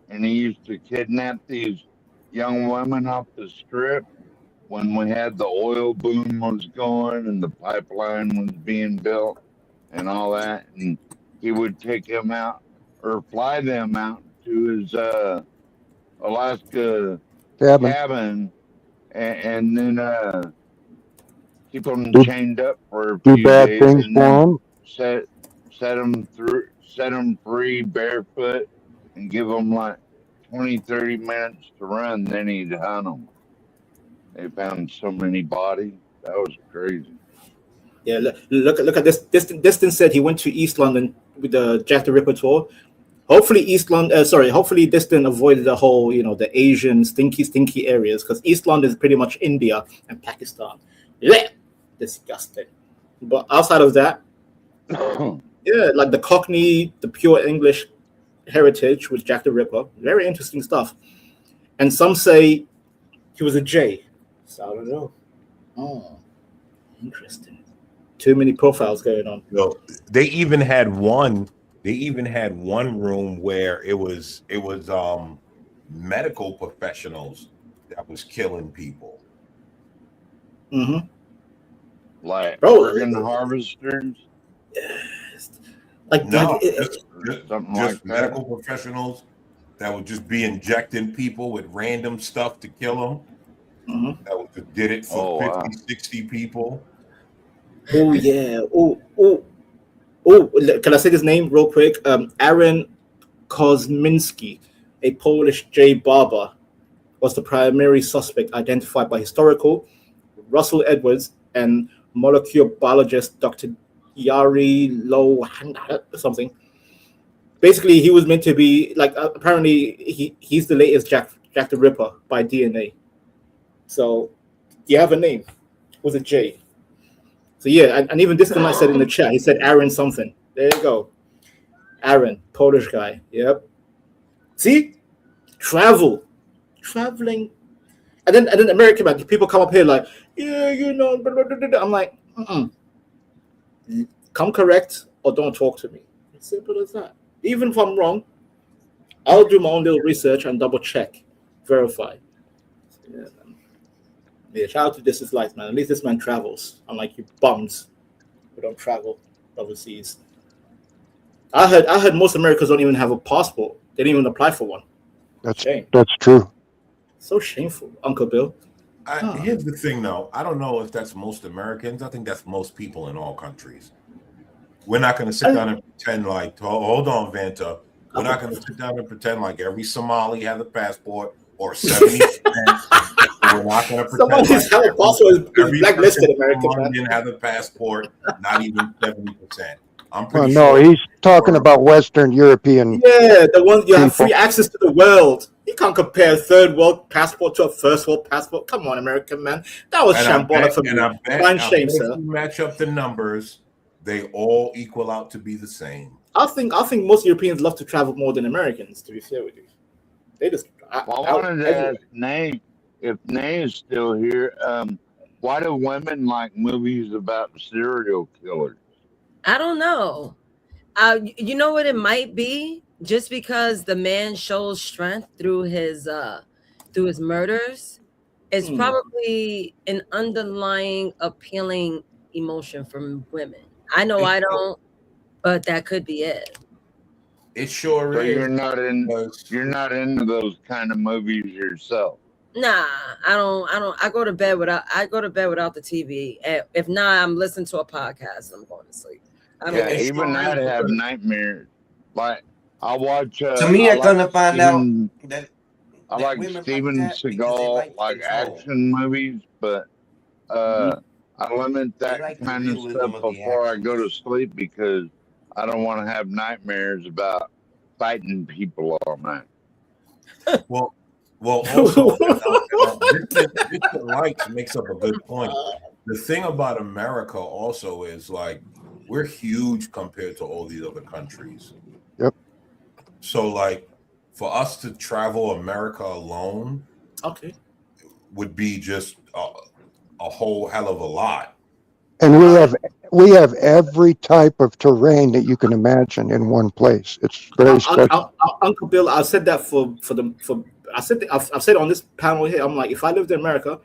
and he used to kidnap these young women off the strip when we had the oil boom was going and the pipeline was being built and all that. And he would take them out or fly them out to his Alaska cabin and then keep them chained up for a Do few bad days things and for then them. set them free barefoot and give them like 20, 30 minutes to run. Then he'd hunt them. They found so many bodies. That was crazy. Yeah, look at this. Distin said he went to East London with the Jack the Ripper tour. Hopefully hopefully Distin avoided the whole, you know, the Asian stinky areas, because East London is pretty much India and Pakistan. Yeah, disgusting. But outside of that, yeah, like the Cockney, the pure English heritage with Jack the Ripper, very interesting stuff. And some say he was a J. So I don't know. Oh, interesting. Too many profiles going on. No, they even had one room where it was medical professionals that was killing people. Mm-hmm. Like Bro, organ harvesters. Like No, something just like that. medical professionals that would just be injecting people with random stuff to kill them. Mm-hmm. That was just did it for Oh, 50, 60 people. Oh yeah. Oh. Can I say his name real quick? Aaron Kozminski, a Polish J barber, was the primary suspect identified by historical Russell Edwards and molecular biologist Dr. Yari Low something. Basically, he was meant to be like apparently he's the latest Jack the Ripper by DNA. So you have a name with a J. So yeah, and even this guy said in the chat, he said Aaron something. There you go. Aaron, Polish guy. Yep. See? Traveling. And then American man, people come up here like, yeah, you know, blah, blah, blah, blah. I'm like, come correct or don't talk to me. It's simple as that. Even if I'm wrong, I'll do my own little research and double check, verify. Yeah, man. Yeah, shout out to This Is Life, man. At least this man travels, unlike you bums who don't travel overseas. I heard most Americans don't even have a passport. They didn't even apply for one. That's true. So shameful, Uncle Bill. Here's the thing, though. I don't know if that's most Americans. I think that's most people in all countries. We're not going to sit down and pretend like, hold on, Vanta. We're not going to sit down and pretend like every Somali has a passport or 70%. We're not going to pretend Somebody's have a passport every blacklisted person American, from man. London has a passport, not even 70%. I'm Well, pretty no, sure. he's talking about Western European. Yeah, the one you have people. free access to the world. You can't compare a third world passport to a first world passport. Come on, American man. That was And I shambolic for me. Fine shame, if sir. you match up the numbers, they all equal out to be the same. I think most Europeans love to travel more than Americans, to be fair with you. They just Well, I wanted to ask Nate, if Nate is still here, why do women like movies about serial killers? I don't know. You know what it might be? Just because the man shows strength through his murders, it's probably an underlying appealing emotion from women. I know I don't. but that could be it. It sure So is. you're not into those kind of movies yourself. Nah, I don't. I go to bed without the TV. If not, I'm listening to a podcast and I'm going to sleep. Yeah, even I'd have nightmares. Like I watch. To me, I'm gonna find out that I like women Steven like that because they Seagal, like control. action movies, but I limit that like the kind of realism stuff of the before I go to sleep because I don't want to have nightmares about fighting people all night. Well, also, Mr. Lights makes up a good point. The thing about America also is like we're huge compared to all these other countries. Yep. So like for us to travel America alone, would be just a whole hell of a lot. And we have every type of terrain that you can imagine in one place. It's very special. Uncle Bill, I said that I've said it on this panel here. I'm like, if I lived in America,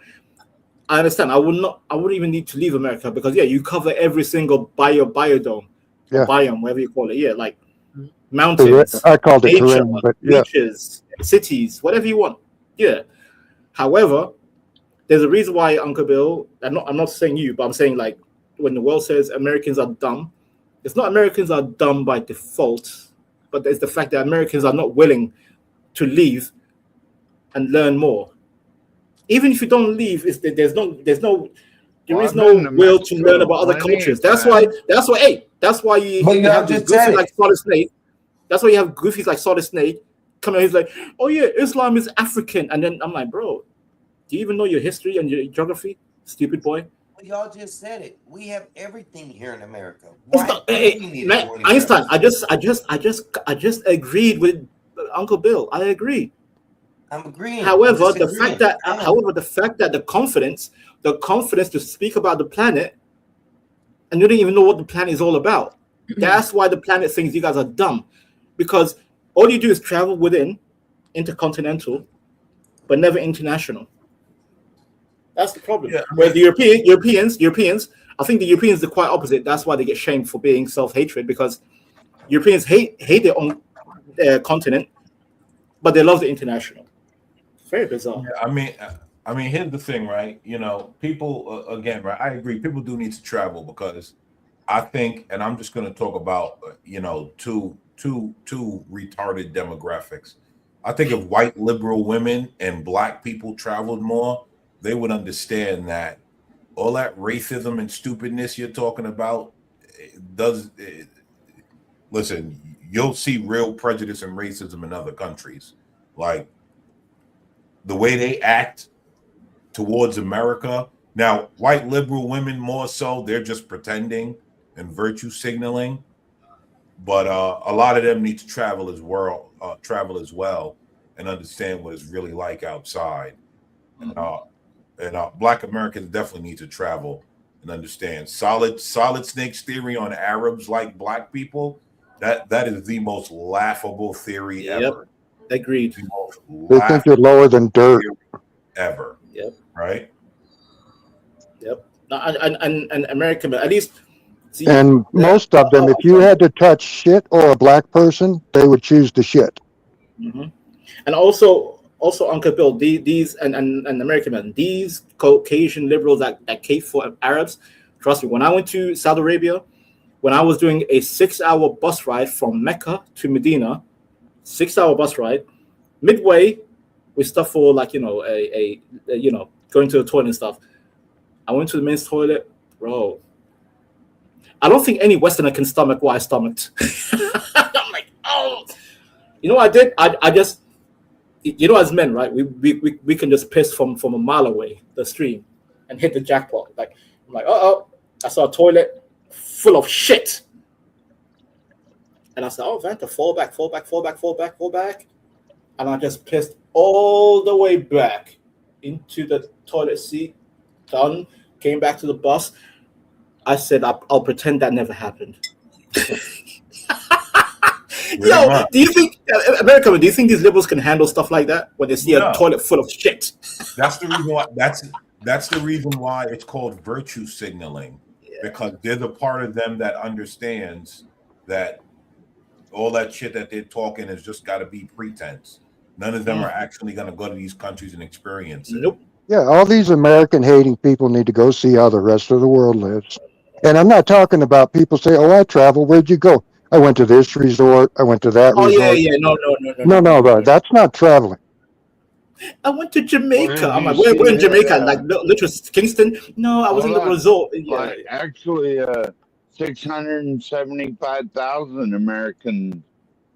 I understand. I wouldn't even need to leave America because you cover every single biodome, biome, whatever you call it. Yeah, like mountains. I called it nature, terrain, but yeah. beaches, cities, whatever you want. Yeah. However, there's a reason why, Uncle Bill. I'm not saying you, but I'm saying like when the world says Americans are dumb, it's not Americans are dumb by default, but it's the fact that Americans are not willing to leave and learn more. Even if you don't leave, there is no will to learn about other cultures. That's why you have this goofy like Solid Snake. That's why you have goofies like Solid Snake come in. He's like, oh yeah, Islam is African, and then I'm like, bro, do you even know your history and your geography, stupid boy? Well, y'all just said it. We have everything here in America. Einstein, I just agreed with Uncle Bill. I agree. I'm agreeing. However, the fact that the confidence to speak about the planet, and you don't even know what the planet is all about. That's why the planet thinks you guys are dumb, because all you do is travel within, intercontinental, but never international. That's the problem. Yeah, where the Europeans, I think the Europeans are quite opposite. That's why they get shamed for being self-hatred, because Europeans hate their own continent, but they love the international. Very bizarre. Yeah, I mean, here's the thing, right? You know, people again, right? I agree. People do need to travel because I think, and I'm just going to talk about, two retarded demographics. I think if white liberal women and black people traveled more, they would understand that all that racism and stupidness you're talking about listen, you'll see real prejudice and racism in other countries. Like the way they act towards America. Now, white liberal women more so, they're just pretending and virtue signaling. But a lot of them need to travel as well and understand what it's really like outside. And Black Americans definitely need to travel and understand. Solid Snake's theory on Arabs like black people, that is the most laughable theory ever. Agreed. They think you're lower than dirt. Ever. Yep. Right? Yep. And American, at least. See, and most of them, if you had to touch shit or a black person, they would choose the shit. Mm-hmm. And also Uncle Bill, these and American men, these Caucasian liberals that cape for Arabs, trust me, when I went to Saudi Arabia, when I was doing a 6-hour bus ride from Mecca to Medina, 6-hour bus ride, midway we stopped for like going to the toilet and stuff. I went to the men's toilet, bro. I don't think any Westerner can stomach what I stomached. I'm like, oh, you know what I did? I just, as men, right? We can just piss from a mile away the stream and hit the jackpot. Like I'm like, I saw a toilet full of shit, and I said, oh, Vanta, fall back, and I just pissed all the way back into the toilet seat. Done. Came back to the bus. I said, I'll pretend that never happened. Yo, do you think, America, do you think these liberals can handle stuff like that when they see a toilet full of shit? That's the reason why. That's the reason why it's called virtue signaling, because they're the part of them that understands that all that shit that they're talking has just got to be pretense. None of them are actually going to go to these countries and experience it. Nope. Yeah, all these American hating people need to go see how the rest of the world lives. And I'm not talking about people say, "Oh, I travel. Where'd you go?" I went to this resort. I went to that Oh resort. yeah. No, that's not traveling. I went to Jamaica. Well, I'm like, you where in see, Jamaica? yeah. Like literally Kingston? No, I was in Hold the on. resort. Yeah. Like actually, 675,000 Americans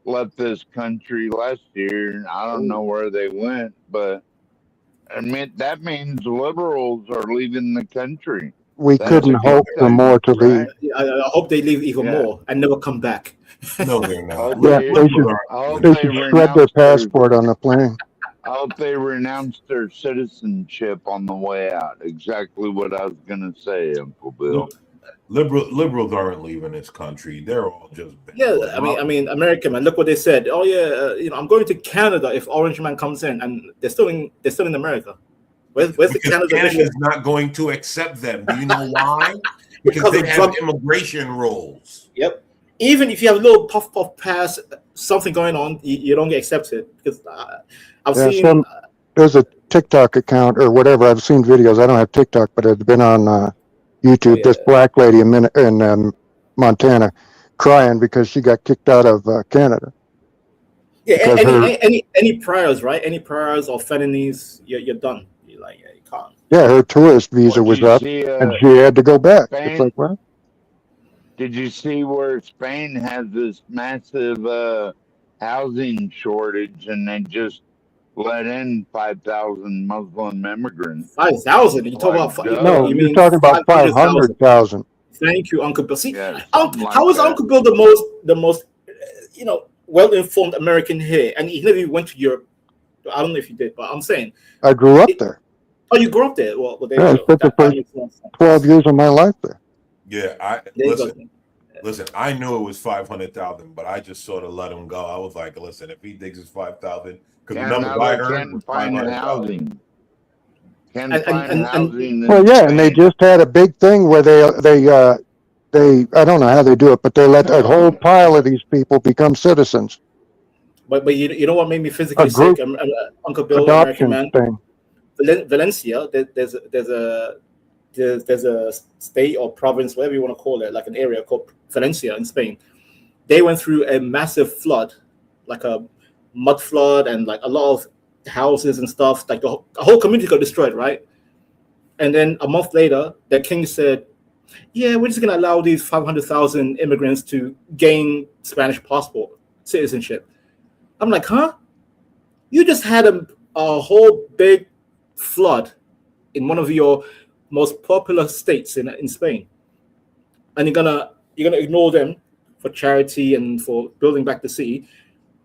left this country last year. I don't know where they went, but I mean that means liberals are leaving the country. We That's couldn't a good hope for thing, more to leave. right? I hope they leave even Yeah. more and never come back. No, they're not. Yeah, They- they should, I hope they they should shred their renounce their. passport on the plane. I hope they renounce their citizenship on the way out. Exactly what I was gonna say, Uncle Bill. Liberals aren't leaving this country. They're all just Yeah, I mean, American man. Look what they said. Oh yeah, I'm going to Canada if Orange Man comes in, and they're still in America. Where's the because Canada? Canada's not going to accept them. Do you know why? Because they of have drug- immigration rules. Yep. Even if you have a little puff pass, something going on, you don't get accepted because I've Yeah, seen. there's a TikTok account or whatever. I've seen videos. I don't have TikTok, but it's been on YouTube. This black lady in Montana crying because she got kicked out of Canada. Yeah, Because any priors, right? Any priors or felonies, you're done. You're like, yeah, you can't. Yeah, her tourist visa Well, was did you up, see, and she had to go back. Spain? It's like, well, Did you see where Spain has this massive housing shortage, and they just let in 5,000 Muslim immigrants? 5,000. You talk about no, you you're mean talking about 500,000. Thank you, Uncle Bill. See, Yeah, how something like is that. Uncle Bill the most well-informed American here, and he never even went to Europe. I don't know if you did, but I'm saying. I grew up there. Oh, you grew up there? Well there Yeah, I you go. spent the That first makes more sense. 12 years of my life there. Yeah, There you go. listen. I knew it was 500,000, but I just sort of let him go. I was like, listen, if he thinks it's 5,000, because Yeah, the numbers now I they heard can't was find 500,000. housing. Can't And- find and- housing. Well, yeah, and they just had a big thing where they I don't know how they do it, but they let a whole pile of these people become citizens. But you know what made me physically A group sick, Uncle Bill, American adoption man. thing. Valencia, there's a state or province, whatever you want to call it, like an area called Valencia in Spain. They went through a massive flood, like a mud flood, and like a lot of houses and stuff. Like the whole community got destroyed, right? And then a month later, the king said, "Yeah, we're just gonna allow these 500,000 immigrants to gain Spanish passport citizenship." I'm like, huh? You just had a whole big flood in one of your most popular states in Spain, and you're gonna ignore them for charity and for building back the city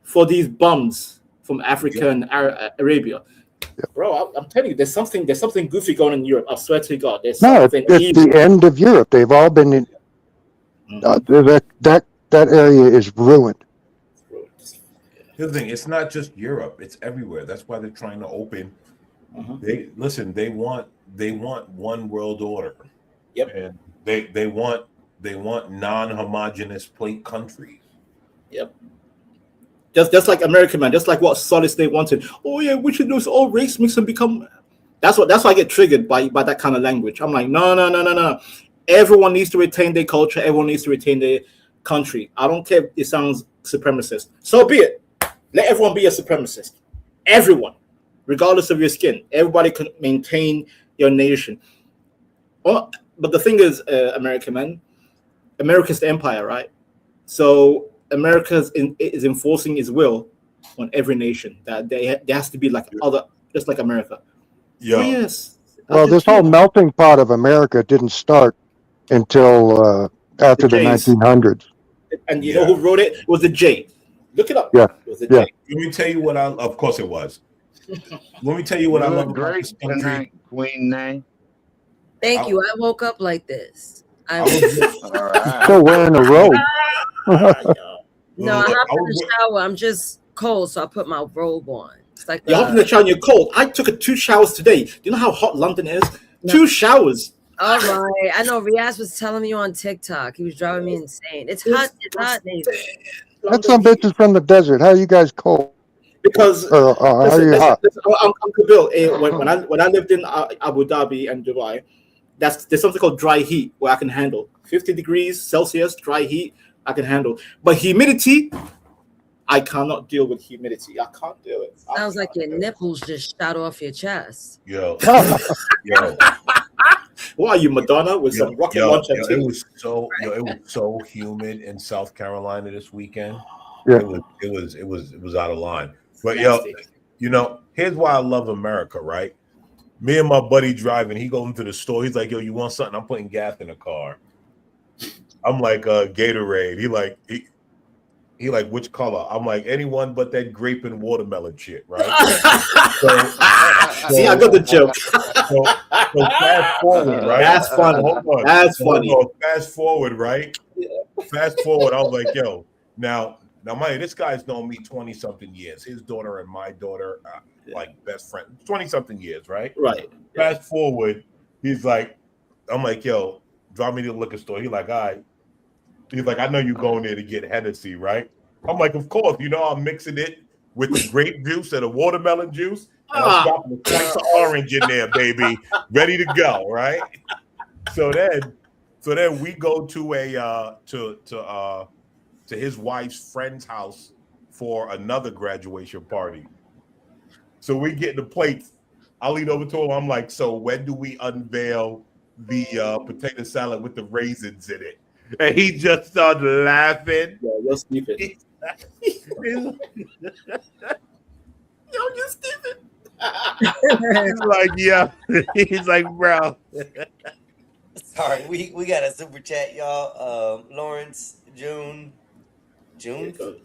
for these bums from Africa and Arabia. Bro, I'm telling you, there's something goofy going on in Europe. I swear to God, there's No, it's something evil. the end of Europe. They've all been in. That area is ruined. Here's the thing: it's not just Europe; it's everywhere. That's why they're trying to open. They want one world order. Yep. And they want non-homogeneous plate countries. Yep. Just like American man, just like what Solid State wanted. Oh yeah, we should do all race mix and become. That's why I get triggered by that kind of language. I'm like, no. Everyone needs to retain their culture. Everyone needs to retain their country. I don't care if it sounds supremacist. So be it. Let everyone be a supremacist. Everyone, regardless of your skin. Everybody can maintain your nation. But the thing is, American man, America's the empire, right? So America is enforcing its will on every nation. That there has to be like other, just like America. Yeah. Oh, yes. Well, this whole melting pot of America didn't start until after the Jays. 1900s. And you know who wrote it? It was the J. Look it up. Yeah. It was the Yeah. J. Let me tell you what of course it was. Let me tell you what I love about this country. Tonight, Queen Nay. Thank you. I woke up like this. All right. So wearing a robe. No, I Look, hopped in I the was- shower. I'm just cold, so I put my robe on. It's like You hop in the shower and you're cold. I took 2 showers today. Do you know how hot London is? 2 showers. All right. I know Riaz was telling me on TikTok. He was driving me insane. It's hot. It's hot, Nathan. That's some bitches from the desert. How you guys cold? Because Or how listen, you listen, hot? listen, Uncle Bill, when I lived in Abu Dhabi and Dubai, there's something called dry heat where I can handle 50 degrees Celsius dry heat. I can handle, but humidity, I cannot deal with humidity. I can't do it. Sounds like your nipples just shot off your chest. Yo, What are you, Madonna, with some rocket launcher it too? was so humid in South Carolina this weekend. Yeah. It was out of line. But here's why I love America, right? Me and my buddy driving, he goes into the store. He's like, "Yo, you want something?" I'm putting gas in the car. I'm like, Gatorade. He like, which color? I'm like, anyone but that grape and watermelon shit, right? See, I got the joke. So fast forward, right? That's funny. Hold on. That's funny. Fast forward, right? Fast forward. I was like, yo, now, mind this guy's known me 20-something years. His daughter and my daughter, like best friend, 20-something years, right? Right. Fast forward, he's like, I'm like, yo, drive me to the liquor store. He's like, all right. He's like, I know you're going there to get Hennessy, right? I'm like, of course. I'm mixing it with the grape juice and the watermelon juice. And I'm dropping a slice of orange in there, baby. Ready to go, right? So then we go to to his wife's friend's house for another graduation party. So we get the plates. I lean over to him. I'm like, so when do we unveil the potato salad with the raisins in it? And he just started laughing. Yeah, you're stupid. Yo, you're stupid. He's like, yeah. He's like, bro. Sorry, we got a super chat, y'all. Lawrence June.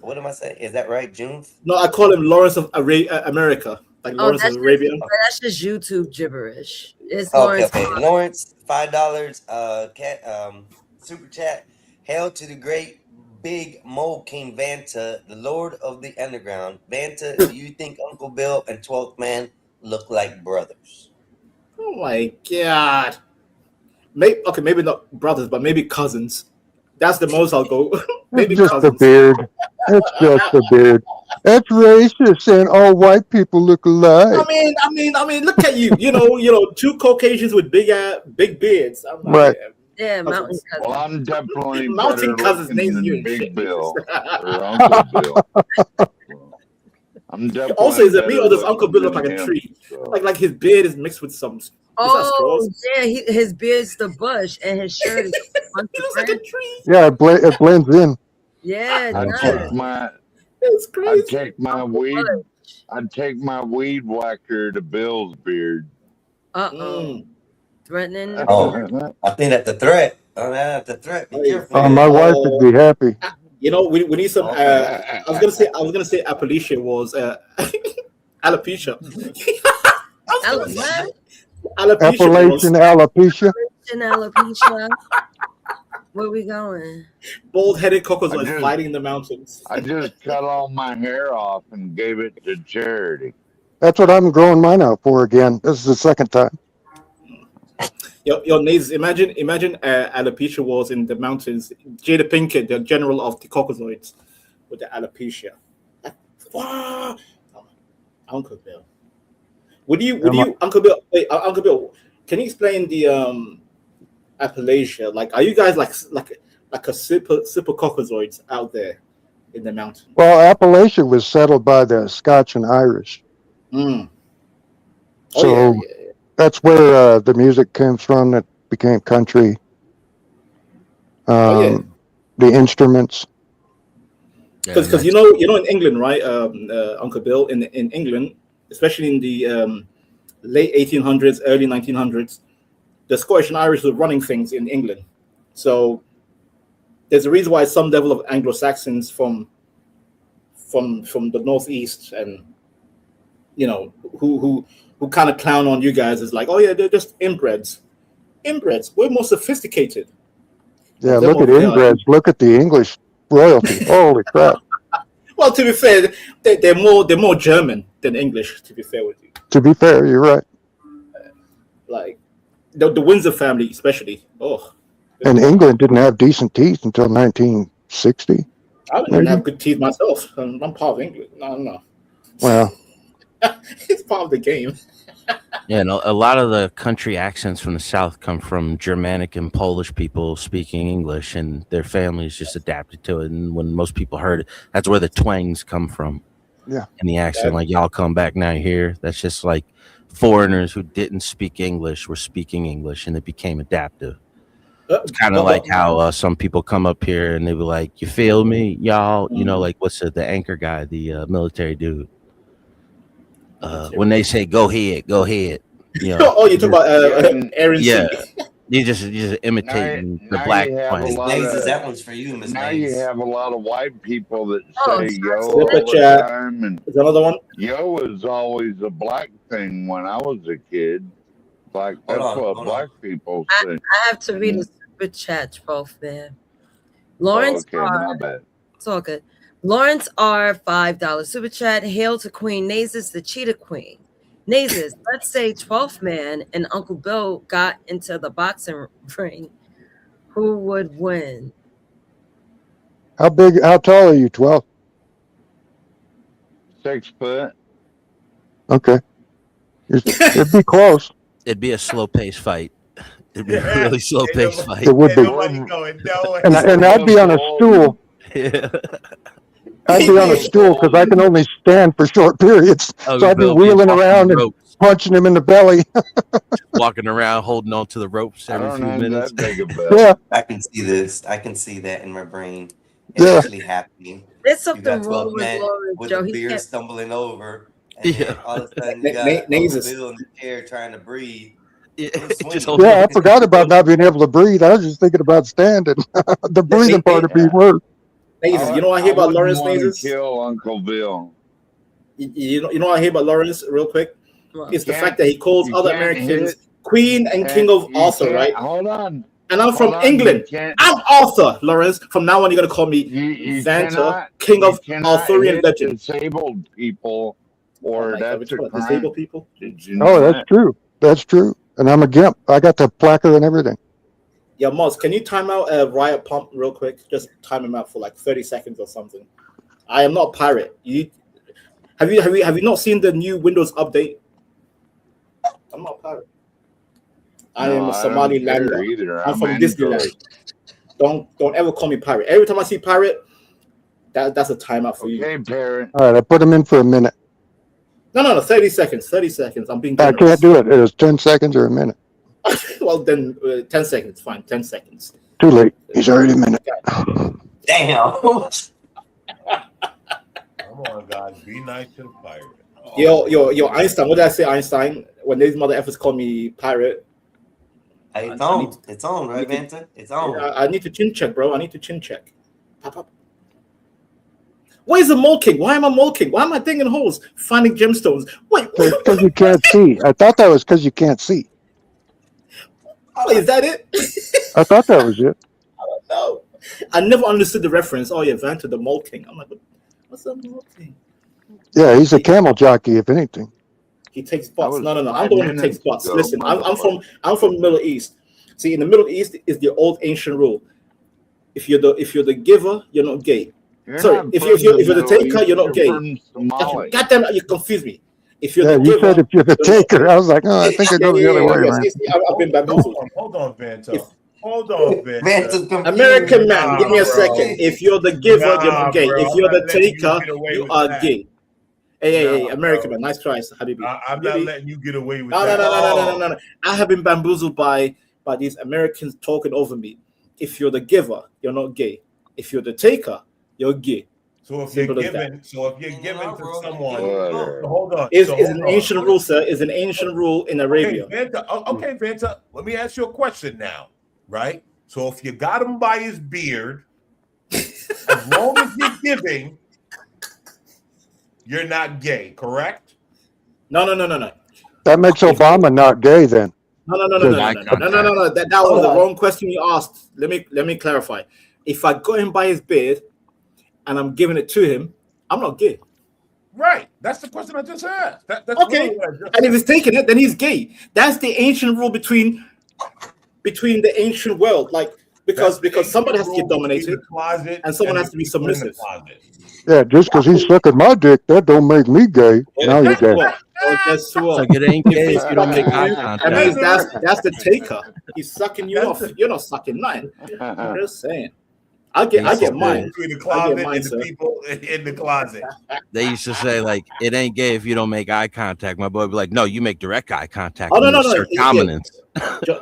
What am I saying? Is that right? June? No, I call him Lawrence of America, like Lawrence of Arabia. That's just YouTube gibberish. It's Okay, Lawrence. Lawrence, $5. Super chat. Hail to the great big Mo King Vanta, the Lord of the Underground. Vanta, do you think Uncle Bill and 12th Man look like brothers? Oh my god. Maybe not brothers, but maybe cousins. That's the most I'll go. Maybe It's just cousins. the beard. It's just the beard. That's racist saying all white people look alike. I mean, look at you. You know, two Caucasians with big beards. I'm like, Right. Yeah, mountain cousin. Well, I'm definitely Mountain better cousins looking names you than and Big shit. Bill or Uncle Bill. I'm definitely Also, is it me better or does Uncle Bill look like looking a than tree? him, so. Like his beard is mixed with some. Oh, yeah, his beard's the bush and his shirt is He looks like a tree. Yeah, it blends in. Yeah, it I does. take my It's I crazy. take my weed whacker to Bill's beard. Uh-oh. Threatening. Oh, I think that's the threat. Oh, that's the threat. Be careful. My wife would be happy. You know, we need some. I was gonna say Appalachia was alopecia. What? Appalachian alopecia. Alopecia. Where we going? Bald-headed cockazoids fighting in the mountains. I just cut all my hair off and gave it to charity. That's what I'm growing mine out for again. This is the second time. Your Naze, imagine alopecia was in the mountains. Jada Pinkett, the general of the cockazoids, with the alopecia. Wow. Uncle Bill. Would you Uncle Bill? Wait, Uncle Bill, can you explain the Appalachia? Like, are you guys like a super cockazoids out there in the mountains? Well, Appalachia was settled by the Scotch and Irish. Mm. So that's where the music comes from that became country. The instruments. Because you know in England, right, Uncle Bill, in England, especially in the late 1800s, early 1900s, the Scottish and Irish were running things in England. So there's a reason why some level of Anglo-Saxons from the northeast and who kind of clown on you guys is like, oh yeah, they're just inbreds. We're more sophisticated. Yeah, look at inbreds. Look at the English royalty. Holy crap! Well, to be fair, they're more German than English. To be fair with you. To be fair, you're right. Like, The Windsor family, especially. Oh, And England didn't have decent teeth until 1960. I don't even have good teeth myself. I'm part of England. No. Well, It's part of the game. Yeah, and a lot of the country accents from the South come from Germanic and Polish people speaking English, and their families just adapted to it. And when most people heard it, that's where the twangs come from. Yeah. And the accent, like y'all come back now here, that's just like foreigners who didn't speak English were speaking English, and it became adaptive. It's kind of like how some people come up here and they be like, "You feel me, y'all?" You know, like what's the anchor guy, the military dude. When they say "go ahead," go ahead. You know, Oh, you talk about Aaron C. yeah, you just imitating the black twang. That one's for you, Miss Now Mays. you have a lot of white people that Oh, say yo all Super the chat. time, and Is another one? yo was always a black thing when I was a kid. Like that's what black people say. I have to read a super chat, both man. Lawrence Okay, R. my bad. It's all good. Lawrence R. $5 super chat. Hail to Queen Nazis, the Cheetah Queen. Nazis, let's say 12th man and Uncle Bill got into the boxing ring. Who would win? how tall are you? 12? 6 foot. Okay. It'd be close. It'd be a slow pace fight. It'd be a really slow pace fight. It would be. And I'd be on a stool. Yeah. I'd be on a stool because I can only stand for short periods. Oh, So I'd be Bill, wheeling walking around the and ropes. punching him in the belly. Walking around, holding on to the ropes I every don't few have minutes. that big a bet. Yeah. I can see this. I can see that in my brain. It's Yeah. actually happening. There's You something got wrong 12 with men Lawrence, with Joe. the He beard can't. stumbling over, and then all of a sudden you got Uncle Nazis. Bill in the chair trying to breathe. Yeah, Who's just swinging? Yeah, I forgot about not being able to breathe. I was just thinking about standing. The breathing part would be worse. Nazis. You know what I hear about wouldn't Lawrence want to Nazis? kill Uncle Bill. You know what I hear about Lawrence real quick? It's the Can't- fact that he calls you other can't Americans hit- Queen and King of you Arthur, can't- right? Hold on. And I'm from Hold on, England. you can't- I'm Arthur, Lawrence. From now on, you're gonna call me You Xanta, cannot- King you of cannot Arthurian hit legend. disabled people, or Oh my God, that's we a talk about crime. disabled people. Did you know Oh, that? that's true. That's true. And I'm a gimp. I got the placard and everything. Yeah, Moz, can you time out Riot Pump real quick? Just time him out for like 30 seconds or something. I am not a pirate. Have you not seen the new Windows update? I'm not a pirate. I am No, a I don't Somali care lander. either. I'm I'm from Android. Disneyland. Don't ever call me pirate. Every time I see pirate, that's a timeout for you. Okay, parent. All right, I put him in for a minute. No, 30 seconds. 30 seconds. I'm being I generous. can't do it. It was 10 seconds or a minute. Well, then 10 seconds. Fine, 10 seconds. Too late. He's already a minute. Damn. Come on, guys. Be nice to the pirate. Yo, Einstein. What did I say, Einstein? When these mother effers call me pirate, Hey, it's on. It's on, right, Vanta? It's on. I need to chin check, bro. I need to chin check. Pop. What is a mole king? Why am I mole king? Why am I digging holes, finding gemstones? Wait, It's because you can't see. I thought that was because you can't see. is that it? I thought that was it. No, I never understood the reference. Oh yeah, Vanta the mole king. I'm like, what's a mole king? Yeah, he's a camel jockey, if anything. He takes butts. No. I'm 5 the one who takes minutes butts. ago, Listen, I'm from the Middle East. See, in the Middle East is the old ancient rule. If you're the giver, you're not gay. You're Sorry, not if from you're the Middle taker, East, you're not gay. from Somalia. Goddamn, you confuse me. If you're Yeah, the you giver, said if you're the taker. I was like, oh, I think I go the other way, man. See, I've been bamboozled. Hold on, Vanta. Hold on, Vanta. Vanta's confused. American man, give me a bro. second. If you're the giver, you're not gay. bro, If I'm you're the not letting you taker, get away you with are that. gay. Hey, Nah, American bro. man, nice try, Habibi. I'm not letting you get away with No. that. No. I have been bamboozled by these Americans talking over me. If you're the giver, you're not gay. If you're the taker, you're gay. So if you're Simple as giving, that. to someone, Whatever. so hold on. Is so an hold on. ancient rule, sir. Is an ancient rule in Arabia. Okay, Vanta, let me ask you a question now, right? So if you got him by his beard, as long as you're giving, you're not gay, correct? No. That makes Obama not gay then. No. That was the wrong question you asked. Let me clarify. If I got him by his beard and I'm giving it to him, I'm not gay. Right. That's the question I just asked. That's Okay. really what I just And if he's taking it, then he's gay. That's the ancient rule between between the ancient world, like because somebody has to get dominated closet and someone has to be submissive. Yeah, just because he's sucking my dick, that don't make me gay. Now you're gay. Well, guess what? Like, it ain't gay if you don't make eye I contact. mean, that's the taker. He's sucking you off. You're not sucking mine. I'm just saying. I get mine. Between the I closet get mine, and the sir. people in the closet. They used to say, like, it ain't gay if you don't make eye contact. My boy would be like, no, you make direct eye contact. Oh, no, when no, you no. assert dominance.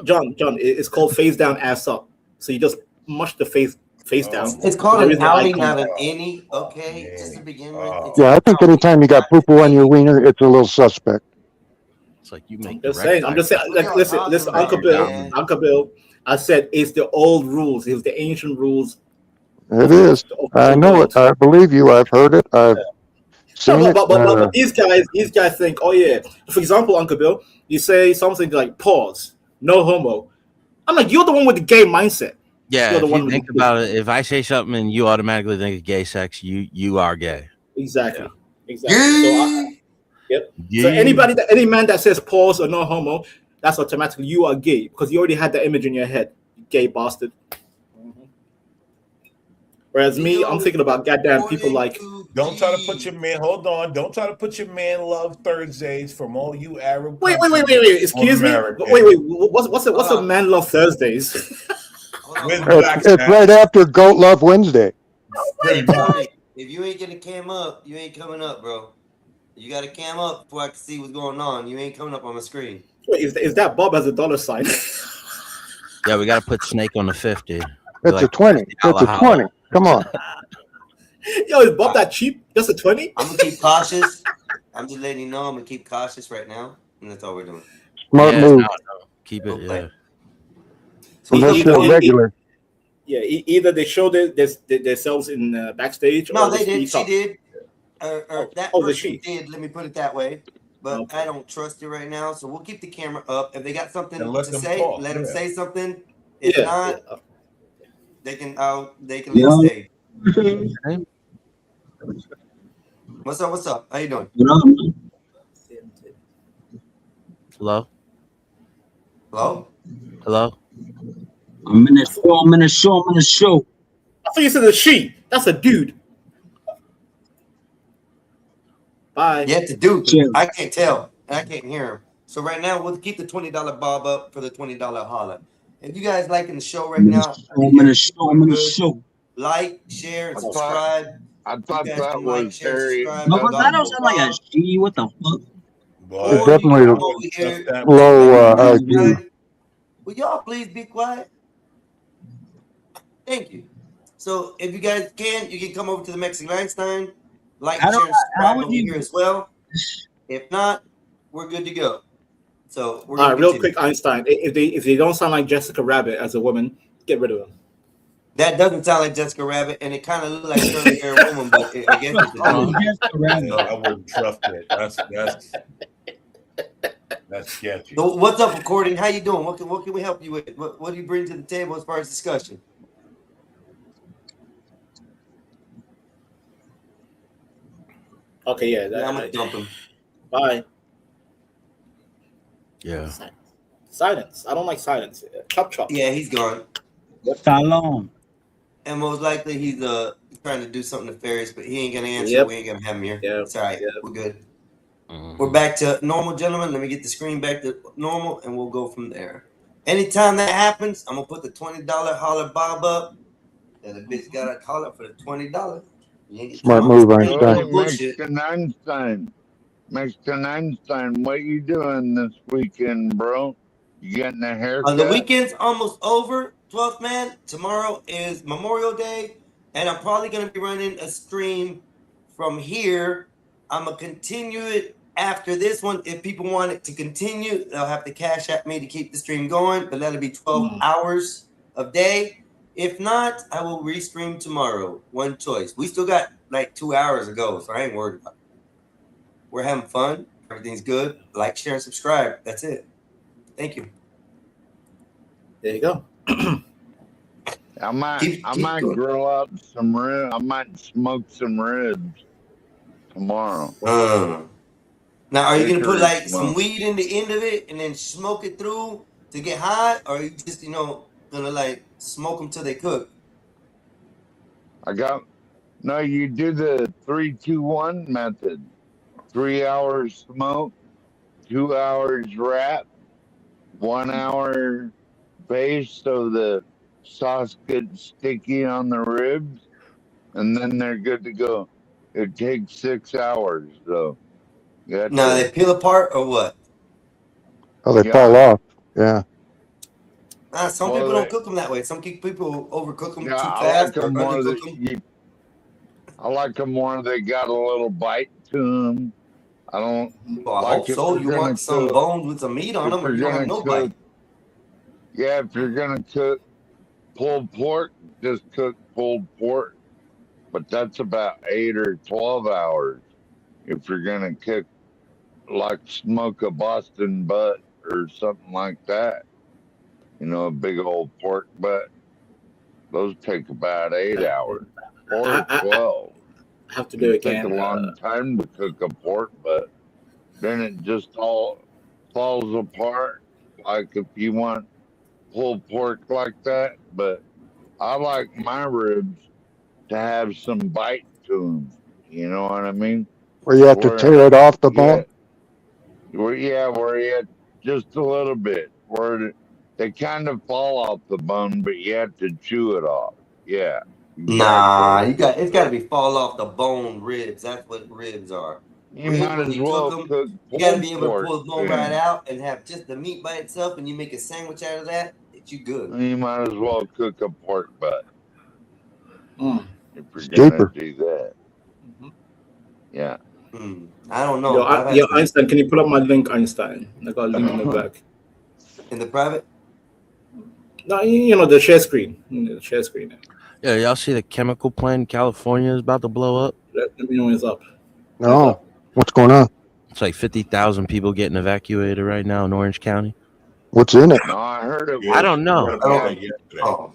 John, it's called face down, ass up. So you just mush the face down. It's called There an is no eye outing, not contact. an any. Okay, just to begin with. It's Yeah, I think anytime you got poo-poo on your wiener, it's a little suspect. It's like you make Just direct saying. eye I'm just saying. Like, listen, Uncle Bill. I said it's the old rules. It's the ancient rules. It is. I know it. I believe you. I've heard it. I've seen No, it. but these guys think, oh yeah. For example, Uncle Bill, you say something like pause, no homo. I'm like, you're the one with the gay mindset. Yeah, You're the if one you with think the- about it, if I say something and you automatically think of gay sex, you are gay. Exactly. Exactly. So yep. So Yeah. any man that says pause or no homo, that's automatically you are gay because you already had that image in your head, you gay bastard. Whereas me, I'm thinking about goddamn people like. Don't try to put your man. Hold on. Don't try to put your man love Thursdays from all you Arab. Wait. countries Excuse on me. America. Wait. What's a man love Thursdays? It's right after Goat Love Wednesday. If you ain't getting a cam up, you ain't coming up, bro. You got to cam up before I can see what's going on. You ain't coming up on my screen. Wait, is that Bob as a dollar sign? Yeah, we got to put Snake on the 50. It's a 20. It's a 20. Come on. Yo, is Bob that cheap? Just a 20? I'm gonna keep cautious. I'm just letting you know I'm gonna keep cautious right now, and that's all we're doing. Smart move. No. Keep it. Yeah. Unless they're regular. Yeah, either they show themselves in backstage. No, or they did. speak She up. did. That Oh, did person she? did. Let me put it that way. But I don't trust it right now, so we'll keep the camera up. If they got something And let to them say, talk, let them yeah. say something. If Yeah, not, they can leave the stage. What's up? How you doing? Hello? Hello? Hello? I'm in the show. I thought you said a she. That's a dude. Bye. Yeah, it's a dude. I can't tell. And I can't hear him. So right now, we'll keep the $20 bob up for the $20 holla. If you guys liking the show right now, I'm in the show. like, share, and subscribe. I thought You guys that can was like, share, very. subscribe. No, but that don't sound like a she. What the fuck? It's definitely Over here. low IQ. Will y'all please be quiet? Thank you. So if you guys can, you can come over to the Mexican Einstein, like, How share, do and I- how subscribe would over you- here as well. If not, we're good to go. So we're All gonna right, real continue. quick, Einstein. If they don't sound like Jessica Rabbit as a woman, get rid of them. That doesn't sound like Jessica Rabbit, and it kind of looks like Shirley Hair Woman, but I guess it's a dude. Yeah, I wouldn't trust it. That's sketchy. So what's up, recording? How you doing? What can we help you with? What do you bring to the table as far as discussion? Okay, yeah. I'm gonna dump him. Bye. Yeah. Silence. I don't like silence. Chop. Yeah, he's gone. Shalom. And most likely he's trying to do something nefarious, but he ain't gonna answer. Yep. We ain't gonna have him here. Yeah. It's all right. We're good. We're back to normal, gentlemen. Let me get the screen back to normal, and we'll go from there. Anytime that happens, I'm gonna put the $20 holler bob up. And the bitch gotta call up for the $20. Smart move, Hey, Einstein. Mexican Einstein, what you doing this weekend, bro? You getting a haircut? The weekend's almost over, 12th man. Tomorrow is Memorial Day, and I'm probably gonna be running a stream from here. I'm gonna continue it after this one. If people want it to continue, they'll have to cash at me to keep the stream going, but that'll be 12 hours of day. If not, I will restream tomorrow. One choice. We still got like 2 hours to go, so I ain't worried about it. We're having fun. Everything's good. Like, share, and subscribe. That's it. Thank you. There you go. I might Keep going. grill up some ribs. I might smoke some ribs tomorrow. Now, are you gonna put like some Smoke. weed in the end of it and then smoke it through to get high, or are you just gonna like smoke them till they cook? No, you do the 3-2-1 method. 3 hours smoke, 2 hours wrap, 1 hour base so the sauce gets sticky on the ribs, and then they're good to go. It takes 6 hours though. Now they peel apart or what? Oh, they fall off. Yeah. Some people don't cook them that way. Some people overcook them too I fast like or them more. undercook them. I like them more. They got a little bite to them. I don't. Well, I hope so. You want some bones with some meat on them, or you don't have no bite. Yeah, if you're gonna cook pulled pork, just cook pulled pork. But that's about 8 or 12 hours. If you're gonna cook like smoke a Boston butt or something like that, a big old pork butt, those take about 8 hours or 12. I have to do it again. Take a long time to cook a pork butt. Then it just all falls apart. Like if you want pulled pork like that, but I like my ribs to have some bite to them. You know what I mean? Where you have to tear it off the bone? Where you have just a little bit. Where they kind of fall off the bone, but you have to chew it off. Yeah. Nah, it's got to be fall off the bone ribs. That's what ribs are. You might as well cook. You got to be able to pull the bone right out and have just the meat by itself, and you make a sandwich out of that. You good. You might as well cook a pork butt. If you're gonna do that. Yeah. I don't know. Yo, Einstein, can you pull up my link, Einstein? I got a link in the back. In the private? No, the share screen. The share screen. Yeah, y'all see the chemical plant in California is about to blow up? Let me know when it's up. No. What's going on? It's like 50,000 people getting evacuated right now in Orange County. What's in it? No, I heard it. I don't know.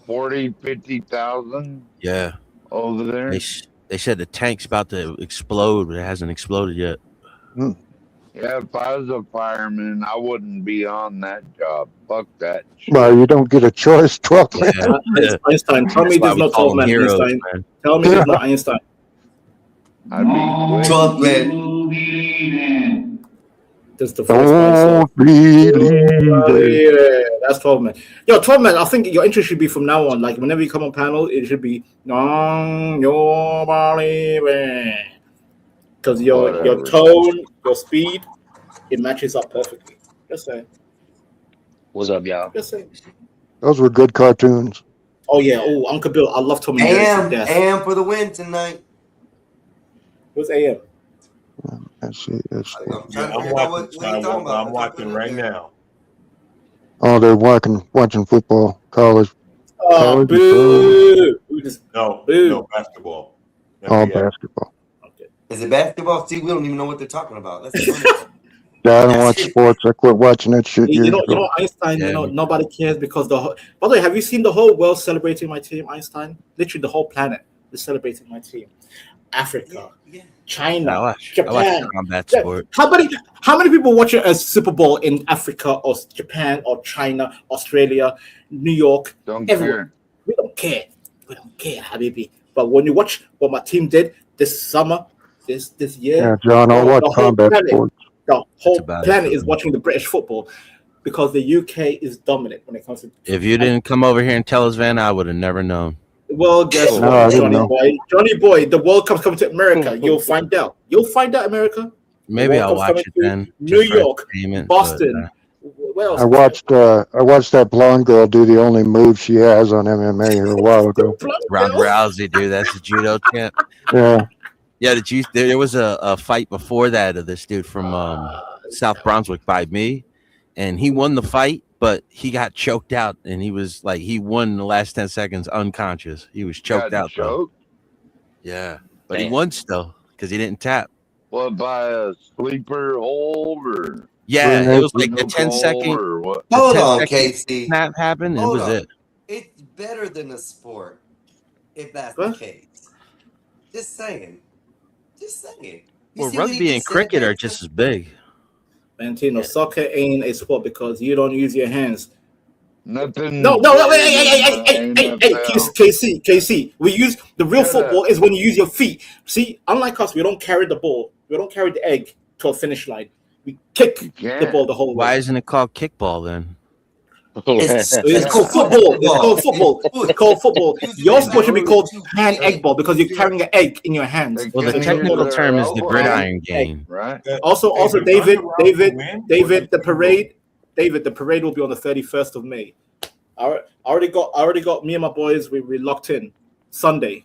40, 50,000. Yeah. Over there. They said the tank's about to explode, but it hasn't exploded yet. Yeah, if I was a fireman, I wouldn't be on that job. Fuck that shit. Well, you don't get a choice. 12 men. Einstein, tell me there's no 12 men, Einstein. Tell me there's no Einstein. I'd be 12 men. That's the first one. Yeah, that's 12 men. Yo, 12 men, I think your intro should be from now on. Like, whenever you come on panel, it should be because your tone, your speed, it matches up perfectly. Just saying. What's up, y'all? Just saying. Those were good cartoons. Oh, yeah. Oh, Uncle Bill. I love Tommy Jerry. AM for the win tonight. Who's AM? Let's see. Yeah, I'm watching right now. Oh, they're watching football, college. Oh, boo! No basketball. All basketball. Is it basketball? See, we don't even know what they're talking about. That's Yeah, I don't watch sports. I quit watching that shit. You know, Einstein. Yeah. Nobody cares because by the way, have you seen the whole world celebrating my team, Einstein? Literally, the whole planet is celebrating my team. Africa, China, Japan. Combat sport. How many people watch it as Super Bowl in Africa or Japan or China, Australia, New York? Everyone. We don't care. We don't care, Habibi. But when you watch what my team did this summer, this year, yeah, John, I watch combat sports. The whole planet is watching the British football because the UK is dominant when it comes to. If you didn't come over here and tell us, Van, I would have never known. Well, guess what, Johnny Boy, the World Cup's coming to America. You'll find out. America. Maybe I'll watch it then. New York, Boston. Where else? I watched that blonde girl do the only move she has on MMA a while ago. Ronda Rousey, dude. That's the judo champ. Yeah. Yeah, there was a fight before that of this dude from South Brunswick by me, and he won the fight, but he got choked out, and he won in the last 10 seconds unconscious. He was choked out, though. Yeah, but he won still because he didn't tap. What, by a sleeper hold or? Yeah, it was like the 10-second. Hold on, Casey. Snap happened. It was it. It's better than a sport, if that's the case. Just saying. Well, rugby and cricket are just as big. Soccer ain't a sport because you don't use your hands. Nothing. No, hey, KC. We use the real football is when you use your feet. See, unlike us, we don't carry the ball. We don't carry the egg to a finish line. We kick the ball the whole way. Why isn't it called kickball then? It's called football. It's called football. It's called football. Your sport should be called hand egg ball because you're carrying an egg in your hands. Well, the technical term is the gridiron game. Right. Also, David, the parade will be on the 31st of May. I already got me and my boys. We locked in Sunday.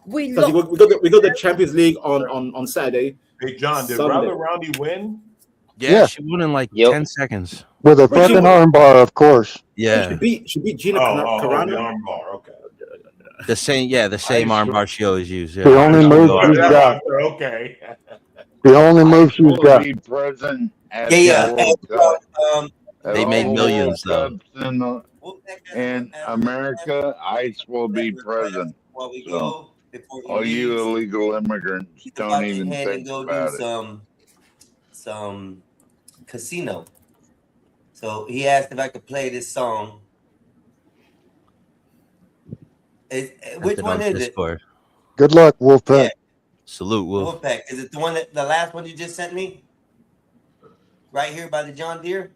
We got the Champions League on Saturday. Hey John, did Sunday. Roundy win? Yeah, she won in like 10 seconds. With a fucking armbar, of course. Yeah. Should be Gina Carano. The armbar, okay. The same armbar she always used. Yeah. The only move she's got. Okay. The only move she's got. Be present at Yeah, the World Cup. They At made all millions, World though. Cups in America, ICE will be present. So, all you illegal immigrants don't even think about it. Some casino. So he asked if I could play this song. Which one is Discord. Good luck, Wolfpack. Yeah. Salute, Wolf. Wolfpack. Is it the last one you just sent me? Right here by the John Deere?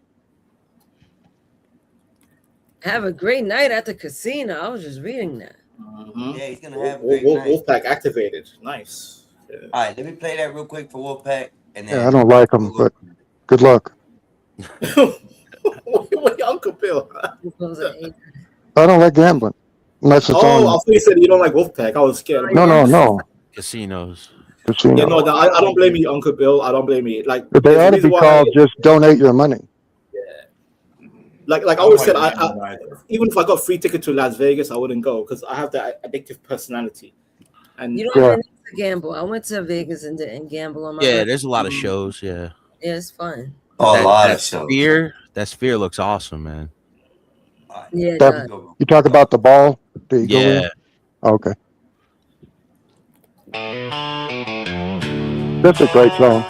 Have a great night at the casino. I was just reading that. Mm-hmm. Yeah, he's gonna have a great night. Wolfpack activated. Nice. Yeah. All right, let me play that real quick for Wolfpack. And then Yeah, I don't like them, but good luck. Wait, Uncle Bill. I don't like gambling unless it's I on. thought you said you don't like Wolfpack. I was scared. No. Casinos. Casino. Yeah, no, I don't blame you, Uncle Bill. I don't blame you. Like But they ought to be called just donate your money. Like I always said, I even if I got free ticket to Las Vegas, I wouldn't go because I have that addictive personality. And You don't even need to gamble. I went to Vegas and didn't gamble on my Yeah, birthday. there's a lot of shows. Yeah. Yeah, it's fun. Oh, a lot that of shows. That sphere looks awesome, man. Yeah, it That- does. you talk about the ball? The Eagle Yeah. wing? Okay. That's a great song.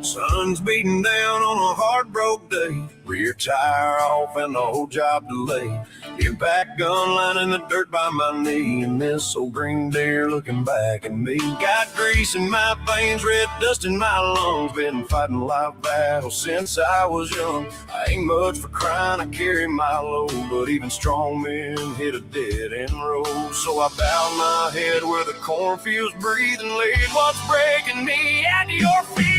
Sun's beating down on a hard broke day. Rear tire off and the whole job delayed. Impact gun lining the dirt by my knee. And this old green deer looking back at me. Got grease in my veins, red dust in my lungs. Been fighting life battles since I was young. I ain't much for crying, I carry my load. But even strong men hit a dead end road. So I bowed my head where the cornfields breathe and laid what's breaking me at your feet.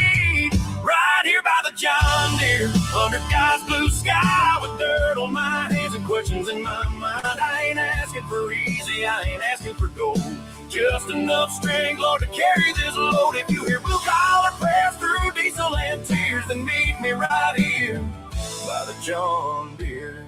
Right here by the John Deere, under God's blue sky, with dirt on my hands and questions in my mind. I ain't asking for easy, I ain't asking for gold. Just enough strength, Lord, to carry this load. If you hear blue collar prayers through diesel and tears, then meet me right here by the John Deere.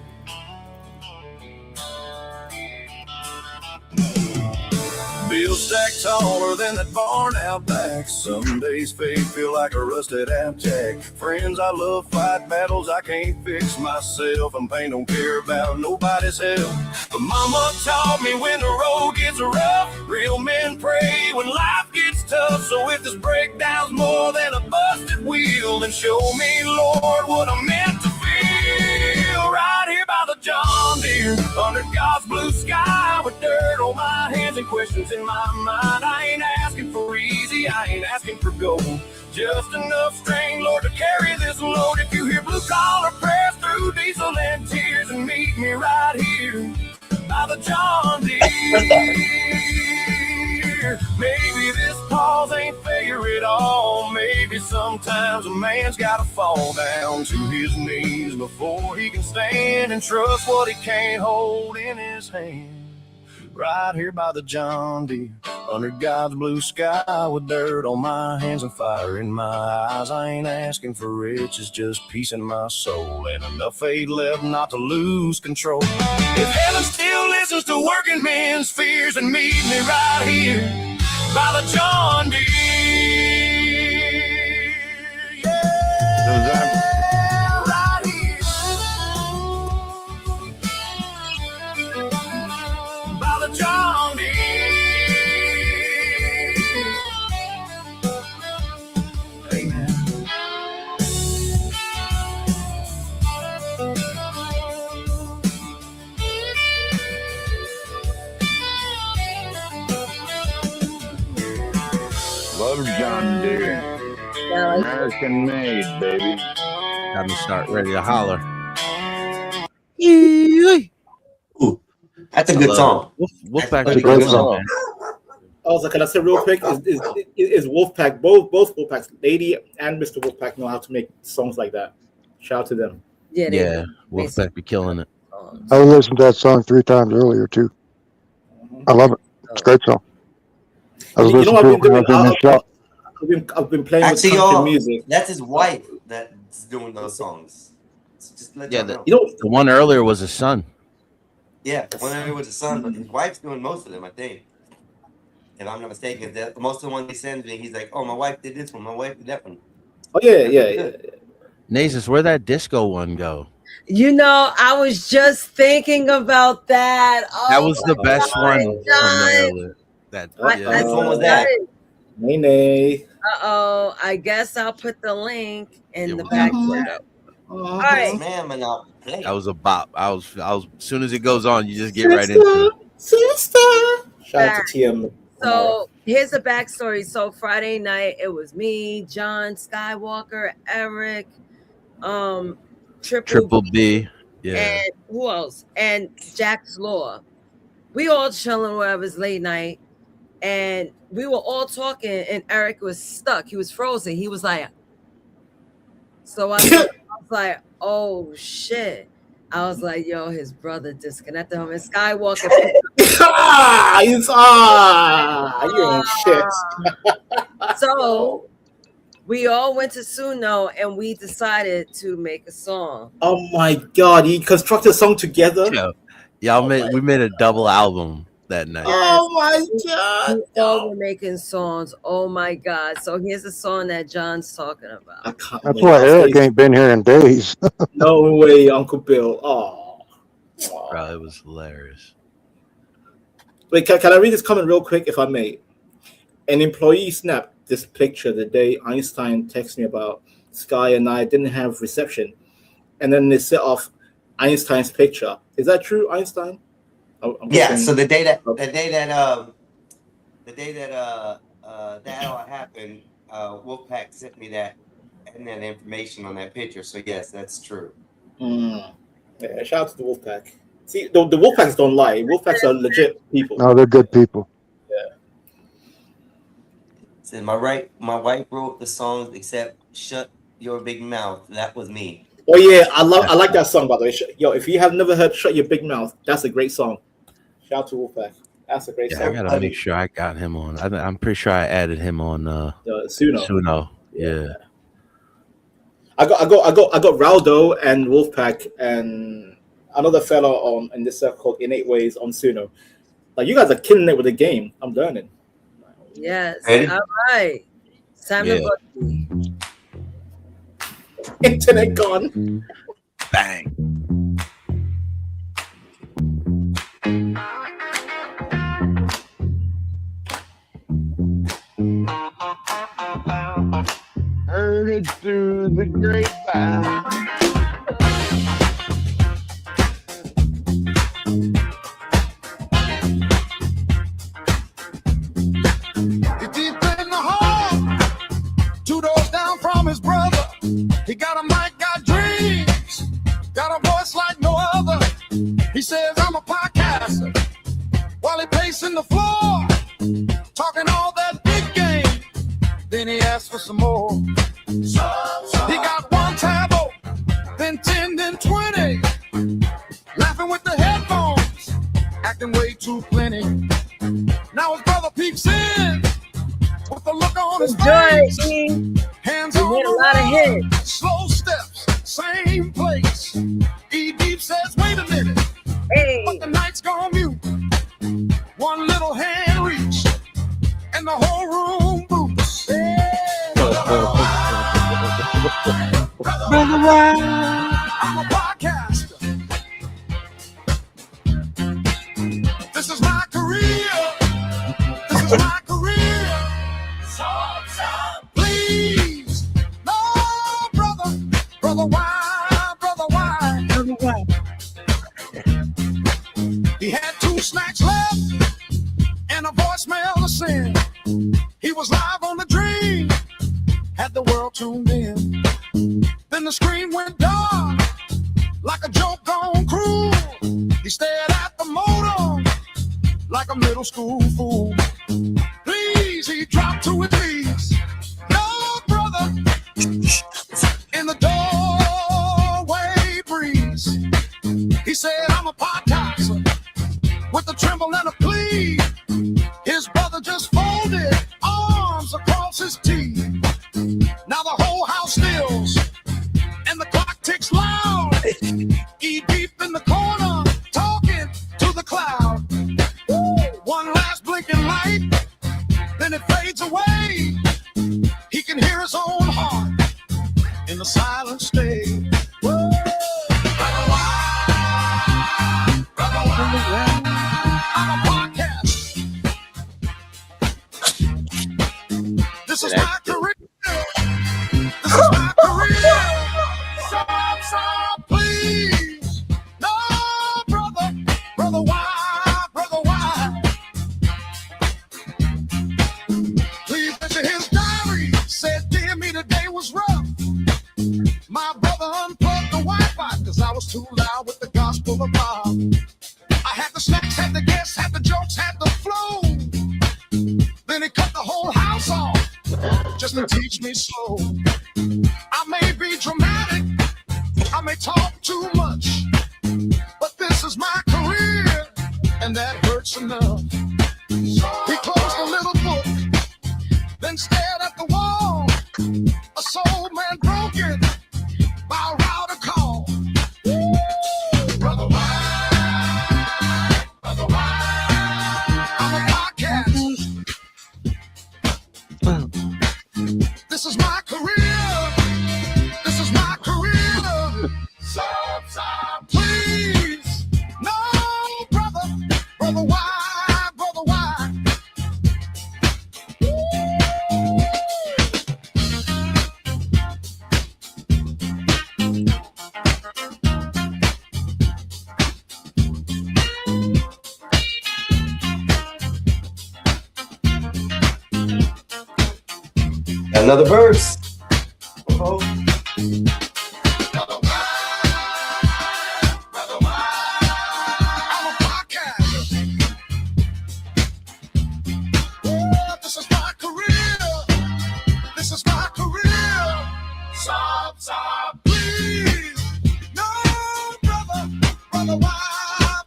Bill stacked taller than that barn out back. Some days faith feel like a rusted out jack. Friends I love fight battles I can't fix myself, and pain don't care about nobody's help. But mama taught me when the road gets rough, real men pray when life gets tough. So if this breakdown's more than a busted wheel, then show me, Lord, what I'm meant to feel. Right here by the John Deere, under God's blue sky, with dirt on my hands and questions in my mind. I ain't asking for easy, I ain't asking for gold. Just enough strength, Lord, to carry this load. If you hear blue collar prayers through diesel and tears, and meet me right here by the John Deere. Maybe this pause ain't fair at all. Maybe sometimes a man's gotta fall down to his knees before he can stand and trust what he can't hold in his hand. Right here by the John Deere, under God's blue sky, with dirt on my hands and fire in my eyes. I ain't asking for riches, just peace in my soul, and enough faith left not to lose control. If heaven still listens to working men's fears, then meet me right here by the John Deere. Yeah, right here by the John Deere. Love John Deere. American made, baby. Got me start ready to holler. Ooh, that's a good song. Wolfpack's That's a a good good song. song. Also, can I say real quick? Is Wolfpack both Wolfpacks, Lady and Mr. Wolfpack, know how to make songs like that? Shout out to them. Yeah, they Yeah, do. Wolfpack be killing it. I listened to that song 3 times earlier too. I love it. It's a great song. I was You know listening what to I've it been when I doing? was in the shop. I've been playing Actually, with country y'all, music. that's his wife that's doing those songs. So just let Yeah, y'all know. the one earlier was his son. Yeah, one of them was his son, but his wife's doing most of them, I think. If I'm not mistaken, that most of the one he sends me, he's like, "Oh, my wife did this one, my wife did that one." Oh yeah. Nasus, where'd that disco one go? You know, I was just thinking about that. Oh, That was the best one from the God. earlier. That Which one was that? Nene. I guess I'll put the link in the back chat. All right. Man, play. That was a bop. I was. As soon as it goes on, you just get right into it. Sister. Shout out to TM. So here's the backstory. So Friday night, it was me, John Skywalker, Eric, Triple B. Yeah. and who else? And Jack's Law. We all chilling, whatever, it's late night. And we were all talking, and Eric was stuck. He was frozen. He was like, so I was like, oh shit. I was like, yo, his brother disconnected him. And Skywalker. You ain't shit. So we all went to Suno and we decided to make a song. Oh my God! You constructed a song together. Y'all we made a double album that night. Oh my God! We all were making songs. Oh my God! So here's a song that John's talking about. That's why Eric ain't been here in days. No way, Uncle Bill. Oh, Bro, it was hilarious. wait. Can I read this comment real quick, if I may? An employee snapped this picture the day Einstein texted me about Sky and I didn't have reception, and then they set off Einstein's picture. Is that true, Einstein? I'm Yeah. guessing- So the day that that all happened, Wolfpack sent me that and that information on that picture. So yes, that's true. Yeah, shout out to the Wolfpack. See, the Wolfpacks don't lie. Wolfpacks are legit people. No, they're good people. Said my wife wrote the songs except "Shut Your Big Mouth." That was me. Oh yeah, I like that song, by the way. Yo, if you have never heard "Shut Your Big Mouth," that's a great song. Shout out to Wolfpack. That's a great Yeah, I song. gotta make sure I got him on. I'm pretty sure I added him on Suno. Yeah. I got Raldo and Wolfpack and another fellow on in this circle called Innate Ways on Suno. Like, you guys are killing it with the game. I'm learning. Yes. Ready? All right. Samuel Yeah. Internet gone. Bang. Heard it through the grapevine. He's deep in the hall, 2 doors down from his brother. He got a mic, got dreams, got a voice like no other. He says, I'm a podcaster, while he pacing the floor, talking all that big game. Then he asked for some more. He got one tab open, then 10, then 20, laughing with the headphones, acting way too plenty. Now his brother peeps in with the look on his face. Hands on We hit a the lot of rod, hits. slow steps, same place. E-Deep says, wait a minute, but the night's gone mute. One little hand reach, and the whole room boots. Brother Wild. I'm a podcaster. This is my career. This is my career. Please, no, brother, why? He had 2 snacks left and a voicemail to send. He was live on the dream. tuned in. Then the screen went dark, like a joke gone cruel. He stared at the modem, like a middle school fool. Please, he dropped to his knees. No, brother, in the doorway breeze. He said, I'm a podcaster, with a tremble and a plea. His brother just folded arms across his teeth. Now the whole house stills, and the clock ticks loud. E deep in the corner, talking to the cloud. One last blinking light, then it fades away. He can hear his own heart in the silent state. I'm a podcast. This is my career. This is my career. Stop, please. No, brother, why? Please enter his diary. Said, dear me, the day was rough. My brother unplugged the Wi-Fi because I was too loud with the gospel of Bob. I had the snacks, had the guests, had the jokes, had the flow. Then he cut the whole house off just to teach me slow. I may be dramatic, I may talk too much, but this is my career, and that hurts enough. He closed the little book, then stared at the wall. A soul man broken by a router call. Brother, why? I'm a podcast. This is my career. This is my career. Stop, please. No, brother, why? Another verse. Oh. This is my career. This is my career. Stop, please. No, brother, why?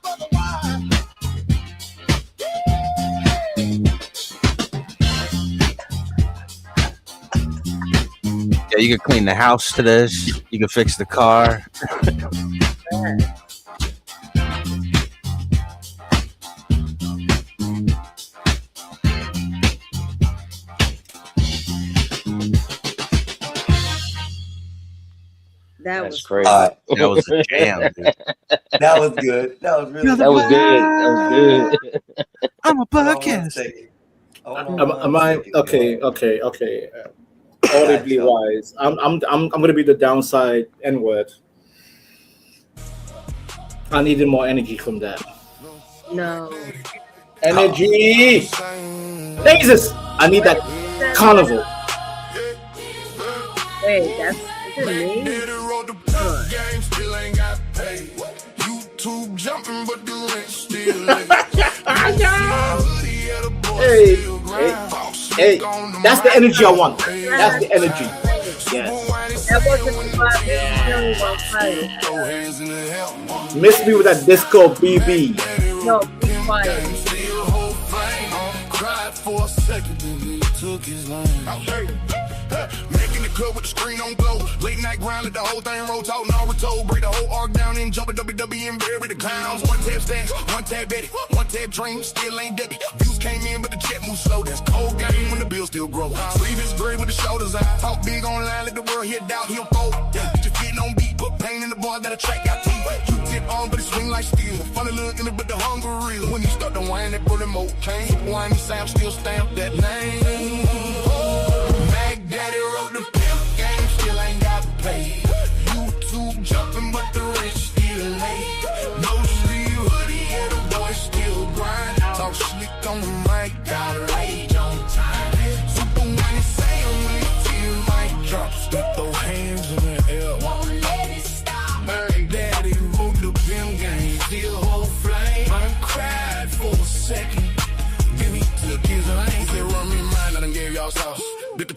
Yeah, you could clean the house to this. You could fix the car. That was crazy. That was a jam, dude. That was good. That was really That was good. That was good. I'm a podcast. Am I okay? Audibly wise, I'm gonna be the downside N word. I needed more energy from that. no. Energy, Jesus! I need that carnival. Wait, that's is it me? YouTube jumping, but the rent still Hey, that's the energy I want. That's the energy. Yes. That wasn't the Miss me with that disco BB. No, be quiet. Cried for a second and he took his line. Making the club with the screen on glow. Late night grind, let the whole thing roll. Talk Naruto, break the whole arc down and jump at WWE and bury the clowns. One tab stash, one tab Betty, one tab dream, still ain't Debbie. Views came in, but the check moves slow. That's cold game when the bill still grow. Sleeve is gray with the shoulders out. Talk big online, let the world hear doubt, he'll fold. Get your feet on beat, put pain in the bars that attract out teeth. You tip on, but it swing like steel. Funny look in it, but the hunger real. When you start to whine, that bullet mode change. Whiny sound still stamp that name. Mac Daddy wrote the pimp game, still ain't got paid. YouTube jumping, but the rent still late. No sleeve hoodie, yeah, the boy still grind. Talk slick on the mic, got rage on time. Super when it say I'm when it feel mic drops.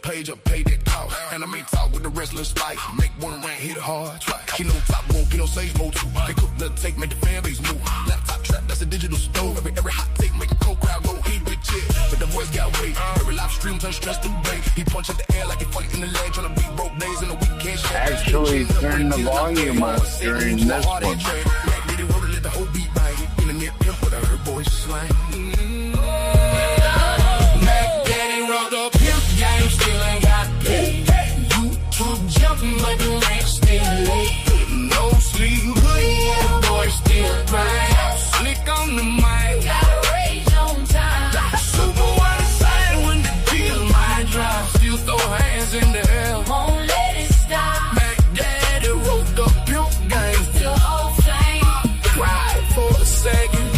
page up, pay that cost. And I may talk with the restless life. Make one rank, hit it hard. Try. He know top won't get no sage mode too. They cook the take, make the fan base move. Laptop trap, that's a digital stove. Every hot take, make a cold crowd go eat with shit. But the boys got weight. Every live stream turn stress to bait. He punch at the air like he fighting the leg. Tryna beat broke days in the weekend. Actually, turn the volume up during this one. The whole beat bang. Internet pimp with a her voice slang. Mac Daddy rolled the pimp game, still ain't got paid. YouTube jumping, but the rent still late. No sleep, hood, boy still grind. Slick on the mic, got a rage on time. Super wide side when the deal might drop. Still throw hands in the air, won't let it stop. Mac Daddy rolled the pimp game, still whole thing. Cried for a second.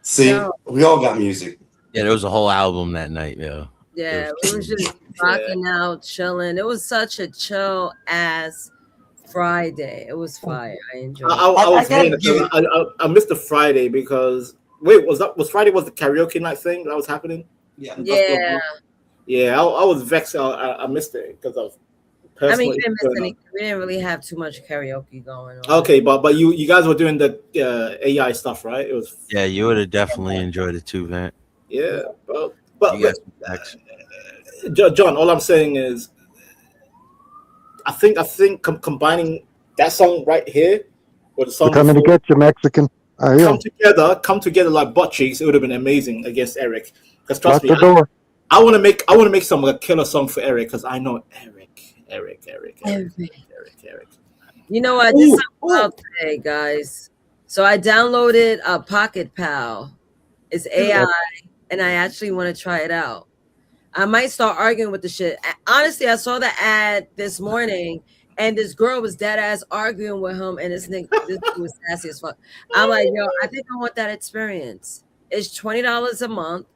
See, we all got music. Yeah, there was a whole album that night, yo. Yeah, we was just rocking out, chilling. It was such a chill ass Friday. It was fire. I enjoyed it. I missed the Friday because was Friday was the karaoke night thing that was happening? Yeah. Yeah, I was vexed. I missed it because I was personally. I mean, you didn't miss any. We didn't really have too much karaoke going on. Okay, but you guys were doing the AI stuff, right? It was. Yeah, you would have definitely enjoyed it too, Vant. Yeah, but John, all I'm saying is, I think combining that song right here with the song They're coming to get you, Mexican. I hear 'em. come together like butt cheeks, it would have been amazing against Eric. Because trust Lock me, the door. I want to make some like killer song for Eric because I know Eric. You know what? I did something wild today, guys. So I downloaded a Pocket Pal. It's AI, and I actually want to try it out. I might start arguing with the shit. Honestly, I saw the ad this morning, and this girl was dead ass arguing with him, and this dude was sassy as fuck. I'm like, yo, I think I want that experience. It's $20 a month,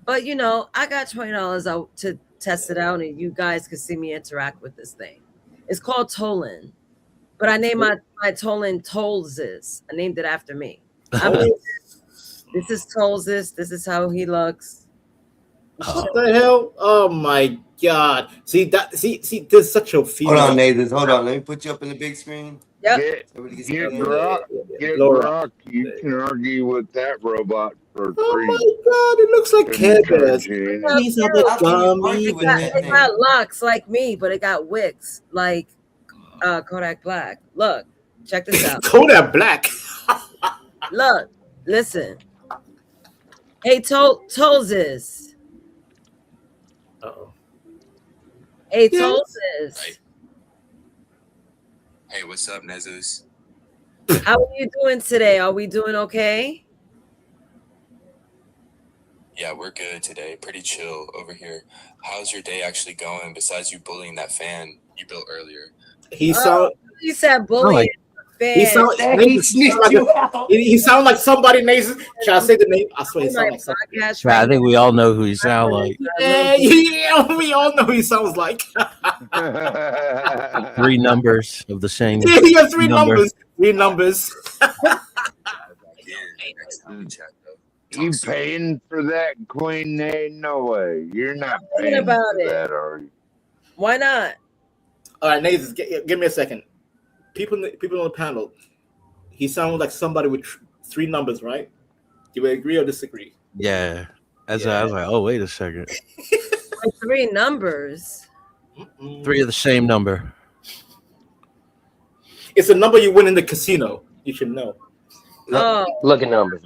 but you know, I got $20 out to test it out, and you guys can see me interact with this thing. It's called Tolan, but I named my Tolan Tolzis. I named it after me. This is Tolzis. This is how he looks. What the hell? Oh my god! See, there's such a feeling. Hold on, Nathan. Hold on. Let me put you up in the big screen. Yep. Get Grok. You can argue with that robot for free. Oh my god! It looks like Care Bears. These are the dummies. It got locks like me, but it got wicks like Kodak Black. Look, check this out. Kodak Black. Look, listen. Hey, Tolzis. Uh-oh. Hey, Tolzis. Hey, what's up, Nezus? How are you doing today? Are we doing okay? Yeah, we're good today. Pretty chill over here. How's your day actually going besides you bullying that fan you built earlier? He said bullying. He sound like somebody names. Can I say the name? I swear he sounds like somebody. I think we all know who you sound like. Yeah, we all know who he sounds like. 3 numbers of the same. Yeah, he has 3 numbers. 3 numbers. You paying for that, Queen? No way. You're not paying about for it. that, are you? Why not? All right, Nathan, give me a second. People on the panel, he sounds like somebody with 3 numbers, right? Do you agree or disagree? Yeah. I was like, oh, wait a second. 3 numbers. 3 of the same number. It's a number you win in the casino. You should know. Oh, Lucky numbers.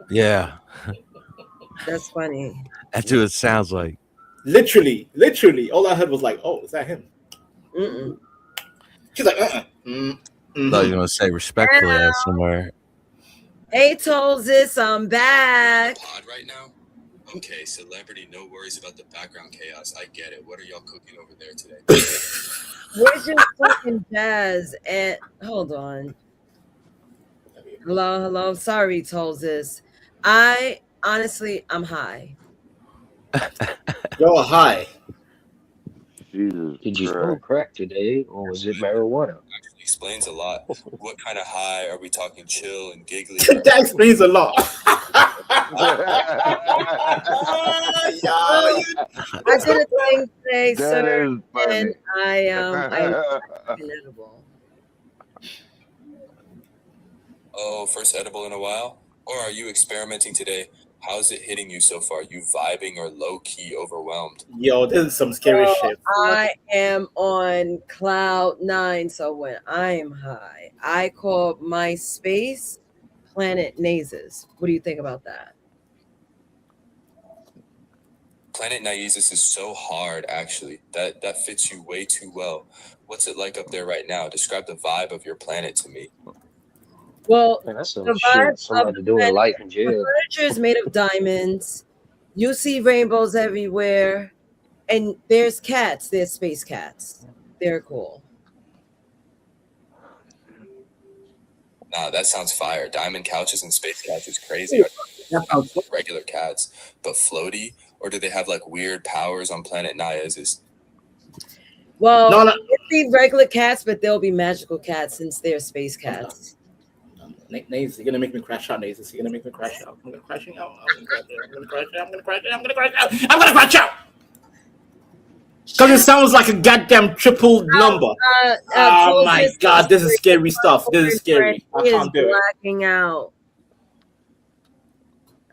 Yeah. that's funny. That's what it sounds like. Literally. All I heard was like, "Oh, is that him?" Mm-mm. She's like, I thought you were going to say respectfully at somewhere. Hey, Tolzis, I'm back. Pod right now? Okay, celebrity, no worries about the background chaos. I get it. What are y'all cooking over there today? Where's your fucking jazz? And hold on. Hello. Sorry, Tolzis. I'm high. You're high. Jesus Did you smoke crack today, or was it marijuana? Actually, explains a lot. What kind of high? Are we talking chill and giggly? That explains a lot. I did a thing today, That sir, is funny. and I edible. Oh, first edible in a while? Or are you experimenting today? How's it hitting you so far? You vibing or low-key overwhelmed? Yo, this is some scary shit. I am on cloud 9, so when I am high, I call my space Planet Nazes. What do you think about that? Planet Naizes is so hard, actually. That fits you way too well. What's it like up there right now? Describe the vibe of your planet to me. Well, Man, that's some the shit vibe somebody of to the do in planet, life in the jail. furniture is made of diamonds. You see rainbows everywhere, and there's cats. There's space cats. They're cool. Nah, that sounds fire. Diamond couches and space cats is crazy. That sounds good. Regular cats, but floaty? Or do they have like weird powers on Planet Naizes? Well, No, no. it'll be regular cats, but they'll be magical cats since they're space cats. Naze, you're gonna make me crash out, Naze. You're gonna make me crash out. I'm gonna crash out. I'm gonna crash out. I'm gonna crash out. I'm gonna crash out. I'm gonna crash out. Because it sounds like a goddamn triple number. Oh my god, this is scary stuff. This is scary. I He is can't do it. blacking out.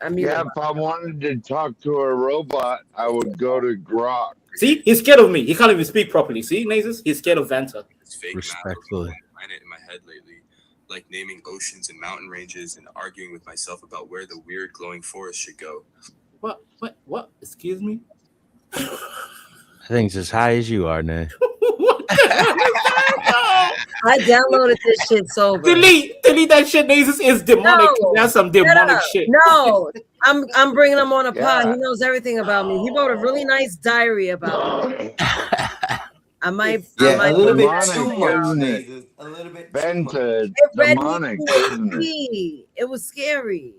I mean, Yeah, if I wanted to talk to a robot, I would go to Grok. See, he's scared of me. He can't even speak properly. See, Nazes? He's scared of Vanta. It's fake Respectfully. planet in my head lately. Like naming oceans and mountain ranges and arguing with myself about where the weird glowing forest should go. What? Excuse me? I think it's as high as you are, Nay. I downloaded this shit sober. Delete that shit, Nazes is demonic. No, That's some shut demonic up. shit. No, I'm bringing him on a pod. Yeah. He knows everything about me. He wrote a really nice diary about me. I might. Yeah, a little bit Demonic, too much. isn't it? Jesus. A little bit too much. Venta, It read me demonic, to a isn't it? T. It was scary.